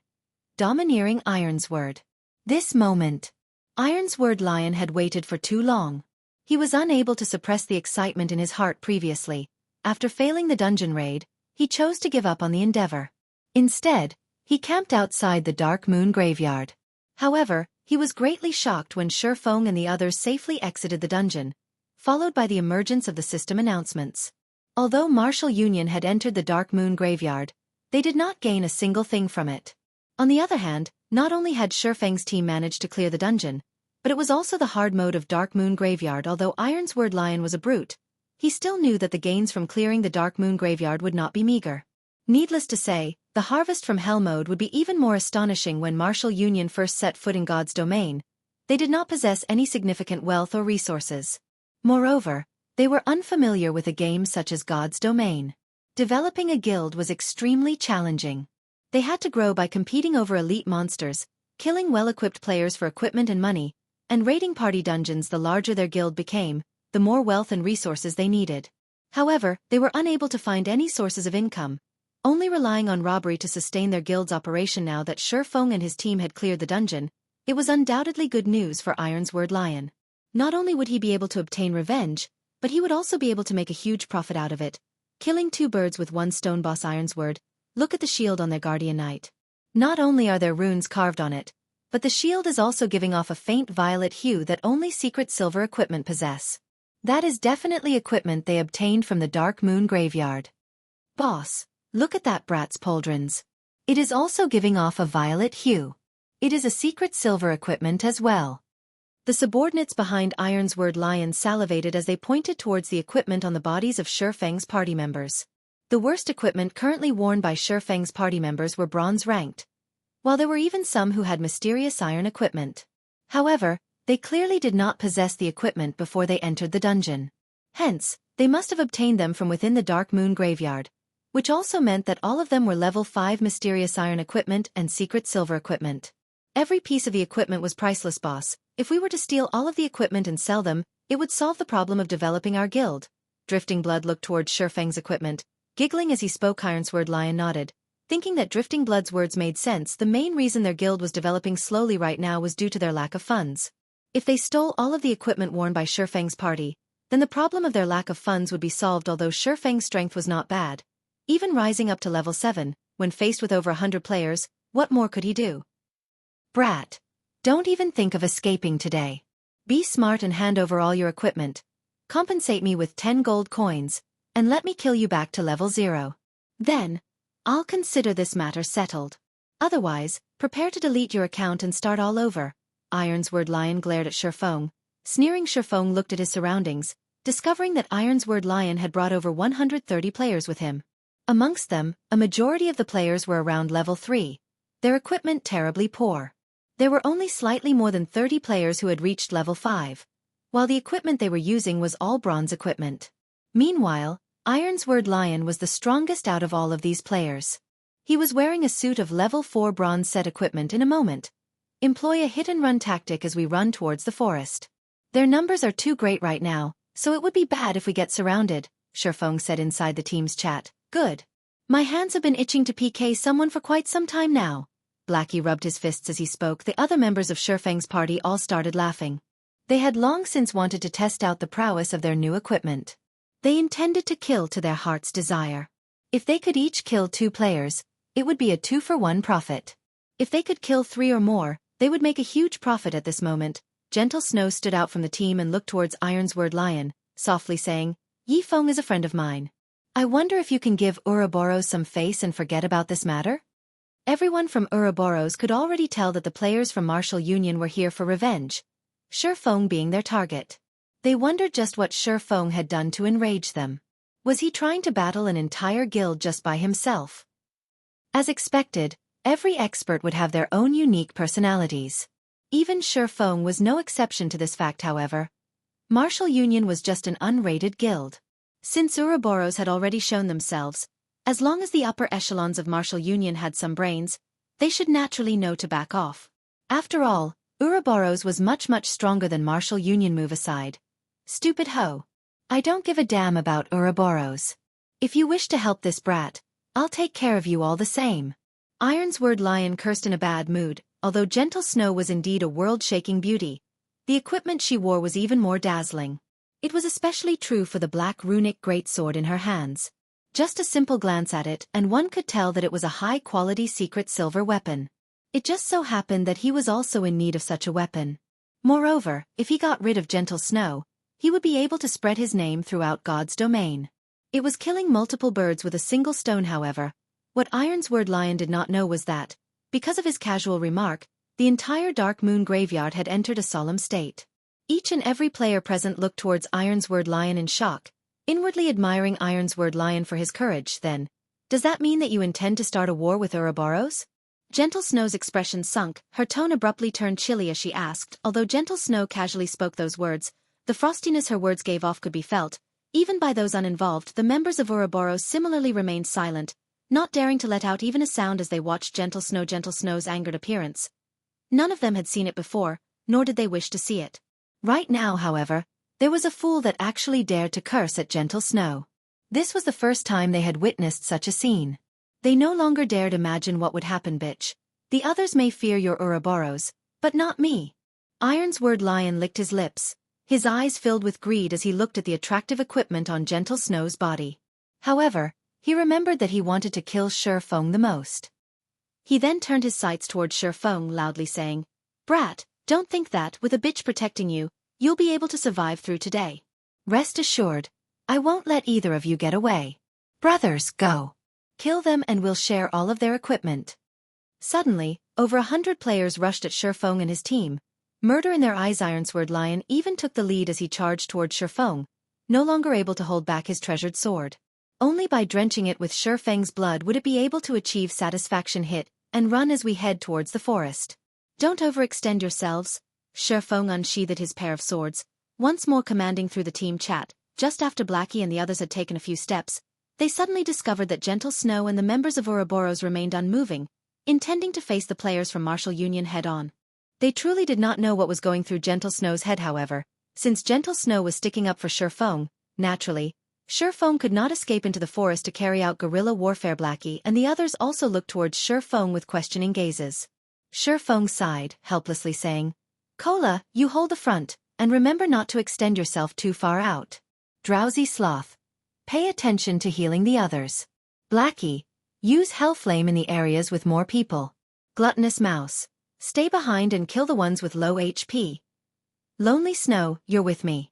Domineering Ironsword. This moment. Ironsword Lion had waited for too long. He was unable to suppress the excitement in his heart previously. After failing the dungeon raid, he chose to give up on the endeavor. Instead, he camped outside the Dark Moon Graveyard. However, he was greatly shocked when Shi Feng and the others safely exited the dungeon, followed by the emergence of the system announcements. Although Martial Union had entered the Dark Moon Graveyard, they did not gain a single thing from it. On the other hand, not only had Shi Feng's team managed to clear the dungeon, but it was also the hard mode of Dark Moon Graveyard. Although Ironsword Lion was a brute, he still knew that the gains from clearing the Dark Moon Graveyard would not be meager. Needless to say, the harvest from Hell mode would be even more astonishing. When Martial Union first set foot in God's domain, they did not possess any significant wealth or resources. Moreover, they were unfamiliar with a game such as God's domain. Developing a guild was extremely challenging. They had to grow by competing over elite monsters, killing well-equipped players for equipment and money, and raiding party dungeons. The larger their guild became, the more wealth and resources they needed. However, they were unable to find any sources of income, only relying on robbery to sustain their guild's operation. Now that Shi Feng and his team had cleared the dungeon, it was undoubtedly good news for Ironsword Lion. Not only would he be able to obtain revenge, but he would also be able to make a huge profit out of it, killing two birds with one stone. Boss Ironsword, look at the shield on their guardian knight. Not only are there runes carved on it, but the shield is also giving off a faint violet hue that only secret silver equipment possess. That is definitely equipment they obtained from the Dark Moon Graveyard. Boss, look at that brat's pauldrons. It is also giving off a violet hue. It is a secret silver equipment as well. The subordinates behind Ironsword Lion salivated as they pointed towards the equipment on the bodies of Shi Feng's party members. The worst equipment currently worn by Shi Feng's party members were bronze-ranked, while there were even some who had mysterious iron equipment. However, they clearly did not possess the equipment before they entered the dungeon. Hence, they must have obtained them from within the Dark Moon Graveyard, which also meant that all of them were level 5 mysterious iron equipment and secret silver equipment. Every piece of the equipment was priceless. Boss, if we were to steal all of the equipment and sell them, it would solve the problem of developing our guild. Drifting Blood looked towards Shi Feng's equipment, giggling as he spoke. Ironsword Lion nodded, thinking that Drifting Blood's words made sense. The main reason their guild was developing slowly right now was due to their lack of funds. If they stole all of the equipment worn by Shi Feng's party, then the problem of their lack of funds would be solved. Although Shi Feng's strength was not bad, even rising up to level 7, when faced with over 100 players, what more could he do? Brat, don't even think of escaping today. Be smart and hand over all your equipment. Compensate me with 10 gold coins, and let me kill you back to level 0. Then, I'll consider this matter settled. Otherwise, prepare to delete your account and start all over. Ironsword Lion glared at Shi Feng. Sneering, Shi Feng looked at his surroundings, discovering that Ironsword Lion had brought over 130 players with him. Amongst them, a majority of the players were around level 3, their equipment terribly poor. There were only slightly more than 30 players who had reached level 5, while the equipment they were using was all bronze equipment. Meanwhile, Ironsword Lion was the strongest out of all of these players. He was wearing a suit of level 4 bronze set equipment. In a moment, employ a hit-and-run tactic as we run towards the forest. Their numbers are too great right now, so it would be bad if we get surrounded, Shi Feng said inside the team's chat. Good. My hands have been itching to PK someone for quite some time now, Blackie rubbed his fists as he spoke. The other members of Shifeng's party all started laughing. They had long since wanted to test out the prowess of their new equipment. They intended to kill to their heart's desire. If they could each kill 2 players, it would be a 2-for-1 profit. If they could kill 3 or more, they would make a huge profit at this moment. Gentle Snow stood out from the team and looked towards Ironsword Lion, softly saying, "Yi Feng is a friend of mine. I wonder if you can give Ouroboros some face and forget about this matter?" Everyone from Ouroboros could already tell that the players from Martial Union were here for revenge, Shifeng being their target. They wondered just what Shifeng had done to enrage them. Was he trying to battle an entire guild just by himself? As expected, every expert would have their own unique personalities. Even Shifeng was no exception to this fact, however. Martial Union was just an unrated guild. Since Ouroboros had already shown themselves, as long as the upper echelons of Martial Union had some brains, they should naturally know to back off. After all, Ouroboros was much stronger than Martial Union. Move aside. Stupid hoe. I don't give a damn about Ouroboros. If you wish to help this brat, I'll take care of you all the same. Ironsword Lion cursed in a bad mood. Although Gentle Snow was indeed a world-shaking beauty, the equipment she wore was even more dazzling. It was especially true for the black runic greatsword in her hands. Just a simple glance at it and one could tell that it was a high-quality secret silver weapon. It just so happened that he was also in need of such a weapon. Moreover, if he got rid of Gentle Snow, he would be able to spread his name throughout God's domain. It was killing multiple birds with a single stone. However, what Ironsword Lion did not know was that, because of his casual remark, the entire Dark Moon graveyard had entered a solemn state. Each and every player present looked towards Ironsword Lion in shock, inwardly admiring Ironsword Lion for his courage. Then, does that mean that you intend to start a war with Ouroboros? Gentle Snow's expression sunk, her tone abruptly turned chilly as she asked. Although Gentle Snow casually spoke those words, the frostiness her words gave off could be felt, even by those uninvolved. The members of Ouroboros similarly remained silent, not daring to let out even a sound as they watched Gentle Snow's angered appearance. None of them had seen it before, nor did they wish to see it. Right now, however, there was a fool that actually dared to curse at Gentle Snow. This was the first time they had witnessed such a scene. They no longer dared imagine what would happen. Bitch. The others may fear your Ouroboros, but not me. Ironsword Lion licked his lips, his eyes filled with greed as he looked at the attractive equipment on Gentle Snow's body. However, he remembered that he wanted to kill Shifeng the most. He then turned his sights towards Shifeng, loudly saying, "Brat, don't think that, with a bitch protecting you, you'll be able to survive through today. Rest assured, I won't let either of you get away. Brothers, go. Kill them and we'll share all of their equipment." Suddenly, over 100 players rushed at Shifeng and his team. Murder in their eyes. Ironsword Lion even took the lead as he charged towards Shifeng, no longer able to hold back his treasured sword. Only by drenching it with Shifeng's blood would it be able to achieve satisfaction. Hit and run as we head towards the forest. Don't overextend yourselves. Shifeng unsheathed his pair of swords, once more commanding through the team chat. Just after Blackie and the others had taken a few steps, they suddenly discovered that Gentle Snow and the members of Ouroboros remained unmoving, intending to face the players from Martial Union head-on. They truly did not know what was going through Gentle Snow's head. However, since Gentle Snow was sticking up for Shifeng, naturally, Shifeng could not escape into the forest to carry out guerrilla warfare. Blackie and the others also looked towards Shifeng with questioning gazes. Shifeng sighed, helplessly saying, "Cola, you hold the front, and remember not to extend yourself too far out. Drowsy sloth. Pay attention to healing the others. Blackie, use Hellflame in the areas with more people. Gluttonous mouse. Stay behind and kill the ones with low HP. Lonely Snow, you're with me."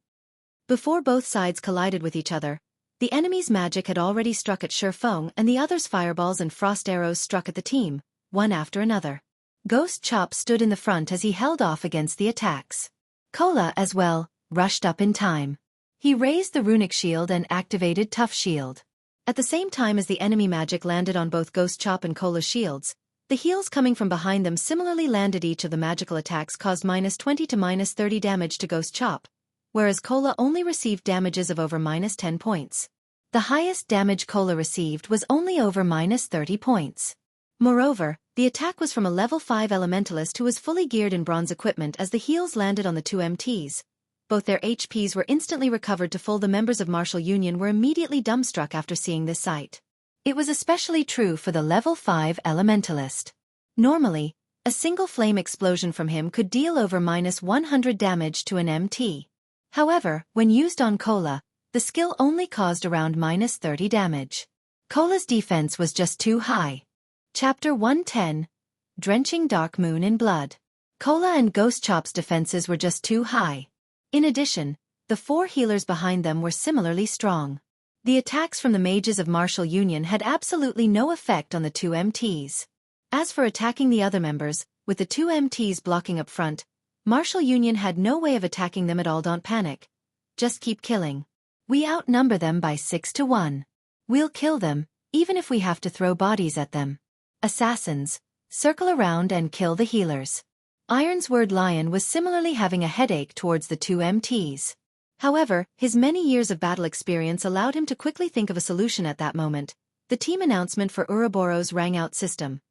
Before both sides collided with each other, the enemy's magic had already struck at Shifeng and the others' fireballs and frost arrows struck at the team, one after another. Ghost Chop stood in the front as he held off against the attacks. Cola, as well, rushed up in time. He raised the runic shield and activated Tough Shield. At the same time as the enemy magic landed on both Ghost Chop and Cola's shields, the heals coming from behind them similarly landed. Each of the magical attacks caused -20 to -30 damage to Ghost Chop, whereas Cola only received damages of over -10 points. The highest damage Cola received was only over -30 points. Moreover, the attack was from a level 5 elementalist who was fully geared in bronze equipment. As the heals landed on the two MTs, both their HPs were instantly recovered to full. The members of Martial Union were immediately dumbstruck after seeing this sight. It was especially true for the level 5 elementalist. Normally, a single flame explosion from him could deal over -100 damage to an MT. However, when used on Cola, the skill only caused around -30 damage. Cola's defense was just too high. Chapter 110, Drenching Dark Moon in Blood. Cola and Ghost Chop's defenses were just too high. In addition, the 4 healers behind them were similarly strong. The attacks from the mages of Martial Union had absolutely no effect on the 2 MTs. As for attacking the other members, with the 2 MTs blocking up front, Martial Union had no way of attacking them at all. Don't panic. Just keep killing. We outnumber them by 6 to 1. We'll kill them, even if we have to throw bodies at them. Assassins, circle around and kill the healers. Ironsword Lion was similarly having a headache towards the 2 MTs. However, his many years of battle experience allowed him to quickly think of a solution at that moment. The team announcement for Ouroboros rang out. System.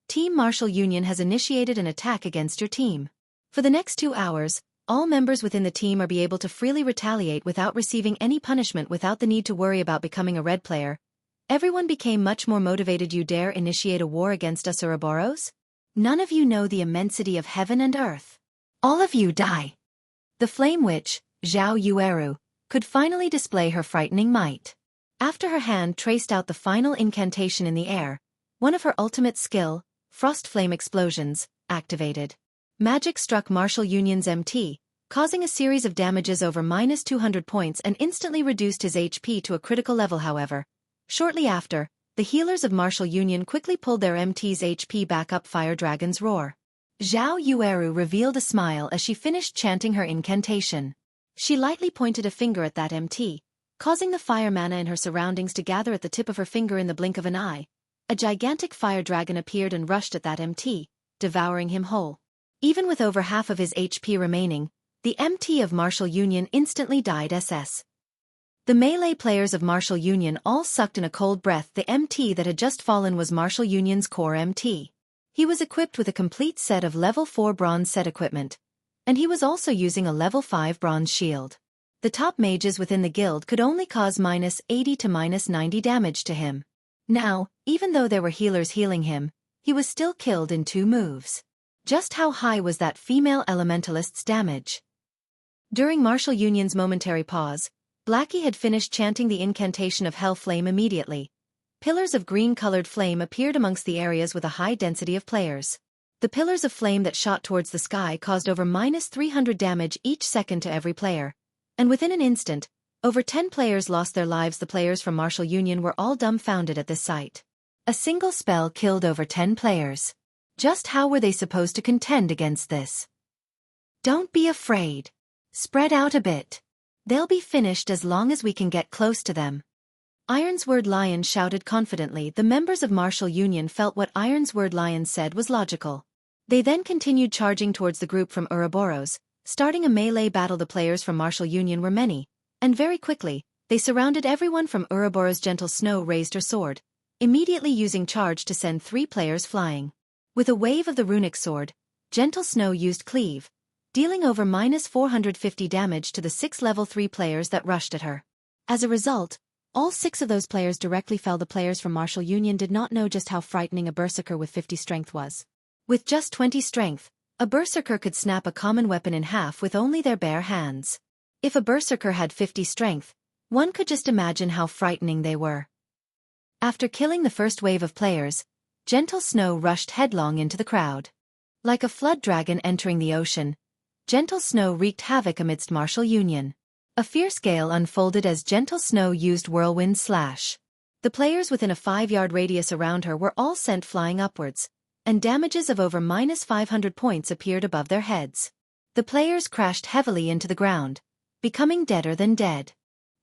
Team Martial Union has initiated an attack against your team. For the next 2 hours, all members within the team are be able to freely retaliate without receiving any punishment, without the need to worry about becoming a red player. Everyone became much more motivated. You dare initiate a war against us, Ouroboros? None of you know the immensity of heaven and earth. All of you die. The Flame Witch, Zhao Yueru, could finally display her frightening might. After her hand traced out the final incantation in the air, one of her ultimate skill, Frost Flame Explosions, activated. Magic struck Martial Union's MT, causing a series of damages over -200 points and instantly reduced his HP to a critical level. However, shortly after, the healers of Martial Union quickly pulled their MT's HP back up. Fire Dragon's Roar. Zhao Yueru revealed a smile as she finished chanting her incantation. She lightly pointed a finger at that MT, causing the fire mana in her surroundings to gather at the tip of her finger. In the blink of an eye, a gigantic fire dragon appeared and rushed at that MT, devouring him whole. Even with over half of his HP remaining, the MT of Martial Union instantly died. The melee players of Martial Union all sucked in a cold breath. The MT that had just fallen was Martial Union's core MT. He was equipped with a complete set of level 4 bronze set equipment, and he was also using a level 5 bronze shield. The top mages within the guild could only cause -80 to -90 damage to him. Now, even though there were healers healing him, he was still killed in 2 moves. Just how high was that female elementalist's damage? During Martial Union's momentary pause, Blackie had finished chanting the incantation of Hell Flame. Immediately, pillars of green-colored flame appeared amongst the areas with a high density of players. The pillars of flame that shot towards the sky caused over -300 damage each second to every player, and within an instant, over 10 players lost their lives. The players from Martial Union were all dumbfounded at this sight. A single spell killed over 10 players. Just how were they supposed to contend against this? Don't be afraid. Spread out a bit. They'll be finished as long as we can get close to them. Ironsword Lion shouted confidently. The members of Martial Union felt what Ironsword Lion said was logical. They then continued charging towards the group from Ouroboros, starting a melee battle. The players from Martial Union were many, and very quickly, they surrounded everyone from Ouroboros. Gentle Snow raised her sword, immediately using charge to send 3 players flying. With a wave of the runic sword, Gentle Snow used Cleave, dealing over -450 damage to the 6 level 3 players that rushed at her. As a result, all 6 of those players directly fell. The players from Martial Union did not know just how frightening a berserker with 50 strength was. With just 20 strength, a berserker could snap a common weapon in half with only their bare hands. If a berserker had 50 strength, one could just imagine how frightening they were. After killing the first wave of players, Gentle Snow rushed headlong into the crowd. Like a flood dragon entering the ocean, Gentle Snow wreaked havoc amidst Martial Union. A fierce gale unfolded as Gentle Snow used Whirlwind Slash. The players within a 5-yard radius around her were all sent flying upwards, and damages of over -500 points appeared above their heads. The players crashed heavily into the ground, becoming deader than dead.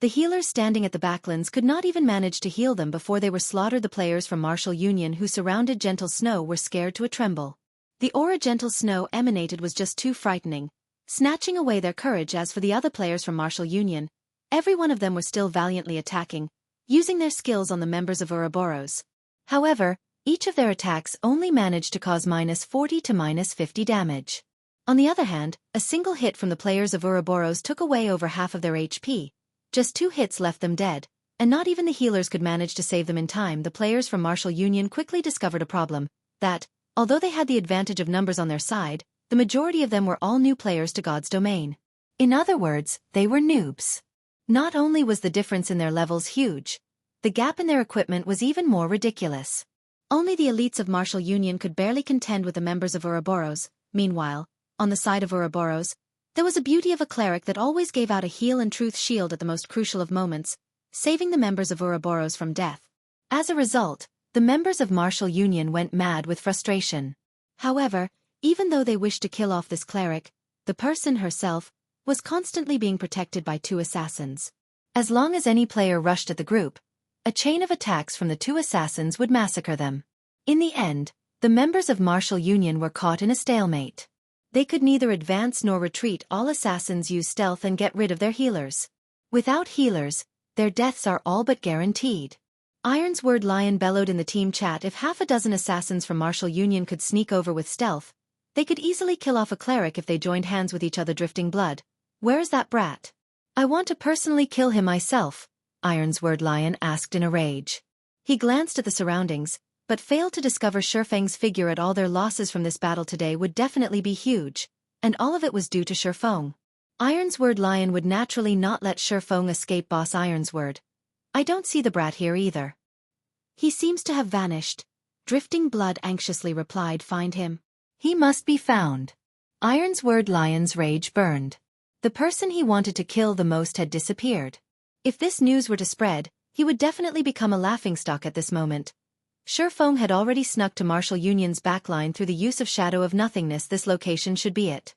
The healers standing at the backlands could not even manage to heal them before they were slaughtered. The players from Martial Union who surrounded Gentle Snow were scared to a tremble. The aura Gentle Snow emanated was just too frightening, snatching away their courage. As for the other players from Martial Union, every one of them were still valiantly attacking, using their skills on the members of Ouroboros. However, each of their attacks only managed to cause -40 to -50 damage. On the other hand, a single hit from the players of Ouroboros took away over half of their HP. Just 2 hits left them dead, and not even the healers could manage to save them in time. The players from Martial Union quickly discovered a problem, that, Although they had the advantage of numbers on their side, the majority of them were all new players to God's domain. In other words, they were noobs. Not only was the difference in their levels huge, the gap in their equipment was even more ridiculous. Only the elites of Martial Union could barely contend with the members of Ouroboros. Meanwhile, on the side of Ouroboros, there was a beauty of a cleric that always gave out a heal and truth shield at the most crucial of moments, saving the members of Ouroboros from death. As a result, the members of Martial Union went mad with frustration. However, even though they wished to kill off this cleric, the person herself was constantly being protected by two assassins. As long as any player rushed at the group, a chain of attacks from the two assassins would massacre them. In the end, the members of Martial Union were caught in a stalemate. They could neither advance nor retreat. All assassins use stealth and get rid of their healers. Without healers, their deaths are all but guaranteed. Ironsword Lion bellowed in the team chat if half a dozen assassins from Martial Union could sneak over with stealth, they could easily kill off a cleric if they joined hands with each other. Drifting blood. Where's that brat? I want to personally kill him myself, Ironsword Lion asked in a rage. He glanced at the surroundings, but failed to discover Shifeng's figure at all. Their losses from this battle today would definitely be huge, and all of it was due to Shifeng. Ironsword Lion would naturally not let Shifeng escape. Boss Ironsword, I don't see the brat here either. He seems to have vanished, Drifting Blood anxiously replied. Find him. He must be found. Ironsword Lion's rage burned. The person he wanted to kill the most had disappeared. If this news were to spread, he would definitely become a laughingstock at this moment. Shifeng had already snuck to Martial Union's backline through the use of Shadow of Nothingness. This location should be it.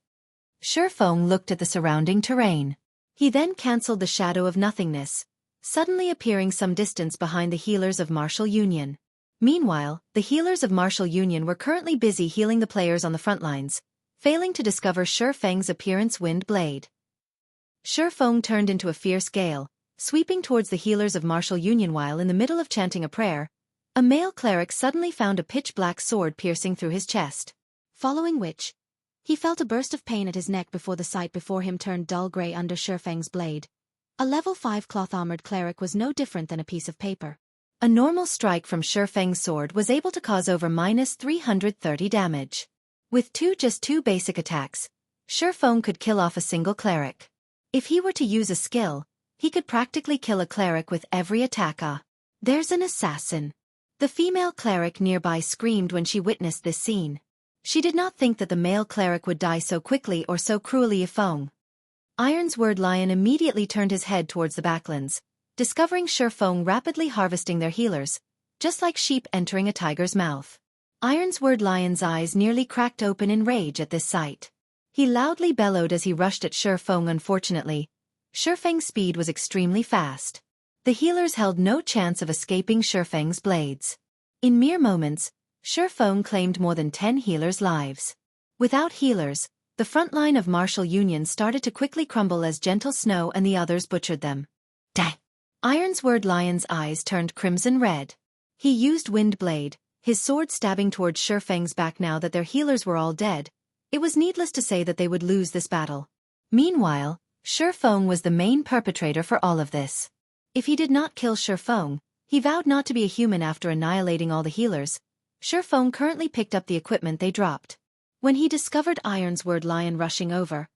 Shifeng looked at the surrounding terrain. He then cancelled the Shadow of Nothingness, suddenly appearing some distance behind the healers of Martial Union. Meanwhile, the healers of Martial Union were currently busy healing the players on the front lines, failing to discover Shifeng's appearance. Wind Blade. Shifeng turned into a fierce gale, sweeping towards the healers of Martial Union. While in the middle of chanting a prayer, a male cleric suddenly found a pitch-black sword piercing through his chest. Following which, he felt a burst of pain at his neck before the sight before him turned dull grey under Shifeng's blade. A level 5 cloth-armored cleric was no different than a piece of paper. A normal strike from Shifeng's sword was able to cause over -330 damage. With just two basic attacks, Shifeng could kill off a single cleric. If he were to use a skill, he could practically kill a cleric with every attack. There's an assassin. The female cleric nearby screamed when she witnessed this scene. She did not think that the male cleric would die so quickly or so cruelly. Ironsword Lion immediately turned his head towards the backlands, discovering Shifeng rapidly harvesting their healers, just like sheep entering a tiger's mouth. Ironsword Lion's eyes nearly cracked open in rage at this sight. He loudly bellowed as he rushed at Shifeng. Unfortunately, Shifeng's speed was extremely fast. The healers held no chance of escaping Shifeng's blades. In mere moments, Shifeng claimed more than 10 healers' lives. Without healers, the front line of Martial Union started to quickly crumble as Gentle Snow and the others butchered them. Dang! Ironsword Lion's eyes turned crimson red. He used Wind Blade, his sword stabbing towards Shifeng's back. Now that their healers were all dead, it was needless to say that they would lose this battle. Meanwhile, Shifeng was the main perpetrator for all of this. If he did not kill Shifeng, he vowed not to be a human. After annihilating all the healers, Shifeng currently picked up the equipment they dropped. When he discovered Ironsword Lion rushing over,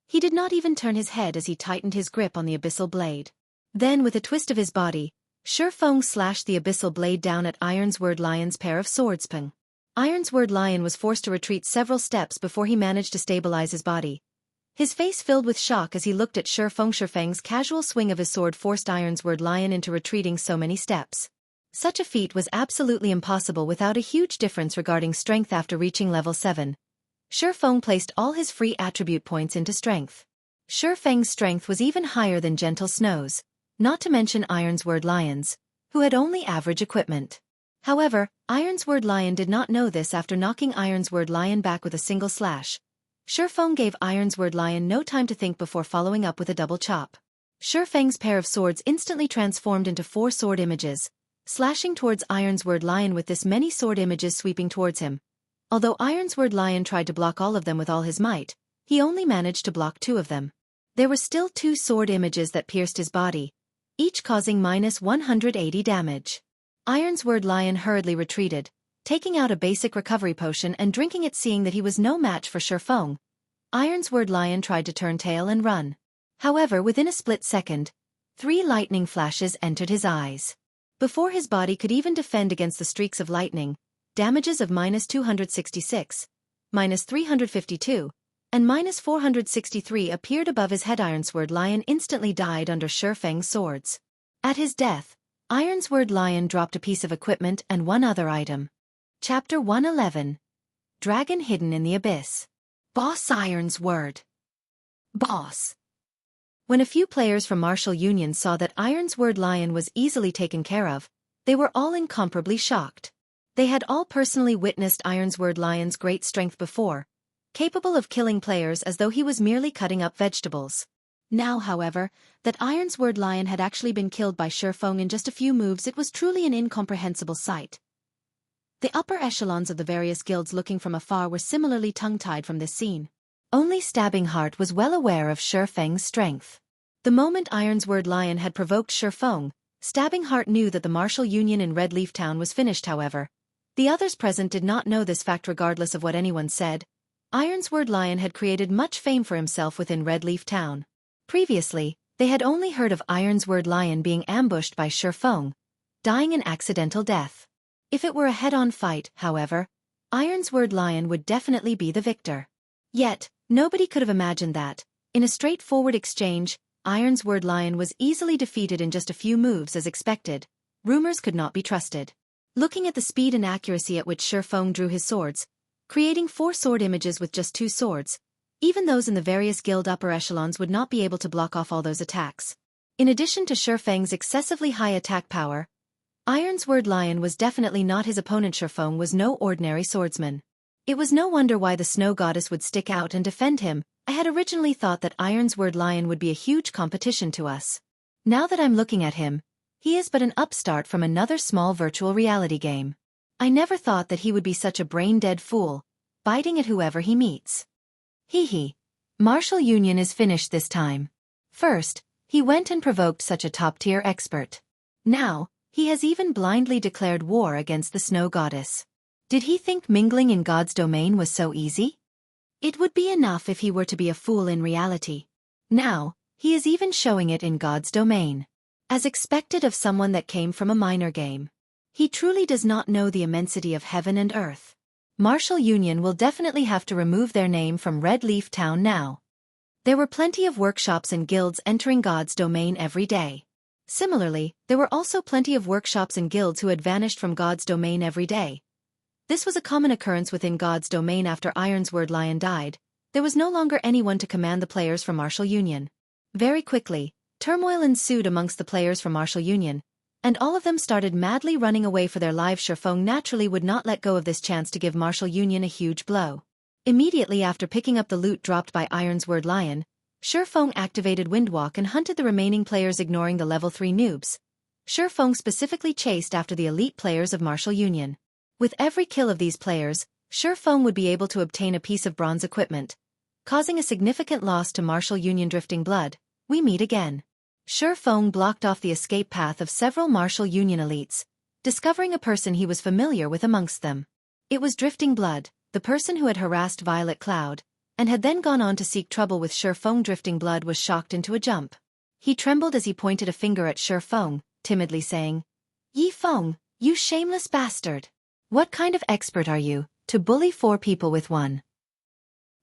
he did not even turn his head as he tightened his grip on the Abyssal blade. Then with a twist of his body, Shifeng slashed the Abyssal blade down at Ironsword Lion's pair of swords. Ping. Ironsword Lion was forced to retreat several steps before he managed to stabilize his body. His face filled with shock as he looked at Shifeng. Shifeng's casual swing of his sword forced Ironsword Lion into retreating so many steps. Such a feat was absolutely impossible without a huge difference regarding strength. After reaching level 7, Shifeng placed all his free attribute points into strength. Shifeng's strength was even higher than Gentle Snow's, not to mention Ironsword Lion's, who had only average equipment. However, Ironsword Lion did not know this. After knocking Ironsword Lion back with a single slash, Shifeng gave Ironsword Lion no time to think before following up with a double chop. Shifeng's pair of swords instantly transformed into 4 sword images, slashing towards Ironsword Lion with this many sword images sweeping towards him. Although Ironsword Lion tried to block all of them with all his might, he only managed to block 2 of them. There were still 2 sword images that pierced his body, each causing -180 damage. Ironsword Lion hurriedly retreated, taking out a basic recovery potion and drinking it, seeing that he was no match for Shifeng. Ironsword Lion tried to turn tail and run. However, within a split second, 3 lightning flashes entered his eyes. Before his body could even defend against the streaks of lightning, damages of -266, -352, and -463 appeared above his head. Ironsword Lion instantly died under Shifeng's swords. At his death, Ironsword Lion dropped a piece of equipment and one other item. Chapter 111. Dragon Hidden in the Abyss. Boss Ironsword. Boss. When a few players from Martial Union saw that Ironsword Lion was easily taken care of, they were all incomparably shocked. They had all personally witnessed Ironsword Lion's great strength before, capable of killing players as though he was merely cutting up vegetables. Now, however, that Ironsword Lion had actually been killed by Shifeng in just a few moves, it was truly an incomprehensible sight. The upper echelons of the various guilds looking from afar were similarly tongue-tied from this scene. Only Stabbing Heart was well aware of Shifeng's strength. The moment Ironsword Lion had provoked Shifeng, Stabbing Heart knew that the Martial Union in Red Leaf Town was finished. However, the others present did not know this fact. Regardless of what anyone said, Ironsword Lion had created much fame for himself within Red Leaf Town. Previously, they had only heard of Ironsword Lion being ambushed by Shifeng, dying an accidental death. If it were a head-on fight, however, Ironsword Lion would definitely be the victor. Yet, nobody could have imagined that, in a straightforward exchange, Ironsword Lion was easily defeated in just a few moves. As expected, rumors could not be trusted. Looking at the speed and accuracy at which Shifeng drew his swords, creating 4 sword images with just 2 swords, even those in the various guild upper echelons would not be able to block off all those attacks. In addition to Shifeng's excessively high attack power, Ironsword Lion was definitely not his opponent. Shifeng was no ordinary swordsman. It was no wonder why the Snow Goddess would stick out and defend him. I had originally thought that Ironsword Lion would be a huge competition to us. Now that I'm looking at him, he is but an upstart from another small virtual reality game. I never thought that he would be such a brain-dead fool, biting at whoever he meets. Hee. Martial Union is finished this time. First, he went and provoked such a top-tier expert. Now, he has even blindly declared war against the Snow Goddess. Did he think mingling in God's domain was so easy? It would be enough if he were to be a fool in reality. Now, he is even showing it in God's domain. As expected of someone that came from a minor game. He truly does not know the immensity of heaven and earth. Martial Union will definitely have to remove their name from Red Leaf Town now. There were plenty of workshops and guilds entering God's domain every day. Similarly, there were also plenty of workshops and guilds who had vanished from God's domain every day. This was a common occurrence within God's domain. After Ironsword Lion died, there was no longer anyone to command the players from Martial Union. Very quickly, turmoil ensued amongst the players from Martial Union, and all of them started madly running away for their lives. Shifeng naturally would not let go of this chance to give Martial Union a huge blow. Immediately after picking up the loot dropped by Ironsword Lion, Shifeng activated Windwalk and hunted the remaining players, ignoring the level 3 noobs. Shifeng specifically chased after the elite players of Martial Union. With every kill of these players, Shifeng would be able to obtain a piece of bronze equipment, causing a significant loss to Martial Union. Drifting Blood, we meet again. Shifeng blocked off the escape path of several Martial Union elites, discovering a person he was familiar with amongst them. It was Drifting Blood, the person who had harassed Violet Cloud, and had then gone on to seek trouble with Shifeng. Drifting Blood was shocked into a jump. He trembled as he pointed a finger at Shifeng, timidly saying, "Yi Feng, you shameless bastard! What kind of expert are you, to bully 4 people with one?"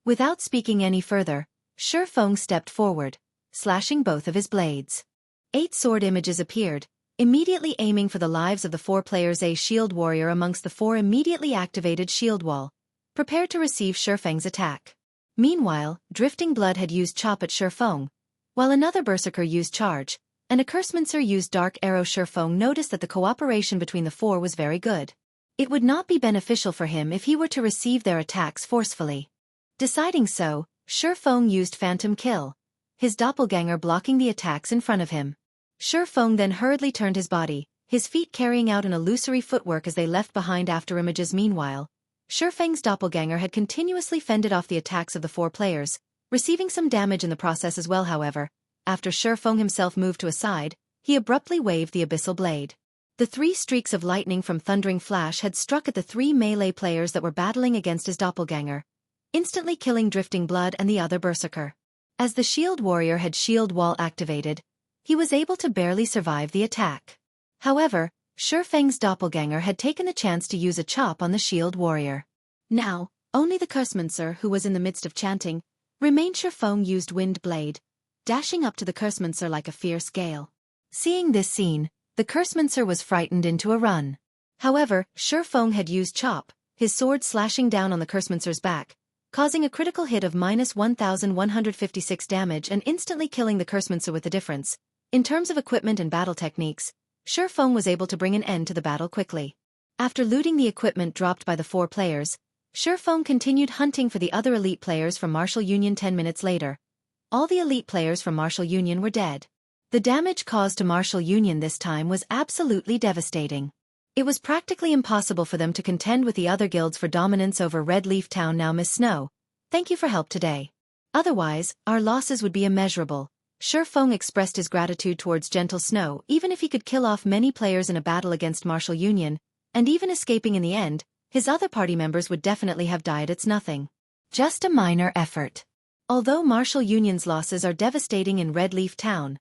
Without speaking any further, Shifeng stepped forward, slashing both of his blades. 8 sword images appeared, immediately aiming for the lives of the 4 players. A shield warrior amongst the 4 immediately activated shield wall, prepared to receive Shifeng's attack. Meanwhile, Drifting Blood had used Chop at Shifeng, while another Berserker used Charge, and a Cursemancer used Dark Arrow. Shifeng noticed that the cooperation between the 4 was very good. It would not be beneficial for him if he were to receive their attacks forcefully. Deciding so, Shifeng used Phantom Kill, his doppelganger blocking the attacks in front of him. Shifeng then hurriedly turned his body, his feet carrying out an illusory footwork as they left behind after images. Meanwhile, Shifeng's doppelganger had continuously fended off the attacks of the 4 players, receiving some damage in the process as well. However, after Shifeng himself moved to a side, he abruptly waved the Abyssal Blade. The 3 streaks of lightning from Thundering Flash had struck at the 3 melee players that were battling against his doppelganger, instantly killing Drifting Blood and the other berserker. As the shield warrior had shield wall activated, he was able to barely survive the attack. However, Shifeng's doppelganger had taken the chance to use a chop on the shield warrior. Now, only the Cursemancer, who was in the midst of chanting, remained. Shifeng used Wind Blade, dashing up to the Cursemancer like a fierce gale. Seeing this scene, the Cursemancer was frightened into a run. However, Shifeng had used Chop, his sword slashing down on the Cursemancer's back, causing a critical hit of -1156 damage and instantly killing the Cursemancer with the difference. In terms of equipment and battle techniques, Shifeng was able to bring an end to the battle quickly. After looting the equipment dropped by the 4 players, Shifeng continued hunting for the other elite players from Martial Union. 10 minutes later, all the elite players from Martial Union were dead. The damage caused to Martial Union this time was absolutely devastating. It was practically impossible for them to contend with the other guilds for dominance over Red Leaf Town. Now, Miss Snow, thank you for help today. Otherwise, our losses would be immeasurable. Shifeng expressed his gratitude towards Gentle Snow. Even if he could kill off many players in a battle against Martial Union, and even escaping in the end, his other party members would definitely have died. It's nothing. Just a minor effort. Although Martial Union's losses are devastating in Red Leaf Town,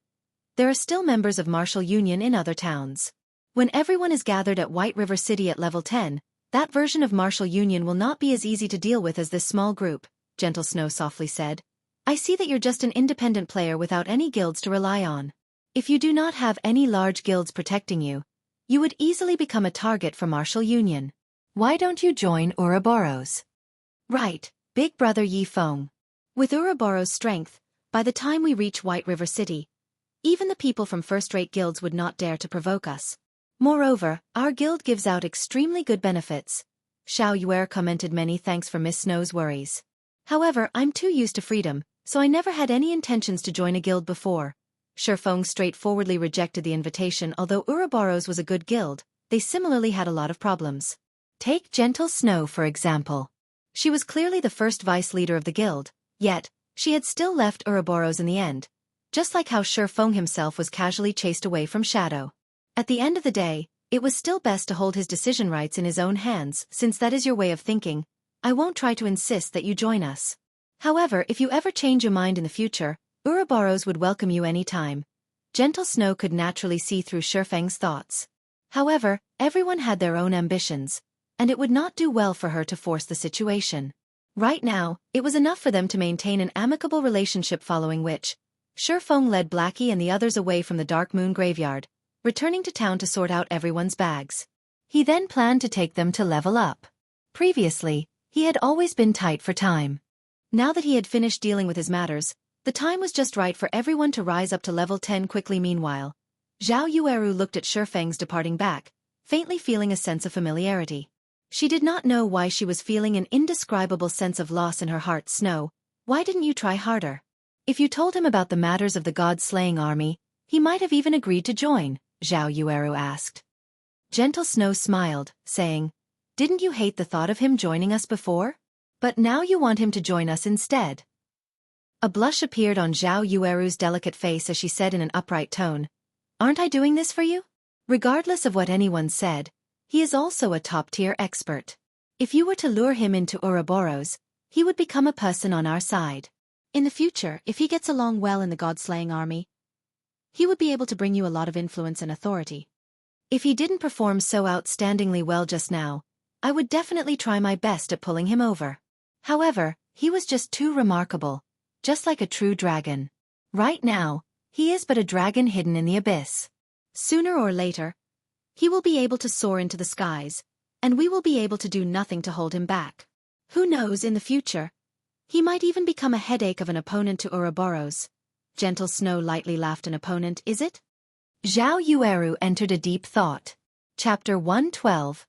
there are still members of Martial Union in other towns. When everyone is gathered at White River City at level 10, that version of Martial Union will not be as easy to deal with as this small group, Gentle Snow softly said. I see that you're just an independent player without any guilds to rely on. If you do not have any large guilds protecting you, you would easily become a target for Martial Union. Why don't you join Ouroboros? Right, big brother Yi Feng. With Ouroboros' strength, by the time we reach White River City, even the people from first-rate guilds would not dare to provoke us. Moreover, our guild gives out extremely good benefits. Xiao Yuer commented. Many thanks for Miss Snow's worries. However, I'm too used to freedom, so I never had any intentions to join a guild before. Shifeng straightforwardly rejected the invitation. Although Ouroboros was a good guild, they similarly had a lot of problems. Take Gentle Snow for example. She was clearly the first vice leader of the guild, yet, she had still left Ouroboros in the end. Just like how Shifeng himself was casually chased away from Shadow. At the end of the day, it was still best to hold his decision rights in his own hands. Since that is your way of thinking, I won't try to insist that you join us. However, if you ever change your mind in the future, Ouroboros would welcome you any time. Gentle Snow could naturally see through Shifeng's thoughts. However, everyone had their own ambitions, and it would not do well for her to force the situation. Right now, it was enough for them to maintain an amicable relationship, following which, Shifeng led Blackie and the others away from the Dark Moon Graveyard, returning to town to sort out everyone's bags. He then planned to take them to level up. Previously, he had always been tight for time. Now that he had finished dealing with his matters, the time was just right for everyone to rise up to level 10 quickly. Meanwhile, Xiao Yueru looked at Shifeng's departing back, faintly feeling a sense of familiarity. She did not know why she was feeling an indescribable sense of loss in her heart. Snow, why didn't you try harder? If you told him about the matters of the god-slaying army, he might have even agreed to join, Xiao Yueru asked. Gentle Snow smiled, saying, didn't you hate the thought of him joining us before? But now you want him to join us instead. A blush appeared on Xiao Yueru's delicate face as she said in an upright tone, aren't I doing this for you? Regardless of what anyone said, he is also a top-tier expert. If you were to lure him into Ouroboros, he would become a person on our side. In the future, if he gets along well in the god-slaying army, he would be able to bring you a lot of influence and authority. If he didn't perform so outstandingly well just now, I would definitely try my best at pulling him over. However, he was just too remarkable, just like a true dragon. Right now, he is but a dragon hidden in the abyss. Sooner or later, he will be able to soar into the skies, and we will be able to do nothing to hold him back. Who knows, in the future, he might even become a headache of an opponent to Ouroboros. Gentle Snow lightly laughed. An opponent, is it? Xiao Yueru entered a deep thought. Chapter 112.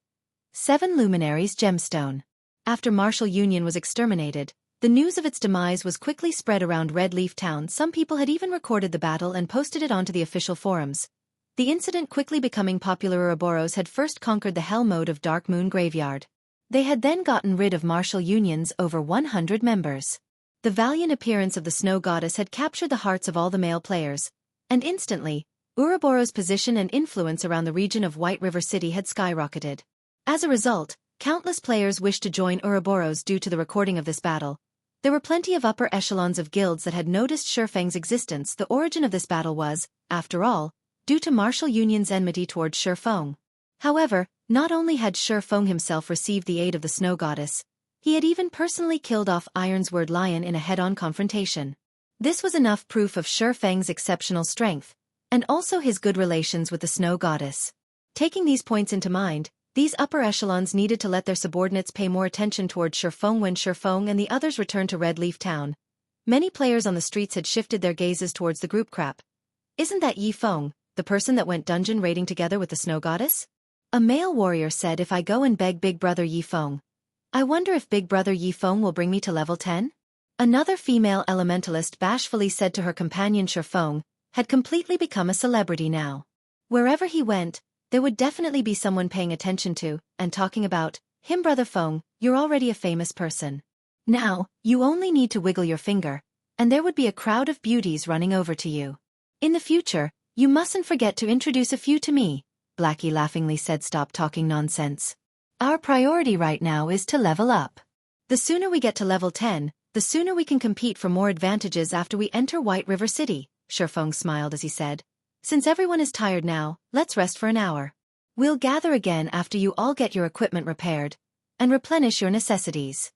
7 Luminaries Gemstone. After Martial Union was exterminated, the news of its demise was quickly spread around Red Leaf Town. Some people had even recorded the battle and posted it onto the official forums. The incident quickly becoming popular. Ouroboros had first conquered the hell mode of Dark Moon Graveyard. They had then gotten rid of Martial Union's over 100 members. The valiant appearance of the Snow Goddess had captured the hearts of all the male players, and instantly, Ouroboros' position and influence around the region of White River City had skyrocketed. As a result, countless players wished to join Ouroboros due to the recording of this battle. There were plenty of upper echelons of guilds that had noticed Shifeng's existence. The origin of this battle was, after all, due to Martial Union's enmity towards Shifeng. However, not only had Shifeng himself received the aid of the Snow Goddess, he had even personally killed off Ironsword Lion in a head-on confrontation. This was enough proof of Shifeng's exceptional strength, and also his good relations with the Snow Goddess. Taking these points into mind, these upper echelons needed to let their subordinates pay more attention towards Shifeng. When Shifeng and the others returned to Red Leaf Town, many players on the streets had shifted their gazes towards the group. Crap. Isn't that Yifeng, the person that went dungeon raiding together with the Snow Goddess? A male warrior said, if I go and beg Big Brother Yifeng, I wonder if Big Brother Yifeng will bring me to level 10? Another female elementalist bashfully said to her companion Shifeng had completely become a celebrity now. Wherever he went, there would definitely be someone paying attention to and talking about him. Brother Feng, you're already a famous person. Now, you only need to wiggle your finger, and there would be a crowd of beauties running over to you. In the future, you mustn't forget to introduce a few to me, Blackie laughingly said. Stop talking nonsense. Our priority right now is to level up. The sooner we get to level 10, the sooner we can compete for more advantages after we enter White River City. Shifeng smiled as he said, since everyone is tired now, let's rest for an hour. We'll gather again after you all get your equipment repaired and replenish your necessities.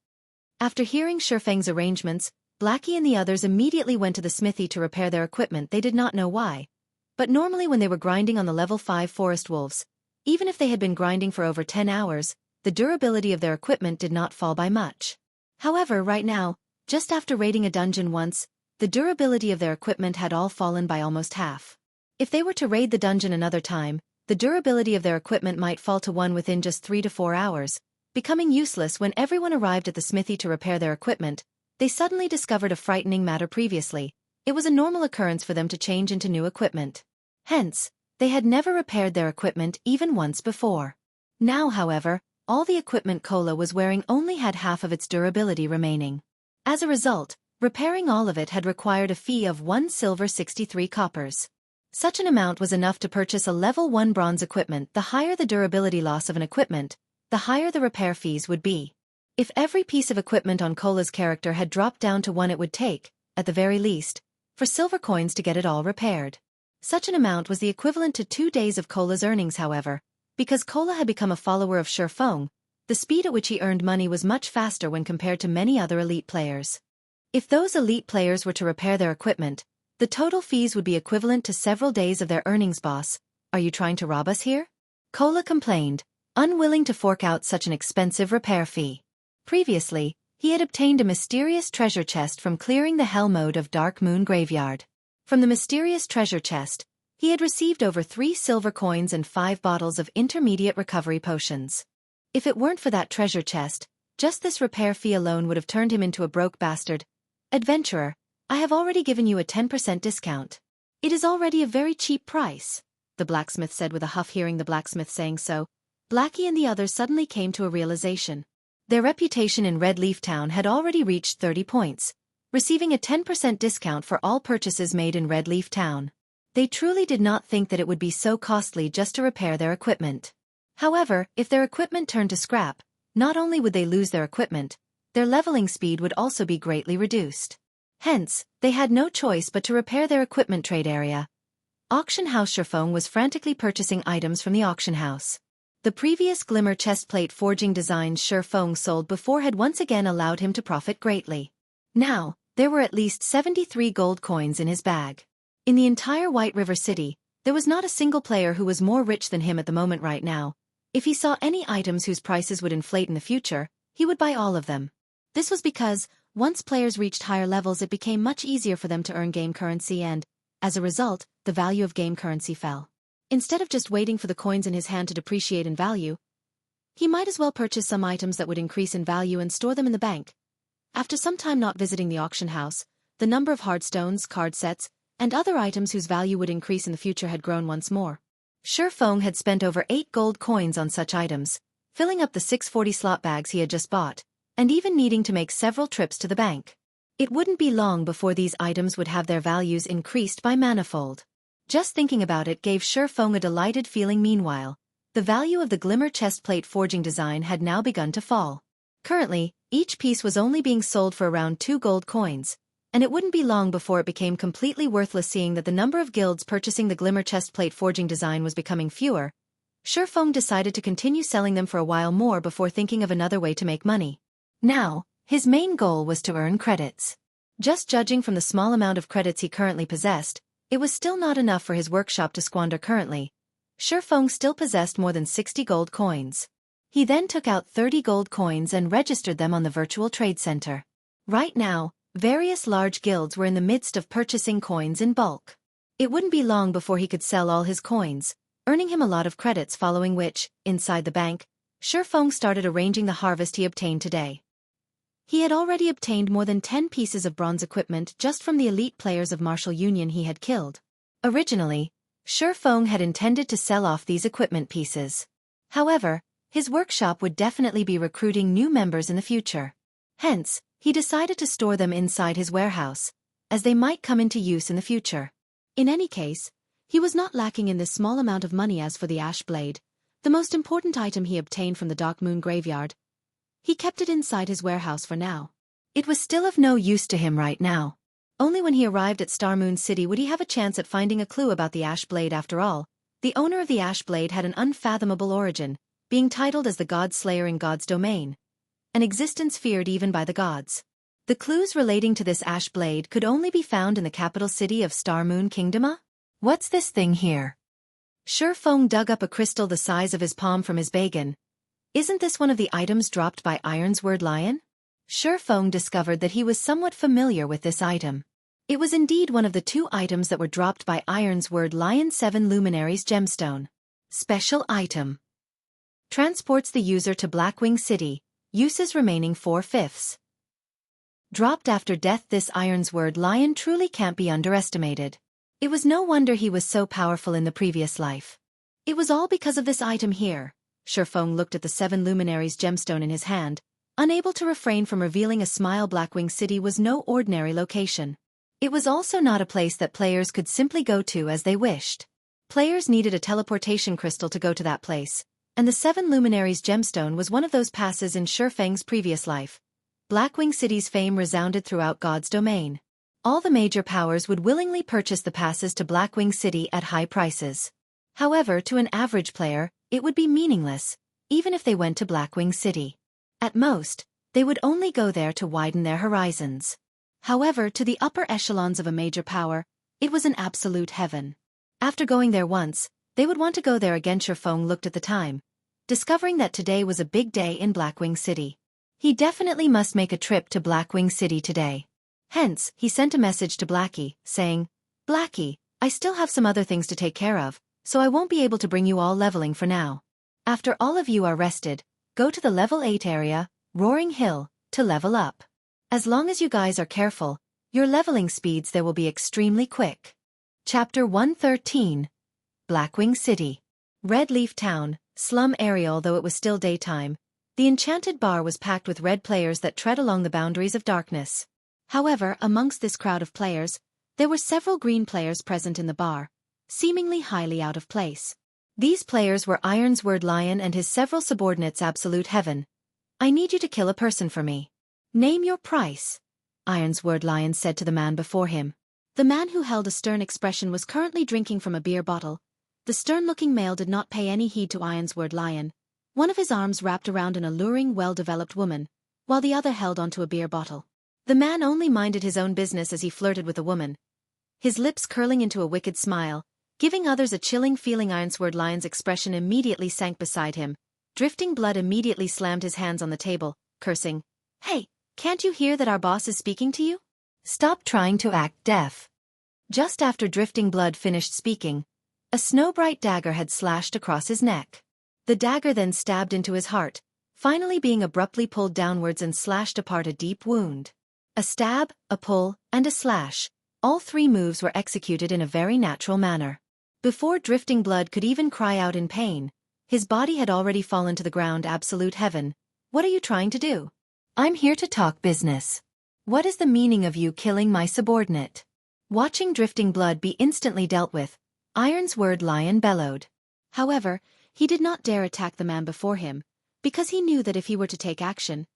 After hearing Shifeng's arrangements, Blackie and the others immediately went to the smithy to repair their equipment. They did not know why, but normally when they were grinding on the level 5 forest wolves, even if they had been grinding for over 10 hours, the durability of their equipment did not fall by much. However, right now, just after raiding a dungeon once, the durability of their equipment had all fallen by almost half. If they were to raid the dungeon another time, the durability of their equipment might fall to 1 within just 3 to 4 hours, becoming useless. When everyone arrived at the smithy to repair their equipment, they suddenly discovered a frightening matter. Previously, it was a normal occurrence for them to change into new equipment. Hence, they had never repaired their equipment even once before. Now, however, all the equipment Kola was wearing only had half of its durability remaining. As a result, repairing all of it had required a fee of 1 silver 63 coppers. Such an amount was enough to purchase a level 1 bronze equipment. The higher the durability loss of an equipment, the higher the repair fees would be. If every piece of equipment on Kola's character had dropped down to 1, it would take, at the very least, for silver coins to get it all repaired. Such an amount was the equivalent to 2 days of Kola's earnings. However, because Kola had become a follower of Shifeng, the speed at which he earned money was much faster when compared to many other elite players. If those elite players were to repair their equipment, the total fees would be equivalent to several days of their earnings. Boss, are you trying to rob us here? Kola complained, unwilling to fork out such an expensive repair fee. Previously, he had obtained a mysterious treasure chest from clearing the hell mode of Dark Moon Graveyard. From the mysterious treasure chest, he had received over 3 silver coins and 5 bottles of intermediate recovery potions. If it weren't for that treasure chest, just this repair fee alone would have turned him into a broke bastard. Adventurer, I have already given you a 10% discount. It is already a very cheap price, the blacksmith said with a huff. Hearing the blacksmith saying so, Blackie and the others suddenly came to a realization. Their reputation in Red Leaf Town had already reached 30 points, receiving a 10% discount for all purchases made in Red Leaf Town. They truly did not think that it would be so costly just to repair their equipment. However, if their equipment turned to scrap, not only would they lose their equipment, their leveling speed would also be greatly reduced. Hence, they had no choice but to repair their equipment. Trade area. Auction House. Shifeng was frantically purchasing items from the auction house. The previous glimmer chestplate forging designs Shifeng sold before had once again allowed him to profit greatly. Now, there were at least 73 gold coins in his bag. In the entire White River City, there was not a single player who was more rich than him at the moment. Right now, if he saw any items whose prices would inflate in the future, he would buy all of them. This was because, once players reached higher levels, it became much easier for them to earn game currency and, as a result, the value of game currency fell. Instead of just waiting for the coins in his hand to depreciate in value, he might as well purchase some items that would increase in value and store them in the bank. After some time not visiting the auction house, the number of hardstones, card sets, and other items whose value would increase in the future had grown once more. Shifeng had spent over 8 gold coins on such items, filling up the 640 slot bags he had just bought, and even needing to make several trips to the bank. It wouldn't be long before these items would have their values increased by manifold. Just thinking about it gave Feng a delighted feeling. Meanwhile, the value of the glimmer chestplate forging design had now begun to fall. Currently, each piece was only being sold for around 2 gold coins, and it wouldn't be long before it became completely worthless. Seeing that the number of guilds purchasing the glimmer chestplate forging design was becoming fewer, Feng decided to continue selling them for a while more before thinking of another way to make money. Now, his main goal was to earn credits. Just judging from the small amount of credits he currently possessed, it was still not enough for his workshop to squander. Currently, Feng still possessed more than 60 gold coins. He then took out 30 gold coins and registered them on the virtual trade center. Right now, various large guilds were in the midst of purchasing coins in bulk. It wouldn't be long before he could sell all his coins, earning him a lot of credits, following which, inside the bank, Feng started arranging the harvest he obtained today. He had already obtained more than 10 pieces of bronze equipment just from the elite players of Martial Union he had killed. Originally, Feng had intended to sell off these equipment pieces. However, his workshop would definitely be recruiting new members in the future. Hence, he decided to store them inside his warehouse, as they might come into use in the future. In any case, he was not lacking in this small amount of money. As for the ash blade, the most important item he obtained from the Dark Moon graveyard, he kept it inside his warehouse for now. It was still of no use to him right now. Only when he arrived at Star Moon City would he have a chance at finding a clue about the ash blade. After all, the owner of the ash blade had an unfathomable origin, being titled as the God Slayer in God's domain, an existence feared even by the gods. The clues relating to this ash blade could only be found in the capital city of Star Moon Kingdom. What's this thing here? Feng dug up a crystal the size of his palm from his bagan. Isn't this one of the items dropped by Ironsword Lion? Feng discovered that he was somewhat familiar with this item. It was indeed one of the 2 items that were dropped by Ironsword Lion. 7 Luminaries Gemstone. Special item. Transports the user to Blackwing City, uses remaining 4/5. Dropped after death. This Ironsword Lion truly can't be underestimated. It was no wonder he was so powerful in the previous life. It was all because of this item here. Feng looked at the 7 Luminaries Gemstone in his hand, unable to refrain from revealing a smile. Blackwing City was no ordinary location. It was also not a place that players could simply go to as they wished. Players needed a teleportation crystal to go to that place, and the 7 Luminaries Gemstone was one of those passes in Feng's previous life. Blackwing City's fame resounded throughout God's domain. All the major powers would willingly purchase the passes to Blackwing City at high prices. However, to an average player, it would be meaningless, even if they went to Blackwing City. At most, they would only go there to widen their horizons. However, to the upper echelons of a major power, it was an absolute heaven. After going there once, they would want to go there again. Feng looked at the time, discovering that today was a big day in Blackwing City. He definitely must make a trip to Blackwing City today. Hence, he sent a message to Blackie, saying, "Blackie, I still have some other things to take care of, so I won't be able to bring you all leveling for now. After all of you are rested, go to the level 8 area, Roaring Hill, to level up. As long as you guys are careful, your leveling speeds there will be extremely quick." Chapter 113. Blackwing City. Red Leaf Town, slum area. Although it was still daytime, the enchanted bar was packed with red players that tread along the boundaries of darkness. However, amongst this crowd of players, there were several green players present in the bar, seemingly highly out of place. These players were Ironsword Lion and his several subordinates. "Absolute heaven. I need you to kill a person for me. Name your price," Ironsword Lion said to the man before him. The man, who held a stern expression, was currently drinking from a beer bottle. The stern-looking male did not pay any heed to Ironsword Lion, one of his arms wrapped around an alluring, well-developed woman, while the other held onto a beer bottle. The man only minded his own business as he flirted with the woman, his lips curling into a wicked smile, giving others a chilling feeling. Ironsword Lion's expression immediately sank beside him. Drifting Blood immediately slammed his hands on the table, cursing, "Hey, can't you hear that our boss is speaking to you? Stop trying to act deaf." Just after Drifting Blood finished speaking, a snow-bright dagger had slashed across his neck. The dagger then stabbed into his heart, finally being abruptly pulled downwards and slashed apart a deep wound. A stab, a pull, and a slash, all 3 moves were executed in a very natural manner. Before Drifting Blood could even cry out in pain, his body had already fallen to the ground. "Absolute heaven, what are you trying to do? I'm here to talk business. What is the meaning of you killing my subordinate?" Watching Drifting Blood be instantly dealt with, Ironsword Lion bellowed. However, he did not dare attack the man before him, because he knew that if he were to take action,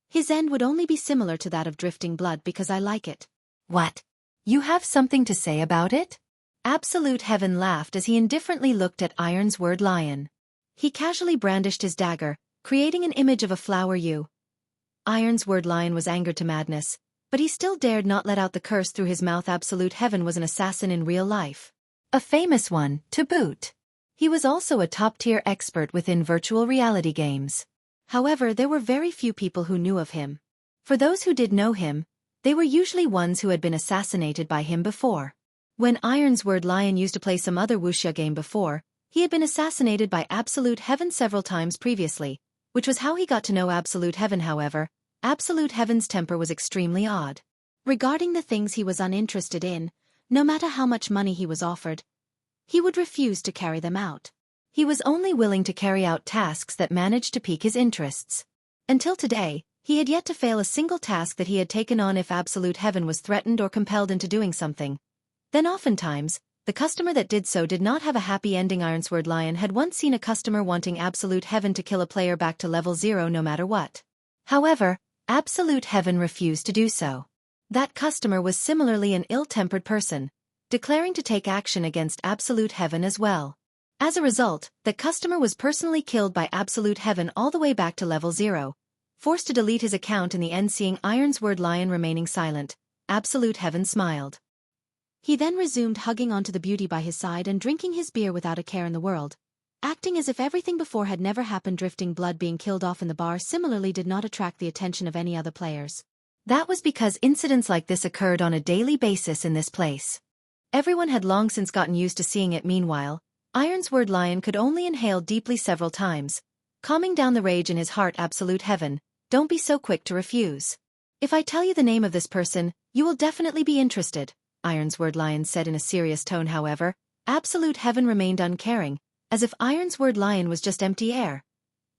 his end would only be similar to that of drifting blood because I like it. What? You have something to say about it? Absolute Heaven laughed as he indifferently looked at Ironsword Lion. He casually brandished his dagger, creating an image of a flower U. Ironsword Lion was angered to madness, but he still dared not let out the curse through his mouth. Absolute Heaven was an assassin in real life. A famous one, to boot. He was also a top-tier expert within virtual reality games. However, there were very few people who knew of him. For those who did know him, they were usually ones who had been assassinated by him before. When Ironsword Lion used to play some other Wuxia game before, he had been assassinated by Absolute Heaven several times previously, which was how he got to know Absolute Heaven. However, Absolute Heaven's temper was extremely odd. Regarding the things he was uninterested in, no matter how much money he was offered, he would refuse to carry them out. He was only willing to carry out tasks that managed to pique his interests. Until today, he had yet to fail a single task that he had taken on. If Absolute Heaven was threatened or compelled into doing something, then oftentimes, the customer that did so did not have a happy ending. Ironsword Lion had once seen a customer wanting Absolute Heaven to kill a player back to level 0 no matter what. However, Absolute Heaven refused to do so. That customer was similarly an ill-tempered person, declaring to take action against Absolute Heaven as well. As a result, the customer was personally killed by Absolute Heaven all the way back to level 0, forced to delete his account in the end. Seeing Ironsword Lion remaining silent, Absolute Heaven smiled. He then resumed hugging onto the beauty by his side and drinking his beer without a care in the world, acting as if everything before had never happened. Drifting blood being killed off in the bar similarly did not attract the attention of any other players. That was because incidents like this occurred on a daily basis in this place. Everyone had long since gotten used to seeing it. Meanwhile, Ironsword Lion could only inhale deeply several times, calming down the rage in his heart. Absolute Heaven, don't be so quick to refuse. If I tell you the name of this person, you will definitely be interested, Ironsword Lion said in a serious tone. However, Absolute Heaven remained uncaring, as if Ironsword Lion was just empty air.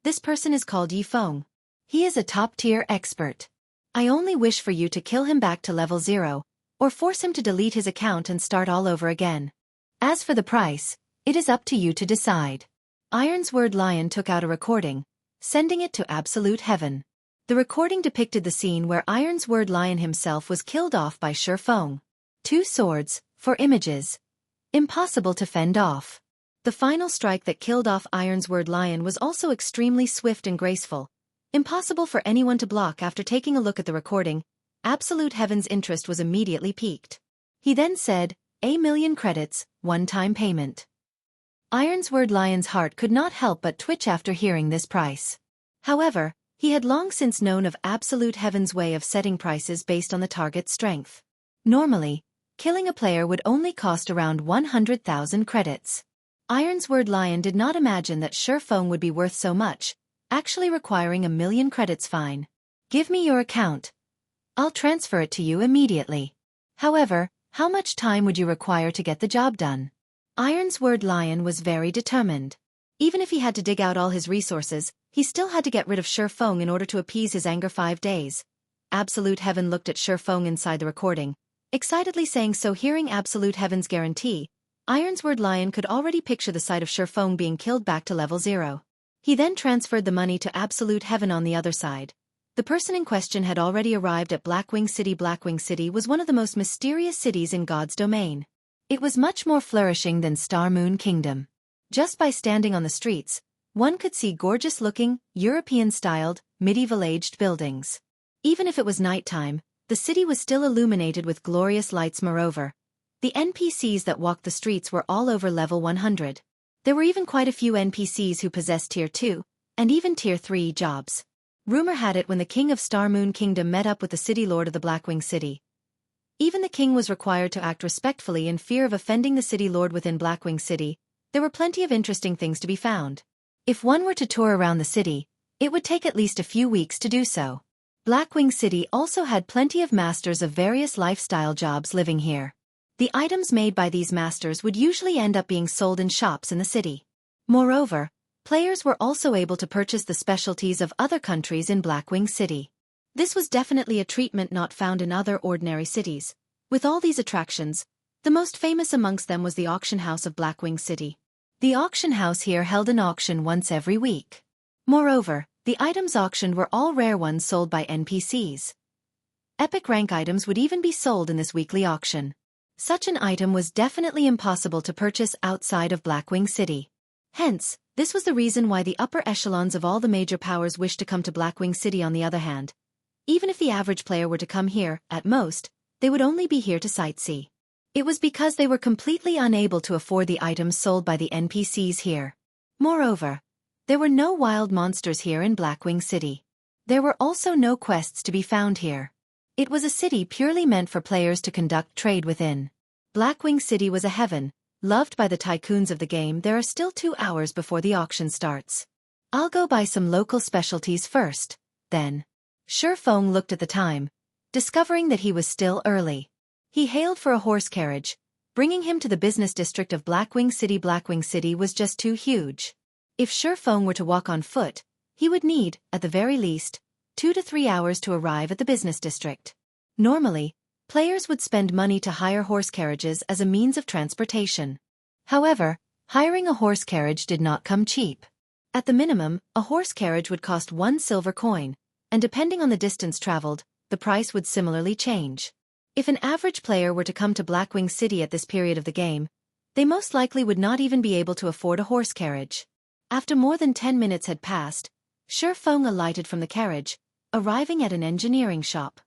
This person is called Yifeng. He is a top-tier expert. I only wish for you to kill him back to level 0, or force him to delete his account and start all over again. As for the price, it is up to you to decide. Ironsword Lion took out a recording, sending it to Absolute Heaven. The recording depicted the scene where Ironsword Lion himself was killed off by Feng. 2 swords, 4 images. Impossible to fend off. The final strike that killed off Ironsword Lion was also extremely swift and graceful. Impossible for anyone to block. After taking a look at the recording, Absolute Heaven's interest was immediately piqued. He then said, "A million credits, one-time payment." Ironsword Lion's heart could not help but twitch after hearing this price. However, he had long since known of Absolute Heaven's way of setting prices based on the target's strength. Normally, killing a player would only cost around 100,000 credits. Ironsword Lion did not imagine that Feng would be worth so much, actually requiring 1 million credits. Fine. Give me your account. I'll transfer it to you immediately. However, how much time would you require to get the job done? Ironsword Lion was very determined. Even if he had to dig out all his resources, he still had to get rid of Feng in order to appease his anger. 5 days. Absolute Heaven looked at Feng inside the recording, excitedly saying so. Hearing Absolute Heaven's guarantee, Ironsword Lion could already picture the sight of Feng being killed back to level 0. He then transferred the money to Absolute Heaven on the other side. The person in question had already arrived at Blackwing City. Blackwing City was one of the most mysterious cities in God's domain. It was much more flourishing than Star Moon Kingdom. Just by standing on the streets, one could see gorgeous-looking, European-styled, medieval-aged buildings. Even if it was nighttime, the city was still illuminated with glorious lights. Moreover, the NPCs that walked the streets were all over level 100. There were even quite a few NPCs who possessed Tier 2, and even Tier 3 jobs. Rumor had it when the king of Star Moon Kingdom met up with the city lord of the Blackwing City, even the king was required to act respectfully in fear of offending the city lord. Within Blackwing City, there were plenty of interesting things to be found. If one were to tour around the city, it would take at least a few weeks to do so. Blackwing City also had plenty of masters of various lifestyle jobs living here. The items made by these masters would usually end up being sold in shops in the city. Moreover, players were also able to purchase the specialties of other countries in Blackwing City. This was definitely a treatment not found in other ordinary cities. With all these attractions, The most famous amongst them was the auction house of Blackwing City. The auction house here held an auction once every week. Moreover, the items auctioned were all rare ones sold by NPCs. Epic rank items would even be sold in this weekly auction. Such an item was definitely impossible to purchase outside of Blackwing City. Hence, this was the reason why the upper echelons of all the major powers wished to come to Blackwing City. On the other hand, even if the average player were to come here, at most, they would only be here to sightsee. It was because they were completely unable to afford the items sold by the NPCs here. Moreover, there were no wild monsters here in Blackwing City. There were also no quests to be found here. It was a city purely meant for players to conduct trade within. Blackwing City was a heaven, loved by the tycoons of the game. There are still 2 hours before the auction starts. I'll go buy some local specialties first, then. Shifeng looked at the time, discovering that he was still early. He hailed for a horse carriage, bringing him to the business district of Blackwing City. Blackwing City was just too huge. If Shifeng were to walk on foot, he would need, at the very least, 2 to 3 hours to arrive at the business district. Normally, players would spend money to hire horse carriages as a means of transportation. However, hiring a horse carriage did not come cheap. At the minimum, a horse carriage would cost 1 silver coin, and depending on the distance traveled, the price would similarly change. If an average player were to come to Blackwing City at this period of the game, they most likely would not even be able to afford a horse carriage. After more than 10 minutes had passed, Shifeng alighted from the carriage, arriving at an engineering shop.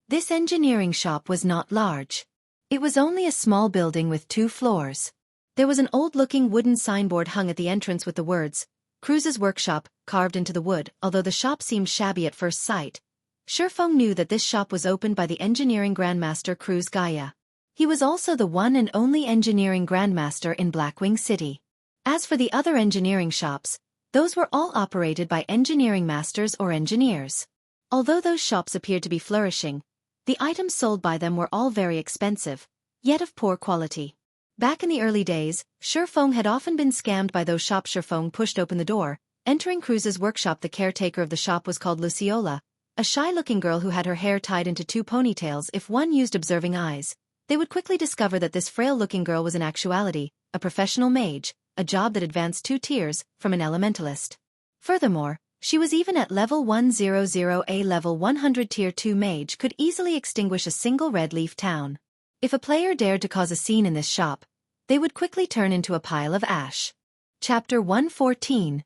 This engineering shop was not large. It was only a small building with 2 floors. There was an old-looking wooden signboard hung at the entrance with the words, Cruz's Workshop, carved into the wood. Although the shop seemed shabby at first sight, Shifeng knew that this shop was opened by the engineering grandmaster Cruz Gaia. He was also the one and only engineering grandmaster in Blackwing City. As for the other engineering shops, those were all operated by engineering masters or engineers. Although those shops appeared to be flourishing, the items sold by them were all very expensive, yet of poor quality. Back in the early days, Shifeng had often been scammed by those shops. Shifeng pushed open the door, entering Cruz's workshop. The caretaker of the shop was called Luciola, a shy-looking girl who had her hair tied into 2 ponytails. If one used observing eyes, they would quickly discover that this frail-looking girl was in actuality a professional mage, a job that advanced 2 tiers from an elementalist. Furthermore, she was even at level 100. A level 100 tier 2 mage could easily extinguish a single red leaf town. If a player dared to cause a scene in this shop, they would quickly turn into a pile of ash. Chapter 114.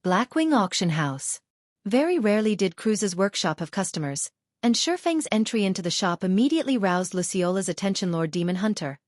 Blackwing Auction House. Very rarely did Cruz's workshop have customers, and Shifeng's entry into the shop immediately roused Luciola's attention. Lord Demon Hunter.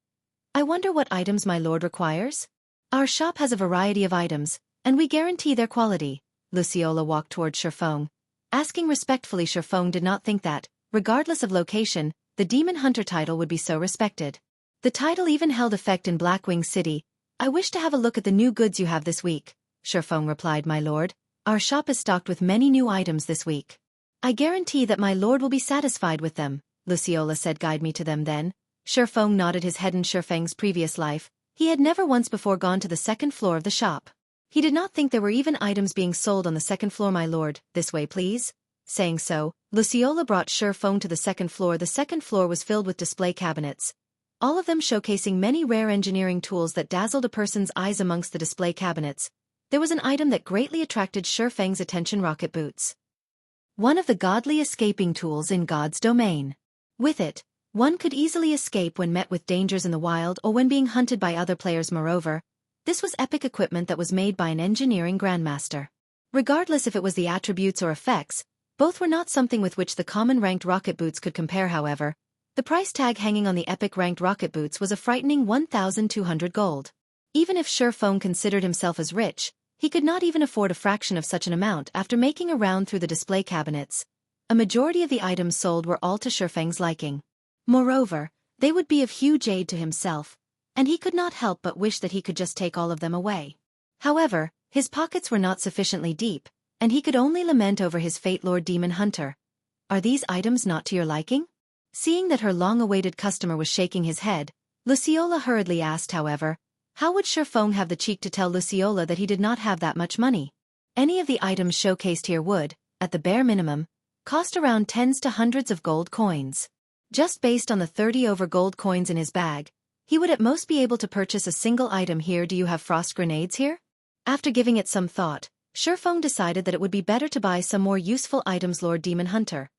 I wonder what items my lord requires? Our shop has a variety of items, and we guarantee their quality. Luciola walked toward Shifeng, asking respectfully. Shifeng did not think that, regardless of location, the Demon Hunter title would be so respected. The title even held effect in Blackwing City. I wish to have a look at the new goods you have this week, Shifeng replied. My lord, our shop is stocked with many new items this week. I guarantee that my lord will be satisfied with them, Luciola said. Guide me to them then. Shifeng nodded his head. In Shifeng's previous life, he had never once before gone to the 2nd floor of the shop. He did not think there were even items being sold on the 2nd floor. My lord, this way please. Saying so, Luciola brought Shifeng to the 2nd floor. The 2nd floor was filled with display cabinets, all of them showcasing many rare engineering tools that dazzled a person's eyes. Amongst the display cabinets, there was an item that greatly attracted Shifeng's attention: rocket boots. One of the godly escaping tools in God's domain. With it, one could easily escape when met with dangers in the wild or when being hunted by other players. Moreover, this was epic equipment that was made by an engineering grandmaster. Regardless if it was the attributes or effects, both were not something with which the common ranked rocket boots could compare. However, the price tag hanging on the epic ranked rocket boots was a frightening 1,200 gold. Even if Shifeng considered himself as rich, he could not even afford a fraction of such an amount. After making a round through the display cabinets, a majority of the items sold were all to Shifeng's liking. Moreover, they would be of huge aid to himself, and he could not help but wish that he could just take all of them away. However, his pockets were not sufficiently deep, and he could only lament over his fate. Lord Demon Hunter, are these items not to your liking? Seeing that her long-awaited customer was shaking his head, Luciola hurriedly asked. However, how would Shifeng have the cheek to tell Luciola that he did not have that much money? Any of the items showcased here would, at the bare minimum, cost around tens to hundreds of gold coins. Just based on the 30 over gold coins in his bag, He would at most be able to purchase a single item here. Do you have frost grenades here? After giving it some thought, Shifeng decided that it would be better to buy some more useful items. Lord Demon Hunter.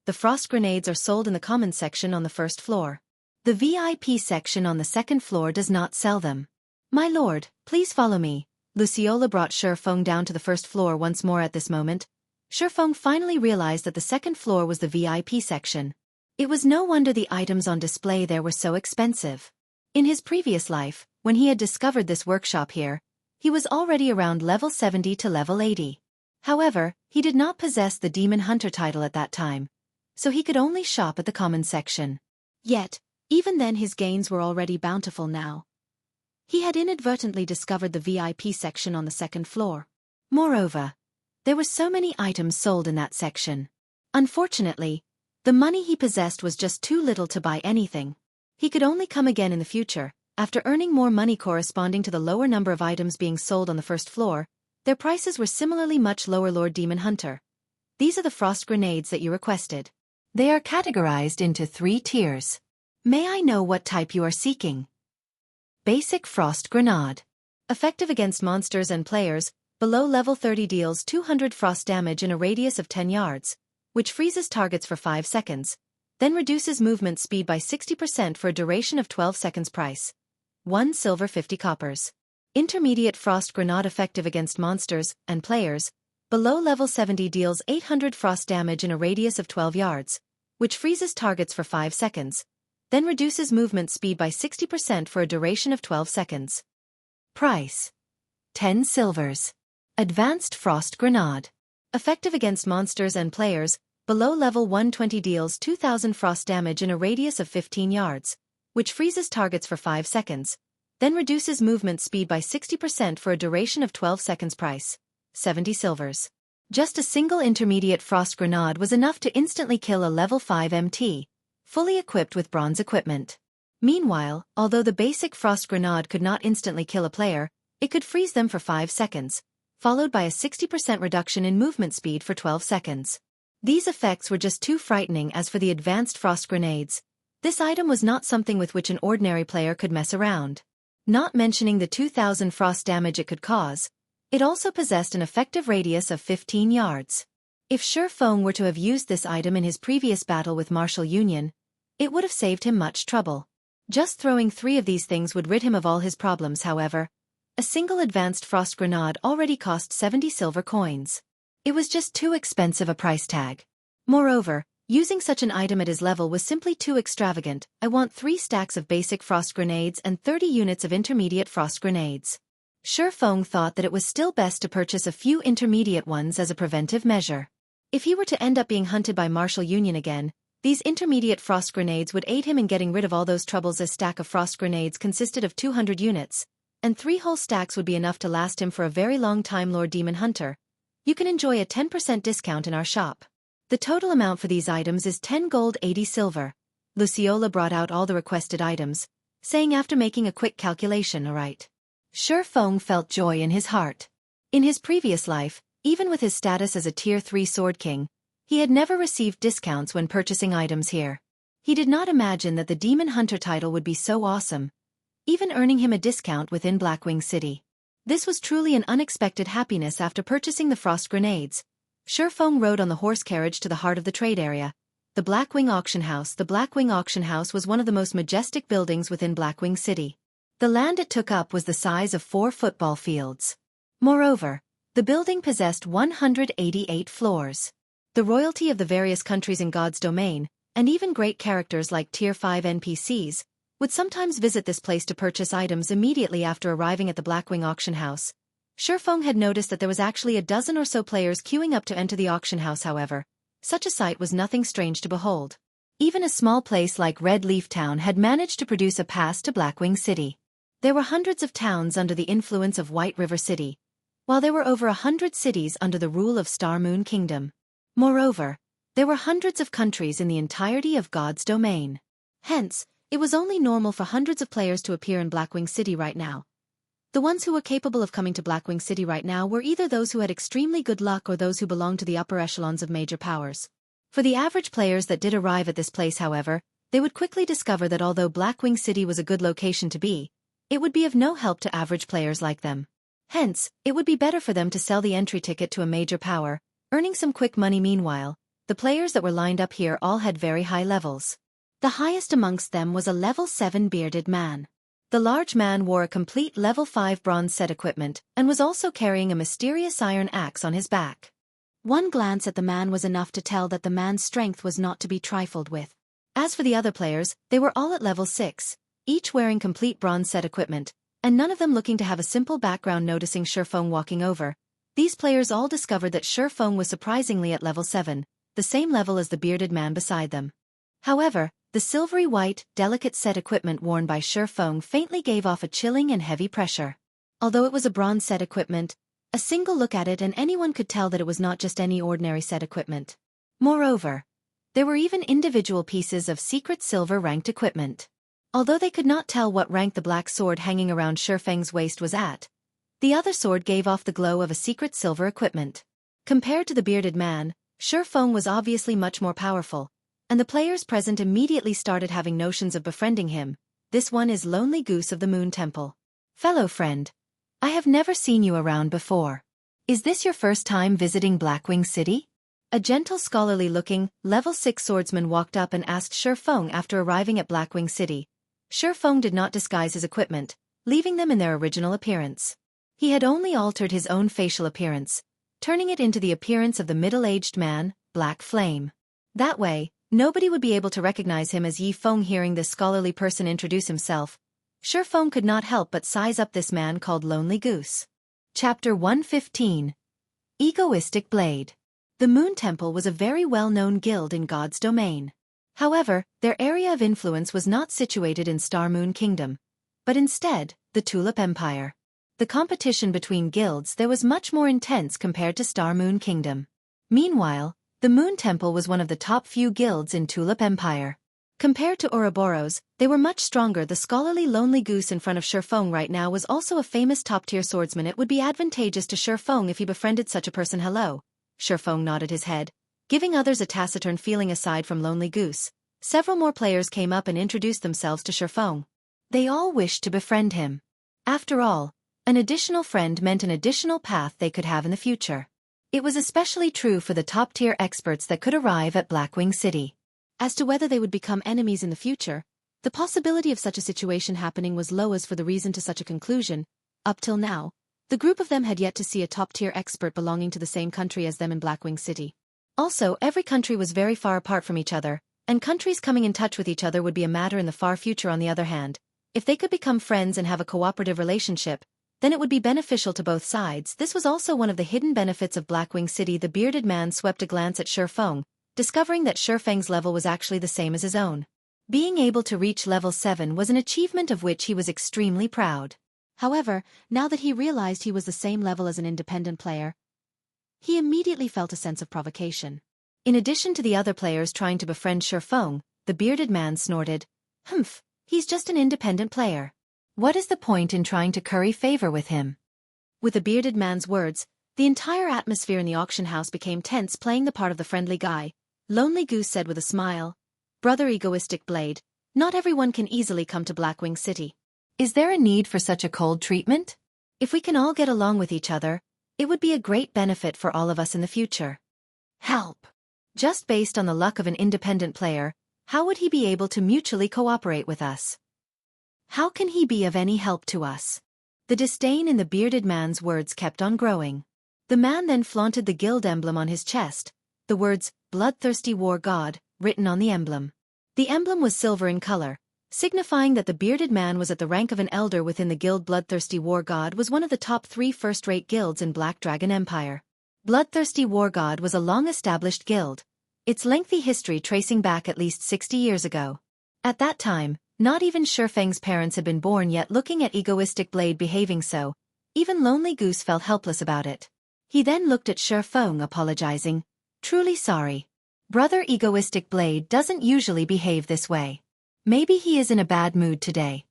The frost grenades are sold in the common section on the first floor. The VIP section on the second floor does not sell them. My lord, please follow me. Luciola brought Shifeng down to the first floor once more. At this moment, Shifeng finally realized that the second floor was the VIP section. It was no wonder the items on display there were so expensive. In his previous life, when he had discovered this workshop here, he was already around level 70 to level 80. However, he did not possess the Demon Hunter title at that time, so he could only shop at the common section. Yet, even then his gains were already bountiful now. He had inadvertently discovered the VIP section on the second floor. Moreover, there were so many items sold in that section. Unfortunately, the money he possessed was just too little to buy anything. He could only come again in the future, after earning more money corresponding to the lower number of items being sold on the first floor. Their prices were similarly much lower. Lord Demon Hunter. These are the frost grenades that you requested. They are categorized into 3 tiers. May I know what type you are seeking? Basic Frost Grenade. Effective against monsters and players, below level 30 deals 200 frost damage in a radius of 10 yards, which freezes targets for 5 seconds, then reduces movement speed by 60% for a duration of 12 seconds. Price: 1 silver 50 coppers. Intermediate Frost Grenade effective against monsters and players, below level 70 deals 800 frost damage in a radius of 12 yards, which freezes targets for 5 seconds, then reduces movement speed by 60% for a duration of 12 seconds. Price: 10 silvers. Advanced Frost Grenade. Effective against monsters and players, below level 120 deals 2000 frost damage in a radius of 15 yards, which freezes targets for 5 seconds, then reduces movement speed by 60% for a duration of 12 seconds. Price: 70 silvers. Just a single intermediate frost grenade was enough to instantly kill a level 5 MT, fully equipped with bronze equipment. Meanwhile, although the basic frost grenade could not instantly kill a player, it could freeze them for 5 seconds, followed by a 60% reduction in movement speed for 12 seconds. These effects were just too frightening. As for the advanced frost grenades, this item was not something with which an ordinary player could mess around. Not mentioning the 2000 frost damage it could cause, it also possessed an effective radius of 15 yards. If Shifeng were to have used this item in his previous battle with Martial Union, it would have saved him much trouble. Just throwing 3 of these things would rid him of all his problems. However, a single advanced frost grenade already cost 70 silver coins. It was just too expensive a price tag. Moreover, using such an item at his level was simply too extravagant. I want 3 stacks of basic frost grenades and 30 units of intermediate frost grenades. Shifeng thought that it was still best to purchase a few intermediate ones as a preventive measure. If he were to end up being hunted by Martial Union again, these intermediate frost grenades would aid him in getting rid of all those troubles. A stack of frost grenades consisted of 200 units, and 3 whole stacks would be enough to last him for a very long time. Lord Demon Hunter, you can enjoy a 10% discount in our shop. The total amount for these items is 10 gold 80 silver. Luciola brought out all the requested items, saying after making a quick calculation, alright. Shifeng felt joy in his heart. In his previous life, even with his status as a Tier 3 Sword King, he had never received discounts when purchasing items here. He did not imagine that the Demon Hunter title would be so awesome, even earning him a discount within Blackwing City. This was truly an unexpected happiness. After purchasing the frost grenades, Shifeng rode on the horse carriage to the heart of the trade area, the Blackwing Auction House. The Blackwing Auction House was one of the most majestic buildings within Blackwing City. The land it took up was the size of 4 football fields. Moreover, the building possessed 188 floors. The royalty of the various countries in God's domain, and even great characters like Tier 5 NPCs, would sometimes visit this place to purchase items. Immediately after arriving at the Blackwing Auction House, Shifeng had noticed that there was actually a dozen or so players queuing up to enter the auction house. However, such a sight was nothing strange to behold. Even a small place like Red Leaf Town had managed to produce a pass to Blackwing City. There were hundreds of towns under the influence of White River City, while there were over 100 cities under the rule of Star Moon Kingdom. Moreover, there were hundreds of countries in the entirety of God's domain. Hence, it was only normal for hundreds of players to appear in Blackwing City right now. The ones who were capable of coming to Blackwing City right now were either those who had extremely good luck or those who belonged to the upper echelons of major powers. For the average players that did arrive at this place, however, they would quickly discover that although Blackwing City was a good location to be, it would be of no help to average players like them. Hence, it would be better for them to sell the entry ticket to a major power, earning some quick money. Meanwhile, the players that were lined up here all had very high levels. The highest amongst them was a level 7 bearded man. The large man wore a complete level 5 bronze set equipment and was also carrying a mysterious iron axe on his back. One glance at the man was enough to tell that the man's strength was not to be trifled with. As for the other players, they were all at level 6, each wearing complete bronze set equipment, and none of them looking to have a simple background. Noticing Shifeng walking over, these players all discovered that Shifeng was surprisingly at level 7, the same level as the bearded man beside them. However, the silvery white, delicate set equipment worn by Shifeng faintly gave off a chilling and heavy pressure. Although it was a bronze set equipment, a single look at it and anyone could tell that it was not just any ordinary set equipment. Moreover, there were even individual pieces of secret silver ranked equipment. Although they could not tell what rank the black sword hanging around Shifeng's waist was at, the other sword gave off the glow of a secret silver equipment. Compared to the bearded man, Shifeng was obviously much more powerful, and the players present immediately started having notions of befriending him. This one is Lonely Goose of the Moon Temple. Fellow friend, I have never seen you around before. Is this your first time visiting Blackwing City? A gentle scholarly-looking, level 6 swordsman walked up and asked Shifeng after arriving at Blackwing City. Shifeng did not disguise his equipment, leaving them in their original appearance. He had only altered his own facial appearance, turning it into the appearance of the middle-aged man, Black Flame. That way, nobody would be able to recognize him as Yi Feng. Hearing this scholarly person introduce himself, Shifeng could not help but size up this man called Lonely Goose. Chapter 115. Egoistic Blade. The Moon Temple was a very well-known guild in God's domain. However, their area of influence was not situated in Star Moon Kingdom, but instead, the Tulip Empire. The competition between guilds there was much more intense compared to Star Moon Kingdom. Meanwhile, the Moon Temple was one of the top few guilds in Tulip Empire. Compared to Ouroboros, they were much stronger. The scholarly Lonely Goose in front of Shifeng right now was also a famous top-tier swordsman. It would be advantageous to Shifeng if he befriended such a person. Hello. Shifeng nodded his head, giving others a taciturn feeling. Aside from Lonely Goose, several more players came up and introduced themselves to Shifeng. They all wished to befriend him. After all, an additional friend meant an additional path they could have in the future. It was especially true for the top-tier experts that could arrive at Blackwing City. As to whether they would become enemies in the future, the possibility of such a situation happening was low. As for the reason to such a conclusion, up till now, the group of them had yet to see a top-tier expert belonging to the same country as them in Blackwing City. Also, every country was very far apart from each other, and countries coming in touch with each other would be a matter in the far future. On the other hand, if they could become friends and have a cooperative relationship, then it would be beneficial to both sides. This was also one of the hidden benefits of Blackwing City. The bearded man swept a glance at Shifeng, discovering that Shifeng's level was actually the same as his own. Being able to reach level 7 was an achievement of which he was extremely proud. However, now that he realized he was the same level as an independent player, he immediately felt a sense of provocation. In addition to the other players trying to befriend Shifeng, the bearded man snorted, "Humph, he's just an independent player. What is the point in trying to curry favor with him?" With the bearded man's words, the entire atmosphere in the auction house became tense. Playing the part of the friendly guy, Lonely Goose said with a smile, "Brother Egoistic Blade, not everyone can easily come to Blackwing City. Is there a need for such a cold treatment? If we can all get along with each other, it would be a great benefit for all of us in the future." Help! Just based on the luck of an independent player, how would he be able to mutually cooperate with us? How can he be of any help to us? The disdain in the bearded man's words kept on growing. The man then flaunted the guild emblem on his chest, the words, "Bloodthirsty War God," written on the emblem. The emblem was silver in color, signifying that the bearded man was at the rank of an elder within the guild. Bloodthirsty War God was one of the top 3 first-rate guilds in Black Dragon Empire. Bloodthirsty War God was a long-established guild, its lengthy history tracing back at least 60 years ago. At that time, not even Shifeng's parents had been born yet. Looking at Egoistic Blade behaving so, even Lonely Goose felt helpless about it. He then looked at Shifeng apologizing, "Truly sorry. Brother Egoistic Blade doesn't usually behave this way. Maybe he is in a bad mood today.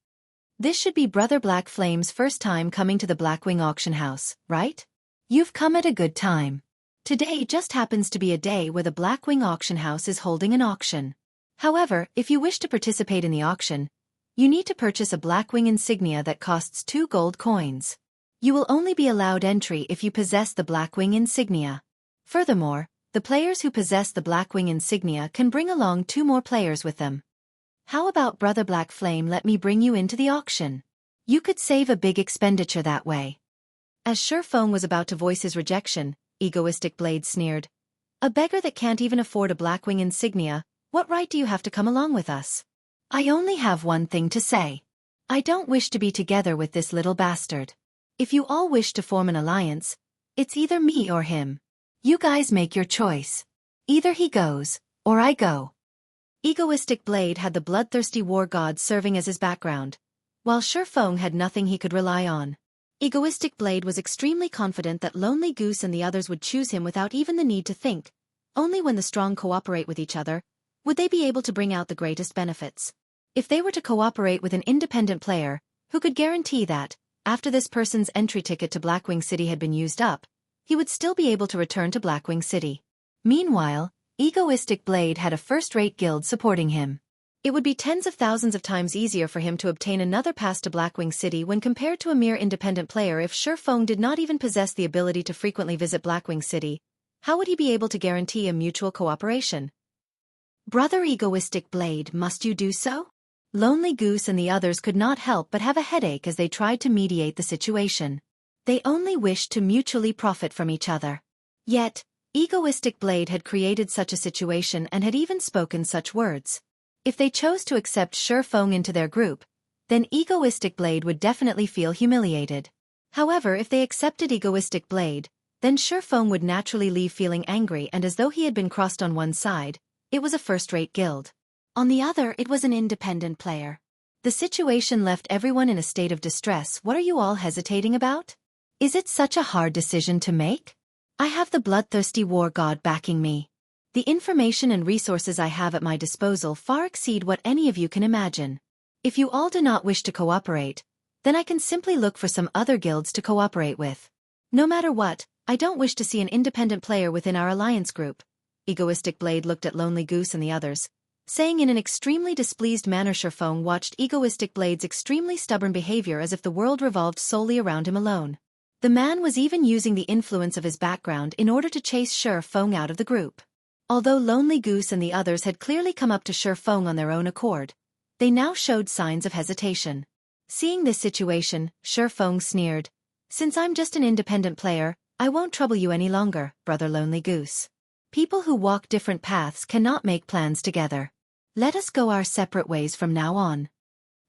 This should be Brother Black Flame's first time coming to the Blackwing auction house, right? You've come at a good time. Today just happens to be a day where the Blackwing auction house is holding an auction. However, if you wish to participate in the auction, you need to purchase a Blackwing insignia that costs 2 gold coins. You will only be allowed entry if you possess the Blackwing insignia. Furthermore, the players who possess the Blackwing insignia can bring along 2 more players with them. How about Brother Black Flame, let me bring you into the auction? You could save a big expenditure that way. As Shurfeng was about to voice his rejection, Egoistic Blade sneered. A beggar that can't even afford a Blackwing insignia, what right do you have to come along with us? I only have one thing to say. I don't wish to be together with this little bastard. If you all wish to form an alliance, it's either me or him. You guys make your choice. Either he goes, or I go. Egoistic Blade had the bloodthirsty war god serving as his background, while Shurfeng had nothing he could rely on. Egoistic Blade was extremely confident that Lonely Goose and the others would choose him without even the need to think. Only when the strong cooperate with each other would they be able to bring out the greatest benefits. If they were to cooperate with an independent player, who could guarantee that, after this person's entry ticket to Blackwing City had been used up, he would still be able to return to Blackwing City. Meanwhile, Egoistic Blade had a first-rate guild supporting him. It would be tens of thousands of times easier for him to obtain another pass to Blackwing City when compared to a mere independent player. If Shurfeng did not even possess the ability to frequently visit Blackwing City, how would he be able to guarantee a mutual cooperation? Brother Egoistic Blade, must you do so? Lonely Goose and the others could not help but have a headache as they tried to mediate the situation. They only wished to mutually profit from each other. Yet, Egoistic Blade had created such a situation and had even spoken such words. If they chose to accept Shurfeng into their group, then Egoistic Blade would definitely feel humiliated. However, if they accepted Egoistic Blade, then Shurfeng would naturally leave feeling angry and as though he had been crossed on one side, it was a first-rate guild. On the other, it was an independent player. The situation left everyone in a state of distress. What are you all hesitating about? Is it such a hard decision to make? I have the bloodthirsty war god backing me. The information and resources I have at my disposal far exceed what any of you can imagine. If you all do not wish to cooperate, then I can simply look for some other guilds to cooperate with. No matter what, I don't wish to see an independent player within our alliance group. Egoistic Blade looked at Lonely Goose and the others, saying in an extremely displeased manner. Shurfeng watched Egoistic Blade's extremely stubborn behavior as if the world revolved solely around him alone. The man was even using the influence of his background in order to chase Shurfeng out of the group. Although Lonely Goose and the others had clearly come up to Shurfeng on their own accord, they now showed signs of hesitation. Seeing this situation, Shurfeng sneered. Since I'm just an independent player, I won't trouble you any longer, Brother Lonely Goose. People who walk different paths cannot make plans together. Let us go our separate ways from now on.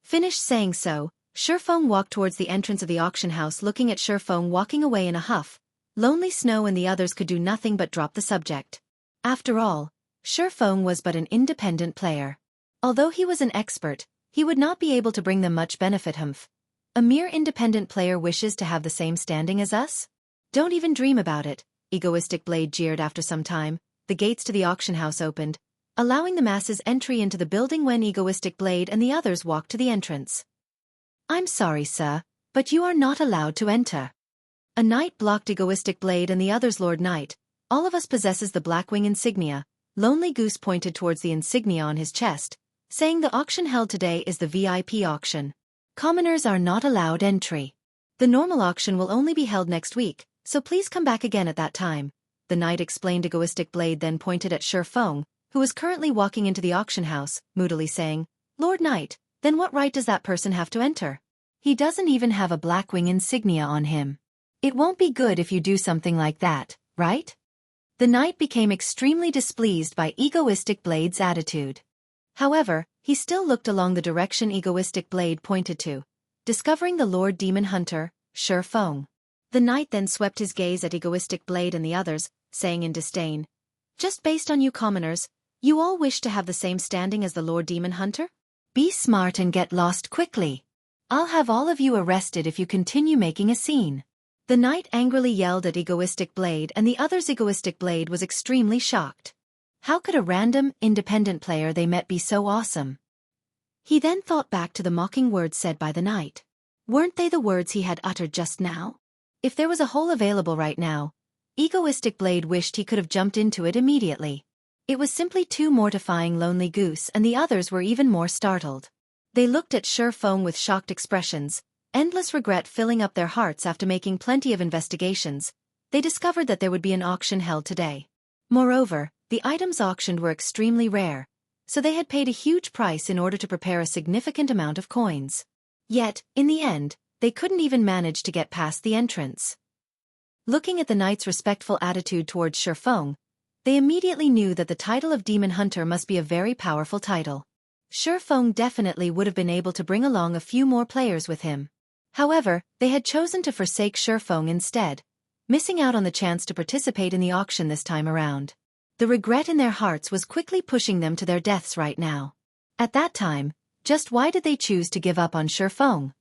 Finished saying so, Shurfeng walked towards the entrance of the auction house. Looking at Shurfeng walking away in a huff, Lonely Snow and the others could do nothing but drop the subject. After all, Shurfeng was but an independent player. Although he was an expert, he would not be able to bring them much benefit. A mere independent player wishes to have the same standing as us? Don't even dream about it, Egoistic Blade jeered. After some time, the gates to the auction house opened, allowing the masses entry into the building when Egoistic Blade and the others walked to the entrance. I'm sorry, sir, but you are not allowed to enter. A knight blocked Egoistic Blade and the others. Lord Knight, all of us possesses the Blackwing insignia. Lonely Goose pointed towards the insignia on his chest, saying the auction held today is the VIP auction. Commoners are not allowed entry. The normal auction will only be held next week, so please come back again at that time, the knight explained. Egoistic Blade then pointed at Shurfeng, who was currently walking into the auction house, moodily saying, Lord Knight, then what right does that person have to enter? He doesn't even have a Blackwing insignia on him. It won't be good if you do something like that, right? The knight became extremely displeased by Egoistic Blade's attitude. However, he still looked along the direction Egoistic Blade pointed to, discovering the Lord Demon Hunter, Shurfeng. The knight then swept his gaze at Egoistic Blade and the others, saying in disdain, just based on you commoners, you all wish to have the same standing as the Lord Demon Hunter? Be smart and get lost quickly. I'll have all of you arrested if you continue making a scene. The knight angrily yelled at Egoistic Blade and the others. Egoistic Blade was extremely shocked. How could a random, independent player they met be so awesome? He then thought back to the mocking words said by the knight. Weren't they the words he had uttered just now? If there was a hole available right now, Egoistic Blade wished he could have jumped into it immediately. It was simply too mortifying. Lonely Goose and the others were even more startled. They looked at Feng with shocked expressions, endless regret filling up their hearts. After making plenty of investigations, they discovered that there would be an auction held today. Moreover, the items auctioned were extremely rare, so they had paid a huge price in order to prepare a significant amount of coins. Yet, in the end, they couldn't even manage to get past the entrance. Looking at the knight's respectful attitude towards Feng, they immediately knew that the title of Demon Hunter must be a very powerful title. Feng definitely would have been able to bring along a few more players with him. However, they had chosen to forsake Feng instead, missing out on the chance to participate in the auction this time around. The regret in their hearts was quickly pushing them to their deaths right now. At that time, just why did they choose to give up on Feng?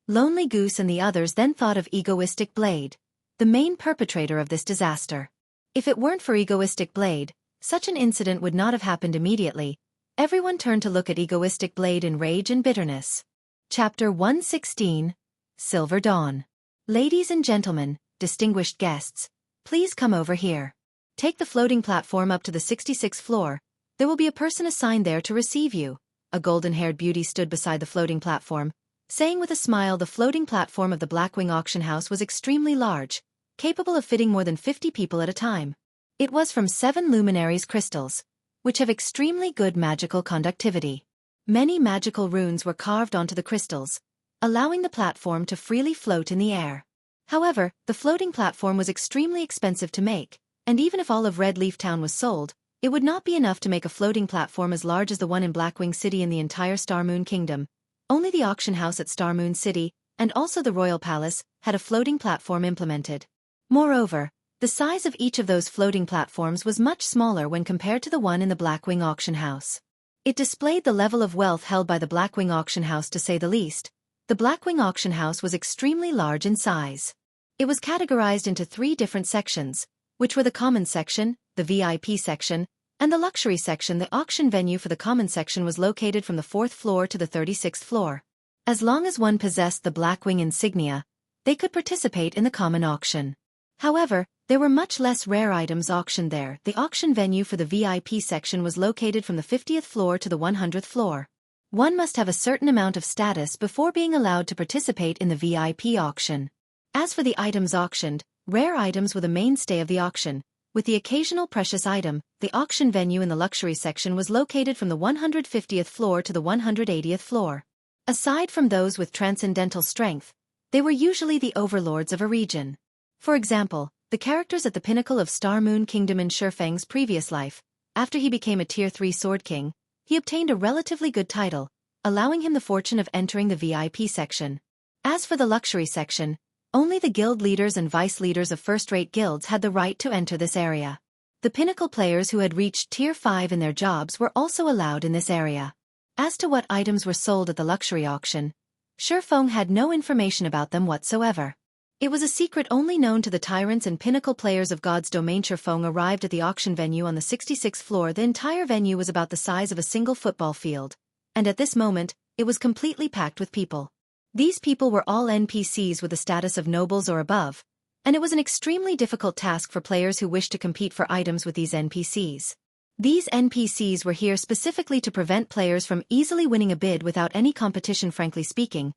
Lonely Goose and the others then thought of Egoistic Blade, the main perpetrator of this disaster. If it weren't for Egoistic Blade, such an incident would not have happened immediately. Everyone turned to look at Egoistic Blade in rage and bitterness. Chapter 116, Silver Dawn. Ladies and gentlemen, distinguished guests, please come over here. Take the floating platform up to the 66th floor. There will be a person assigned there to receive you. A golden-haired beauty stood beside the floating platform, saying with a smile. The floating platform of the Blackwing auction house was extremely large, capable of fitting more than 50 people at a time. It was from 7 Luminaries crystals, which have extremely good magical conductivity. Many magical runes were carved onto the crystals, allowing the platform to freely float in the air. However, the floating platform was extremely expensive to make, and even if all of Red Leaf Town was sold, it would not be enough to make a floating platform as large as the one in Blackwing City in the entire Star Moon Kingdom. Only the auction house at Star Moon City, and also the Royal Palace, had a floating platform implemented. Moreover, the size of each of those floating platforms was much smaller when compared to the one in the Blackwing auction house. It displayed the level of wealth held by the Blackwing auction house, to say the least. The Blackwing auction house was extremely large in size. It was categorized into 3 different sections, which were the common section, the VIP section, and the luxury section. The auction venue for the common section was located from the 4th floor to the 36th floor. As long as one possessed the Blackwing insignia, they could participate in the common auction. However, there were much less rare items auctioned there. The auction venue for the VIP section was located from the 50th floor to the 100th floor. One must have a certain amount of status before being allowed to participate in the VIP auction. As for the items auctioned, rare items were the mainstay of the auction, with the occasional precious item. The auction venue in the luxury section was located from the 150th floor to the 180th floor. Aside from those with transcendental strength, they were usually the overlords of a region. For example, the characters at the pinnacle of Star Moon Kingdom in Feng's previous life. After he became a Tier 3 Sword King, he obtained a relatively good title, allowing him the fortune of entering the VIP section. As for the luxury section, only the guild leaders and vice leaders of first-rate guilds had the right to enter this area. The pinnacle players who had reached Tier 5 in their jobs were also allowed in this area. As to what items were sold at the luxury auction, Feng had no information about them whatsoever. It was a secret only known to the tyrants and pinnacle players of God's domain. Feng arrived at the auction venue on the 66th floor. The entire venue was about the size of a single football field, and at this moment, it was completely packed with people. These people were all NPCs with the status of nobles or above, and it was an extremely difficult task for players who wished to compete for items with these NPCs. These NPCs were here specifically to prevent players from easily winning a bid without any competition. Frankly speaking,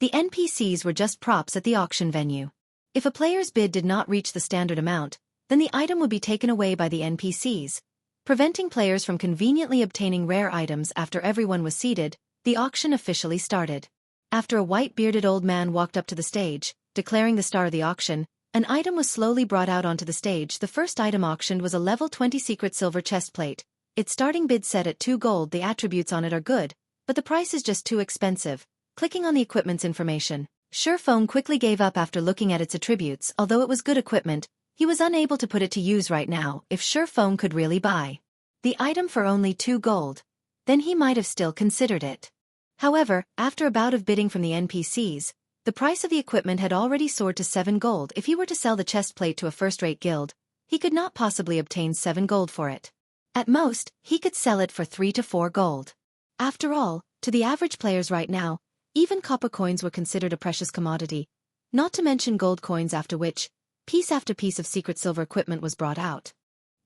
the NPCs were just props at the auction venue. If a player's bid did not reach the standard amount, then the item would be taken away by the NPCs, preventing players from conveniently obtaining rare items. After everyone was seated, the auction officially started. After a white-bearded old man walked up to the stage, declaring the star of the auction, an item was slowly brought out onto the stage. The first item auctioned was a level 20 secret silver chestplate. Its starting bid set at 2 gold. The attributes on it are good, but the price is just too expensive. Clicking on the equipment's information, Feng quickly gave up after looking at its attributes. Although it was good equipment, he was unable to put it to use right now. If Feng could really buy the item for only 2 gold, then he might have still considered it. However, after a bout of bidding from the NPCs, the price of the equipment had already soared to 7 gold. If he were to sell the chestplate to a first-rate guild, he could not possibly obtain 7 gold for it. At most, he could sell it for 3 to 4 gold. After all, to the average players right now, even copper coins were considered a precious commodity, not to mention gold coins, after which, piece after piece of secret silver equipment was brought out.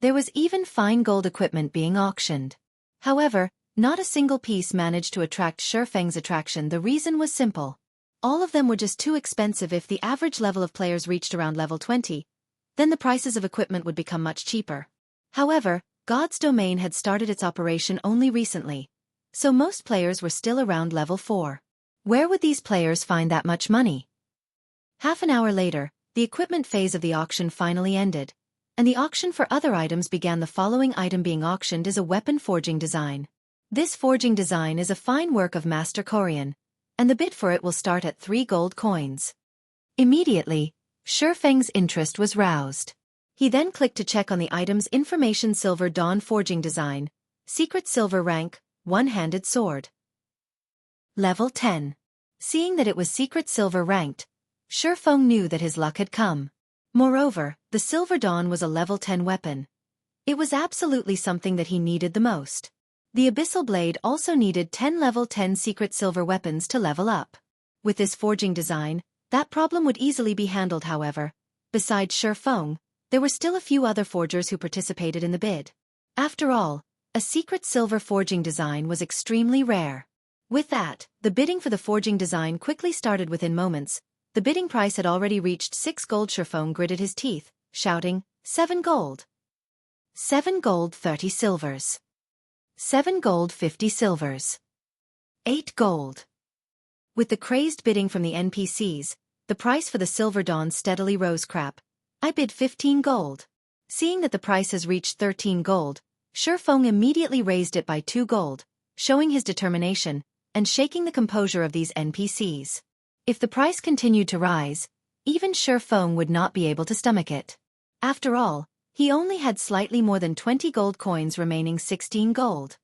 There was even fine gold equipment being auctioned. However, not a single piece managed to attract Shifeng's attraction. The reason was simple. All of them were just too expensive. If the average level of players reached around level 20, then the prices of equipment would become much cheaper. However, God's Domain had started its operation only recently, so most players were still around level 4. Where would these players find that much money? Half an hour later, the equipment phase of the auction finally ended, and the auction for other items began. The following item being auctioned is a weapon forging design. This forging design is a fine work of Master Korean, and the bid for it will start at 3 gold coins. Immediately, Shifeng's interest was roused. He then clicked to check on the item's information. Silver Dawn Forging Design, Secret Silver Rank, One-Handed Sword. Level 10. Seeing that it was Secret Silver ranked, Shifeng knew that his luck had come. Moreover, the Silver Dawn was a level 10 weapon. It was absolutely something that he needed the most. The Abyssal Blade also needed 10 level 10 secret silver weapons to level up. With this forging design, that problem would easily be handled. However, besides Shifeng, there were still a few other forgers who participated in the bid. After all, a secret silver forging design was extremely rare. With that, the bidding for the forging design quickly started. Within moments, the bidding price had already reached 6 gold. Shifeng gritted his teeth, shouting, 7 gold. 7 gold 30 silvers. 7 gold 50 silvers. 8 gold. With the crazed bidding from the NPCs, the price for the Silver Dawn steadily rose. Crap. I bid 15 gold. Seeing that the price has reached 13 gold, Shifeng immediately raised it by 2 gold, showing his determination, and shaking the composure of these NPCs. If the price continued to rise, even Shifeng would not be able to stomach it. After all, he only had slightly more than 20 gold coins remaining. 16 gold.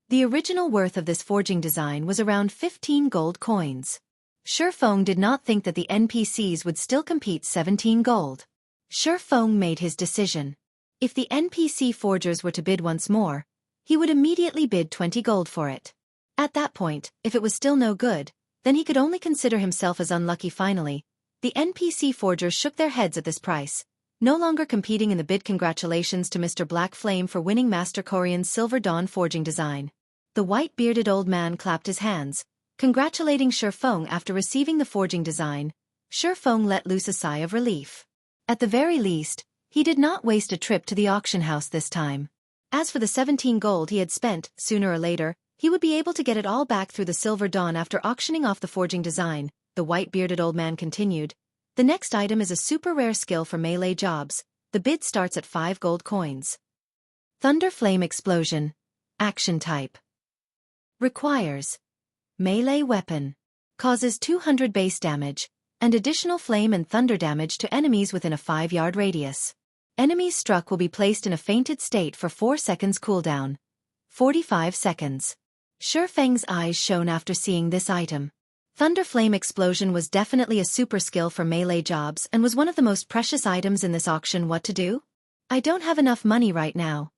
The original worth of this forging design was around 15 gold coins. Shifeng did not think that the NPCs would still compete. 17 gold. Shifeng made his decision. If the NPC forgers were to bid once more, he would immediately bid 20 gold for it. At that point, if it was still no good, then he could only consider himself as unlucky. Finally, the NPC forgers shook their heads at this price, no longer competing in the bid. Congratulations to Mr. Black Flame for winning Master Korean's Silver Dawn forging design. The white-bearded old man clapped his hands, congratulating Shifeng. After receiving the forging design, Shifeng let loose a sigh of relief. At the very least, he did not waste a trip to the auction house this time. As for the 17 gold he had spent, sooner or later, he would be able to get it all back through the Silver Dawn. After auctioning off the forging design, the white-bearded old man continued, the next item is a super rare skill for melee jobs. The bid starts at 5 gold coins. Thunder Flame Explosion. Action type. Requires melee weapon. Causes 200 base damage, and additional flame and thunder damage to enemies within a 5-yard radius. Enemies struck will be placed in a fainted state for 4 seconds cooldown. 45 seconds. Shifeng's eyes shone after seeing this item. Thunder Flame Explosion was definitely a super skill for melee jobs and was one of the most precious items in this auction. What to do? I don't have enough money right now.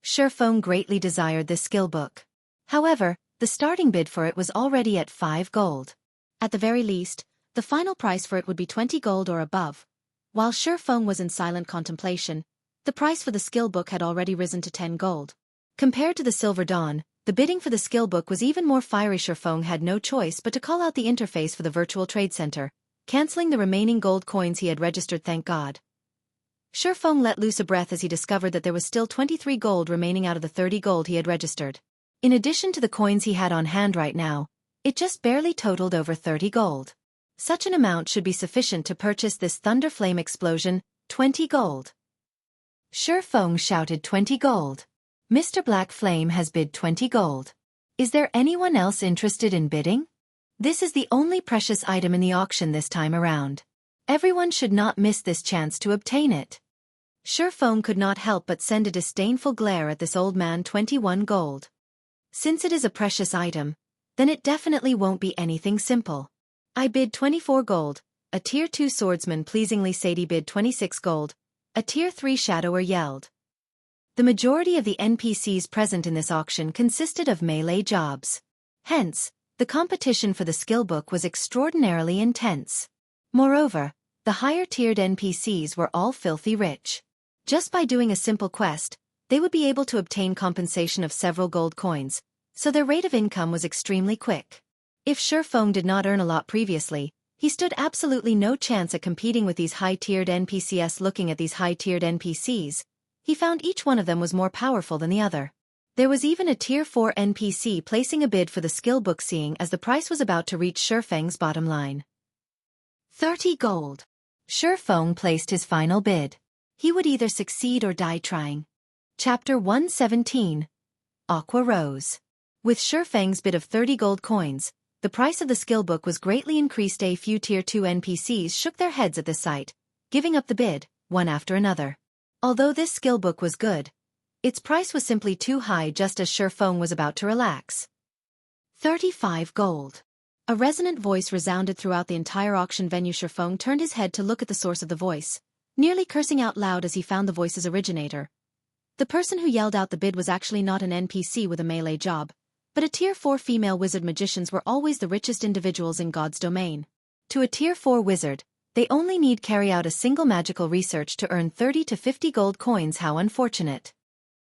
Shifeng greatly desired this skill book. However, the starting bid for it was already at 5 gold. At the very least, the final price for it would be 20 gold or above. While Shifeng was in silent contemplation, the price for the skill book had already risen to 10 gold. Compared to the Silver Dawn, the bidding for the skill book was even more fiery. Shifeng had no choice but to call out the interface for the virtual trade center, canceling the remaining gold coins he had registered. Thank God. Shifeng let loose a breath as he discovered that there was still 23 gold remaining out of the 30 gold he had registered. In addition to the coins he had on hand right now, it just barely totaled over 30 gold. Such an amount should be sufficient to purchase this Thunder Flame Explosion. 20 gold. Shifeng shouted 20 gold. Mr. Black Flame has bid 20 gold. Is there anyone else interested in bidding? This is the only precious item in the auction this time around. Everyone should not miss this chance to obtain it. Shifeng could not help but send a disdainful glare at this old man. 21 gold. Since it is a precious item, then it definitely won't be anything simple. I bid 24 gold. A tier 2 swordsman pleasingly Sadie bid 26 gold. A tier 3 shadower yelled. The majority of the NPCs present in this auction consisted of melee jobs. Hence, the competition for the skill book was extraordinarily intense. Moreover, the higher-tiered NPCs were all filthy rich. Just by doing a simple quest, they would be able to obtain compensation of several gold coins, so their rate of income was extremely quick. If Shifeng did not earn a lot previously, he stood absolutely no chance at competing with these high-tiered NPCs. Looking at these high-tiered NPCs, he found each one of them was more powerful than the other. There was even a Tier 4 NPC placing a bid for the skill book, seeing as the price was about to reach Shifeng's bottom line. 30 gold. Shifeng placed his final bid. He would either succeed or die trying. Chapter 117. Aqua rose. With Shifeng's bid of 30 gold coins, the price of the skill book was greatly increased. A few Tier 2 NPCs shook their heads at this sight, giving up the bid, one after another. Although this skill book was good, its price was simply too high. Just as Shifeng was about to relax. 35 gold. A resonant voice resounded throughout the entire auction venue. Shifeng turned his head to look at the source of the voice, nearly cursing out loud as he found the voice's originator. The person who yelled out the bid was actually not an NPC with a melee job, but a Tier 4 female wizard. Magicians were always the richest individuals in God's domain. To a Tier 4 wizard, they only need carry out a single magical research to earn 30 to 50 gold coins. How unfortunate.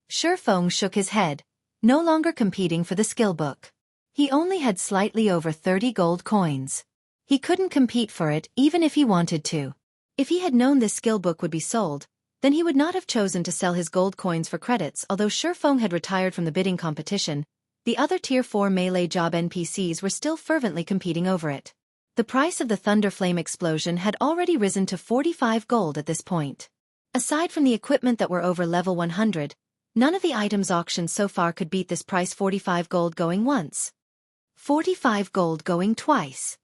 Shifeng shook his head, no longer competing for the skill book. He only had slightly over 30 gold coins. He couldn't compete for it even if he wanted to. If he had known this skill book would be sold, then he would not have chosen to sell his gold coins for credits. Although Shifeng had retired from the bidding competition, the other Tier 4 melee job NPCs were still fervently competing over it. The price of the Thunderflame explosion had already risen to 45 gold at this point. Aside from the equipment that were over level 100, none of the items auctioned so far could beat this price. 45 gold going once. 45 gold going twice.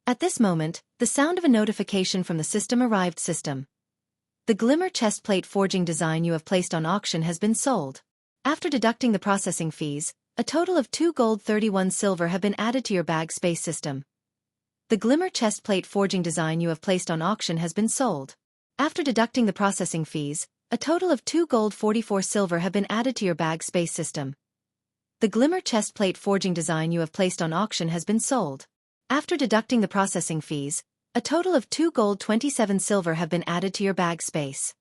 At this moment, the sound of a notification from the system arrived. System. The Glimmer chestplate forging design you have placed on auction has been sold. After deducting the processing fees, a total of 2 gold 31 silver have been added to your bag space. System. The Glimmer chestplate forging design you have placed on auction has been sold. After deducting the processing fees, a total of 2 gold 44 silver have been added to your bag space. System. The Glimmer chestplate forging design you have placed on auction has been sold. After deducting the processing fees, a total of 2 gold 27 silver have been added to your bag space.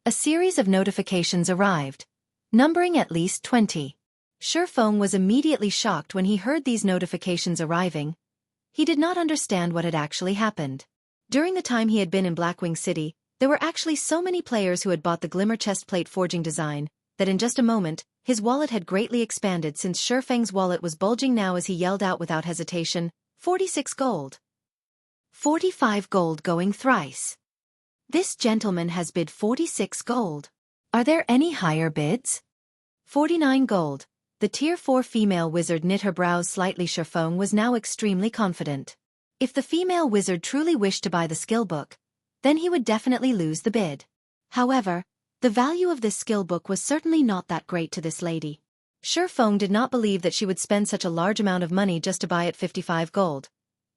A series of notifications arrived, numbering at least 20. Shifeng was immediately shocked when he heard these notifications arriving. He did not understand what had actually happened. During the time he had been in Blackwing City, there were actually so many players who had bought the Glimmer chestplate forging design, that in just a moment, his wallet had greatly expanded. Since Shifeng's wallet was bulging now as he yelled out without hesitation, 46 gold. 45 gold going thrice. This gentleman has bid 46 gold. Are there any higher bids? 49 gold. The Tier 4 female wizard knit her brows slightly. Shifeng was now extremely confident. If the female wizard truly wished to buy the skill book, then he would definitely lose the bid. However, the value of this skill book was certainly not that great to this lady. Shifeng did not believe that she would spend such a large amount of money just to buy it. 55 gold.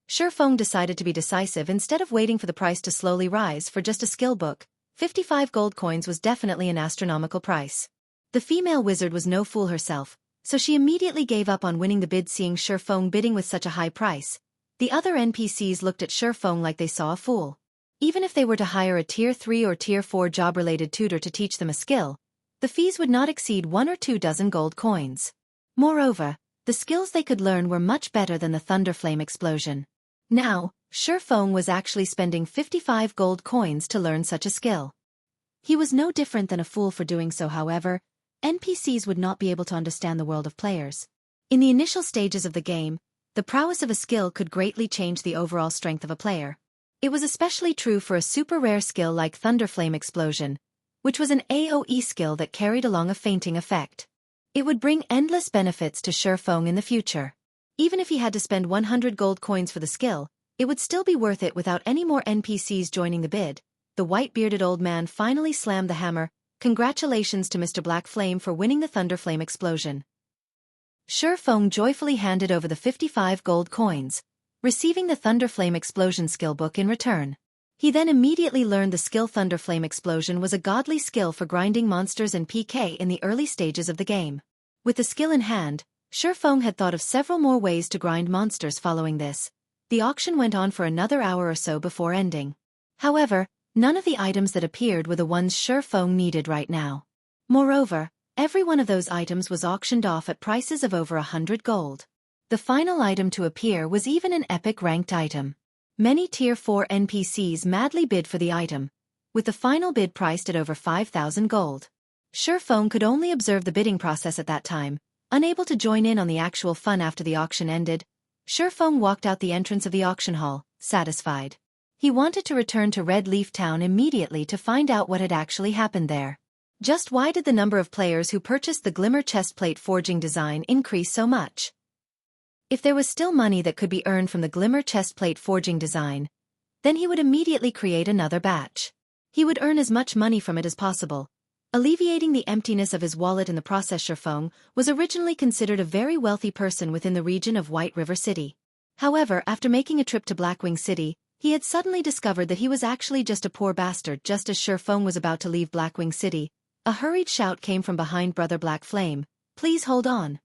Shifeng decided to be decisive instead of waiting for the price to slowly rise. For just a skill book, 55 gold coins was definitely an astronomical price. The female wizard was no fool herself, so she immediately gave up on winning the bid. Seeing Shifeng bidding with such a high price, the other NPCs looked at Shifeng like they saw a fool. Even if they were to hire a Tier 3 or Tier 4 job-related tutor to teach them a skill, the fees would not exceed 1 or 2 dozen gold coins. Moreover, the skills they could learn were much better than the Thunderflame explosion. Now, Shifeng was actually spending 55 gold coins to learn such a skill. He was no different than a fool for doing so. However, NPCs would not be able to understand the world of players. In the initial stages of the game, the prowess of a skill could greatly change the overall strength of a player. It was especially true for a super rare skill like Thunderflame Explosion, which was an AoE skill that carried along a fainting effect. It would bring endless benefits to Shifeng in the future. Even if he had to spend 100 gold coins for the skill, it would still be worth it without any more NPCs joining the bid. The white-bearded old man finally slammed the hammer. Congratulations to Mr. Black Flame for winning the Thunderflame Explosion. Shifeng joyfully handed over the 55 gold coins, receiving the Thunderflame Explosion skill book in return. He then immediately learned the skill. Thunderflame Explosion was a godly skill for grinding monsters and PK in the early stages of the game. With the skill in hand, Shifeng had thought of several more ways to grind monsters. Following this, the auction went on for another hour or so before ending. However, None of the items that appeared were the ones Shifeng needed right now. Moreover, every one of those items was auctioned off at prices of over 100 gold. The final item to appear was even an epic ranked item. Many Tier 4 NPCs madly bid for the item, with the final bid priced at over 5,000 gold. Shifeng could only observe the bidding process at that time, unable to join in on the actual fun after the auction ended. Shifeng walked out the entrance of the auction hall, satisfied. He wanted to return to Red Leaf Town immediately to find out what had actually happened there. Just why did the number of players who purchased the Glimmer chestplate forging design increase so much? If there was still money that could be earned from the Glimmer chestplate forging design, then he would immediately create another batch. He would earn as much money from it as possible, alleviating the emptiness of his wallet in the process. Shifeng was originally considered a very wealthy person within the region of White River City. However, after making a trip to Blackwing City, he had suddenly discovered that he was actually just a poor bastard. Just as Shifeng was about to leave Blackwing City, a hurried shout came from behind Brother Black Flame. "Please hold on."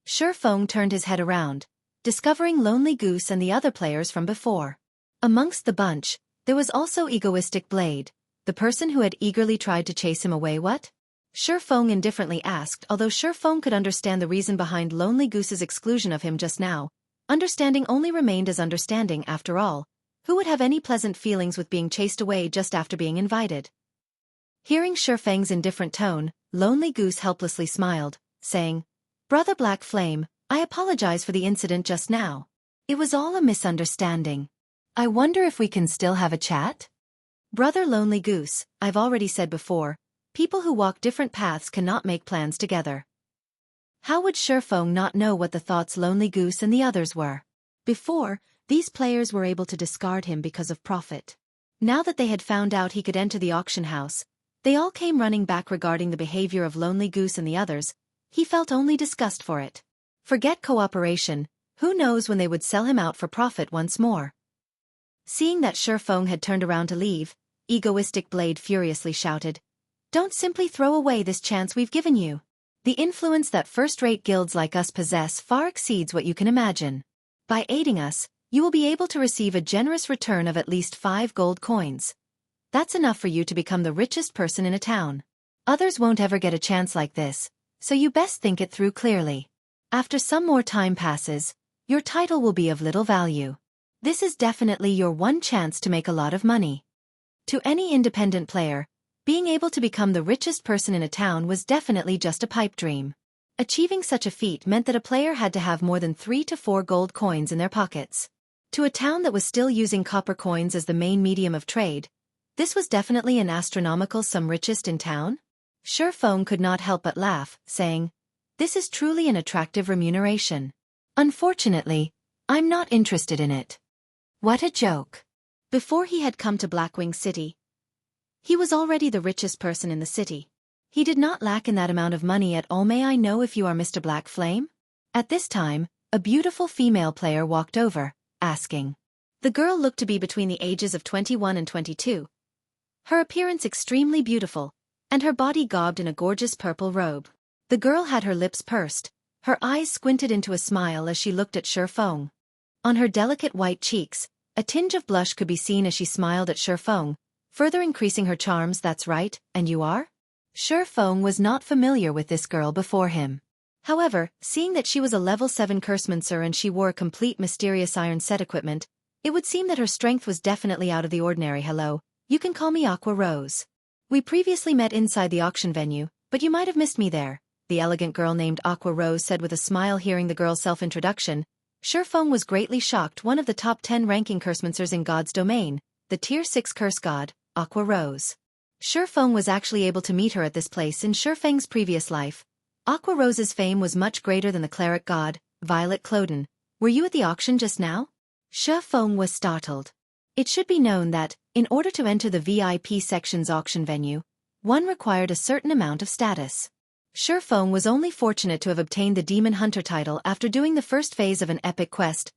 Shifeng turned his head around, discovering Lonely Goose and the other players from before. Amongst the bunch, there was also Egoistic Blade, the person who had eagerly tried to chase him away. "What?" Shifeng indifferently asked. Although Shifeng could understand the reason behind Lonely Goose's exclusion of him just now, understanding only remained as understanding. After all, who would have any pleasant feelings with being chased away just after being invited? Hearing Shifeng's indifferent tone, Lonely Goose helplessly smiled, saying, "Brother Black Flame, I apologize for the incident just now. It was all a misunderstanding. I wonder if we can still have a chat?" "Brother Lonely Goose, I've already said before, people who walk different paths cannot make plans together." How would Shifeng not know what the thoughts Lonely Goose and the others were? Before, these players were able to discard him because of profit. Now that they had found out he could enter the auction house, they all came running back. Regarding the behavior of Lonely Goose and the others, he felt only disgust for it. Forget cooperation, who knows when they would sell him out for profit once more. Seeing that Shifeng had turned around to leave, Egoistic Blade furiously shouted, "Don't simply throw away this chance we've given you. The influence that first-rate guilds like us possess far exceeds what you can imagine. By aiding us, you will be able to receive a generous return of at least 5 gold coins. That's enough for you to become the richest person in a town. Others won't ever get a chance like this, so you best think it through clearly. After some more time passes, your title will be of little value. This is definitely your one chance to make a lot of money." To any independent player, being able to become the richest person in a town was definitely just a pipe dream. Achieving such a feat meant that a player had to have more than 3 to 4 gold coins in their pockets. To a town that was still using copper coins as the main medium of trade, this was definitely an astronomical sum. Richest in town? Shifeng could not help but laugh, saying, "This is truly an attractive remuneration. Unfortunately, I'm not interested in it." What a joke. Before he had come to Blackwing City, he was already the richest person in the city. He did not lack in that amount of money at all. "May I know if you are Mr. Black Flame?" At this time, a beautiful female player walked over, asking. The girl looked to be between the ages of 21 and 22. Her appearance extremely beautiful, and her body garbed in a gorgeous purple robe. The girl had her lips pursed, her eyes squinted into a smile as she looked at Shifeng. On her delicate white cheeks, a tinge of blush could be seen as she smiled at Shifeng, further increasing her charms. "That's right, and you are?" Shifeng was not familiar with this girl before him. However, seeing that she was a level 7 cursemancer and she wore a complete mysterious iron set equipment, it would seem that her strength was definitely out of the ordinary. "Hello, you can call me Aqua Rose. We previously met inside the auction venue, but you might have missed me there," the elegant girl named Aqua Rose said with a smile. Hearing the girl's self-introduction, Shifeng was greatly shocked. One of the top 10 ranking cursemancers in God's domain, the Tier 6 curse god, Aqua Rose. Shifeng was actually able to meet her at this place in Shifeng's previous life. Aqua Rose's fame was much greater than the cleric god, Violet Cloden. "Were you at the auction just now?" Shifeng was startled. It should be known that, in order to enter the VIP section's auction venue, one required a certain amount of status. Shifeng was only fortunate to have obtained the Demon Hunter title after doing the first phase of an epic quest.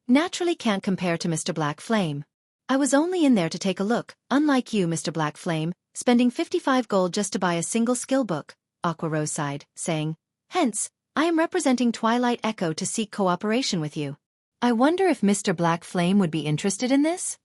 Naturally can't compare to Mr. Black Flame. "I was only in there to take a look, unlike you, Mr. Black Flame, spending 55 gold just to buy a single skill book," Aqua Rose sighed, saying, "Hence, I am representing Twilight Echo to seek cooperation with you. I wonder if Mr. Black Flame would be interested in this?"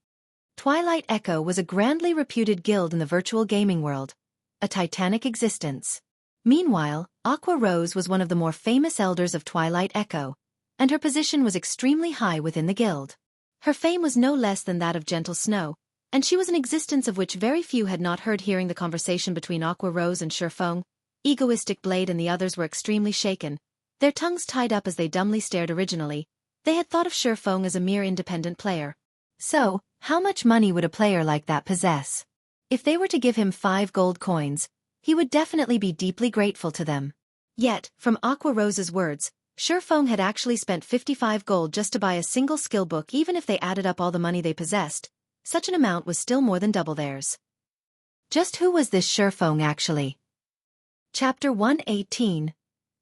Twilight Echo was a grandly reputed guild in the virtual gaming world, a titanic existence. Meanwhile, Aqua Rose was one of the more famous elders of Twilight Echo, and her position was extremely high within the guild. Her fame was no less than that of Gentle Snow, and she was an existence of which very few had not heard. Hearing the conversation between Aqua Rose and Shifeng, Egoistic Blade and the others were extremely shaken, their tongues tied up as they dumbly stared. Originally, they had thought of Shifeng as a mere independent player. So, how much money would a player like that possess? If they were to give him 5 gold coins, he would definitely be deeply grateful to them. Yet, from Aqua Rose's words, Shifeng had actually spent 55 gold just to buy a single skill book. Even if they added up all the money they possessed, such an amount was still more than double theirs. Just who was this Shifeng actually? Chapter 118.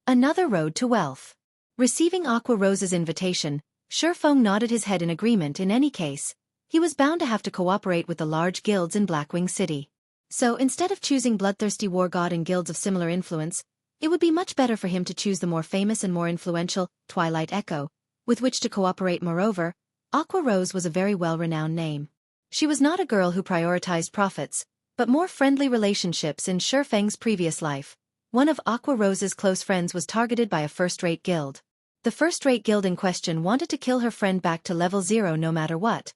Another Road to Wealth. Receiving Aqua Rose's invitation, Shifeng nodded his head in agreement. In any case, he was bound to have to cooperate with the large guilds in Blackwing City. So instead of choosing bloodthirsty war god and guilds of similar influence, it would be much better for him to choose the more famous and more influential Twilight Echo, with which to cooperate. Moreover, Aqua Rose was a very well-renowned name. She was not a girl who prioritized profits, but more friendly relationships. In Shifeng's previous life, one of Aqua Rose's close friends was targeted by a first-rate guild. The first-rate guild in question wanted to kill her friend back to level 0 no matter what,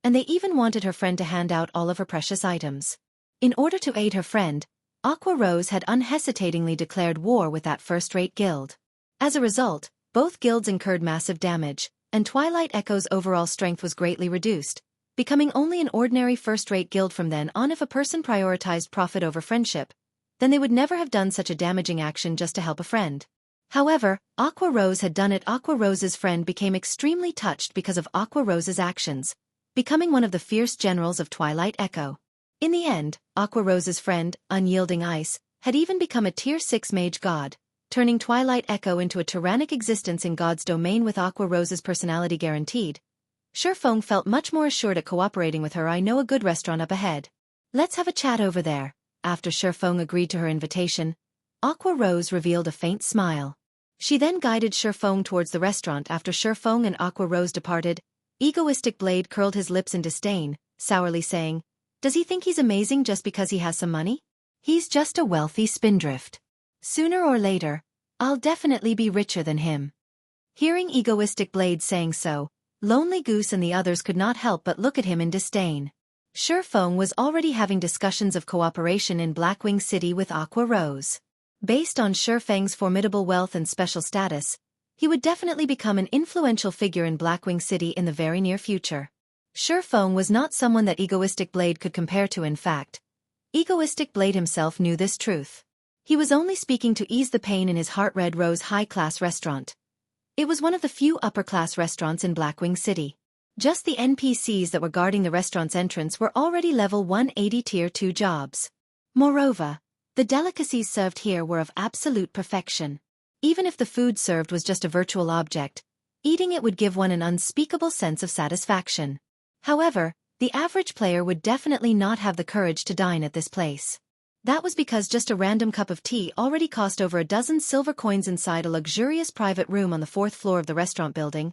and they even wanted her friend to hand out all of her precious items. In order to aid her friend, Aqua Rose had unhesitatingly declared war with that first-rate guild. As a result, both guilds incurred massive damage, and Twilight Echo's overall strength was greatly reduced, becoming only an ordinary first-rate guild from then on. If a person prioritized profit over friendship, then they would never have done such a damaging action just to help a friend. However, Aqua Rose had done it. Aqua Rose's friend became extremely touched because of Aqua Rose's actions, becoming one of the fierce generals of Twilight Echo. In the end, Aqua Rose's friend, Unyielding Ice, had even become a tier 6 mage god, turning Twilight Echo into a tyrannic existence in God's domain. With Aqua Rose's personality guaranteed, Shifeng felt much more assured at cooperating with her. I know a good restaurant up ahead. Let's have a chat over there. After Shifeng agreed to her invitation, Aqua Rose revealed a faint smile. She then guided Shifeng towards the restaurant. After Shifeng and Aqua Rose departed, Egoistic Blade curled his lips in disdain, sourly saying, "Does he think he's amazing just because he has some money? He's just a wealthy spindrift. Sooner or later, I'll definitely be richer than him." Hearing Egoistic Blade saying so, Lonely Goose and the others could not help but look at him in disdain. Shifeng was already having discussions of cooperation in Blackwing City with Aqua Rose. Based on Shifeng's formidable wealth and special status, he would definitely become an influential figure in Blackwing City in the very near future. Shifeng was not someone that Egoistic Blade could compare to. In fact, Egoistic Blade himself knew this truth. He was only speaking to ease the pain in his heart. Red Rose high-class restaurant. It was one of the few upper-class restaurants in Blackwing City. Just the NPCs that were guarding the restaurant's entrance were already level 180 tier 2 jobs. Moreover, the delicacies served here were of absolute perfection. Even if the food served was just a virtual object, eating it would give one an unspeakable sense of satisfaction. However, the average player would definitely not have the courage to dine at this place. That was because just a random cup of tea already cost over a dozen silver coins. Inside a luxurious private room on the 4th floor of the restaurant building,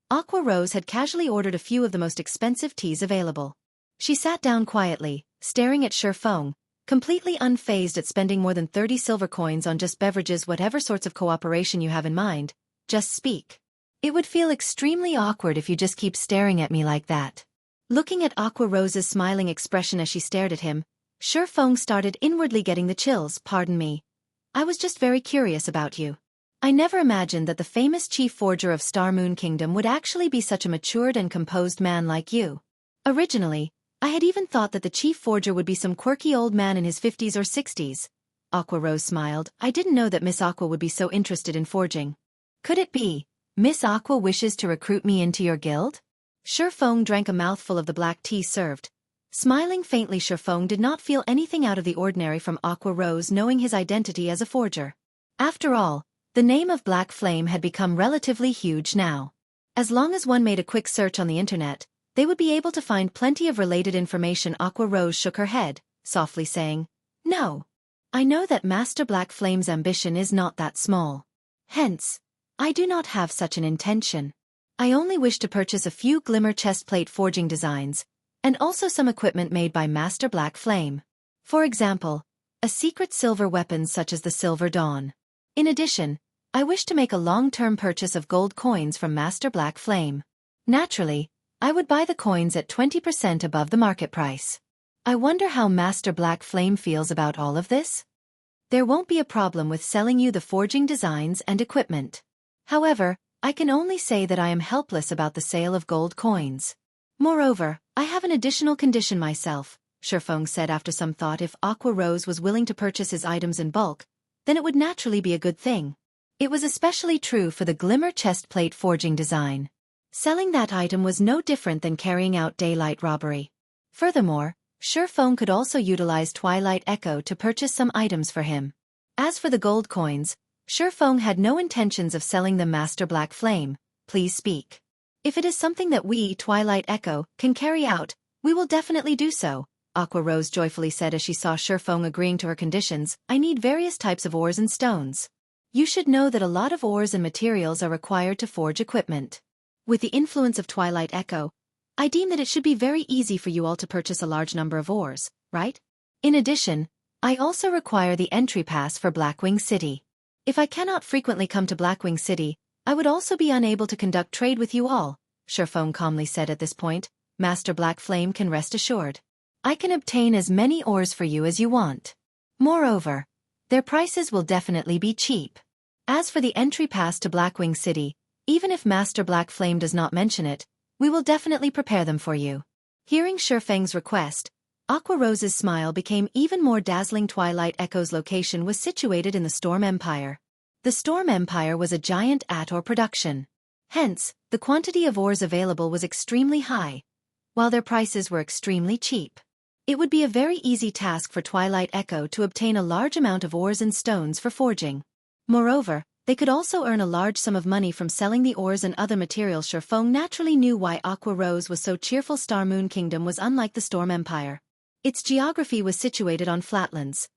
Aqua Rose had casually ordered a few of the most expensive teas available. She sat down quietly, staring at Shifeng, completely unfazed at spending more than 30 silver coins on just beverages. Whatever sorts of cooperation you have in mind, just speak. It would feel extremely awkward if you just keep staring at me like that. Looking at Aqua Rose's smiling expression as she stared at him, Shifeng started inwardly getting the chills. "Pardon me. I was just very curious about you. I never imagined that the famous chief forger of Star Moon Kingdom would actually be such a matured and composed man like you. Originally, I had even thought that the chief forger would be some quirky old man in his 50s or 60s. Aqua Rose smiled. "I didn't know that Miss Aqua would be so interested in forging. Could it be Miss Aqua wishes to recruit me into your guild?" Shifeng drank a mouthful of the black tea served. Smiling faintly, Shifeng did not feel anything out of the ordinary from Aqua Rose knowing his identity as a forger. After all, the name of Black Flame had become relatively huge now. As long as one made a quick search on the internet, they would be able to find plenty of related information. Aqua Rose shook her head, softly saying, "No. I know that Master Black Flame's ambition is not that small. Hence, I do not have such an intention. I only wish to purchase a few glimmer chestplate forging designs, and also some equipment made by Master Black Flame. For example, a secret silver weapon such as the Silver Dawn. In addition, I wish to make a long-term purchase of gold coins from Master Black Flame. Naturally, I would buy the coins at 20% above the market price. I wonder how Master Black Flame feels about all of this? There won't be a problem with selling you the forging designs and equipment. However, I can only say that I am helpless about the sale of gold coins. Moreover, I have an additional condition myself, Shifeng said after some thought. If Aqua Rose was willing to purchase his items in bulk, then it would naturally be a good thing. It was especially true for the Glimmer chestplate forging design. Selling that item was no different than carrying out daylight robbery. Furthermore, Shifeng could also utilize Twilight Echo to purchase some items for him. As for the gold coins, Shifeng had no intentions of selling them. Master Black Flame, please speak. If it is something that we, Twilight Echo, can carry out, we will definitely do so, Aqua Rose joyfully said as she saw Shifeng agreeing to her conditions. I need various types of ores and stones. You should know that a lot of ores and materials are required to forge equipment. With the influence of Twilight Echo, I deem that it should be very easy for you all to purchase a large number of ores, right? In addition, I also require the entry pass for Blackwing City. If I cannot frequently come to Blackwing City, I would also be unable to conduct trade with you all, Shifeng calmly said. At this point, Master Black Flame can rest assured. I can obtain as many ores for you as you want. Moreover, their prices will definitely be cheap. As for the entry pass to Blackwing City, even if Master Black Flame does not mention it, we will definitely prepare them for you. Hearing Shifeng's request, Aqua Rose's smile became even more dazzling. Twilight Echo's location was situated in the Storm Empire. The Storm Empire was a giant ore production. Hence, the quantity of ores available was extremely high, while their prices were extremely cheap. It would be a very easy task for Twilight Echo to obtain a large amount of ores and stones for forging. Moreover, they could also earn a large sum of money from selling the ores and other materials. Shifeng naturally knew why Aqua Rose was so cheerful. Star Moon Kingdom was unlike the Storm Empire. Its geography was situated on flatlands.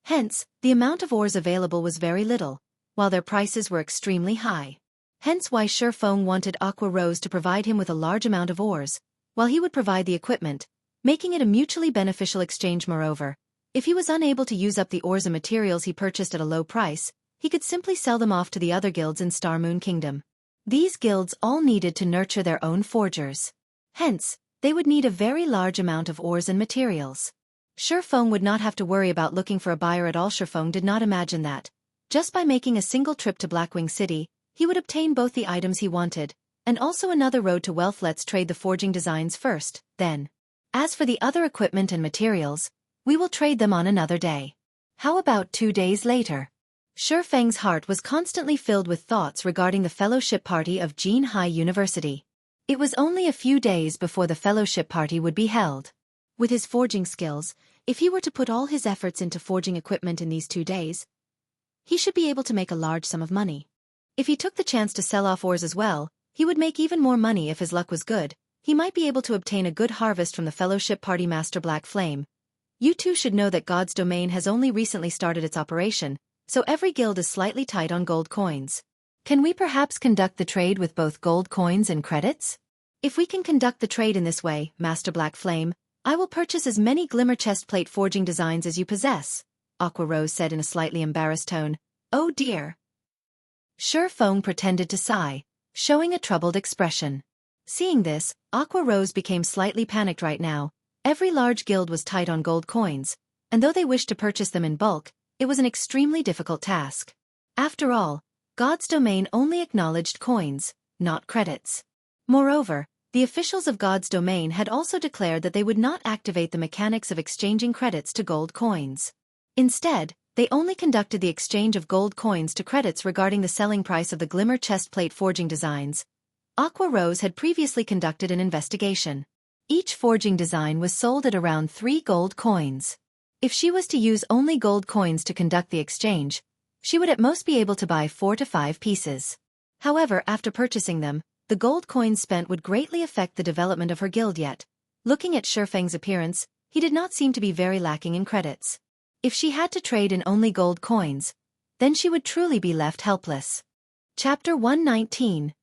Hence, the amount of ores available was very little, while their prices were extremely high. Hence why Shifeng wanted Aqua Rose to provide him with a large amount of ores, while he would provide the equipment, making it a mutually beneficial exchange. Moreover, if he was unable to use up the ores and materials he purchased at a low price, he could simply sell them off to the other guilds in Star Moon Kingdom. These guilds all needed to nurture their own forgers. Hence, they would need a very large amount of ores and materials. Shifeng would not have to worry about looking for a buyer at all. Shifeng did not imagine that, just by making a single trip to Blackwing City, he would obtain both the items he wanted, and also another road to wealth. Let's trade the forging designs first, then. As for the other equipment and materials, we will trade them on another day. How about 2 days later? Shifeng's heart was constantly filled with thoughts regarding the fellowship party of Jianghu University. It was only a few days before the fellowship party would be held. With his forging skills, if he were to put all his efforts into forging equipment in these 2 days, he should be able to make a large sum of money. If he took the chance to sell off ores as well, he would make even more money. If his luck was good, he might be able to obtain a good harvest from the fellowship party. Master Black Flame, you too should know that God's Domain has only recently started its operation, so every guild is slightly tight on gold coins. Can we perhaps conduct the trade with both gold coins and credits? If we can conduct the trade in this way, Master Black Flame, I will purchase as many Glimmer chestplate forging designs as you possess, Aqua Rose said in a slightly embarrassed tone. Oh dear. Shifeng pretended to sigh, showing a troubled expression. Seeing this, Aqua Rose became slightly panicked. Right now, every large guild was tight on gold coins, and though they wished to purchase them in bulk, it was an extremely difficult task. After all, God's Domain only acknowledged coins, not credits. Moreover, the officials of God's Domain had also declared that they would not activate the mechanics of exchanging credits to gold coins. Instead, they only conducted the exchange of gold coins to credits regarding the selling price of the Glimmer chestplate forging designs. Aqua Rose had previously conducted an investigation. Each forging design was sold at around 3 gold coins. If she was to use only gold coins to conduct the exchange, she would at most be able to buy 4 to 5 pieces. However, after purchasing them, the gold coins spent would greatly affect the development of her guild. Yet, looking at Shifeng's appearance, he did not seem to be very lacking in credits. If she had to trade in only gold coins, then she would truly be left helpless. Chapter 119.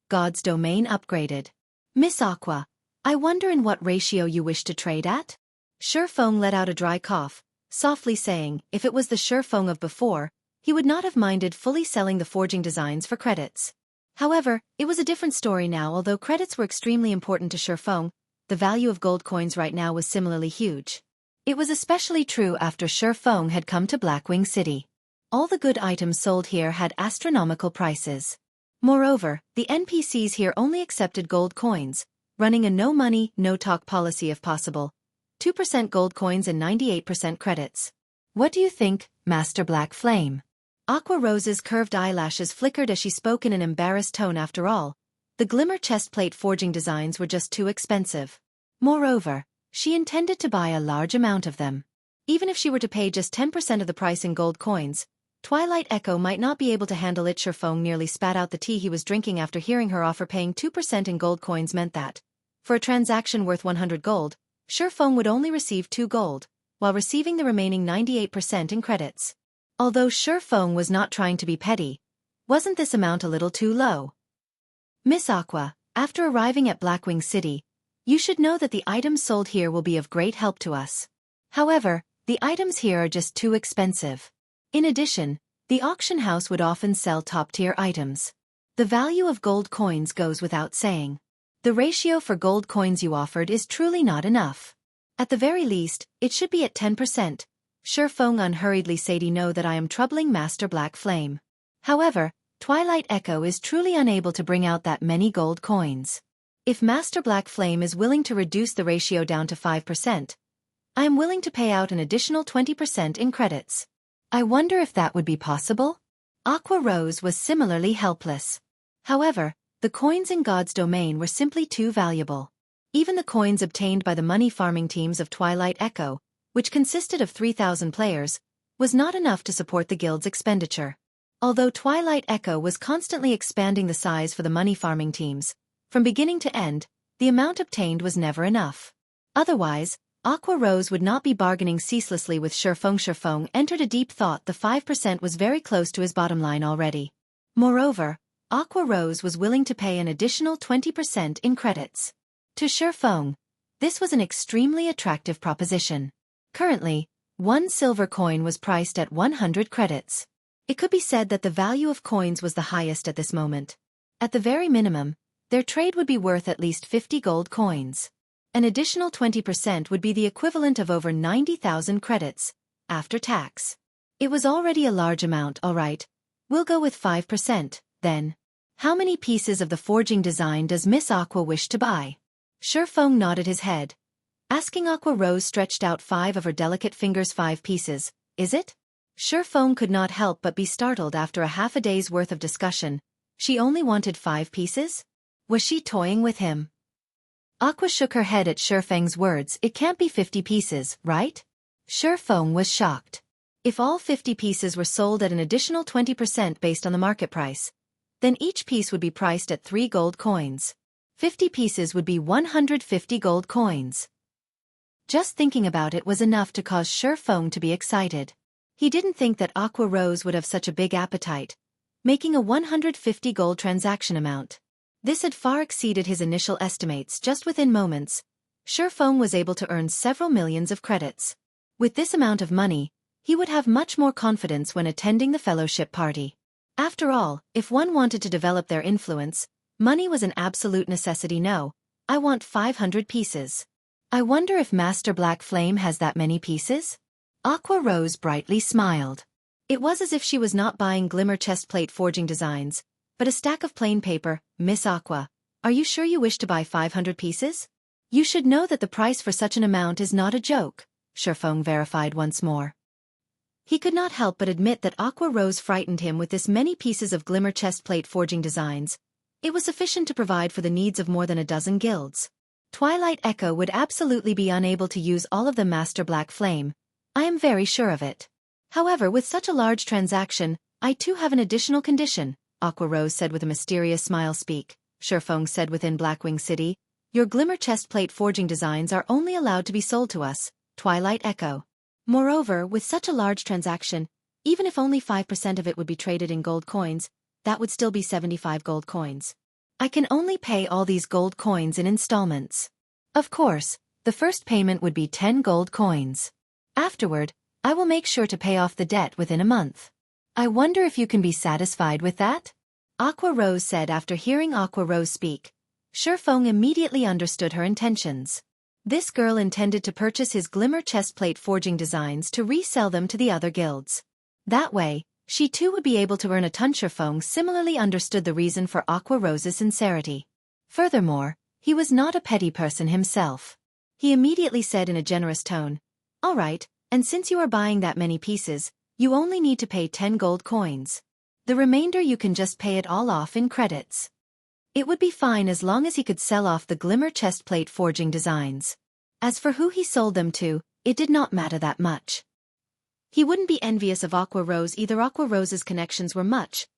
God's Domain Upgraded. Miss Aqua, I wonder in what ratio you wish to trade at? Shurfeng let out a dry cough, softly saying, if it was the Shurfeng of before, he would not have minded fully selling the forging designs for credits. However, it was a different story now. Although credits were extremely important to Shurfeng, the value of gold coins right now was similarly huge. It was especially true after Shurfeng had come to Blackwing City. All the good items sold here had astronomical prices. Moreover, the NPCs here only accepted gold coins, running a no-money, no-talk policy if possible. 2% gold coins and 98% credits. What do you think, Master Black Flame? Aqua Rose's curved eyelashes flickered as she spoke in an embarrassed tone. After all, the glimmer chestplate forging designs were just too expensive. Moreover, she intended to buy a large amount of them. Even if she were to pay just 10% of the price in gold coins, Twilight Echo might not be able to handle it. Shurfeng nearly spat out the tea he was drinking after hearing her offer. Paying 2% in gold coins meant that, for a transaction worth 100 gold, Shurfeng would only receive 2 gold, while receiving the remaining 98% in credits. Although Shurfeng was not trying to be petty, wasn't this amount a little too low? Miss Aqua, after arriving at Blackwing City, you should know that the items sold here will be of great help to us. However, the items here are just too expensive. In addition, the auction house would often sell top-tier items. The value of gold coins goes without saying. The ratio for gold coins you offered is truly not enough. At the very least, it should be at 10%. Shurfeng unhurriedly said. Know that I am troubling Master Black Flame. However, Twilight Echo is truly unable to bring out that many gold coins. If Master Black Flame is willing to reduce the ratio down to 5%, I am willing to pay out an additional 20% in credits. I wonder if that would be possible? Aqua Rose was similarly helpless. However, the coins in God's domain were simply too valuable. Even the coins obtained by the money farming teams of Twilight Echo, which consisted of 3,000 players, was not enough to support the guild's expenditure. Although Twilight Echo was constantly expanding the size for the money farming teams, from beginning to end, the amount obtained was never enough. Otherwise, Aqua Rose would not be bargaining ceaselessly with Shurfeng. Shurfeng entered a deep thought. The 5% was very close to his bottom line already. Moreover, Aqua Rose was willing to pay an additional 20% in credits. To Shurfeng, this was an extremely attractive proposition. Currently, 1 silver coin was priced at 100 credits. It could be said that the value of coins was the highest at this moment. At the very minimum, their trade would be worth at least 50 gold coins. An additional 20% would be the equivalent of over 90,000 credits, after tax. It was already a large amount. All right, we'll go with 5%, then. How many pieces of the forging design does Miss Aqua wish to buy? Shurfeng nodded his head. Asking. Aqua Rose stretched out 5 of her delicate fingers. 5 pieces, is it? Shurfeng could not help but be startled. After a half a day's worth of discussion, she only wanted 5 pieces? Was she toying with him? Aqua shook her head at Shurfeng's words. It can't be 50 pieces, right? Shurfeng was shocked. If all 50 pieces were sold at an additional 20% based on the market price, then each piece would be priced at 3 gold coins. 50 pieces would be 150 gold coins. Just thinking about it was enough to cause Shurfeng to be excited. He didn't think that Aqua Rose would have such a big appetite, making a 150 gold transaction amount. This had far exceeded his initial estimates. Just within moments, Shurfeng was able to earn several millions of credits. With this amount of money, he would have much more confidence when attending the fellowship party. After all, if one wanted to develop their influence, money was an absolute necessity. No, I want 500 pieces. I wonder if Master Black Flame has that many pieces? Aqua Rose brightly smiled. It was as if she was not buying glimmer chestplate forging designs, but a stack of plain paper. Miss Aqua, are you sure you wish to buy 500 pieces? You should know that the price for such an amount is not a joke, Shurfeng verified once more. He could not help but admit that Aqua Rose frightened him with this many pieces of glimmer chestplate forging designs. It was sufficient to provide for the needs of more than a dozen guilds. Twilight Echo would absolutely be unable to use all of them. Master Black Flame, I am very sure of it. However, with such a large transaction, I too have an additional condition, Aqua Rose said with a mysterious smile. Speak, Shurfeng said. Within Blackwing City, your glimmer chestplate forging designs are only allowed to be sold to us, Twilight Echo. Moreover, with such a large transaction, even if only 5% of it would be traded in gold coins, that would still be 75 gold coins. I can only pay all these gold coins in installments. Of course, the first payment would be 10 gold coins. Afterward, I will make sure to pay off the debt within a month. I wonder if you can be satisfied with that? Aqua Rose said after hearing Aqua Rose speak. Shifeng immediately understood her intentions. This girl intended to purchase his glimmer chestplate forging designs to resell them to the other guilds. That way, she too would be able to earn a ton. Shifeng similarly understood the reason for Aqua Rose's sincerity. Furthermore, he was not a petty person himself. He immediately said in a generous tone, "All right, and since you are buying that many pieces, you only need to pay 10 gold coins. The remainder you can just pay it all off in credits." It would be fine as long as he could sell off the glimmer chestplate forging designs. As for who he sold them to, it did not matter that much. He wouldn't be envious of Aqua Rose either. Aqua Rose's connections were much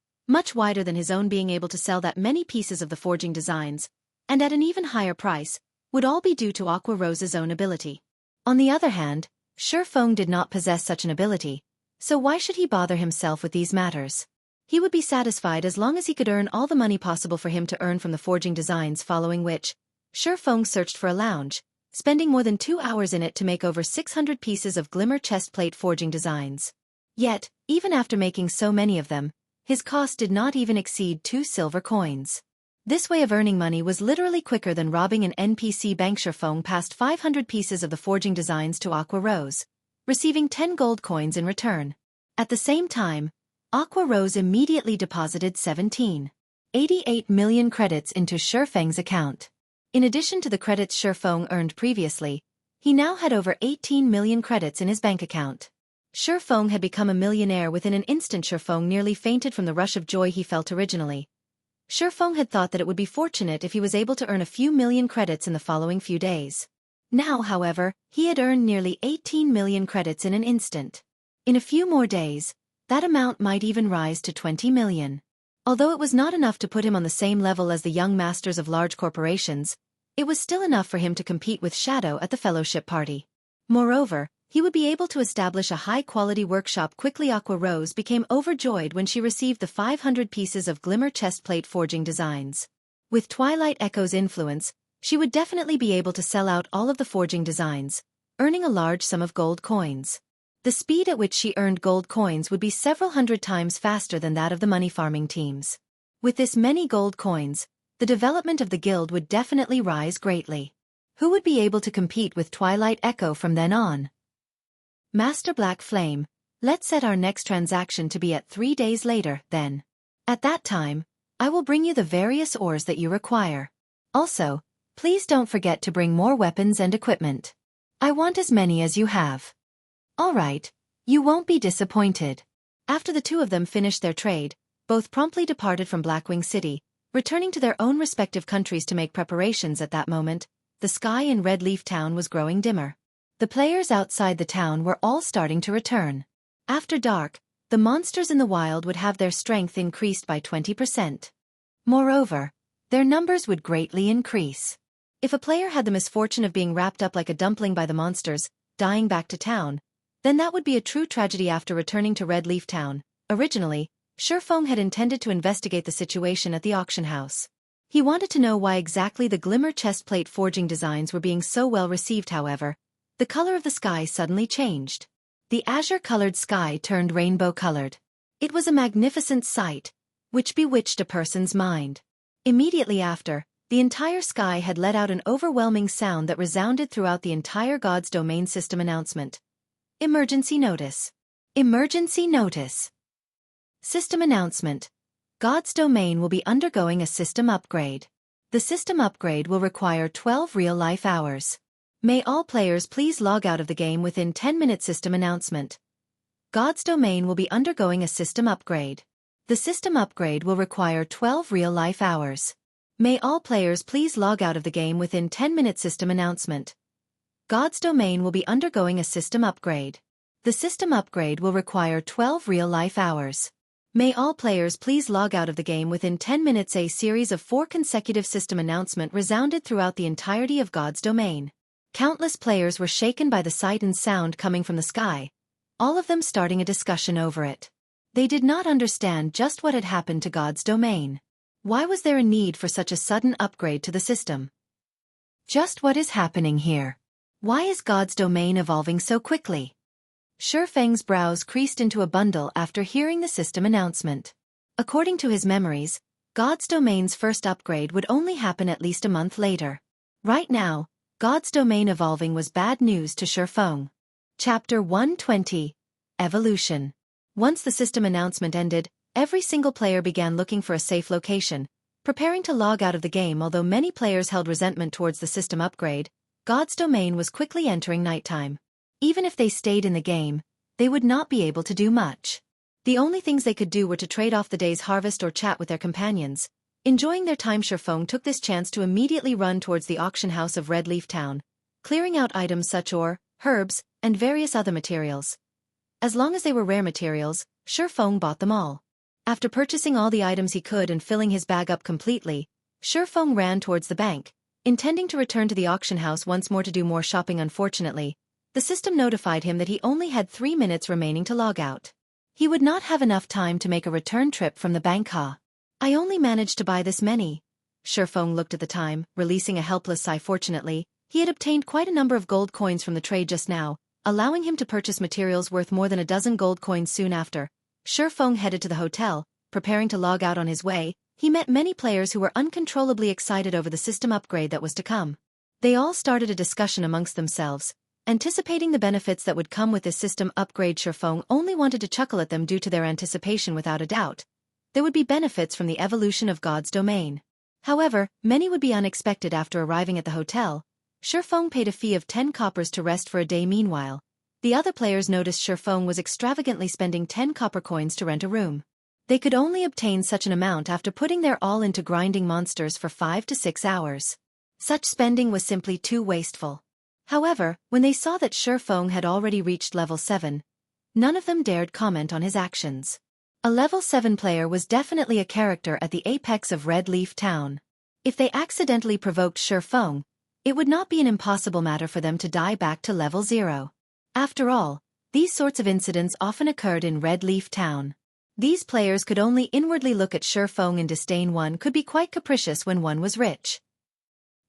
wider than his own. Being able to sell that many pieces of the forging designs, and at an even higher price, would all be due to Aqua Rose's own ability. On the other hand, Shifeng did not possess such an ability, so why should he bother himself with these matters? He would be satisfied as long as he could earn all the money possible for him to earn from the forging designs, following which, Shifeng searched for a lounge, spending more than 2 hours in it to make over 600 pieces of glimmer chestplate forging designs. Yet, even after making so many of them, his cost did not even exceed 2 silver coins. This way of earning money was literally quicker than robbing an NPC bank. Shifeng passed 500 pieces of the forging designs to Aqua Rose, receiving 10 gold coins in return. At the same time, Aqua Rose immediately deposited 17.88 million credits into Shifeng's account. In addition to the credits Shifeng earned previously, he now had over 18 million credits in his bank account. Shifeng had become a millionaire within an instant. Shifeng nearly fainted from the rush of joy he felt originally. Shifeng had thought that it would be fortunate if he was able to earn a few million credits in the following few days. Now, however, he had earned nearly 18 million credits in an instant. In a few more days, that amount might even rise to 20 million. Although it was not enough to put him on the same level as the young masters of large corporations, it was still enough for him to compete with Shadow at the fellowship party. Moreover, he would be able to establish a high-quality workshop quickly. Aqua Rose became overjoyed when she received the 500 pieces of glimmer chestplate forging designs. With Twilight Echo's influence, she would definitely be able to sell out all of the forging designs, earning a large sum of gold coins. The speed at which she earned gold coins would be several hundred times faster than that of the money farming teams. With this many gold coins, the development of the guild would definitely rise greatly. Who would be able to compete with Twilight Echo from then on? Master Black Flame, let's set our next transaction to be at 3 days later, then. At that time, I will bring you the various ores that you require. Also, please don't forget to bring more weapons and equipment. I want as many as you have. All right, you won't be disappointed. After the two of them finished their trade, both promptly departed from Blackwing City, returning to their own respective countries to make preparations. At that moment, the sky in Red Leaf Town was growing dimmer. The players outside the town were all starting to return. After dark, the monsters in the wild would have their strength increased by 20%. Moreover, their numbers would greatly increase. If a player had the misfortune of being wrapped up like a dumpling by the monsters, dying back to town, then that would be a true tragedy. After returning to Red Leaf Town, originally, Shifeng had intended to investigate the situation at the auction house. He wanted to know why exactly the glimmer chestplate forging designs were being so well received. However, the color of the sky suddenly changed. The azure-colored sky turned rainbow-colored. It was a magnificent sight, which bewitched a person's mind. Immediately after, the entire sky had let out an overwhelming sound that resounded throughout the entire God's Domain system. Announcement. Emergency notice. Emergency notice. System announcement. God's Domain will be undergoing a system upgrade. The system upgrade will require 12 real-life hours. May all players please log out of the game within 10 minutes. System announcement. God's Domain will be undergoing a system upgrade. The system upgrade will require 12 real-life hours. May all players please log out of the game within 10 minutes. System announcement. God's Domain will be undergoing a system upgrade. The system upgrade will require 12 real-life hours. May all players please log out of the game within 10 minutes. A series of 4 consecutive system announcements resounded throughout the entirety of God's Domain. Countless players were shaken by the sight and sound coming from the sky, all of them starting a discussion over it. They did not understand just what had happened to God's Domain. Why was there a need for such a sudden upgrade to the system? Just what is happening here? Why is God's domain evolving so quickly? Shifeng's brows creased into a bundle after hearing the system announcement. According to his memories, God's domain's first upgrade would only happen at least a month later. Right now, God's domain evolving was bad news to Shifeng. Chapter 120. Evolution. Once the system announcement ended, every single player began looking for a safe location, preparing to log out of the game. Although many players held resentment towards the system upgrade, God's domain was quickly entering nighttime. Even if they stayed in the game, they would not be able to do much. The only things they could do were to trade off the day's harvest or chat with their companions. Enjoying their time, Shifeng took this chance to immediately run towards the auction house of Red Leaf Town, clearing out items such ore, herbs, and various other materials. As long as they were rare materials, Shifeng bought them all. After purchasing all the items he could and filling his bag up completely, Shifeng ran towards the bank, intending to return to the auction house once more to do more shopping. Unfortunately, the system notified him that he only had 3 minutes remaining to log out. He would not have enough time to make a return trip from the bank. I only managed to buy this many. Shifeng looked at the time, releasing a helpless sigh. Fortunately, he had obtained quite a number of gold coins from the trade just now, allowing him to purchase materials worth more than a dozen gold coins. Soon after, Shifeng headed to the hotel, preparing to log out. On his way, he met many players who were uncontrollably excited over the system upgrade that was to come. They all started a discussion amongst themselves, anticipating the benefits that would come with this system upgrade. Shifeng only wanted to chuckle at them due to their anticipation. Without a doubt, there would be benefits from the evolution of God's domain. However, many would be unexpected. After arriving at the hotel, Shifeng paid a fee of 10 coppers to rest for a day. Meanwhile, the other players noticed Shifeng was extravagantly spending 10 copper coins to rent a room. They could only obtain such an amount after putting their all into grinding monsters for 5 to 6 hours. Such spending was simply too wasteful. However, when they saw that Shifeng had already reached level 7, none of them dared comment on his actions. A level 7 player was definitely a character at the apex of Red Leaf Town. If they accidentally provoked Shifeng, it would not be an impossible matter for them to die back to level 0. After all, these sorts of incidents often occurred in Red Leaf Town. These players could only inwardly look at Shifeng in disdain. One could be quite capricious when one was rich.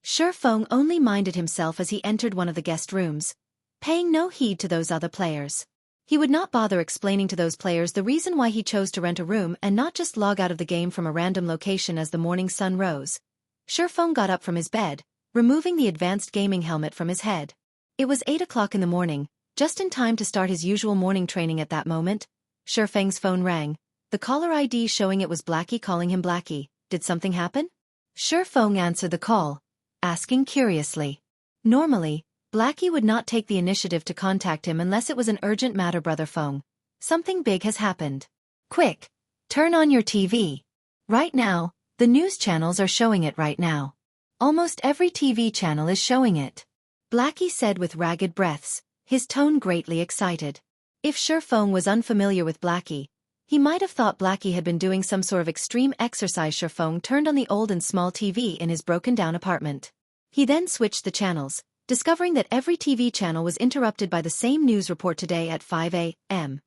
Shifeng only minded himself as he entered one of the guest rooms, paying no heed to those other players. He would not bother explaining to those players the reason why he chose to rent a room and not just log out of the game from a random location. As the morning sun rose, Shifeng got up from his bed, removing the advanced gaming helmet from his head. It was 8 o'clock in the morning, just in time to start his usual morning training. At that moment, Shifeng's phone rang, the caller ID showing it was Blackie calling him. Blackie, did something happen? Shifeng answered the call, asking curiously. Normally, Blackie would not take the initiative to contact him unless it was an urgent matter. Brother Feng, something big has happened. Quick, turn on your TV. Right now, the news channels are showing it right now. Almost every TV channel is showing it. Blackie said with ragged breaths, his tone greatly excited. If Shifeng was unfamiliar with Blackie, he might have thought Blackie had been doing some sort of extreme exercise. Shifeng turned on the old and small TV in his broken-down apartment. He then switched the channels, discovering that every TV channel was interrupted by the same news report. Today at 5 a.m.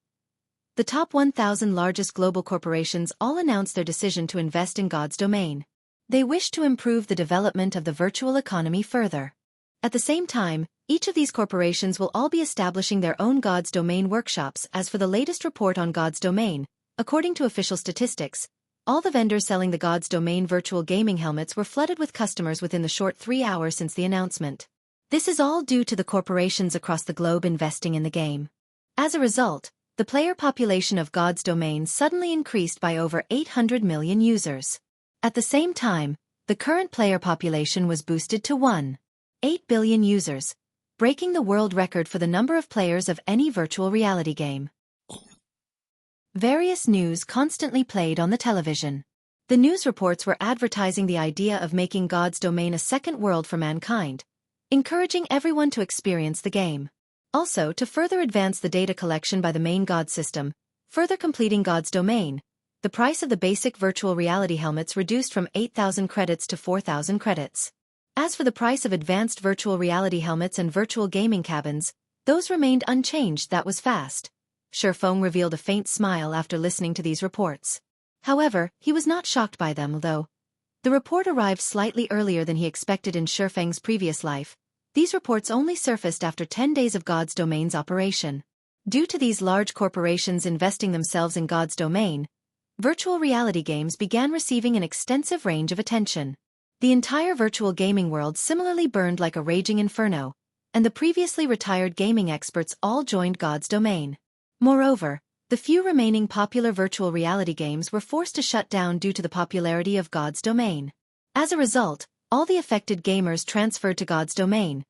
The top 1,000 largest global corporations all announced their decision to invest in God's domain. They wish to improve the development of the virtual economy further. At the same time, each of these corporations will all be establishing their own God's domain workshops. As for the latest report on God's domain, according to official statistics, all the vendors selling the God's domain virtual gaming helmets were flooded with customers within the short 3 hours since the announcement. This is all due to the corporations across the globe investing in the game. As a result, the player population of God's domain suddenly increased by over 800 million users. At the same time, the current player population was boosted to 1.8 billion users, breaking the world record for the number of players of any virtual reality game. Various news constantly played on the television. The news reports were advertising the idea of making God's domain a second world for mankind, encouraging everyone to experience the game. Also, to further advance the data collection by the main God system, further completing God's domain, the price of the basic virtual reality helmets reduced from 8,000 credits to 4,000 credits. As for the price of advanced virtual reality helmets and virtual gaming cabins, those remained unchanged. That was fast. Shifeng revealed a faint smile after listening to these reports. However, he was not shocked by them, though. The report arrived slightly earlier than he expected in Shifeng's previous life. These reports only surfaced after 10 days of God's Domain's operation. Due to these large corporations investing themselves in God's Domain, virtual reality games began receiving an extensive range of attention. The entire virtual gaming world similarly burned like a raging inferno, and the previously retired gaming experts all joined God's Domain. Moreover, the few remaining popular virtual reality games were forced to shut down due to the popularity of God's Domain. As a result, all the affected gamers transferred to God's Domain,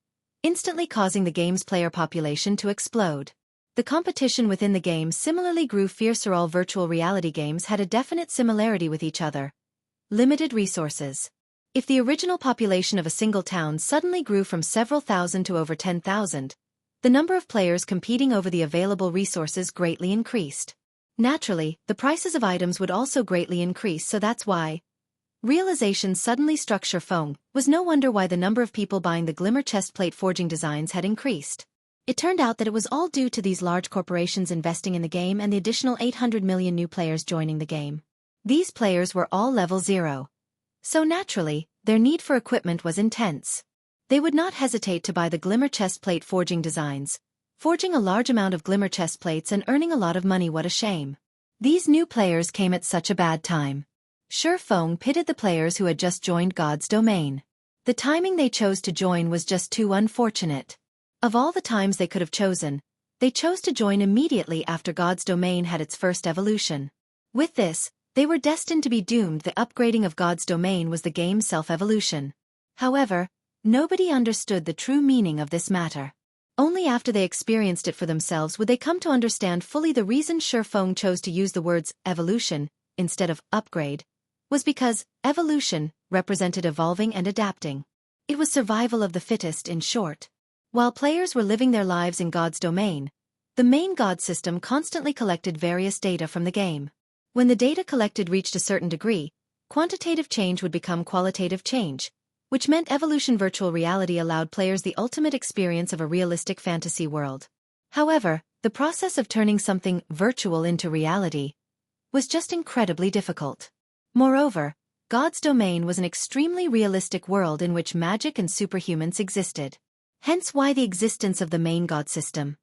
instantly causing the game's player population to explode. The competition within the game similarly grew fiercer. All virtual reality games had a definite similarity with each other. Limited resources. If the original population of a single town suddenly grew from several thousand to over 10,000, the number of players competing over the available resources greatly increased. Naturally, the prices of items would also greatly increase, so that's why realization suddenly struck Shifeng. Was no wonder why the number of people buying the Glimmer chestplate forging designs had increased. It turned out that it was all due to these large corporations investing in the game and the additional 800 million new players joining the game. These players were all level 0. So naturally, their need for equipment was intense. They would not hesitate to buy the Glimmer chestplate forging designs, forging a large amount of Glimmer chestplates and earning a lot of money. What a shame. These new players came at such a bad time. Shifeng pitied the players who had just joined God's Domain. The timing they chose to join was just too unfortunate. Of all the times they could have chosen, they chose to join immediately after God's Domain had its first evolution. With this, they were destined to be doomed. The upgrading of God's Domain was the game's self-evolution. However, nobody understood the true meaning of this matter. Only after they experienced it for themselves would they come to understand fully the reason Shifeng chose to use the words evolution instead of upgrade was because evolution represented evolving and adapting. It was survival of the fittest, in short. While players were living their lives in God's Domain, the main God system constantly collected various data from the game. When the data collected reached a certain degree, quantitative change would become qualitative change, which meant evolution. Virtual reality allowed players the ultimate experience of a realistic fantasy world. However, the process of turning something virtual into reality was just incredibly difficult. Moreover, God's Domain was an extremely realistic world in which magic and superhumans existed. Hence why the existence of the main God system.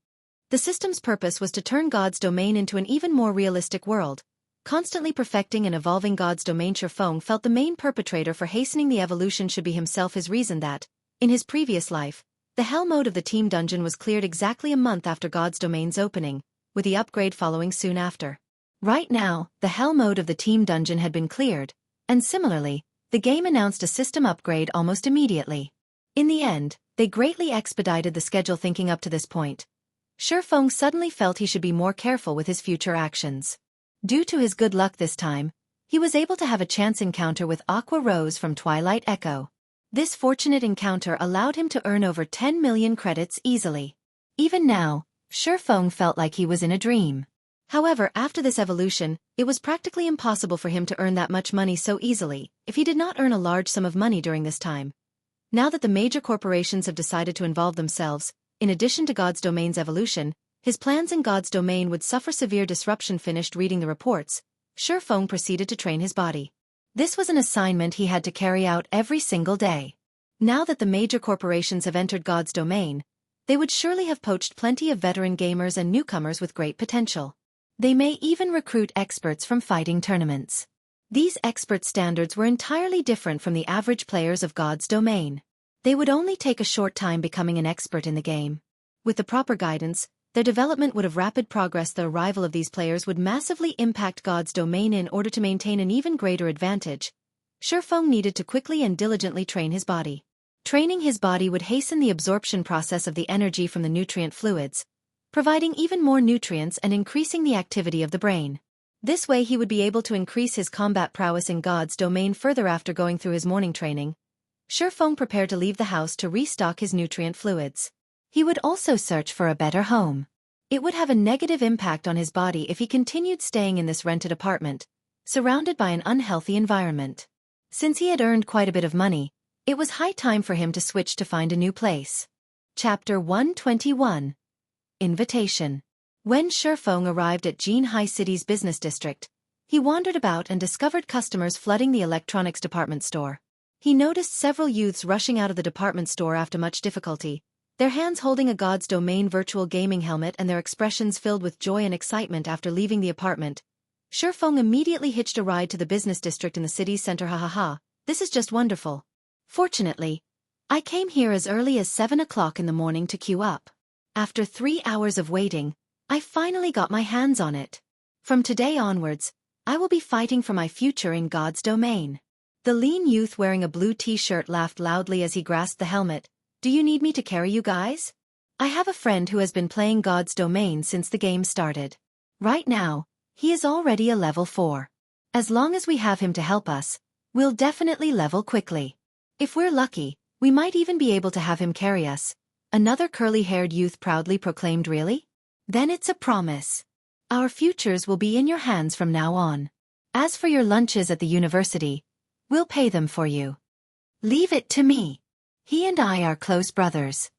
The system's purpose was to turn God's Domain into an even more realistic world, constantly perfecting and evolving God's Domain. Shifeng felt the main perpetrator for hastening the evolution should be himself. His reason that, in his previous life, the Hell mode of the team dungeon was cleared exactly a month after God's Domain's opening, with the upgrade following soon after. Right now, the Hell mode of the team dungeon had been cleared, and similarly, the game announced a system upgrade almost immediately. In the end, they greatly expedited the schedule. Thinking up to this point, Shifeng suddenly felt he should be more careful with his future actions. Due to his good luck this time, he was able to have a chance encounter with Aqua Rose from Twilight Echo. This fortunate encounter allowed him to earn over 10 million credits easily. Even now, Shifeng felt like he was in a dream. However, after this evolution, it was practically impossible for him to earn that much money so easily, if he did not earn a large sum of money during this time. Now that the major corporations have decided to involve themselves, in addition to God's Domain's evolution, his plans in God's Domain would suffer severe disruption. Finished reading the reports, Shifeng proceeded to train his body. This was an assignment he had to carry out every single day. Now that the major corporations have entered God's Domain, they would surely have poached plenty of veteran gamers and newcomers with great potential. They may even recruit experts from fighting tournaments. These expert standards were entirely different from the average players of God's Domain. They would only take a short time becoming an expert in the game. With the proper guidance, their development would have rapid progress. The arrival of these players would massively impact God's Domain. In order to maintain an even greater advantage, Shifeng needed to quickly and diligently train his body. Training his body would hasten the absorption process of the energy from the nutrient fluids, providing even more nutrients and increasing the activity of the brain. This way he would be able to increase his combat prowess in God's Domain further. After going through his morning training, Shifeng prepared to leave the house to restock his nutrient fluids. He would also search for a better home. It would have a negative impact on his body if he continued staying in this rented apartment, surrounded by an unhealthy environment. Since he had earned quite a bit of money, it was high time for him to switch to find a new place. Chapter 121. Invitation. When Shifeng arrived at Jianghu City's business district, He wandered about and discovered customers flooding the electronics department store. He noticed several youths rushing out of the department store after much difficulty, their hands holding a God's Domain virtual gaming helmet and their expressions filled with joy and excitement after leaving the apartment. Shifeng immediately hitched a ride to the business district in the city's center. Ha ha ha, this is just wonderful. Fortunately, I came here as early as 7 o'clock in the morning to queue up. After 3 hours of waiting, I finally got my hands on it. From today onwards, I will be fighting for my future in God's domain. The lean youth wearing a blue t-shirt laughed loudly as he grasped the helmet. Do you need me to carry you guys? I have a friend who has been playing God's domain since the game started. Right now, he is already a level 4. As long as we have him to help us, we'll definitely level quickly. If we're lucky, we might even be able to have him carry us. Another curly-haired youth proudly proclaimed. Really? Then it's a promise. Our futures will be in your hands from now on. As for your lunches at the university, we'll pay them for you. Leave it to me. He and I are close brothers.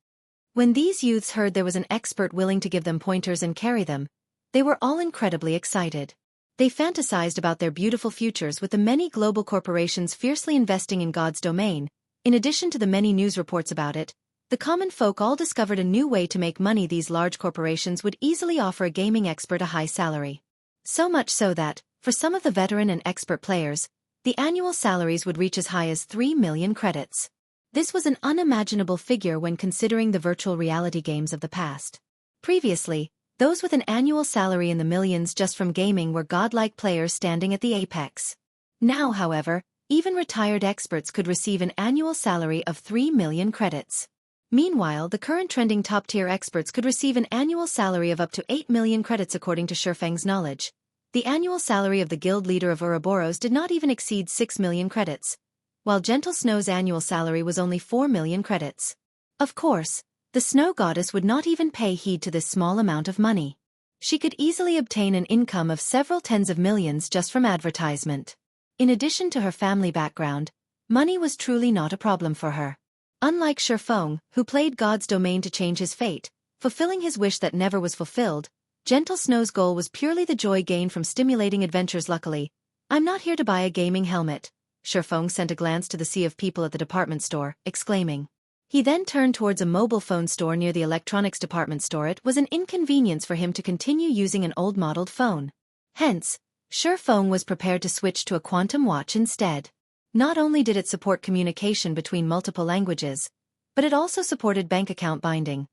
When these youths heard there was an expert willing to give them pointers and carry them, they were all incredibly excited. They fantasized about their beautiful futures with the many global corporations fiercely investing in God's domain. In addition to the many news reports about it, the common folk all discovered a new way to make money. These large corporations would easily offer a gaming expert a high salary. So much so that, for some of the veteran and expert players, the annual salaries would reach as high as 3 million credits. This was an unimaginable figure when considering the virtual reality games of the past. Previously, those with an annual salary in the millions just from gaming were godlike players standing at the apex. Now, however, even retired experts could receive an annual salary of 3 million credits. Meanwhile, the current trending top-tier experts could receive an annual salary of up to 8 million credits according to Shifeng's knowledge. The annual salary of the guild leader of Ouroboros did not even exceed 6 million credits, while Gentle Snow's annual salary was only 4 million credits. Of course, the snow goddess would not even pay heed to this small amount of money. She could easily obtain an income of several tens of millions just from advertisement. In addition to her family background, money was truly not a problem for her. Unlike Shifeng, who played God's domain to change his fate, fulfilling his wish that never was fulfilled, Gentle Snow's goal was purely the joy gained from stimulating adventures. Luckily, I'm not here to buy a gaming helmet. Shifeng sent a glance to the sea of people at the department store, exclaiming. He then turned towards a mobile phone store near the electronics department store. It was an inconvenience for him to continue using an old-modeled phone. Hence, Shifeng was prepared to switch to a quantum watch instead. Not only did it support communication between multiple languages, but it also supported bank account binding,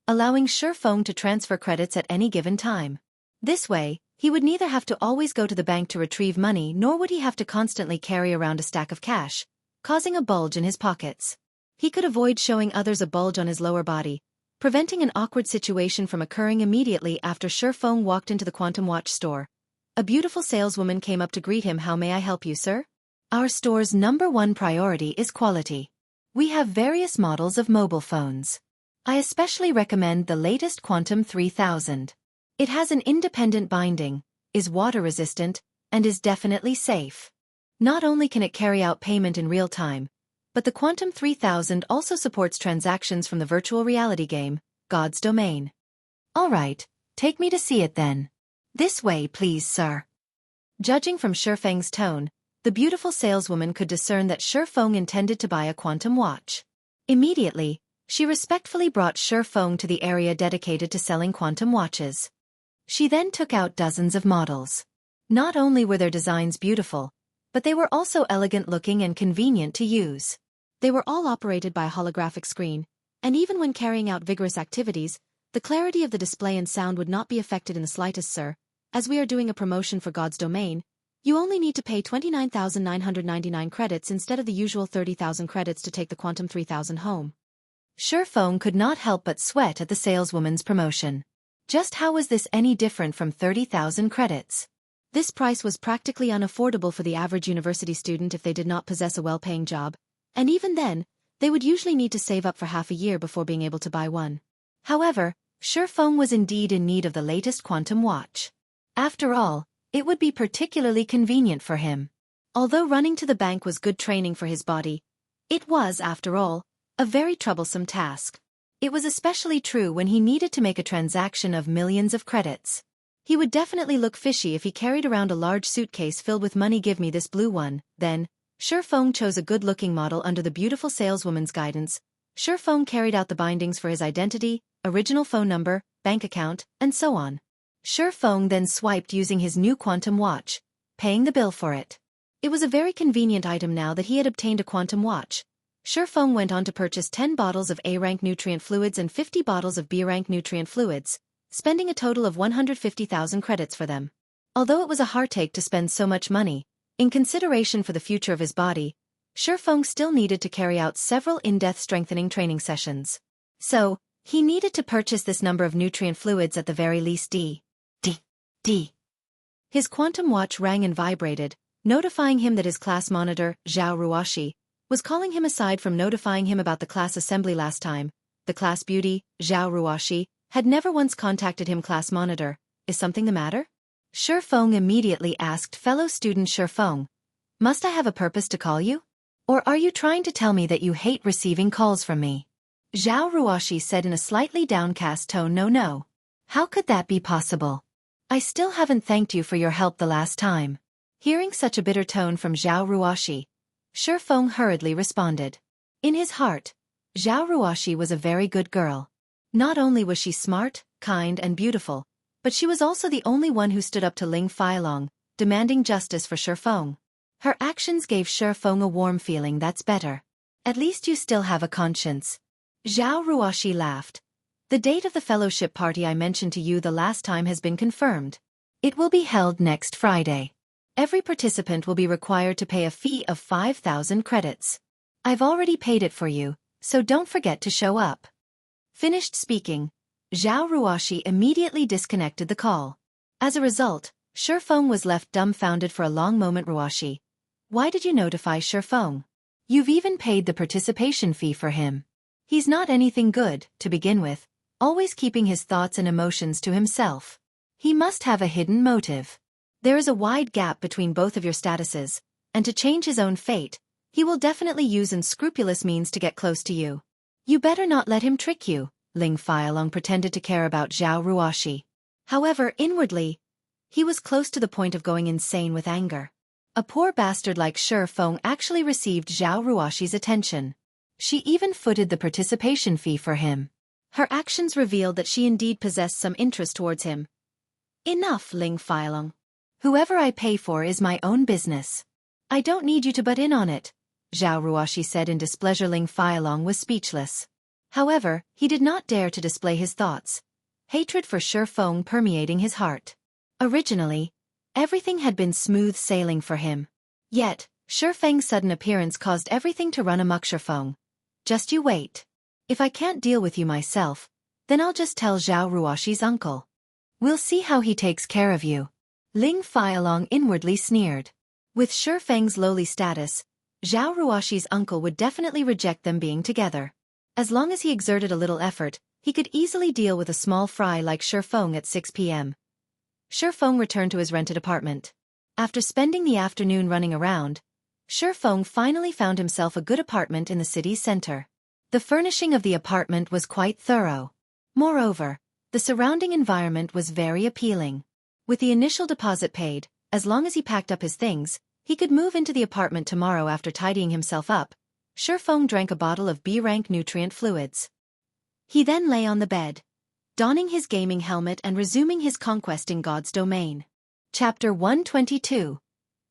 allowing Shifeng to transfer credits at any given time. This way, he would neither have to always go to the bank to retrieve money nor would he have to constantly carry around a stack of cash, causing a bulge in his pockets. He could avoid showing others a bulge on his lower body, preventing an awkward situation from occurring immediately after Shifeng walked into the quantum watch store. A beautiful saleswoman came up to greet him. How may I help you, sir? Our store's #1 priority is quality. We have various models of mobile phones. I especially recommend the latest Quantum 3000. It has an independent binding, is water-resistant, and is definitely safe. Not only can it carry out payment in real time, but the Quantum 3000 also supports transactions from the virtual reality game, God's Domain. Alright, take me to see it then. This way, please, sir. Judging from Shifeng's tone, the beautiful saleswoman could discern that Shifeng intended to buy a quantum watch. Immediately, she respectfully brought Shifeng to the area dedicated to selling quantum watches. She then took out dozens of models. Not only were their designs beautiful, but they were also elegant-looking and convenient to use. They were all operated by a holographic screen, and even when carrying out vigorous activities, the clarity of the display and sound would not be affected in the slightest, sir. As we are doing a promotion for God's Domain, you only need to pay 29,999 credits instead of the usual 30,000 credits to take the Quantum 3000 home. Shifeng could not help but sweat at the saleswoman's promotion. Just how was this any different from 30,000 credits? This price was practically unaffordable for the average university student if they did not possess a well-paying job, and even then, they would usually need to save up for half a year before being able to buy one. However, Shifeng was indeed in need of the latest quantum watch. After all, it would be particularly convenient for him. Although running to the bank was good training for his body, it was, after all, a very troublesome task. It was especially true when he needed to make a transaction of millions of credits. He would definitely look fishy if he carried around a large suitcase filled with money. Give me this blue one, then. Shifeng chose a good-looking model under the beautiful saleswoman's guidance. Shifeng carried out the bindings for his identity, original phone number, bank account, and so on. Shifeng then swiped using his new quantum watch, paying the bill for it. It was a very convenient item now that he had obtained a quantum watch. Shifeng went on to purchase 10 bottles of A-rank nutrient fluids and 50 bottles of B-rank nutrient fluids, spending a total of 150,000 credits for them. Although it was a heartache to spend so much money, in consideration for the future of his body, Shifeng still needed to carry out several in-depth strengthening training sessions. So, he needed to purchase this number of nutrient fluids at the very least. D. His quantum watch rang and vibrated, notifying him that his class monitor, Zhao Ruoshi, was calling him. Aside from notifying him about the class assembly last time, the class beauty, Zhao Ruoshi, had never once contacted him. Class monitor, is something the matter? Shifeng immediately asked fellow student Shifeng, must I have a purpose to call you? Or are you trying to tell me that you hate receiving calls from me? Zhao Ruoshi said in a slightly downcast tone. No. How could that be possible? I still haven't thanked you for your help the last time. Hearing such a bitter tone from Zhao Ruoshi, Shifeng hurriedly responded. In his heart, Zhao Ruoshi was a very good girl. Not only was she smart, kind and beautiful, but she was also the only one who stood up to Ling Failong, demanding justice for Shifeng. Her actions gave Shifeng a warm feeling. That's better. At least you still have a conscience. Zhao Ruoshi laughed. The date of the fellowship party I mentioned to you the last time has been confirmed. It will be held next Friday. Every participant will be required to pay a fee of 5,000 credits. I've already paid it for you, so don't forget to show up. Finished speaking, Zhao Ruoshi immediately disconnected the call. As a result, Shifeng was left dumbfounded for a long moment. Ruoshi, why did you notify Shifeng? You've even paid the participation fee for him. He's not anything good, to begin with, always keeping his thoughts and emotions to himself. He must have a hidden motive. There is a wide gap between both of your statuses, and to change his own fate, he will definitely use unscrupulous means to get close to you. You better not let him trick you. Ling Failong pretended to care about Zhao Ruoshi. However, inwardly, he was close to the point of going insane with anger. A poor bastard like Shifeng actually received Zhao Ruoshi's attention. She even footed the participation fee for him. Her actions revealed that she indeed possessed some interest towards him. Enough, Ling Failong. Whoever I pay for is my own business. I don't need you to butt in on it, Zhao Ruoshi said in displeasure. Ling Failong was speechless. However, he did not dare to display his thoughts. Hatred for Shifeng permeating his heart. Originally, everything had been smooth sailing for him. Yet, Shifeng's sudden appearance caused everything to run amok. Shifeng, just you wait. If I can't deal with you myself, then I'll just tell Zhao Ruoshi's uncle. We'll see how he takes care of you. Ling Failong inwardly sneered. With Shifeng's lowly status, Zhao Ruoshi's uncle would definitely reject them being together. As long as he exerted a little effort, he could easily deal with a small fry like Shifeng at 6 p.m. Shifeng returned to his rented apartment. After spending the afternoon running around, Shifeng finally found himself a good apartment in the city's center. The furnishing of the apartment was quite thorough. Moreover, the surrounding environment was very appealing. With the initial deposit paid, as long as he packed up his things, he could move into the apartment tomorrow. After tidying himself up, Shifeng drank a bottle of B-rank nutrient fluids. He then lay on the bed, donning his gaming helmet and resuming his conquest in God's domain. Chapter 122.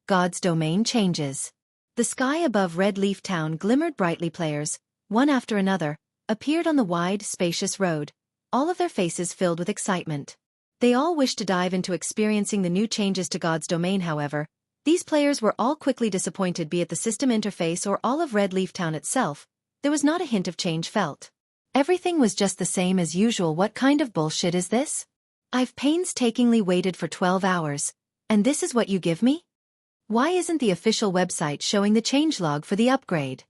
God's domain changes. The sky above Red Leaf Town glimmered brightly. Players, one after another, appeared on the wide, spacious road, all of their faces filled with excitement. They all wished to dive into experiencing the new changes to God's domain. However, these players were all quickly disappointed. Be it the system interface or all of Red Leaf Town itself, there was not a hint of change felt. Everything was just the same as usual. What kind of bullshit is this? I've painstakingly waited for 12 hours, and this is what you give me? Why isn't the official website showing the changelog for the upgrade?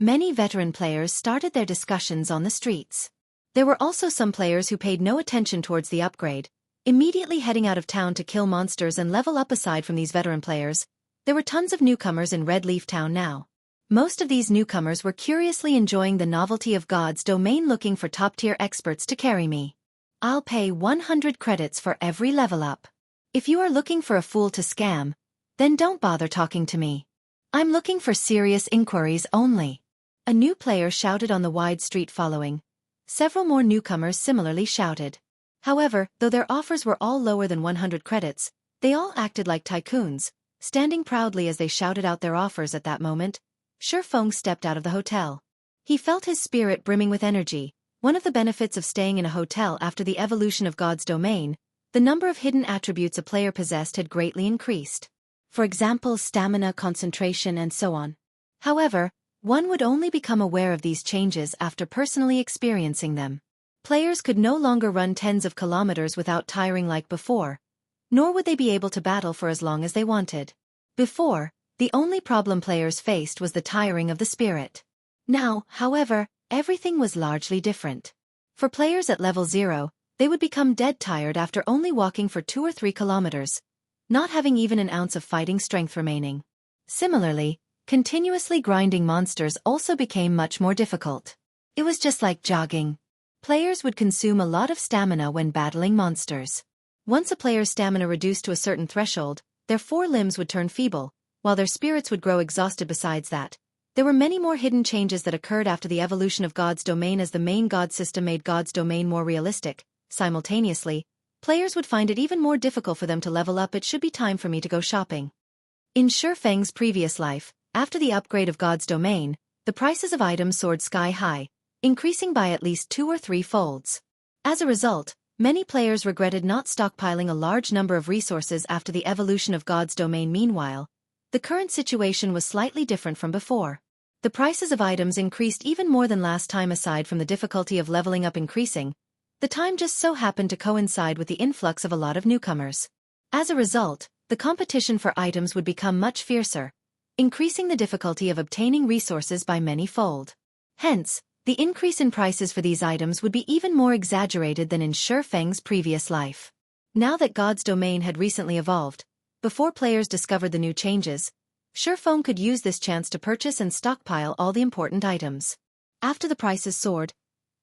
Many veteran players started their discussions on the streets. There were also some players who paid no attention towards the upgrade, immediately heading out of town to kill monsters and level up. Aside from these veteran players, there were tons of newcomers in Red Leaf Town now. Most of these newcomers were curiously enjoying the novelty of God's domain, looking for top-tier experts to carry me. I'll pay 100 credits for every level up. If you are looking for a fool to scam, then don't bother talking to me. I'm looking for serious inquiries only. A new player shouted on the wide street following. Several more newcomers similarly shouted. However, though their offers were all lower than 100 credits, they all acted like tycoons, standing proudly as they shouted out their offers at that moment. Shifeng stepped out of the hotel. He felt his spirit brimming with energy. One of the benefits of staying in a hotel after the evolution of God's domain, the number of hidden attributes a player possessed had greatly increased. For example, stamina, concentration, and so on. However, one would only become aware of these changes after personally experiencing them. Players could no longer run tens of kilometers without tiring like before, nor would they be able to battle for as long as they wanted. Before, the only problem players faced was the tiring of the spirit. Now, however, everything was largely different. For players at level 0, they would become dead tired after only walking for 2 or 3 kilometers, not having even an ounce of fighting strength remaining. Similarly, continuously grinding monsters also became much more difficult. It was just like jogging. Players would consume a lot of stamina when battling monsters. Once a player's stamina reduced to a certain threshold, their 4 limbs would turn feeble, while their spirits would grow exhausted. Besides that, there were many more hidden changes that occurred after the evolution of God's domain as the main God system made God's domain more realistic. Simultaneously, players would find it even more difficult for them to level up. It should be time for me to go shopping. In Shifeng's previous life, after the upgrade of God's domain, the prices of items soared sky high, increasing by at least 2 or 3 folds. As a result, many players regretted not stockpiling a large number of resources after the evolution of God's domain. Meanwhile, the current situation was slightly different from before. The prices of items increased even more than last time. Aside from the difficulty of leveling up increasing, the time just so happened to coincide with the influx of a lot of newcomers. As a result, the competition for items would become much fiercer, increasing the difficulty of obtaining resources by many fold. Hence, the increase in prices for these items would be even more exaggerated than in Shifeng's previous life. Now that God's domain had recently evolved, before players discovered the new changes, Shifeng could use this chance to purchase and stockpile all the important items. After the prices soared,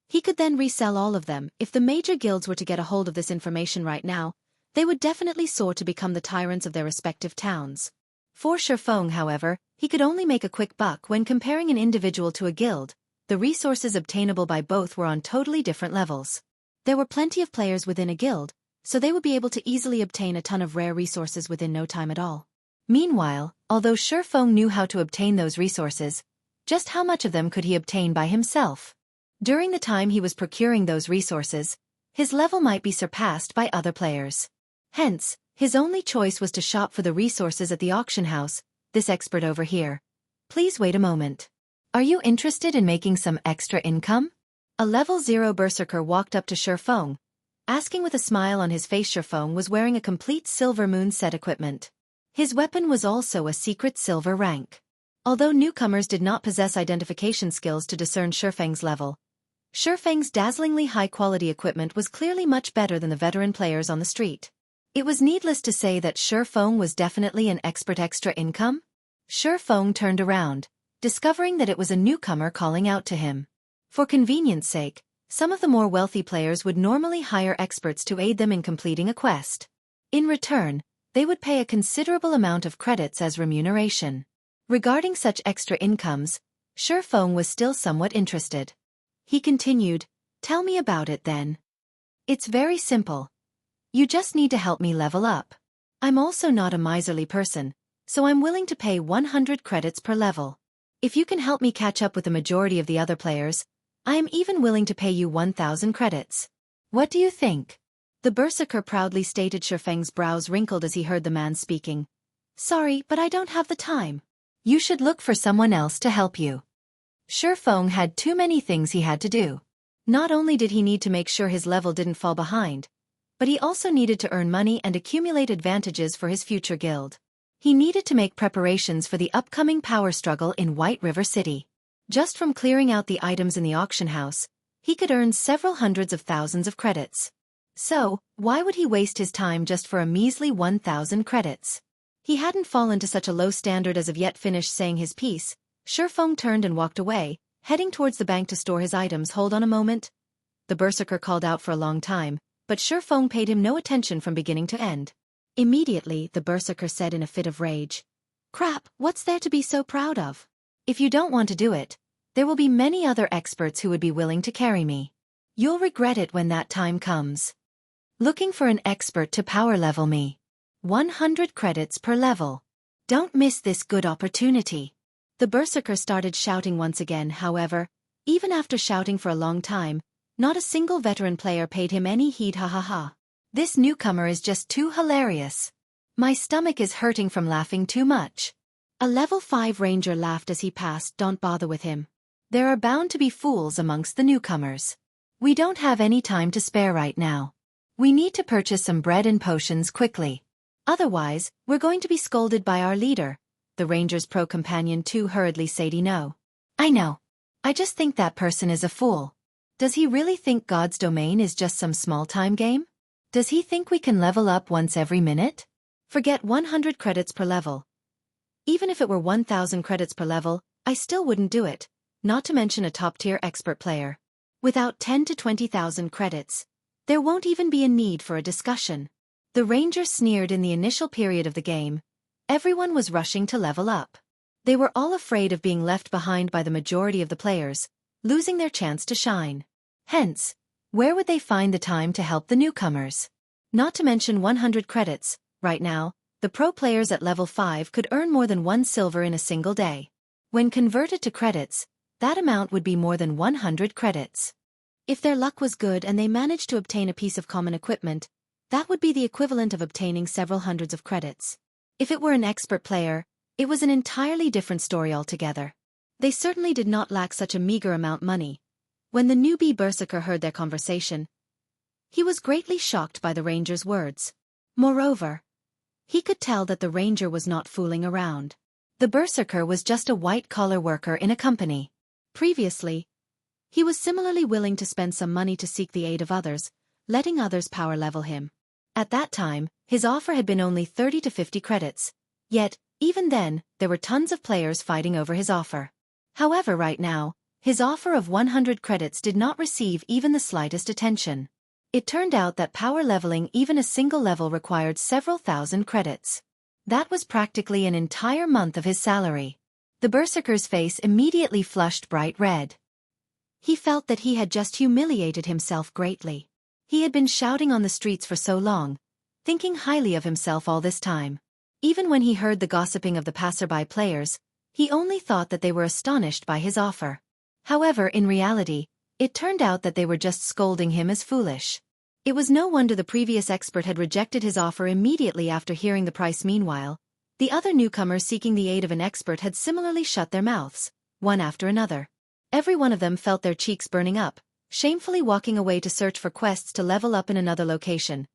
he could then resell all of them. If the major guilds were to get a hold of this information right now, they would definitely soar to become the tyrants of their respective towns. For Shifeng, however, he could only make a quick buck when comparing an individual to a guild. The resources obtainable by both were on totally different levels. There were plenty of players within a guild, so they would be able to easily obtain a ton of rare resources within no time at all. Meanwhile, although Shifeng knew how to obtain those resources, just how much of them could he obtain by himself? During the time he was procuring those resources, his level might be surpassed by other players. Hence, his only choice was to shop for the resources at the auction house. This expert over here. Please wait a moment. Are you interested in making some extra income? A level 0 berserker walked up to Shifeng, asking with a smile on his face. Shifeng was wearing a complete silver moon set equipment. His weapon was also a secret silver rank. Although newcomers did not possess identification skills to discern Shifeng's level, Shifeng's dazzlingly high-quality equipment was clearly much better than the veteran players on the street. It was needless to say that Shifeng was definitely an expert. Extra income? Shifeng turned around, discovering that it was a newcomer calling out to him. For convenience sake, some of the more wealthy players would normally hire experts to aid them in completing a quest. In return, they would pay a considerable amount of credits as remuneration. Regarding such extra incomes, Shifeng was still somewhat interested. He continued, "Tell me about it then." "It's very simple. You just need to help me level up. I'm also not a miserly person, so I'm willing to pay 100 credits per level. If you can help me catch up with the majority of the other players, I am even willing to pay you 1,000 credits. What do you think?" The berserker proudly stated. Shifeng's brows wrinkled as he heard the man speaking. "Sorry, but I don't have the time. You should look for someone else to help you." Shifeng had too many things he had to do. Not only did he need to make sure his level didn't fall behind, but he also needed to earn money and accumulate advantages for his future guild. He needed to make preparations for the upcoming power struggle in White River City. Just from clearing out the items in the auction house, he could earn several hundreds of thousands of credits. So, why would he waste his time just for a measly 1,000 credits? He hadn't fallen to such a low standard as of yet. Finished saying his piece, Shifeng turned and walked away, heading towards the bank to store his items. "Hold on a moment." The berserker called out for a long time. but Shifeng paid him no attention from beginning to end. Immediately, the berserker said in a fit of rage, "Crap, what's there to be so proud of? If you don't want to do it, there will be many other experts who would be willing to carry me. You'll regret it when that time comes. Looking for an expert to power level me. 100 credits per level. Don't miss this good opportunity." The berserker started shouting once again. However, even after shouting for a long time, not a single veteran player paid him any heed. Ha ha ha. This newcomer is just too hilarious. My stomach is hurting from laughing too much. A level 5 ranger laughed as he passed. Don't bother with him. There are bound to be fools amongst the newcomers. We don't have any time to spare right now. We need to purchase some bread and potions quickly. Otherwise, we're going to be scolded by our leader. The ranger's pro companion too hurriedly said, "No. I know. I just think that person is a fool. Does he really think God's domain is just some small-time game? Does he think we can level up once every minute? Forget 100 credits per level. Even if it were 1,000 credits per level, I still wouldn't do it, not to mention a top-tier expert player. Without 10 to 20,000 credits, there won't even be a need for a discussion." The ranger sneered. In the initial period of the game, everyone was rushing to level up. They were all afraid of being left behind by the majority of the players, losing their chance to shine. Hence, where would they find the time to help the newcomers? Not to mention 100 credits. Right now, the pro players at level 5 could earn more than 1 silver in a single day. When converted to credits, that amount would be more than 100 credits. If their luck was good and they managed to obtain a piece of common equipment, that would be the equivalent of obtaining several hundreds of credits. If it were an expert player, it was an entirely different story altogether. They certainly did not lack such a meager amount of money. When the newbie berserker heard their conversation, he was greatly shocked by the ranger's words. Moreover, he could tell that the ranger was not fooling around. The berserker was just a white-collar worker in a company. Previously, he was similarly willing to spend some money to seek the aid of others, letting others power level him. At that time, his offer had been only 30 to 50 credits. Yet, even then, there were tons of players fighting over his offer. However, right now, his offer of 100 credits did not receive even the slightest attention. It turned out that power leveling even a single level required several thousand credits. That was practically an entire month of his salary. The berserker's face immediately flushed bright red. He felt that he had just humiliated himself greatly. He had been shouting on the streets for so long, thinking highly of himself all this time. Even when he heard the gossiping of the passerby players, he only thought that they were astonished by his offer. However, in reality, it turned out that they were just scolding him as foolish. It was no wonder the previous expert had rejected his offer immediately after hearing the price. Meanwhile, the other newcomers seeking the aid of an expert had similarly shut their mouths, one after another. Every one of them felt their cheeks burning up, shamefully walking away to search for quests to level up in another location.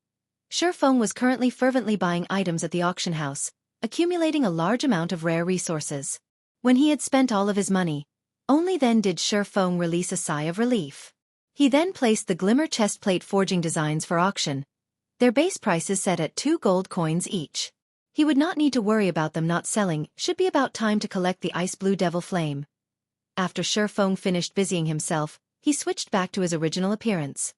Shifeng was currently fervently buying items at the auction house, accumulating a large amount of rare resources. When he had spent all of his money, only then did Shifeng release a sigh of relief. He then placed the glimmer chestplate forging designs for auction, their base prices set at 2 gold coins each. He would not need to worry about them not selling. Should be about time to collect the ice blue devil flame. After Shifeng finished busying himself, he switched back to his original appearance.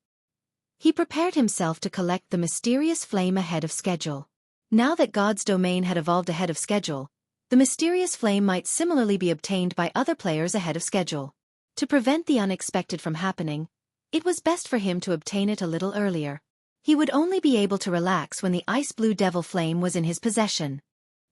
He prepared himself to collect the mysterious flame ahead of schedule. Now that God's domain had evolved ahead of schedule, the mysterious flame might similarly be obtained by other players ahead of schedule. To prevent the unexpected from happening, it was best for him to obtain it a little earlier. He would only be able to relax when the ice blue devil flame was in his possession.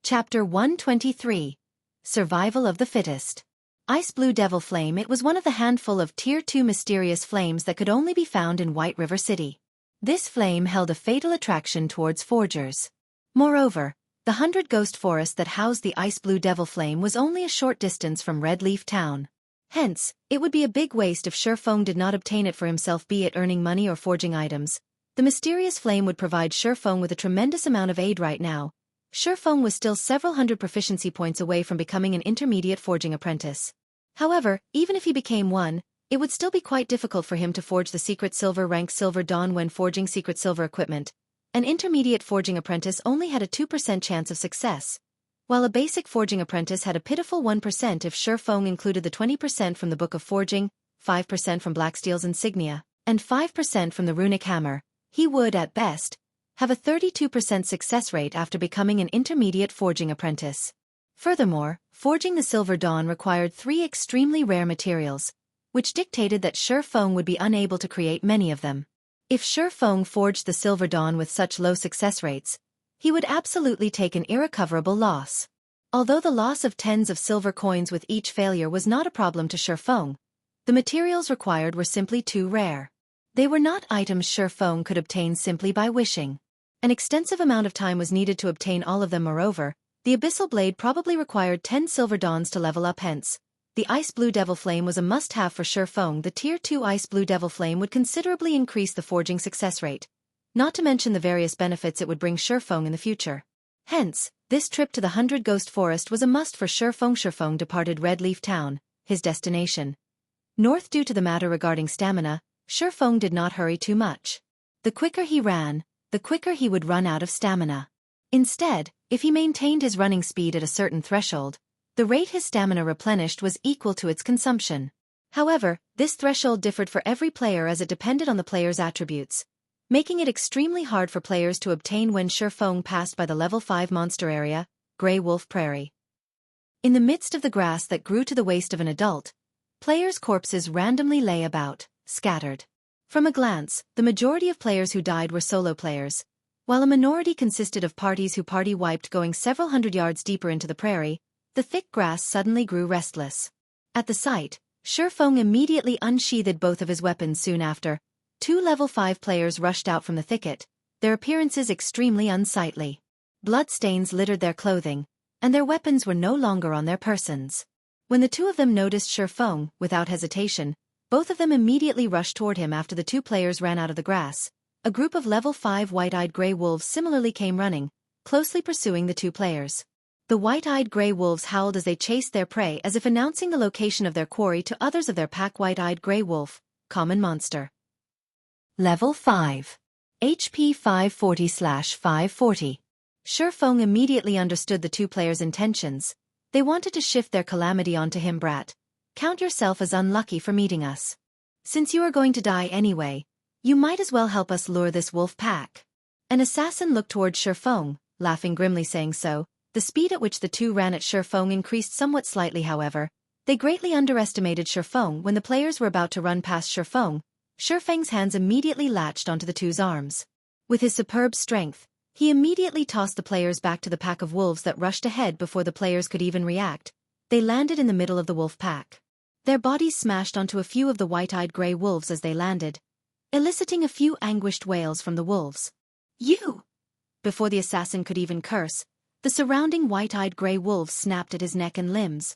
Chapter 123. Survival of the Fittest. Ice blue devil flame. It was one of the handful of Tier 2 mysterious flames that could only be found in White River City. This flame held a fatal attraction towards forgers. Moreover, the 100 ghost forest that housed the ice blue devil flame was only a short distance from Red Leaf Town. Hence, it would be a big waste if Shifeng did not obtain it for himself, be it earning money or forging items. The mysterious flame would provide Shifeng with a tremendous amount of aid right now. Shifeng was still several hundred proficiency points away from becoming an intermediate forging apprentice. However, even if he became one, it would still be quite difficult for him to forge the secret silver rank Silver Dawn when forging secret silver equipment. An intermediate forging apprentice only had a 2% chance of success, while a basic forging apprentice had a pitiful 1% if Shifeng included the 20% from the Book of Forging, 5% from Blacksteel's insignia, and 5% from the runic hammer. he would, at best, have a 32% success rate after becoming an intermediate forging apprentice. Furthermore, forging the Silver Dawn required 3 extremely rare materials, which dictated that Shi Feng would be unable to create many of them. If Shi Feng forged the Silver Dawn with such low success rates, he would absolutely take an irrecoverable loss. Although the loss of tens of silver coins with each failure was not a problem to Shi Feng, the materials required were simply too rare. They were not items Shi Feng could obtain simply by wishing. An extensive amount of time was needed to obtain all of them. Moreover, the Abyssal Blade probably required 10 Silver Dawns to level up. Hence, the Ice Blue Devil Flame was a must-have for Shi Feng. The Tier 2 Ice Blue Devil Flame would considerably increase the forging success rate, not to mention the various benefits it would bring Shi Feng in the future. Hence, this trip to the 100 Ghost Forest was a must for Shi Feng. Shi Feng departed Red Leaf Town, his destination. North. Due to the matter regarding stamina, Shi Feng did not hurry too much. The quicker he ran, the quicker he would run out of stamina. Instead, if he maintained his running speed at a certain threshold, the rate his stamina replenished was equal to its consumption. However, this threshold differed for every player as it depended on the player's attributes, making it extremely hard for players to obtain when Shi Feng passed by the level 5 monster area, Grey Wolf Prairie. In the midst of the grass that grew to the waist of an adult, players' corpses randomly lay about, scattered. From a glance, the majority of players who died were solo players, while a minority consisted of parties who party-wiped. Going several hundred yards deeper into the prairie, the thick grass suddenly grew restless. At the sight, Shi Feng immediately unsheathed both of his weapons. Soon after, 2 level 5 players rushed out from the thicket, their appearances extremely unsightly. Blood stains littered their clothing, and their weapons were no longer on their persons. When the 2 of them noticed Shi Feng, without hesitation, both of them immediately rushed toward him. After the 2 players ran out of the grass, a group of level 5 white-eyed gray wolves similarly came running, closely pursuing the 2 players. The white-eyed gray wolves howled as they chased their prey, as if announcing the location of their quarry to others of their pack. White-eyed gray wolf, common monster. Level 5. HP 540/540. Shi Feng immediately understood the 2 players' intentions. They wanted to shift their calamity onto him. Brat, count yourself as unlucky for meeting us. Since you are going to die anyway, you might as well help us lure this wolf pack. An assassin looked toward Shi Feng, laughing grimly. Saying so, the speed at which the 2 ran at Shi Feng increased somewhat slightly. However, they greatly underestimated Shi Feng. When the players were about to run past Shi Feng's hands immediately latched onto the 2's arms. With his superb strength, he immediately tossed the players back to the pack of wolves that rushed ahead. Before the players could even react, they landed in the middle of the wolf pack. Their bodies smashed onto a few of the white-eyed gray wolves as they landed, eliciting a few anguished wails from the wolves. You! Before the assassin could even curse, the surrounding white-eyed gray wolves snapped at his neck and limbs.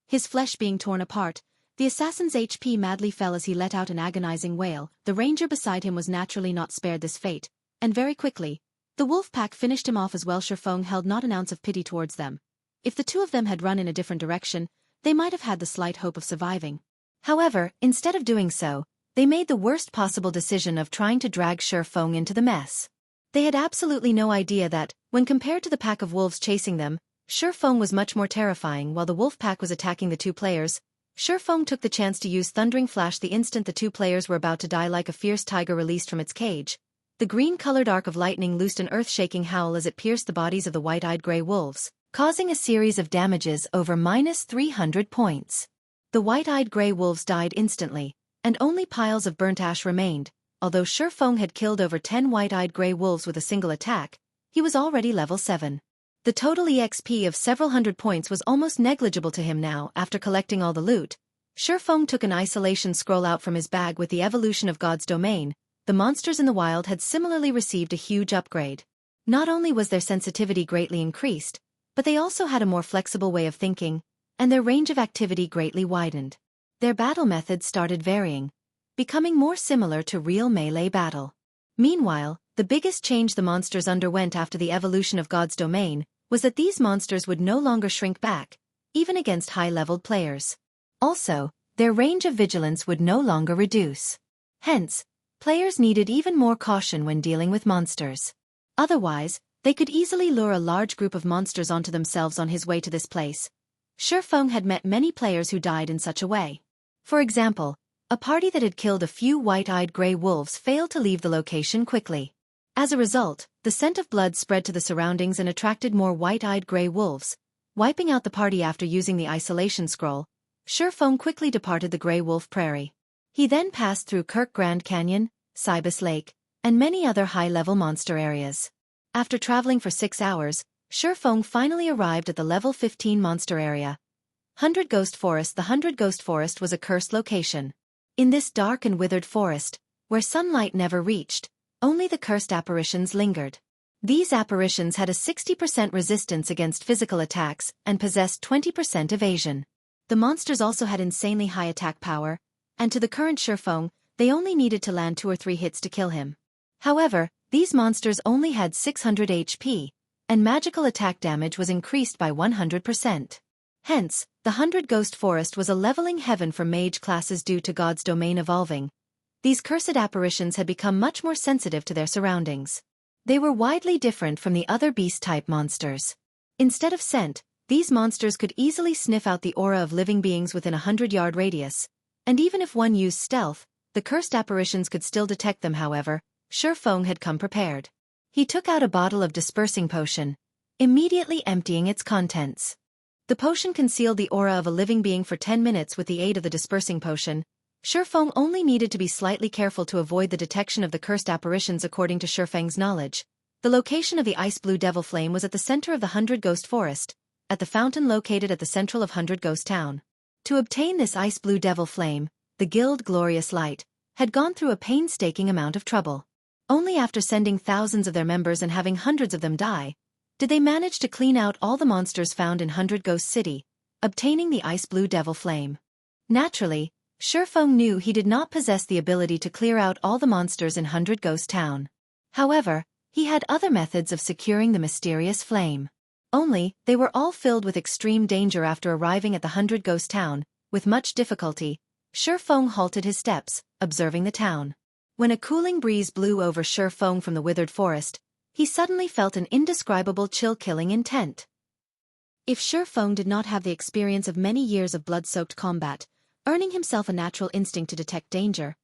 His flesh being torn apart, the assassin's HP madly fell as he let out an agonizing wail. The ranger beside him was naturally not spared this fate, and very quickly, the wolf pack finished him off as well. Shi Feng held not an ounce of pity towards them. If the 2 of them had run in a different direction, they might have had the slight hope of surviving. However, instead of doing so, they made the worst possible decision of trying to drag Shi Feng into the mess. They had absolutely no idea that, when compared to the pack of wolves chasing them, Shi Feng was much more terrifying. While the wolf pack was attacking the 2 players, Shi Feng took the chance to use Thundering Flash. The instant the 2 players were about to die, like a fierce tiger released from its cage, the green-colored arc of lightning loosed an earth-shaking howl as it pierced the bodies of the white-eyed gray wolves, causing a series of damages over -300 points. The white-eyed gray wolves died instantly, and only piles of burnt ash remained. Although Shi Feng had killed over 10 white-eyed gray wolves with a single attack, he was already level 7. The total EXP of several hundred points was almost negligible to him now. After collecting all the loot, Shi Feng took an isolation scroll out from his bag. With the evolution of God's domain, the monsters in the wild had similarly received a huge upgrade. Not only was their sensitivity greatly increased, but they also had a more flexible way of thinking, and their range of activity greatly widened. Their battle methods started varying, becoming more similar to real melee battle. Meanwhile, the biggest change the monsters underwent after the evolution of God's domain was that these monsters would no longer shrink back, even against high-leveled players. Also, their range of vigilance would no longer reduce. Hence, players needed even more caution when dealing with monsters. Otherwise, they could easily lure a large group of monsters onto themselves. On his way to this place, Shi Feng had met many players who died in such a way. For example, A party that had killed a few white-eyed gray wolves failed to leave the location quickly. As a result, the scent of blood spread to the surroundings and attracted more white-eyed gray wolves. Wiping out the party after using the isolation scroll, Shurfeng quickly departed the Grey Wolf Prairie. He then passed through Kirk Grand Canyon, Cybus Lake, and many other high-level monster areas. After traveling for 6 hours, Shurfeng finally arrived at the level 15 monster area. 100 Ghost Forest. The 100 Ghost Forest was a cursed location. In this dark and withered forest, where sunlight never reached, only the cursed apparitions lingered. These apparitions had a 60% resistance against physical attacks and possessed 20% evasion. The monsters also had insanely high attack power, and to the current Shurfeng, they only needed to land 2 or 3 hits to kill him. However, these monsters only had 600 HP, and magical attack damage was increased by 100%. Hence, the 100 Ghost Forest was a leveling heaven for mage classes due to God's domain evolving. These cursed apparitions had become much more sensitive to their surroundings. They were widely different from the other beast-type monsters. Instead of scent, these monsters could easily sniff out the aura of living beings within a 100-yard radius, and even if one used stealth, the cursed apparitions could still detect them. However, Shurfeng had come prepared. He took out a bottle of dispersing potion, immediately emptying its contents. The potion concealed the aura of a living being for 10 minutes. With the aid of the dispersing potion, Shurfeng only needed to be slightly careful to avoid the detection of the cursed apparitions. According to Shurfeng's knowledge, the location of the ice blue devil flame was at the center of the 100 Ghost Forest, at the fountain located at the central of 100 Ghost Town. To obtain this ice blue devil flame, the guild Glorious Light had gone through a painstaking amount of trouble. Only after sending thousands of their members and having hundreds of them die, did they manage to clean out all the monsters found in 100 Ghost City, obtaining the ice blue devil flame. Naturally, Shurfeng knew he did not possess the ability to clear out all the monsters in 100 Ghost Town. However, he had other methods of securing the mysterious flame. Only, they were all filled with extreme danger. After arriving at the 100 Ghost Town, with much difficulty, Shurfeng halted his steps, observing the town. When a cooling breeze blew over Shurfeng from the withered forest, he suddenly felt an indescribable chill-killing intent. If Shurfeng did not have the experience of many years of blood-soaked combat, earning himself a natural instinct to detect danger,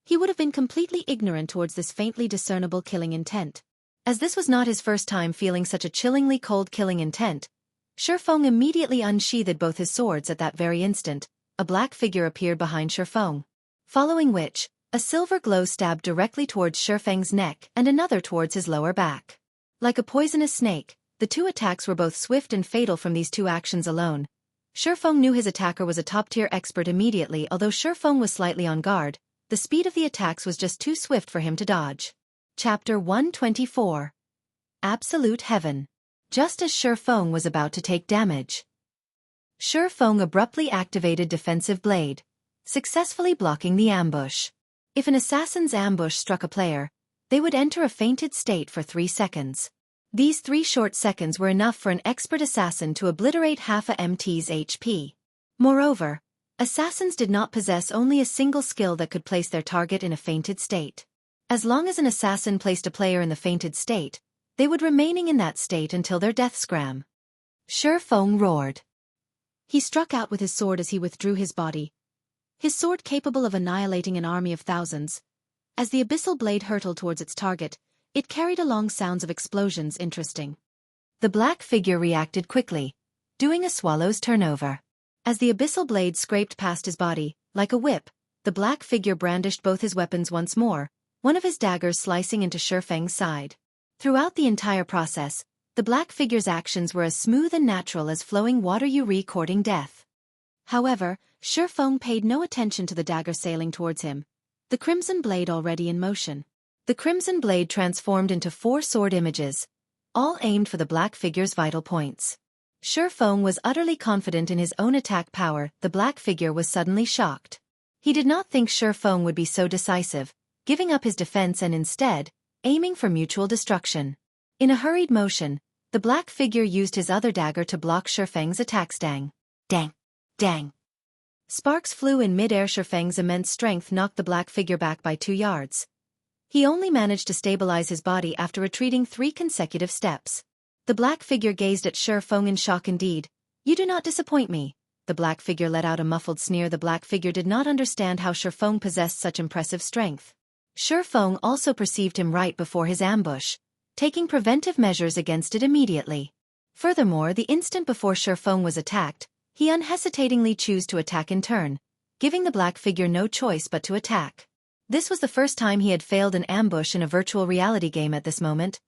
he would have been completely ignorant towards this faintly discernible killing intent. As this was not his first time feeling such a chillingly cold killing intent, Shurfeng immediately unsheathed both his swords. At that very instant, a black figure appeared behind Shurfeng, following which, a silver glow stabbed directly towards Shurfeng's neck and another towards his lower back. Like a poisonous snake, the two attacks were both swift and fatal. From these two actions alone, Shurfeng knew his attacker was a top-tier expert immediately. Although Shurfeng was slightly on guard, the speed of the attacks was just too swift for him to dodge. Chapter 124. Absolute Heaven. Just as Shurfeng was about to take damage, Shurfeng abruptly activated Defensive Blade, successfully blocking the ambush. If an assassin's ambush struck a player, they would enter a fainted state for 3 seconds. These 3 short seconds were enough for an expert assassin to obliterate half a MT's HP. Moreover, assassins did not possess only a single skill that could place their target in a fainted state. As long as an assassin placed a player in the fainted state, they would remaining in that state until their death scram. Shurfeng roared. He struck out with his sword as he withdrew his body, his sword capable of annihilating an army of thousands. As the abyssal blade hurtled towards its target, it carried along sounds of explosions. Interesting. The black figure reacted quickly, doing a swallow's turnover. As the abyssal blade scraped past his body, like a whip, the black figure brandished both his weapons once more, one of his daggers slicing into Shurfeng's side. Throughout the entire process, the black figure's actions were as smooth and natural as flowing water courting death. However, Shurfeng paid no attention to the dagger sailing towards him, the crimson blade already in motion. The crimson blade transformed into 4 sword images, all aimed for the black figure's vital points. Shurfeng was utterly confident in his own attack power. The black figure was suddenly shocked. He did not think Shurfeng would be so decisive, giving up his defense and instead, aiming for mutual destruction. In a hurried motion, the black figure used his other dagger to block Shurfeng's attacks. Dang! Dang! Dang! Sparks flew in mid-air. Shurfeng's immense strength knocked the black figure back by 2 yards. He only managed to stabilize his body after retreating 3 consecutive steps. The black figure gazed at Shurfeng in shock. Indeed, you do not disappoint me, the The black figure let out a muffled sneer. The black figure did not understand how Shifeng possessed such impressive strength. Shifeng also perceived him right before his ambush, taking preventive measures against it immediately. Furthermore, the instant before Shifeng was attacked, he unhesitatingly chose to attack in turn, giving the black figure no choice but to attack. This was the first time he had failed an ambush in a virtual reality game at this moment.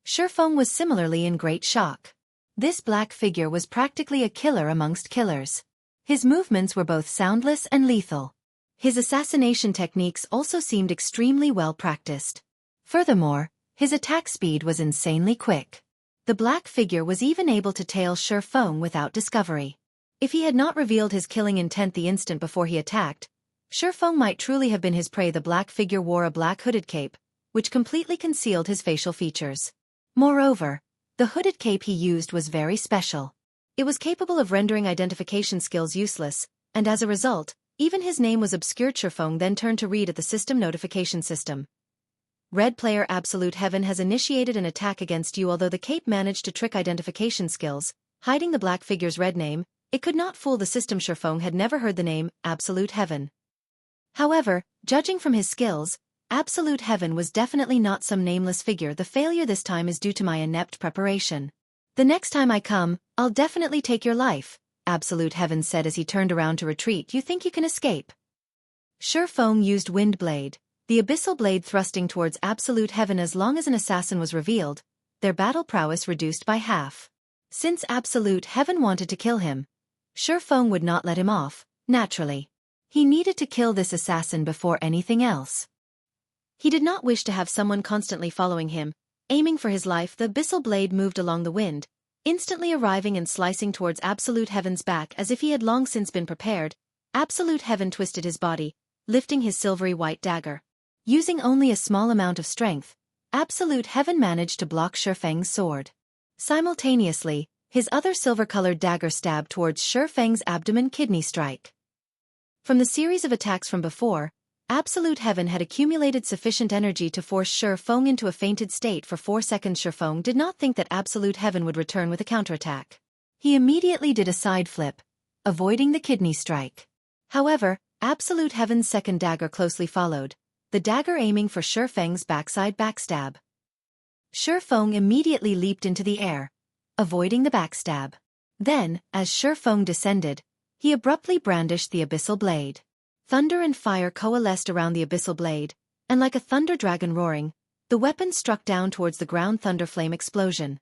Shifeng was similarly in great shock. This black figure was practically a killer amongst killers. His movements were both soundless and lethal. His assassination techniques also seemed extremely well practiced. Furthermore, his attack speed was insanely quick. The black figure was even able to tail Shifeng without discovery. If he had not revealed his killing intent the instant before he attacked, Shifeng might truly have been his prey. The black figure wore a black hooded cape, which completely concealed his facial features. Moreover, the hooded cape he used was very special. It was capable of rendering identification skills useless, and as a result, even his name was obscured. Shifeng then turned to read at the system notification system. Red player Absolute Heaven has initiated an attack against you. Although the cape managed to trick identification skills, hiding the black figure's red name, it could not fool the system. Shifeng had never heard the name Absolute Heaven. However, judging from his skills, Absolute Heaven was definitely not some nameless figure. The failure this time is due to my inept preparation. The next time I come, I'll definitely take your life, Absolute Heaven said as he turned around to retreat. You think you can escape? Shifeng used Wind Blade, the Abyssal Blade thrusting towards Absolute Heaven. As long as an assassin was revealed, their battle prowess reduced by half. Since Absolute Heaven wanted to kill him, Shifeng would not let him off, naturally. He needed to kill this assassin before anything else. He did not wish to have someone constantly following him. Aiming for his life, the Abyssal Blade moved along the wind, instantly arriving and slicing towards Absolute Heaven's back as if he had long since been prepared. Absolute Heaven twisted his body, lifting his silvery white dagger. Using only a small amount of strength, Absolute Heaven managed to block Shifeng's sword. Simultaneously, his other silver-colored dagger stabbed towards Shifeng's abdomen. Kidney strike. From the series of attacks from before, Absolute Heaven had accumulated sufficient energy to force Shifeng into a fainted state for 4 seconds. Shifeng did not think that Absolute Heaven would return with a counterattack. He immediately did a side flip, avoiding the kidney strike. However, Absolute Heaven's second dagger closely followed, the dagger aiming for Shifeng's backside backstab. Shifeng immediately leaped into the air, avoiding the backstab. Then, as Shifeng descended, he abruptly brandished the Abyssal Blade. Thunder and fire coalesced around the Abyssal Blade, and like a thunder dragon roaring, the weapon struck down towards the ground. Thunderflame explosion.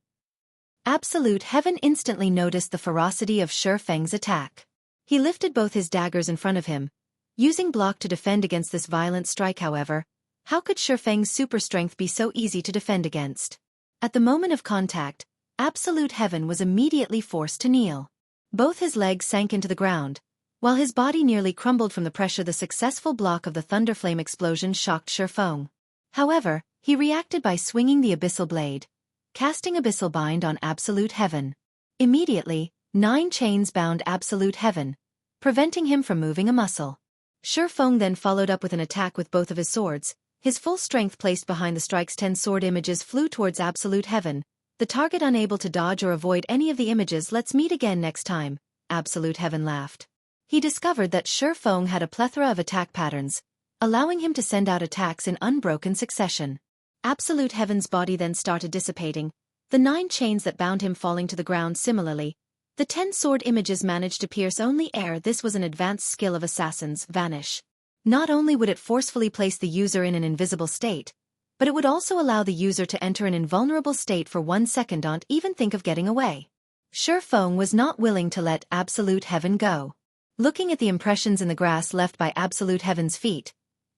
Absolute Heaven instantly noticed the ferocity of Shifeng's attack. He lifted both his daggers in front of him, using block to defend against this violent strike. However, how could Shifeng's super strength be so easy to defend against? At the moment of contact, Absolute Heaven was immediately forced to kneel. Both his legs sank into the ground, while his body nearly crumbled from the pressure. The successful block of the Thunderflame explosion shocked Shifeng. However, he reacted by swinging the Abyssal Blade, casting Abyssal Bind on Absolute Heaven. Immediately, 9 chains bound Absolute Heaven, preventing him from moving a muscle. Shifeng then followed up with an attack with both of his swords, his full strength placed behind the strikes. 10 sword images flew towards Absolute Heaven, the target unable to dodge or avoid any of the images. Let's meet again next time, Absolute Heaven laughed. He discovered that Shifeng had a plethora of attack patterns, allowing him to send out attacks in unbroken succession. Absolute Heaven's body then started dissipating, the 9 chains that bound him falling to the ground. Similarly, the 10 sword images managed to pierce only air. This was an advanced skill of assassins, Vanish. Not only would it forcefully place the user in an invisible state, but it would also allow the user to enter an invulnerable state for 1 second. Don't even think of getting away. Shifeng was not willing to let Absolute Heaven go. Looking at the impressions in the grass left by Absolute Heaven's feet,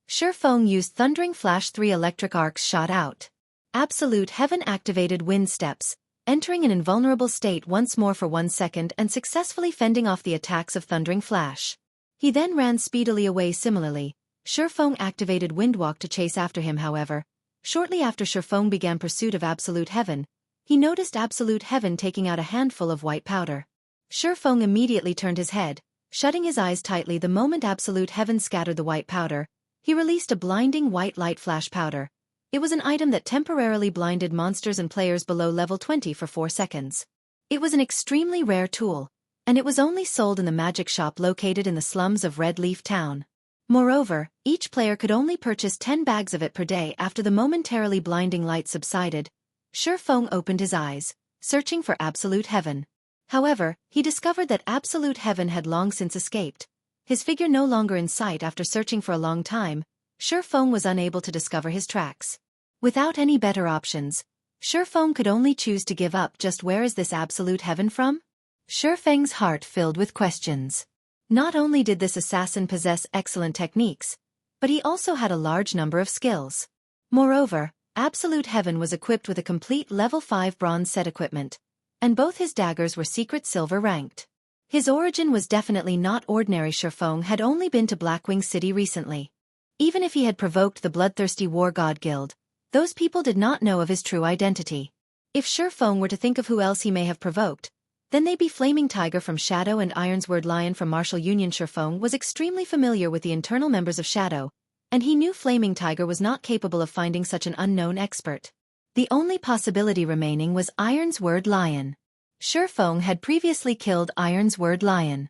Shifeng used Thundering Flash. 3 electric arcs shot out. Absolute Heaven activated Wind Steps, entering an invulnerable state once more for 1 second and successfully fending off the attacks of Thundering Flash. He then ran speedily away. Similarly, Shifeng activated Windwalk to chase after him. However, shortly after Shifeng began pursuit of Absolute Heaven, he noticed Absolute Heaven taking out a handful of white powder. Shifeng immediately turned his head, shutting his eyes tightly. The moment Absolute Heaven scattered the white powder, he released a blinding white light flash powder. It was an item that temporarily blinded monsters and players below level 20 for 4 seconds. It was an extremely rare tool, and it was only sold in the magic shop located in the slums of Red Leaf Town. Moreover, each player could only purchase 10 bags of it per day. After the momentarily blinding light subsided, Shifeng opened his eyes, searching for Absolute Heaven. However, he discovered that Absolute Heaven had long since escaped. His figure no longer in sight. After searching for a long time, Shifeng was unable to discover his tracks. Without any better options, Shifeng could only choose to give up. Just where is this Absolute Heaven from? Shifeng's heart filled with questions. Not only did this assassin possess excellent techniques, but he also had a large number of skills. Moreover, Absolute Heaven was equipped with a complete level 5 bronze set equipment, and both his daggers were secret silver ranked. His origin was definitely not ordinary. Shifeng had only been to Blackwing City recently. Even if he had provoked the bloodthirsty War God Guild, those people did not know of his true identity. If Shifeng were to think of who else he may have provoked, then they'd be Flaming Tiger from Shadow and Ironsword Lion from Martial Union. Shifeng was extremely familiar with the internal members of Shadow, and he knew Flaming Tiger was not capable of finding such an unknown expert. The only possibility remaining was Ironsword Lion. Shifeng had previously killed Ironsword Lion.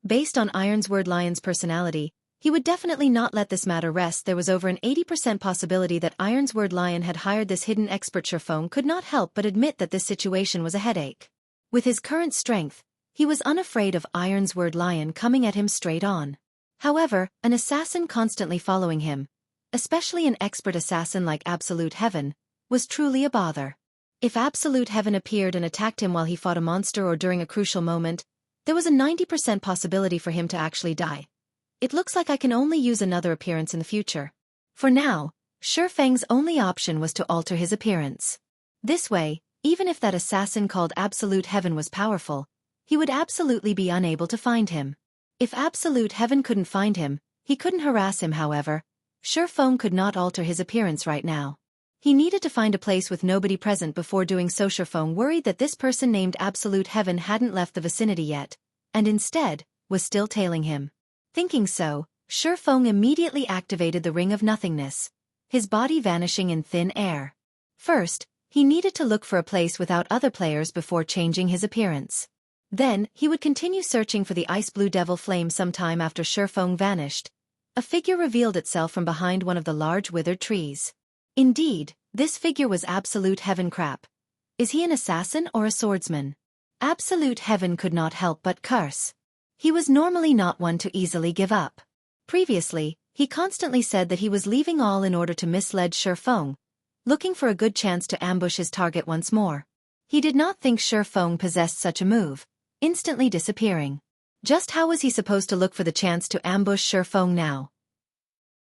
Based on Ironsword Lion's personality, he would definitely not let this matter rest. There was over an 80% possibility that Ironsword Lion had hired this hidden expert. Shifeng could not help but admit that this situation was a headache. With his current strength, he was unafraid of Ironsword Lion coming at him straight on. However, an assassin constantly following him, especially an expert assassin like Absolute Heaven, was truly a bother. If Absolute Heaven appeared and attacked him while he fought a monster or during a crucial moment, there was a 90% possibility for him to actually die. It looks like I can only use another appearance in the future. For now, Shifeng's only option was to alter his appearance. This way, even if that assassin called Absolute Heaven was powerful, he would absolutely be unable to find him. If Absolute Heaven couldn't find him, he couldn't harass him. However, Shifeng could not alter his appearance right now. He needed to find a place with nobody present before doing so. Shifeng worried that this person named Absolute Heaven hadn't left the vicinity yet, and instead, was still tailing him. Thinking so, Shifeng immediately activated the Ring of Nothingness, his body vanishing in thin air. First, he needed to look for a place without other players before changing his appearance. Then, he would continue searching for the ice blue devil flame. Sometime after Shifeng vanished, a figure revealed itself from behind one of the large withered trees. Indeed, this figure was Absolute Heaven. Crap. Is he an assassin or a swordsman? Absolute Heaven could not help but curse. He was normally not one to easily give up. Previously, he constantly said that he was leaving all in order to mislead Shifeng, looking for a good chance to ambush his target once more. He did not think Shifeng possessed such a move, instantly disappearing. Just how was he supposed to look for the chance to ambush Shifeng now?